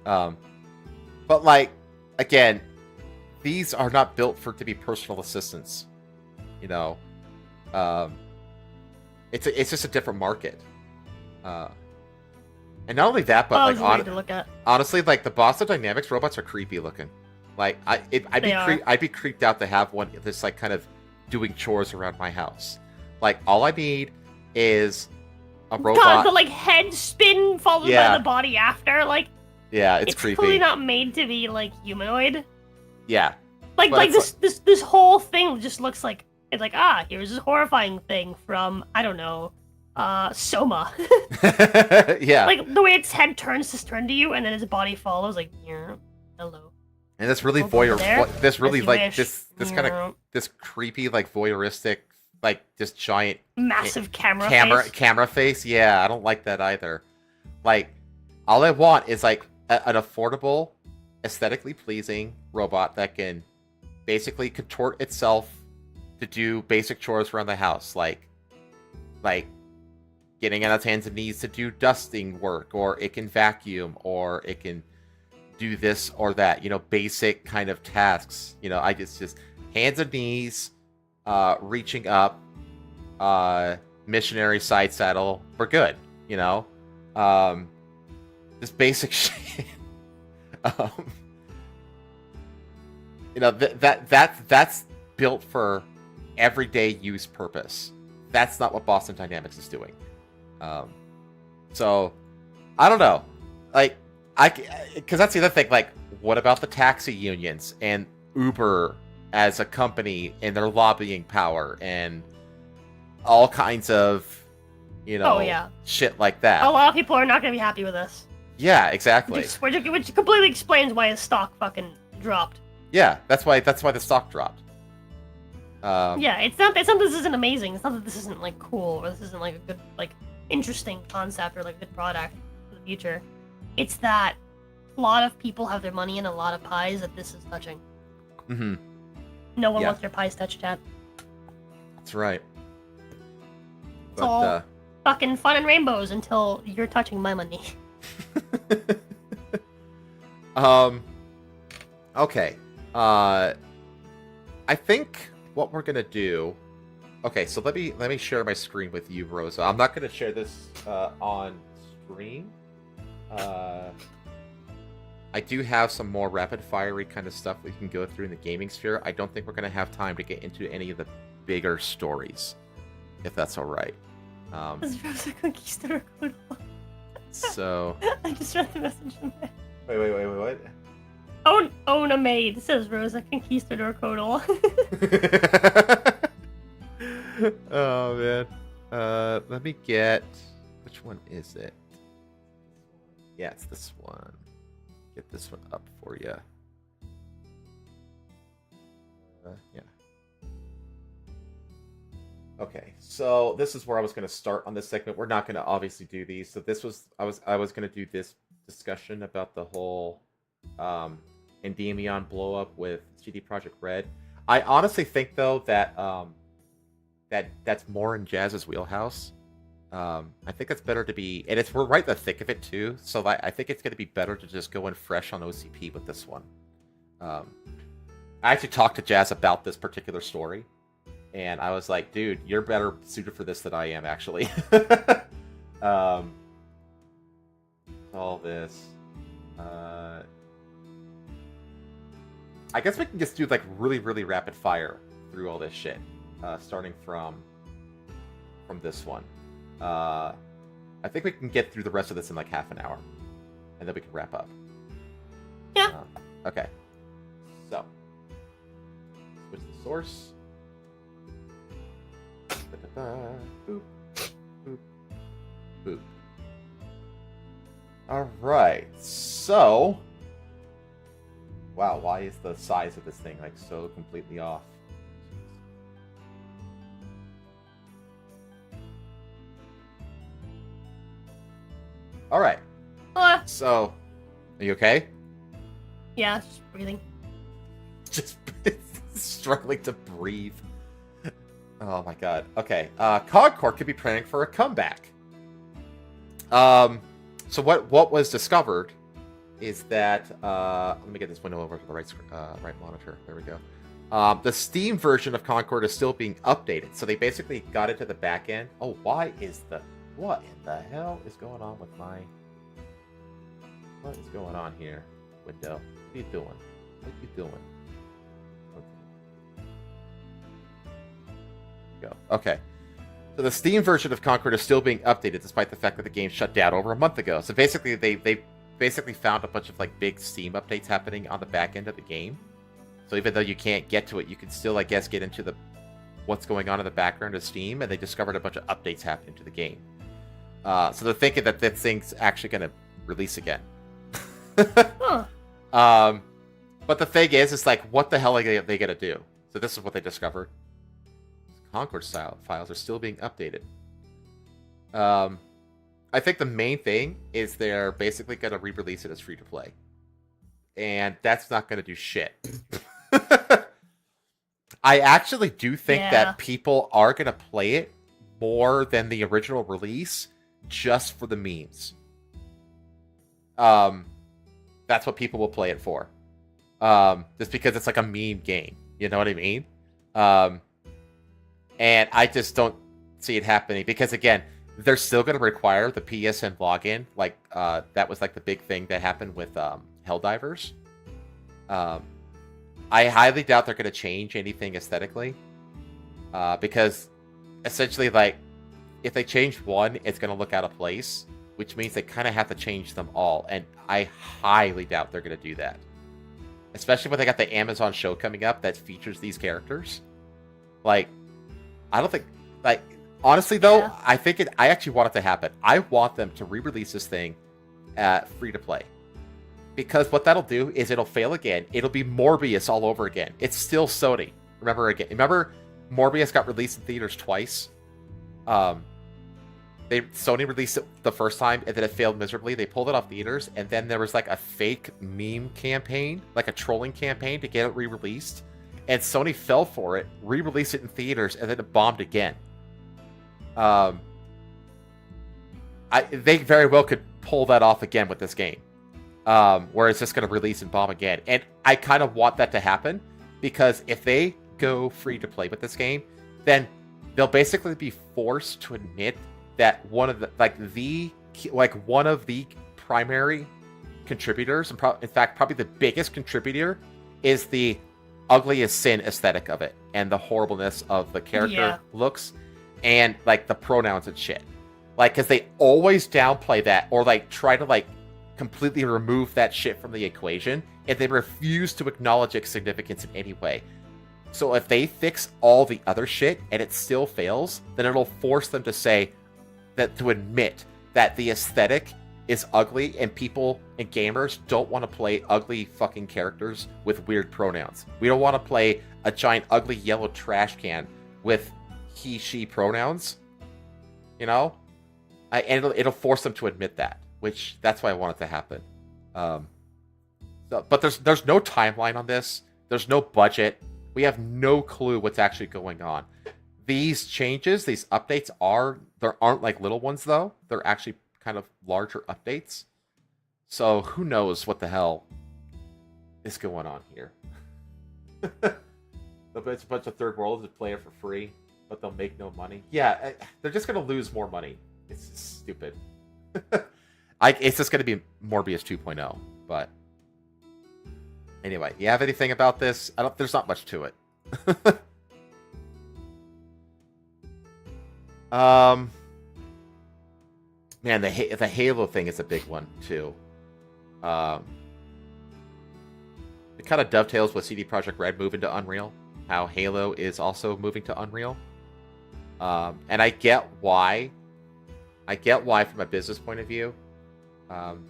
But like, again, these are not built to be personal assistants. You know, it's just a different market. And not only that, but like honestly, like the Boston Dynamics robots are creepy looking. Like I'd be creeped out to have one that's like kind of doing chores around my house. Like all I need is a robot. God, the like head spin followed by the body after. Like yeah, it's creepy. Clearly not made to be like humanoid. Yeah. Like this whole thing just looks like it's like here's this horrifying thing from I don't know, Soma. Yeah. Like the way its head turns to turn to you and then its body follows like hello. And that's really this really like this kind of this creepy like voyeuristic like this giant massive camera face. Yeah, I don't like that either. Like all I want is like an affordable, aesthetically pleasing robot that can basically contort itself to do basic chores around the house, like getting on its hands and knees to do dusting work, or it can vacuum, or it can do this or that, basic kind of tasks. I just hands and knees, reaching up, missionary side saddle, we're good, this basic shit. That's built for everyday use purpose. That's not what Boston Dynamics is doing. So I don't know, like because that's the other thing. Like, what about the taxi unions and Uber as a company and their lobbying power and all kinds of shit like that? A lot of people are not going to be happy with this. Yeah, exactly. Which completely explains why his stock fucking dropped. Yeah, that's why the stock dropped. Yeah, it's not that this isn't amazing. It's not that this isn't like cool or this isn't like a good like interesting concept or like good product for the future. It's that a lot of people have their money in a lot of pies that this is touching. Mm-hmm. No one wants their pies touched, chat. That's right. It's all fucking fun and rainbows until you're touching my money. Okay. I think what we're gonna do. Okay, so let me share my screen with you, Rosa. I'm not gonna share this on stream. I do have some more rapid fiery kind of stuff we can go through in the gaming sphere. I don't think we're gonna have time to get into any of the bigger stories, if that's all right. This Rosa Conquistador code. So I just read the message from there. Wait, what? Own a maid, says Rosa Conquistador Codal. Oh man. Let me get which one is it? Yeah, it's this one. Get this one up for you. Yeah. Okay, so this is where I was going to start on this segment. We're not going to obviously do these. So this was I was going to do this discussion about the whole Endymion blow up with CD Projekt Red. I honestly think though that that's more in Jazz's wheelhouse. I think it's better to be, and we're right in the thick of it too. So I think it's going to be better to just go in fresh on OCP with this one. I actually talked to Jazz about this particular story. And I was like, dude, you're better suited for this than I am, actually. All this. I guess we can just do like really, really rapid fire through all this shit. Starting from this one. I think we can get through the rest of this in like half an hour. And then we can wrap up. Yeah. Okay. So. Switch the source. Boop, boop, boop. All right, so wow, why is the size of this thing like so completely off? All right. So, are you okay? Yeah, just breathing. Just struggling to breathe. Oh my god. Okay. Concord could be planning for a comeback. So what was discovered is that let me get this window over to the right monitor. There we go. The Steam version of Concord is still being updated. So they basically got it to the back end. Oh, what in the hell is going on with what is going on here? Window. What are you doing? What are you doing? Go. Okay. So the Steam version of Concord is still being updated despite the fact that the game shut down over a month ago. So basically, they basically found a bunch of like big Steam updates happening on the back end of the game. So even though you can't get to it, you can still, I guess, get into the what's going on in the background of Steam, and they discovered a bunch of updates happening to the game. So they're thinking that this thing's actually going to release again. Huh. But the thing is, it's like, what the hell are they going to do? So this is what they discovered. Concord style files are still being updated. I think the main thing is they're basically going to re-release it as free-to-play. And that's not going to do shit. I actually do think that people are going to play it more than the original release just for the memes. That's what people will play it for. Just because it's like a meme game. You know what I mean? And I just don't see it happening. Because, again, they're still going to require the PSN login. Like, that was like the big thing that happened with Helldivers. I highly doubt they're going to change anything aesthetically. Because, essentially, like, if they change one, it's going to look out of place. Which means they kind of have to change them all. And I highly doubt they're going to do that. Especially when they got the Amazon show coming up that features these characters. Like, I don't think... Like, honestly, though, I actually want it to happen. I want them to re-release this thing free-to-play. Because what that'll do is it'll fail again. It'll be Morbius all over again. It's still Sony. Remember Morbius got released in theaters twice? Sony released it the first time, and then it failed miserably. They pulled it off theaters, and then there was like a fake meme campaign, like a trolling campaign to get it re-released. And Sony fell for it, re-released it in theaters, and then it bombed again. They very well could pull that off again with this game. Where it's just going to release and bomb again. And I kind of want that to happen, because if they go free to play with this game, then they'll basically be forced to admit that one of the primary contributors, and in fact probably the biggest contributor, is the ugliest sin aesthetic of it and the horribleness of the character looks and like the pronouns and shit. Like, because they always downplay that or like try to like completely remove that shit from the equation, and they refuse to acknowledge its significance in any way. So if they fix all the other shit and it still fails, then it'll force them to admit that the aesthetic is ugly, and people and gamers don't want to play ugly fucking characters with weird pronouns. We don't want to play a giant ugly yellow trash can with he, she pronouns. You know? And it'll force them to admit that, which that's why I want it to happen. But there's no timeline on this. There's no budget. We have no clue what's actually going on. These changes, these updates aren't like little ones though. They're actually kind of larger updates. So who knows what the hell is going on here. It's a bunch of third worlds that play it for free, but they'll make no money. Yeah, they're just going to lose more money. It's stupid. It's just going to be Morbius 2.0, but anyway, you have anything about this? There's not much to it. Man, the Halo thing is a big one too. It kind of dovetails with CD Projekt Red moving to Unreal. How Halo is also moving to Unreal, and I get why. From a business point of view,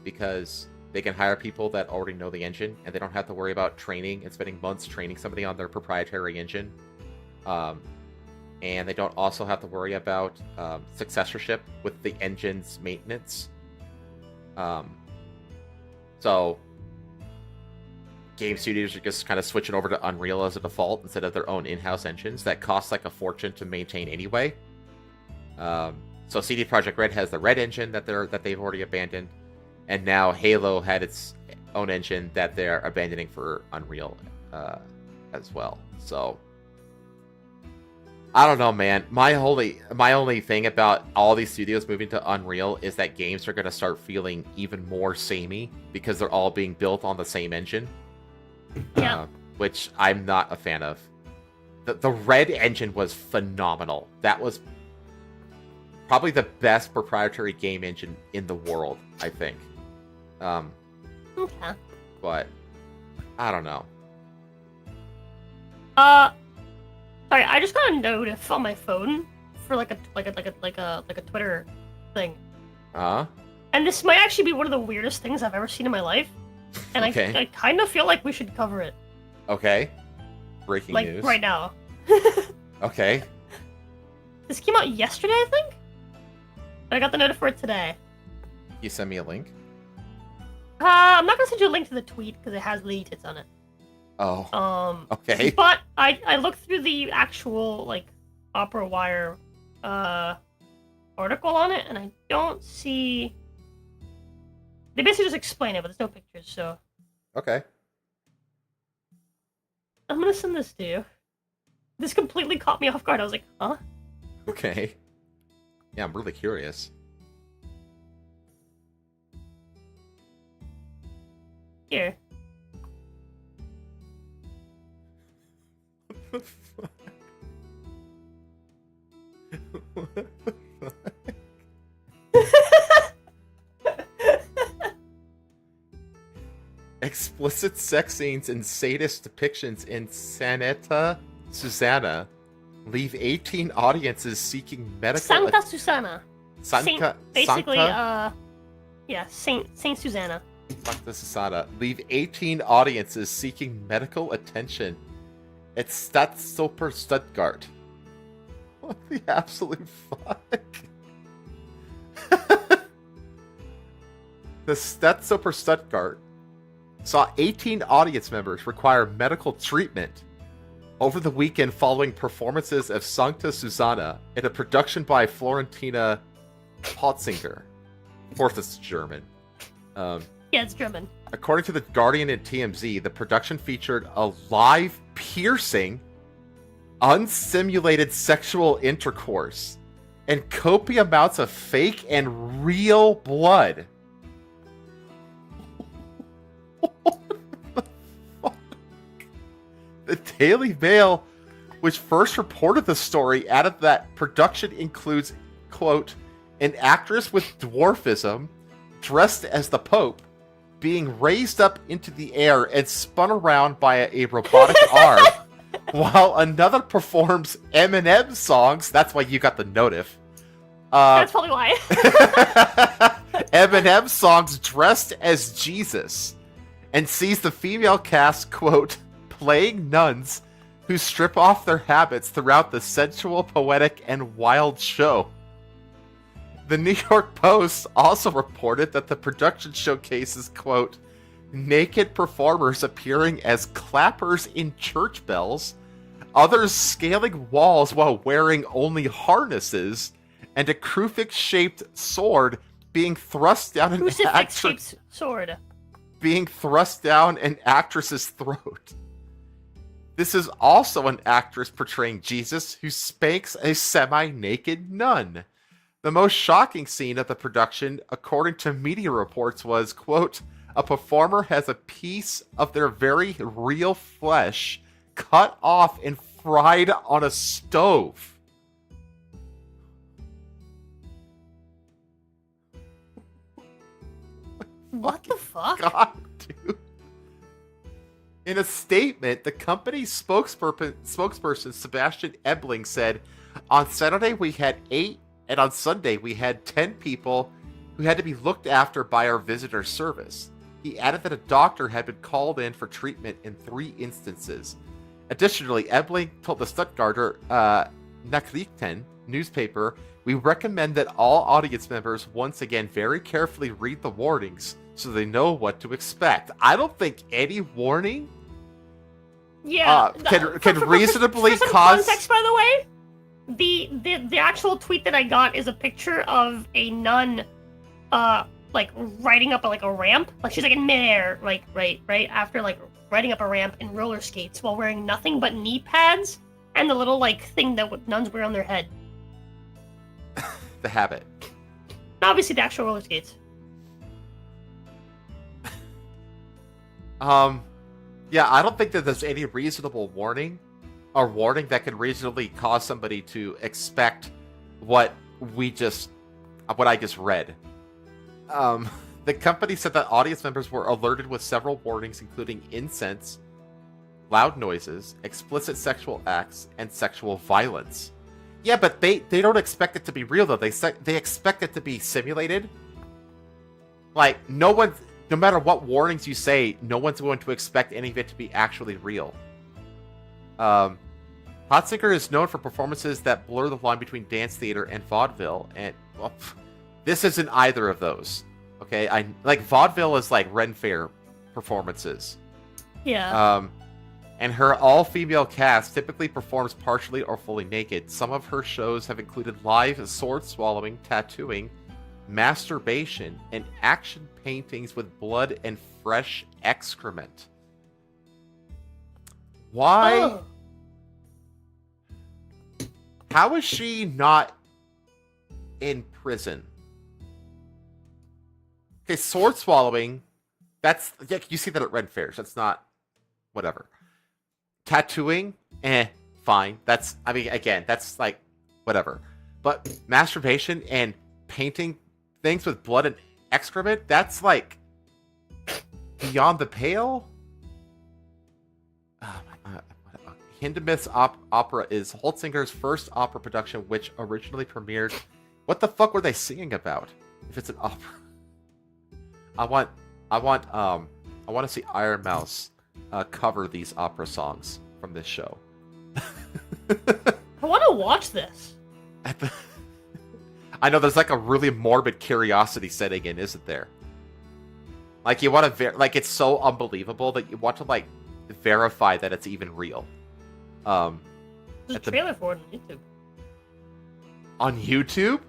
because they can hire people that already know the engine, and they don't have to worry about training and spending months training somebody on their proprietary engine. And they don't also have to worry about successorship with the engine's maintenance. So game studios are just kind of switching over to Unreal as a default instead of their own in-house engines that cost like a fortune to maintain anyway. So CD Projekt Red has the Red engine that they've already abandoned, and now Halo had its own engine that they're abandoning for Unreal as well. So I don't know, man. My only thing about all these studios moving to Unreal is that games are going to start feeling even more samey because they're all being built on the same engine. Yeah. Which I'm not a fan of. The Red engine was phenomenal. That was probably the best proprietary game engine in the world, I think. Okay. But I don't know. Sorry, I just got a notif on my phone for like a Twitter thing. And this might actually be one of the weirdest things I've ever seen in my life. And Okay. I kind of feel like we should cover it. Okay. Breaking Like, news. right now. Okay. This came out yesterday, I think? But I got the notif for it today. You send me a link? I'm not gonna send you a link to the tweet, because it has lady tits on it. Oh. Okay. But I looked through the actual, like, Opera Wire, article on it, and I don't see... They basically just explain it, but there's no pictures, so... Okay. I'm gonna send this to you. This completely caught me off guard. I was like, huh? Okay. Yeah, I'm really curious. Here. Explicit sex scenes and sadist depictions in Santa Susana leave 18 audiences seeking medical... Santa Susana. Basically, Santa Saint Susanna. Santa Susana leave 18 audiences seeking medical attention at Staatsoper Stuttgart. What the absolute fuck? The Staatsoper Stuttgart saw 18 audience members require medical treatment over the weekend following performances of Sancta Susanna in a production by Florentina Potzinger. Of course, it's German. Yeah, it's German. According to The Guardian and TMZ, the production featured a live, piercing, unsimulated sexual intercourse and copious amounts of fake and real blood. The Daily Mail, which first reported the story, added that production includes, quote, an actress with dwarfism dressed as the Pope being raised up into the air and spun around by a robotic arm, while another performs Eminem songs. That's why you got the notif. That's probably why. Eminem songs dressed as Jesus, and sees the female cast, quote, playing nuns who strip off their habits throughout the sensual, poetic, and wild show. The New York Post also reported that the production showcases, quote, naked performers appearing as clappers in church bells, others scaling walls while wearing only harnesses, and a crucifix-shaped sword being thrust down an actress sword being thrust down an actress's throat. This is also an actress portraying Jesus who spanks a semi-naked nun. The most shocking scene of the production, according to media reports, was, quote, a performer has a piece of their very real flesh cut off and fried on a stove. What the fuck? God, dude. In a statement, the company's spokesperson Sebastian Ebling said, on Saturday we had 8 and on Sunday we had 10 people who had to be looked after by our visitor service. He added that a doctor had been called in for treatment in 3 instances. Additionally, Ebling told the Stuttgarter Nachrichten newspaper, we recommend that all audience members once again very carefully read the warnings so they know what to expect. I don't think any warning can reasonably for some cause... context, by the way, the actual tweet that I got is a picture of a nun, like riding up a ramp. Like she's like in midair, like right after like riding up a ramp in roller skates while wearing nothing but knee pads and the little like thing that nuns wear on their head. The habit. Obviously, the actual roller skates. Yeah, I don't think that there's any reasonable warning or warning that could reasonably cause somebody to expect what I just read. The company said that audience members were alerted with several warnings, including incense, loud noises, explicit sexual acts, and sexual violence. Yeah, but they don't expect it to be real, though. They expect it to be simulated. Like, no matter what warnings you say, no one's going to expect any of it to be actually real. Hotzinger is known for performances that blur the line between dance theater and vaudeville, and well, this isn't either of those. Okay, vaudeville is like Ren Fair performances. Yeah. And her all-female cast typically performs partially or fully naked. Some of her shows have included live sword-swallowing, tattooing, masturbation, and action paintings with blood and fresh excrement. Why? Oh. How is she not in prison? Okay, sword-swallowing, that's... Yeah, you see that at Ren Fairs. That's not... Whatever. Tattooing, fine. That's, I mean, again, that's like, whatever. But masturbation and painting things with blood and excrement, that's like beyond the pale? Hindemith's opera is Holtzinger's first opera production, which originally premiered... What the fuck were they singing about? If it's an opera. I want to see Iron Mouse cover these opera songs from this show. I want to watch this. I know there's like a really morbid curiosity setting in, isn't there? Like you want to like it's so unbelievable that you want to like verify that it's even real. There's a trailer for it on YouTube. On YouTube?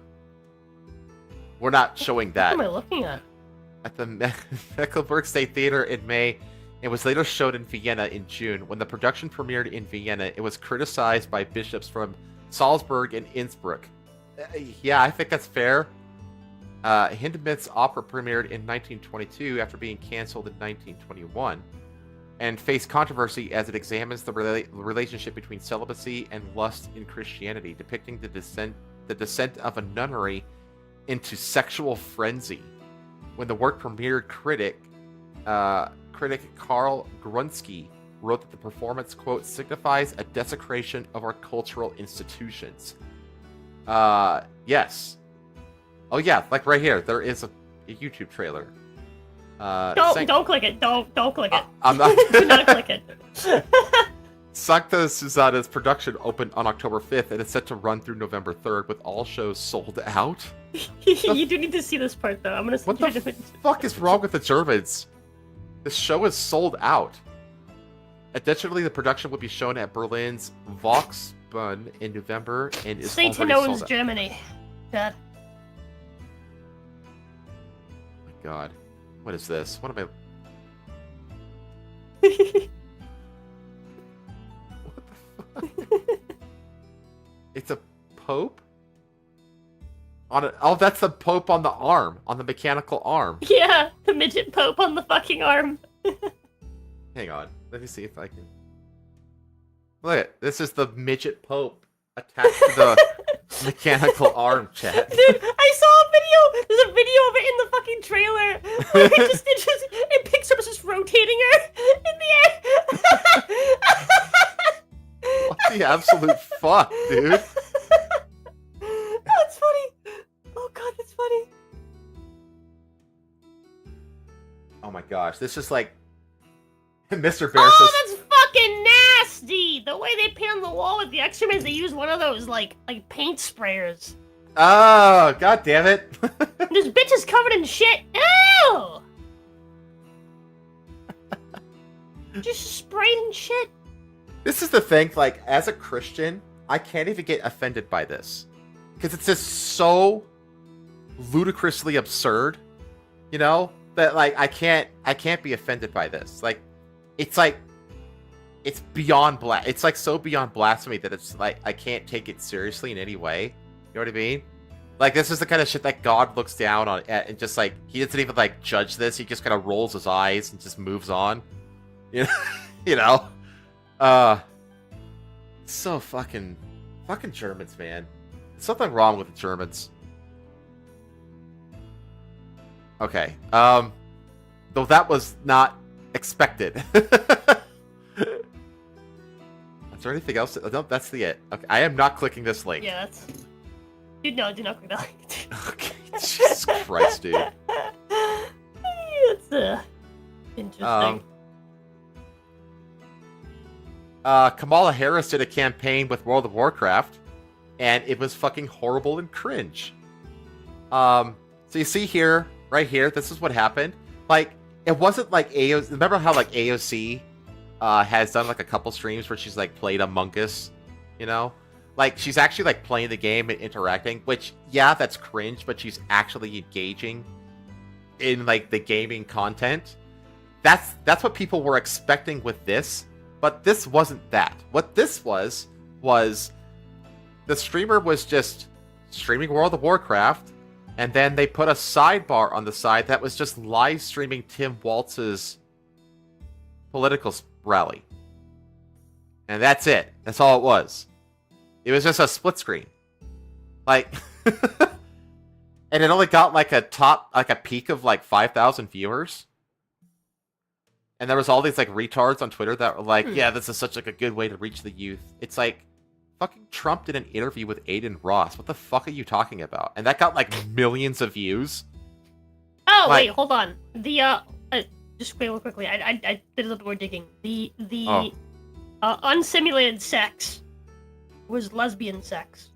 We're not showing that. What am I looking at? At the Mecklenburg State Theater in May. It was later showed in Vienna in June. When the production premiered in Vienna, it was criticized by bishops from Salzburg and Innsbruck. Yeah, I think that's fair. Hindemith's opera premiered in 1922 after being canceled in 1921, and faced controversy as it examines the relationship between celibacy and lust in Christianity, depicting the descent of a nunnery into sexual frenzy. When the work premiered, critic Karl Grunsky wrote that the performance, quote, signifies a desecration of our cultural institutions. Yes. Oh yeah, like right here, there is a YouTube trailer. Don't click it. Don't click it. I'm not. Do not click it. Sancta Susana's production opened on October 5th and it's set to run through November 3rd with all shows sold out. You do need to see this part though. I'm gonna. What the fuck is wrong with the Germans? This show is sold out. Additionally, the production will be shown at Berlin's Volksbühne in November and is St. already sold Owens, out. Germany. Dad. Oh my god. What is this? What am I... What the fuck? It's a pope? Oh, that's the pope on the arm. On the mechanical arm. Yeah, the midget pope on the fucking arm. Hang on. Let me see if I can... Look at this is the midget pope attached to the mechanical arm, chat. Dude, I saw a video. There's a video of it in the fucking trailer. Where it picks up, it's just rotating her in the air. What the absolute fuck, dude? That's funny. Oh god, that's funny. Oh my gosh, this is like Mr. Bear Oh, says, that's fucking nasty. The way they paint on the wall with the excrement, they use one of those like paint sprayers. oh, god damn it. This bitch is covered in shit. Ew! Just sprayed in shit. This is the thing, like, as a Christian, I can't even get offended by this. Because it's just so ludicrously absurd, you know, that like I can't be offended by this. Like, it's beyond it's like so beyond blasphemy that it's like I can't take it seriously in any way. You know what I mean? Like, this is the kind of shit that God looks down on and just like he doesn't even like judge this. He just kind of rolls his eyes and just moves on. You know? You know? Uh, so fucking Germans, man. There's something wrong with the Germans. Okay. Though that was not expected. Is there anything else? No, that's the it. Okay, I am not clicking this link. Yeah, that's. Dude, no, do not click that link. Okay, Jesus Christ, dude. It's interesting. Kamala Harris did a campaign with World of Warcraft, and it was fucking horrible and cringe. So you see here, right here, this is what happened. Like, it wasn't like AOC. Remember how like AOC has done like a couple streams where she's like played Among Us, you know? Like, she's actually like playing the game and interacting, which, yeah, that's cringe, but she's actually engaging in like the gaming content. That's what people were expecting with this, but this wasn't that. What this was the streamer was just streaming World of Warcraft, and then they put a sidebar on the side that was just live streaming Tim Walz's political rally. And that's it. That's all it was. It was just a split screen. Like, and it only got like a peak of like 5,000 viewers. And there was all these like retards on Twitter that were like, yeah, this is such like a good way to reach the youth. It's like, fucking Trump did an interview with Aiden Ross. What the fuck are you talking about? And that got like millions of views. Oh, like, wait, hold on. The, just real quickly, I did a little bit more digging. The unsimulated sex was lesbian sex.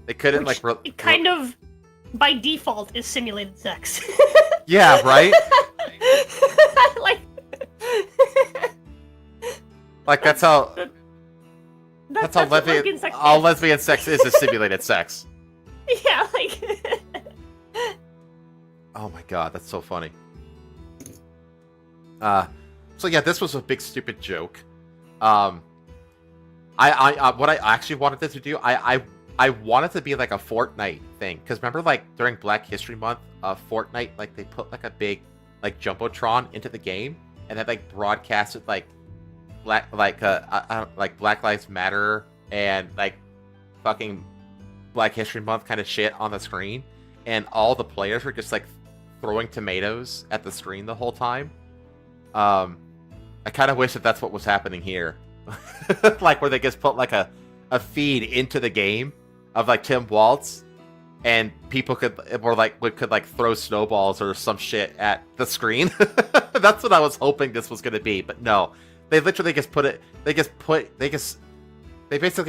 They couldn't which like... it kind of, by default, is simulated sex. Yeah, right? Like, that's how... That's how lesbian sex all lesbian sex is simulated sex. Yeah, like... Oh my god, that's so funny. So yeah, this was a big stupid joke. What I actually wanted this to do, I wanted to be like a Fortnite thing, because remember, like during Black History Month, Fortnite, like they put like a big like jumbotron into the game, and then like broadcasted like Black Lives Matter and like fucking Black History Month kind of shit on the screen, and all the players were just like throwing tomatoes at the screen the whole time. I kind of wish that that's what was happening here. Like where they just put like a feed into the game of like Tim Walz, and people could throw snowballs or some shit at the screen. That's what I was hoping this was going to be, but no. They literally just put it. They basically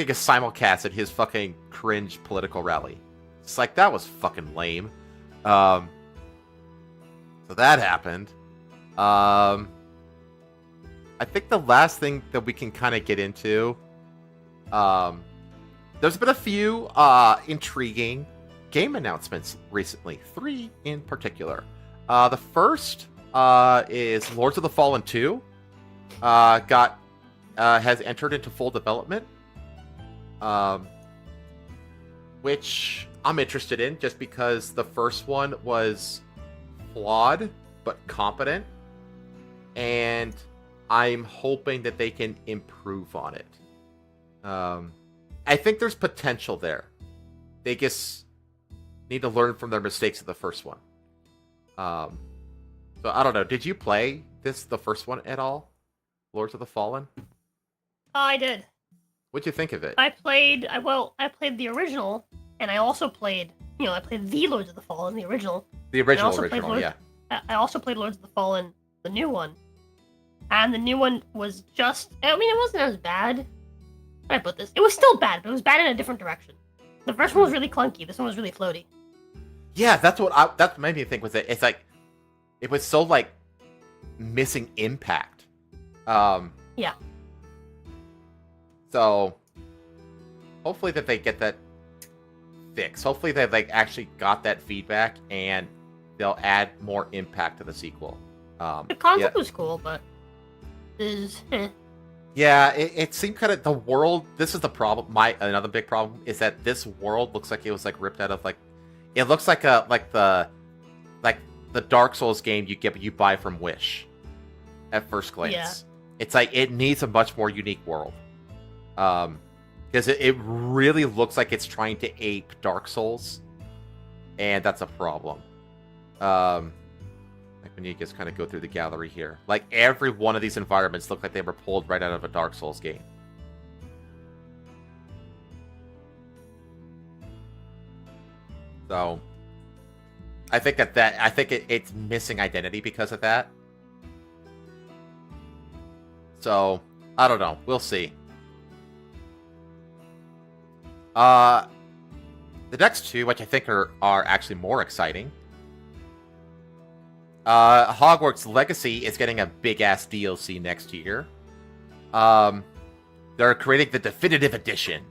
just simulcasted his fucking cringe political rally. It's like, that was fucking lame. So that happened. I think the last thing that we can kind of get into, there's been a few intriguing game announcements recently. 3 in particular. The first is Lords of the Fallen 2. Has entered into full development, which I'm interested in, just because the first one was flawed but competent, and I'm hoping that they can improve on it. I think there's potential there. They just need to learn from their mistakes of the first one. So I don't know. Did you play the first one at all? Lords of the Fallen? I did. What'd you think of it? I played the original, and I also played, I played the Lords of the Fallen, the original. The original, yeah. I also played Lords of the Fallen, the new one. And the new one was just, it wasn't as bad. How do I put this? It was still bad, but it was bad in a different direction. The first one was really clunky, this one was really floaty. Yeah, that made me think with it. It's like, it was so, like, missing impact. Yeah. So, hopefully that they get that fixed. Hopefully they like actually got that feedback and they'll add more impact to the sequel. The concept was cool, but yeah, it seemed kind of the world. This is the problem. Another big problem is that this world looks like it was like ripped out of like. It looks like the Dark Souls game you buy from Wish. at first glance. It's like it needs a much more unique world. Because it really looks like it's trying to ape Dark Souls, and that's a problem. Like when you just kind of go through the gallery here, like every one of these environments look like they were pulled right out of a Dark Souls game. So, I think it's missing identity because of that. So, I don't know. We'll see. The next two, which I think are actually more exciting. Hogwarts Legacy is getting a big-ass DLC next year. They're creating the Definitive Edition.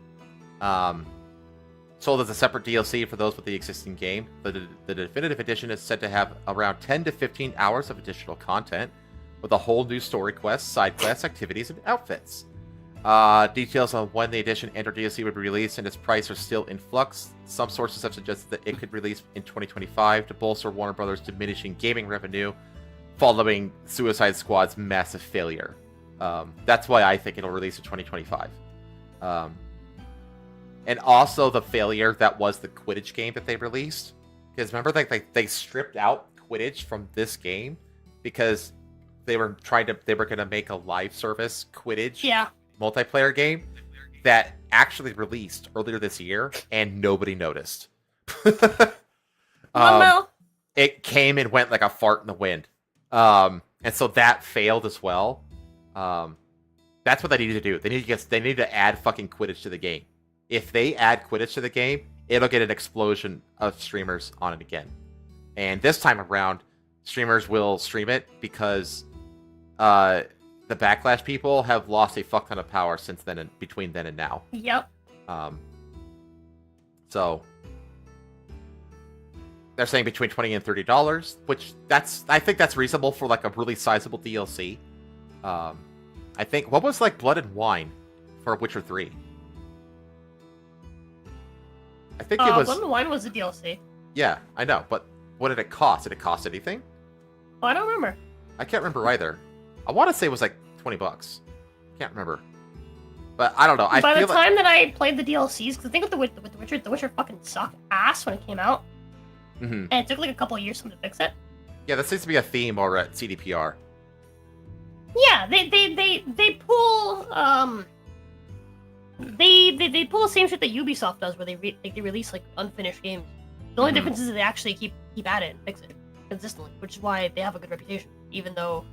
Sold as a separate DLC for those with the existing game. The Definitive Edition is said to have around 10 to 15 hours of additional content, with a whole new story quests, side quests, activities, and outfits. Details on when the edition and/or DLC would be released and its price are still in flux. Some sources have suggested that it could release in 2025 to bolster Warner Brothers' diminishing gaming revenue following Suicide Squad's massive failure. That's why I think it'll release in 2025. And also the failure that was the Quidditch game that they released. Because remember, they stripped out Quidditch from this game because they were going to make a live service Quidditch multiplayer game that actually released earlier this year and nobody noticed. It came and went like a fart in the wind. And so that failed as well. That's what they need to do. They need to add fucking Quidditch to the game. If they add Quidditch to the game, it'll get an explosion of streamers on it again. And this time around, streamers will stream it because the Backlash people have lost a fuck ton of power since then, and between then and now. Yep. So they're saying between $20 and $30, which I think that's reasonable for like a really sizable DLC. I think what was like Blood and Wine for Witcher 3? I think it was. Blood and Wine was a DLC. Yeah, I know, but what did it cost? Did it cost anything? Oh, I don't remember. I can't remember either. I want to say it was like $20. Can't remember. But I don't know. By the time that I played the DLCs, because I think with the Witcher fucking sucked ass when it came out. Mm-hmm. And it took like a couple of years for them to fix it. Yeah, that seems to be a theme over at CDPR. Yeah, they pull they pull the same shit that Ubisoft does, where they release like unfinished games. The only difference is that they actually keep at it and fix it consistently, which is why they have a good reputation, even though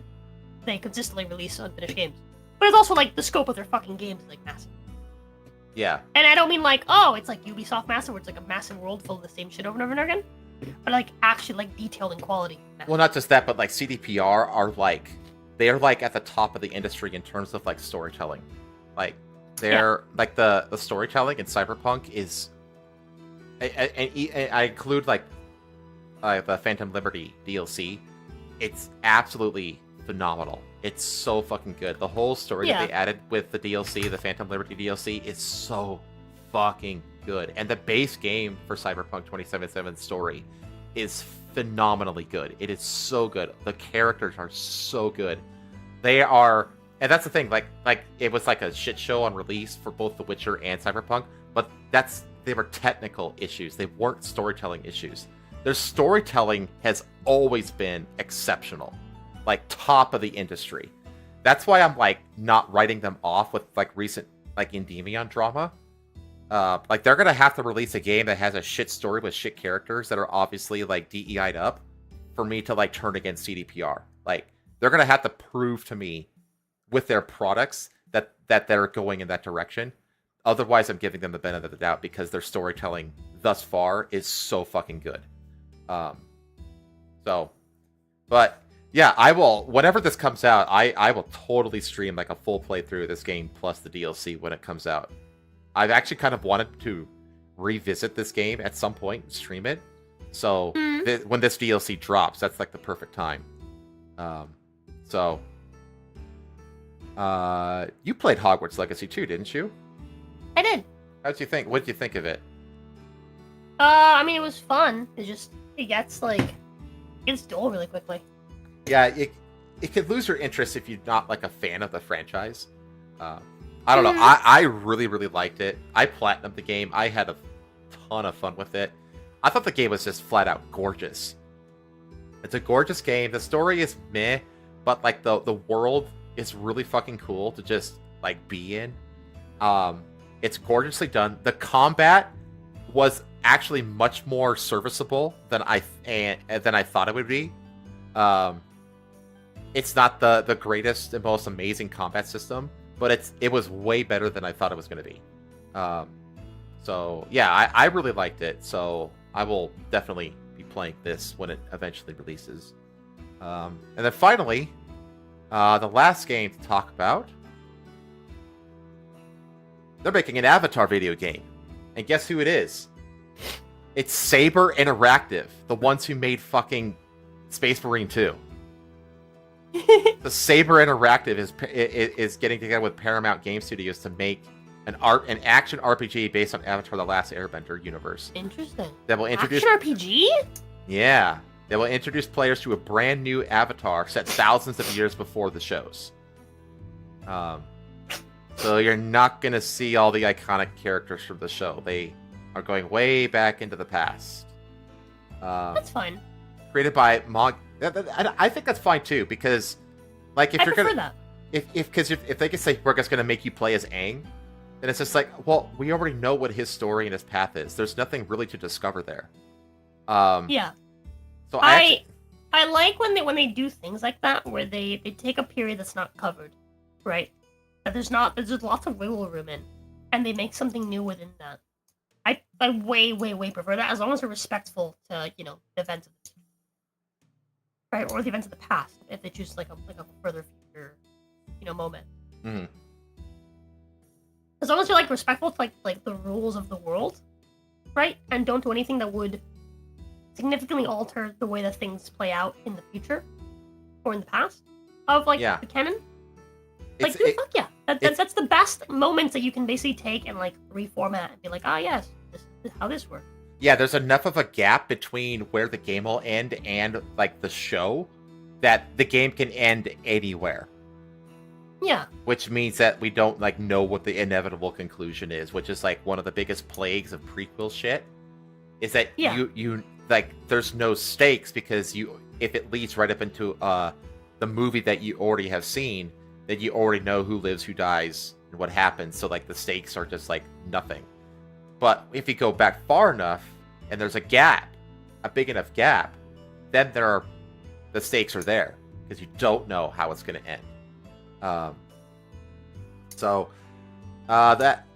they consistently release unfinished games. But it's also like the scope of their fucking games is like massive. Yeah. And I don't mean like, oh, it's like Ubisoft massive, where it's like a massive world full of the same shit over and over and over again, but like actually like detailed and quality. Massive. Well, not just that, but like CDPR are like, they're like at the top of the industry in terms of like storytelling. Like they're like the storytelling in Cyberpunk is, I include like the Phantom Liberty DLC. It's absolutely phenomenal. It's so fucking good. The whole story that they added with the DLC, the Phantom Liberty DLC, is so fucking good. And the base game for Cyberpunk 2077 story is phenomenally good. It is so good. The characters are so good. They are, and that's the thing. Like it was like a shit show on release for both The Witcher and Cyberpunk, but they were technical issues. They weren't storytelling issues. Their storytelling has always been exceptional. Like top of the industry. That's why I'm like not writing them off with like recent like Endymion drama. Like they're gonna have to release a game that has a shit story with shit characters that are obviously like DEI'd up for me to like turn against CDPR. Like they're gonna have to prove to me with their products that they're going in that direction. Otherwise, I'm giving them the benefit of the doubt because their storytelling thus far is so fucking good. But yeah, I will. Whenever this comes out, I will totally stream like a full playthrough of this game plus the DLC when it comes out. I've actually kind of wanted to revisit this game at some point and stream it. So when this DLC drops, that's like the perfect time. You played Hogwarts Legacy too, didn't you? I did. How'd you think? What did you think of it? I mean, it was fun. It gets dull really quickly. Yeah, it could lose your interest if you're not like a fan of the franchise. I don't know. I really, really liked it. I platinumed the game. I had a ton of fun with it. I thought the game was just flat out gorgeous. It's a gorgeous game. The story is meh, but like the world is really fucking cool to just like be in. It's gorgeously done. The combat was actually much more serviceable than I thought it would be. It's not the greatest and most amazing combat system, but it was way better than I thought it was going to be. So yeah, I really liked it. So I will definitely be playing this when it eventually releases. And then finally, the last game to talk about. They're making an Avatar video game. And guess who it is? It's Sabre Interactive, the ones who made fucking Space Marine 2. The Sabre Interactive is getting together with Paramount Game Studios to make an action RPG based on Avatar: The Last Airbender universe. Interesting. That will introduce action RPG? Yeah. They will introduce players to a brand new Avatar set thousands of years before the shows. So you're not going to see all the iconic characters from the show. They are going way back into the past. That's fine. Created by I think that's fine too, because like if I you're prefer gonna that. if they could say we're just gonna make you play as Aang, then it's just like, well, we already know what his story and his path is. There's nothing really to discover there. Yeah. So I like when they do things like that, where they take a period that's not covered, right? That there's just lots of wiggle room in, and they make something new within that. I way prefer that, as long as they're respectful to, the events of the future. Right, or the events of the past, if they choose like a further future, moment. Mm-hmm. As long as you're like respectful to like the rules of the world, right, and don't do anything that would significantly alter the way that things play out in the future or in the past of like the canon. Like, fuck yeah, that's the best moments that you can basically take and like reformat and be like, yes, this is how this works. Yeah, there's enough of a gap between where the game will end and like the show that the game can end anywhere. Yeah. Which means that we don't like know what the inevitable conclusion is, which is like one of the biggest plagues of prequel shit. Is that you like there's no stakes, because if it leads right up into the movie that you already have seen, then you already know who lives, who dies, and what happens. So like the stakes are just like nothing. But if you go back far enough, and there's a big enough gap, then the stakes are there, because you don't know how it's going to end.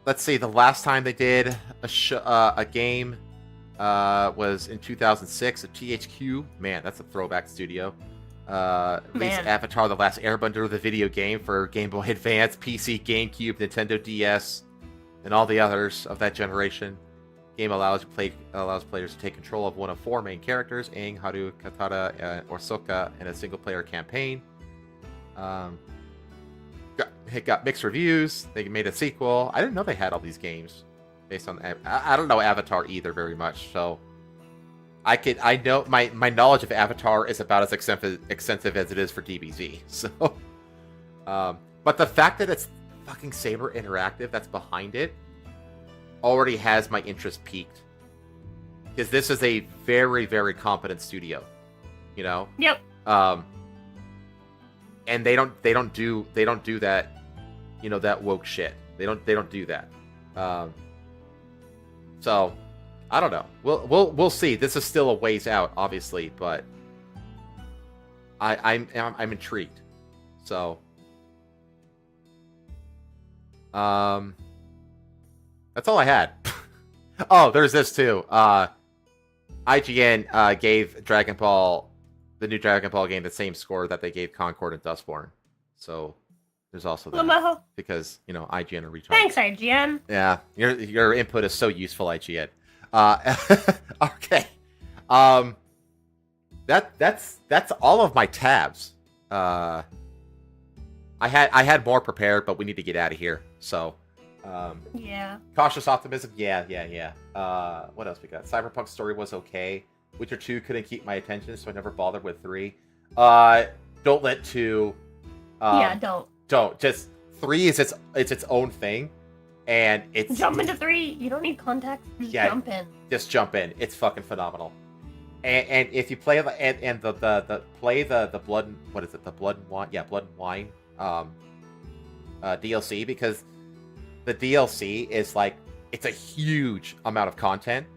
Let's see, the last time they did a game was in 2006 at THQ. Man, that's a throwback studio. Released Avatar: The Last Airbender, the video game for Game Boy Advance, PC, GameCube, Nintendo DS, and all the others of that generation. Game allows players to take control of one of four main characters: Aang, Haru, Katara, or Sokka, in a single-player campaign. It got mixed reviews. They made a sequel. I didn't know they had all these games based on. I don't know Avatar either very much, so I know my knowledge of Avatar is about as extensive as it is for DBZ. So, but the fact that it's fucking Sabre Interactive that's behind it already has my interest peaked, because this is a very, very competent studio, Yep. And they don't do that, that woke shit. They don't do that. So I don't know. We'll see. This is still a ways out, obviously, but I'm intrigued. So that's all I had. Oh, there's this too. IGN gave Dragon Ball, the new Dragon Ball game, the same score that they gave Concord and Dustborn. So there's also that, because IGN are retards. Thanks, IGN. Yeah, your input is so useful, IGN. Okay. That's all of my tabs. I had more prepared, but we need to get out of here. So yeah. Cautious optimism. Yeah. What else we got? Cyberpunk's story was okay. Witcher 2 couldn't keep my attention, so I never bothered with 3. Don't let 2. Yeah, don't. Don't. Just 3 is its own thing, and it's Jump into 3. You don't need context. Just jump in. Just jump in. It's fucking phenomenal. And if you play the play the blood, what is it? The blood and wine, blood and wine DLC, because the DLC is like, it's a huge amount of content,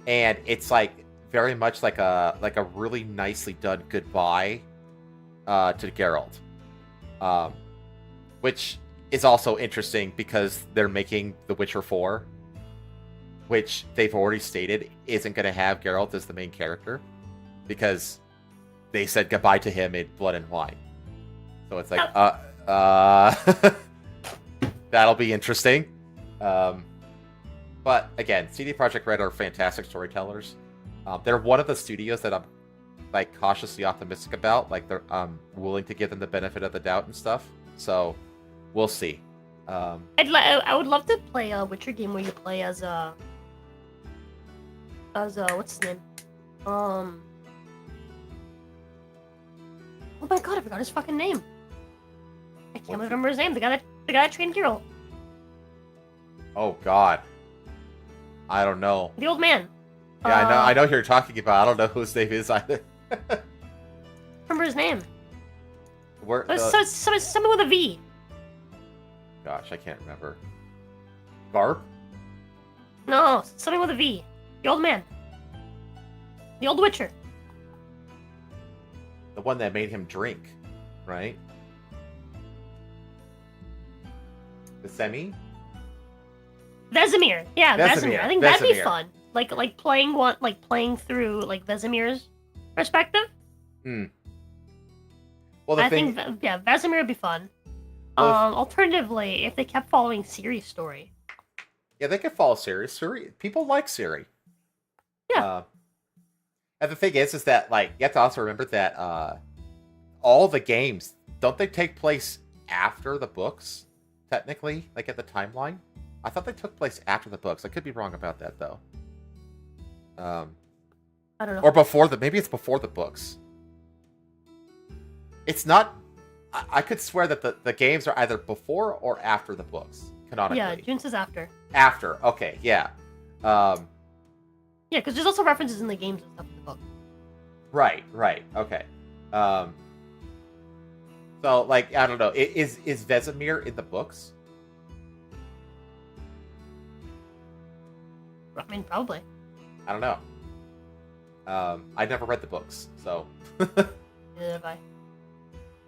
and it's like very much like a really nicely done goodbye to Geralt, which is also interesting because they're making The Witcher 4, which they've already stated isn't going to have Geralt as the main character, because they said goodbye to him in Blood and Wine. So it's like, that'll be interesting. But again, CD Projekt Red are fantastic storytellers. They're one of the studios that I'm like cautiously optimistic about. Like, they're willing to give them the benefit of the doubt and stuff. So we'll see. I would love to play a Witcher game where you play as what's his name? Oh my god, I forgot his fucking name. I can't remember his name. The guy that trained Geralt. Oh god, I don't know. The old man. Yeah, I know who you're talking about. I don't know who his name is either. Remember his name? Something with a V. Gosh, I can't remember. Barb? No, something with a V. The old man. The old Witcher. The one that made him drink, right? The Semi? Vesemir. Yeah, Vesemir. I think that'd be Vesemir. fun. Like playing through like Vesemir's perspective. Well, I think Vesemir would be fun. Alternatively, if they kept following Ciri's story. Yeah, they could follow Ciri. People like Ciri. Yeah. And the thing is that, like, you have to also remember that all the games, don't they take place after the books, technically, like at the timeline? I thought they took place after the books. I could be wrong about that, though. I don't know. Or before maybe it's before the books. It's not. I could swear that the games are either before or after the books, canonically. Yeah, June says after. After, okay, yeah. Yeah, because there's also references in the games and stuff in the book. Right, okay. So, like, I don't know. Is Vesemir in the books? I mean, probably. I don't know. I never read the books, so. Neither have I.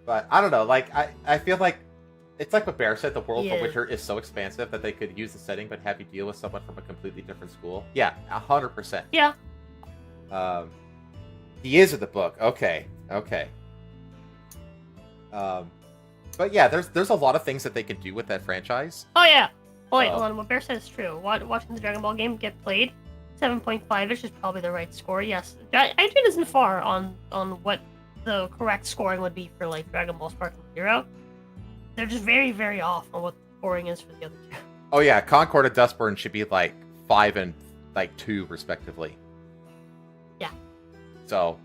But I don't know. Like, I feel like it's like what Bear said. The world Yeah. for Witcher is so expansive that they could use the setting, but have you deal with someone from a completely different school. Yeah, 100%. Yeah. He is in the book. Okay. But yeah, there's a lot of things that they can do with that franchise. Oh yeah. Oh wait, hold on. What Bear said is true. Watching the Dragon Ball game get played, 7.5ish is probably the right score. Yes, I isn't far on what the correct scoring would be for like Dragon Ball Sparkling Zero. They're just very, very off on what the scoring is for the other two. Oh yeah, Concord and Dustburn should be like 5 and like 2 respectively. Yeah. So,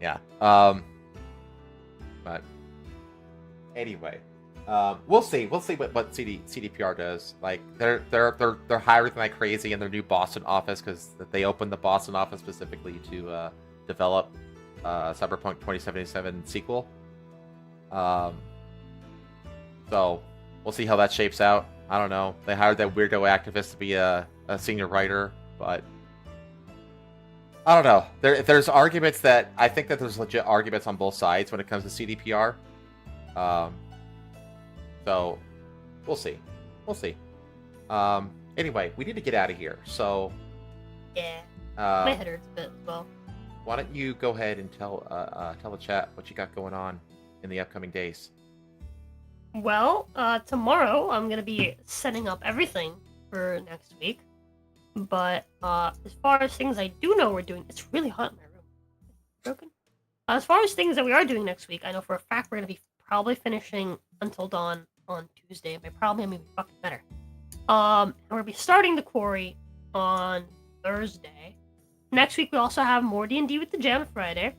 yeah. But anyway, we'll see. We'll see what CDPR does. Like they're hiring like crazy in their new Boston office because they opened the Boston office specifically to develop Cyberpunk 2077 sequel. So we'll see how that shapes out. I don't know. They hired that weirdo activist to be a senior writer, but I don't know. There's arguments that I think that there's legit arguments on both sides when it comes to CDPR. So we'll see. Anyway, we need to get out of here. So Yeah. My head hurts a bit as well. Why don't you go ahead and tell the chat what you got going on in the upcoming days? Well, tomorrow I'm gonna be setting up everything for next week. But as far as things I do know we're doing, it's really hot in my room. Broken. As far as things that we are doing next week, I know for a fact we're gonna be probably finishing Until Dawn on Tuesday. By probably, I mean fucking better. And we're gonna be starting the quarry on Thursday. Next week we also have more D&D with the Jam Friday.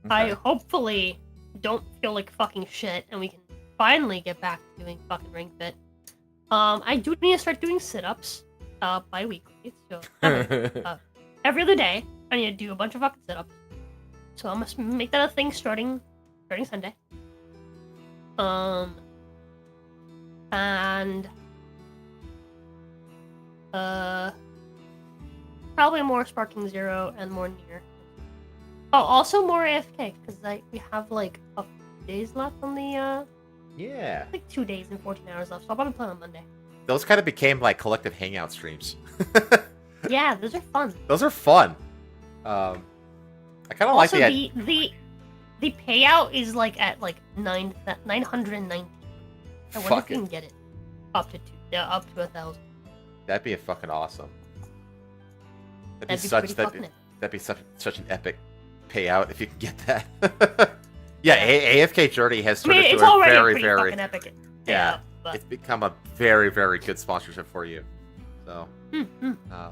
I hopefully don't feel like fucking shit, and we can finally get back to doing fucking Ring Fit. I do need to start doing sit-ups, bi-weekly, so every other day, I need to do a bunch of fucking sit-ups. So I must make that a thing starting Sunday. And probably more Sparking Zero and more Nier. Oh, also more AFK, because we have like a few days left on the Yeah. like 2 days and 14 hours left, so I'll probably play on Monday. Those kind of became like collective hangout streams. Yeah, those are fun. Those are fun. I kind of like Also, the the payout is like at like 990. I wonder if Fuck you it. can get it up to 1,000. That'd be fucking awesome. That'd be pretty fucking epic. That'd be such an epic payout if you can get that. Yeah, AFK Journey has I turned mean, into it's a already very, pretty very fucking epic. yeah. But... It's become a very, very good sponsorship for you. So, it's uh,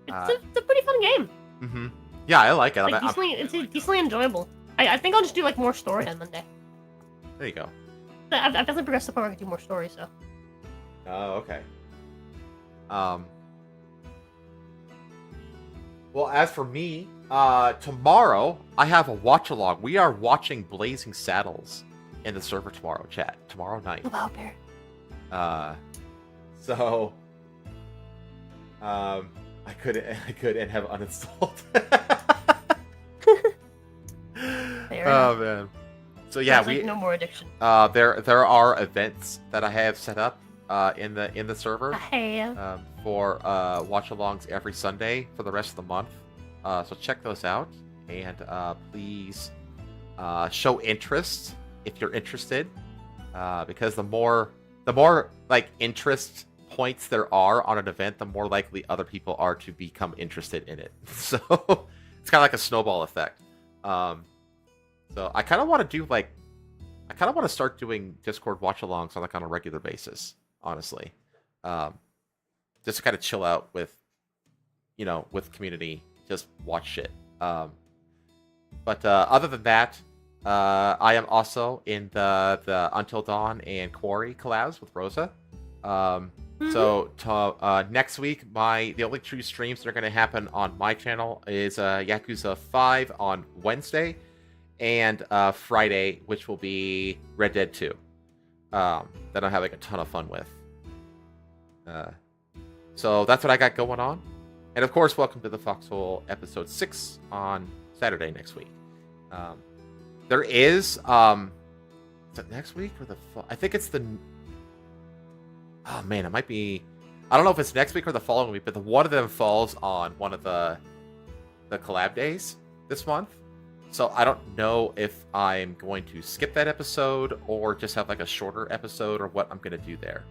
a pretty fun game. mm-hmm. Yeah, I like it. Like, it's decently enjoyable. I think I'll just do like more story on Monday. There you go. I've definitely progressed to the point where I can do more stories. So. Oh, okay. Well, as for me, tomorrow I have a watch along. We are watching Blazing Saddles in the server tomorrow, chat. Tomorrow night. Wow, Bear. So, I could and have uninstalled. Fair Oh enough. man. So yeah, Sounds like no more addiction. there are events that I have set up in the server. Hey. For watch-alongs every Sunday for the rest of the month. So check those out, and please show interest if you're interested, because the more like interest points there are on an event, the more likely other people are to become interested in it. So it's kind of like a snowball effect. So I kind of want to start doing Discord watch-alongs on a regular basis, honestly. Just to kind of chill out with community, just watch shit. But other than that, I am also in the Until Dawn and Quarry collabs with Roza. So next week, the only true streams that are going to happen on my channel is Yakuza 5 on Wednesday, and Friday, which will be Red Dead 2. That I'm having a ton of fun with. So that's what I got going on. And of course, welcome to the Foxhole episode 6 on Saturday next week. There is it next week or I think it's the... Oh man, it might be... I don't know if it's next week or the following week, but one of them falls on one of the collab days this month. So I don't know if I'm going to skip that episode or just have like a shorter episode or what I'm going to do there.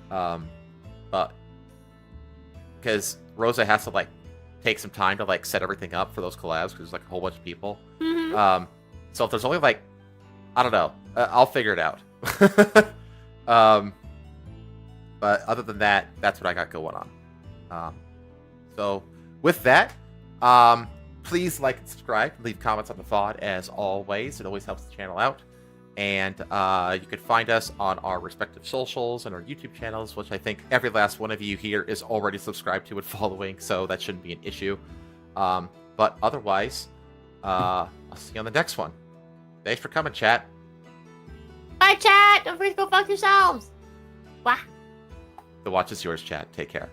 But because Roza has to like take some time to like set everything up for those collabs because there's like a whole bunch of people. Mm-hmm. So if there's only like, I don't know, I'll figure it out. But other than that, that's what I got going on. So with that, please like and subscribe, leave comments on the VOD as always. It always helps the channel out. And you can find us on our respective socials and our YouTube channels, which I think every last one of you here is already subscribed to and following, so that shouldn't be an issue. But otherwise, I'll see you on the next one. Thanks for coming, chat. Bye, chat. Don't forget to go fuck yourselves. Wah. The watch is yours, chat. Take care.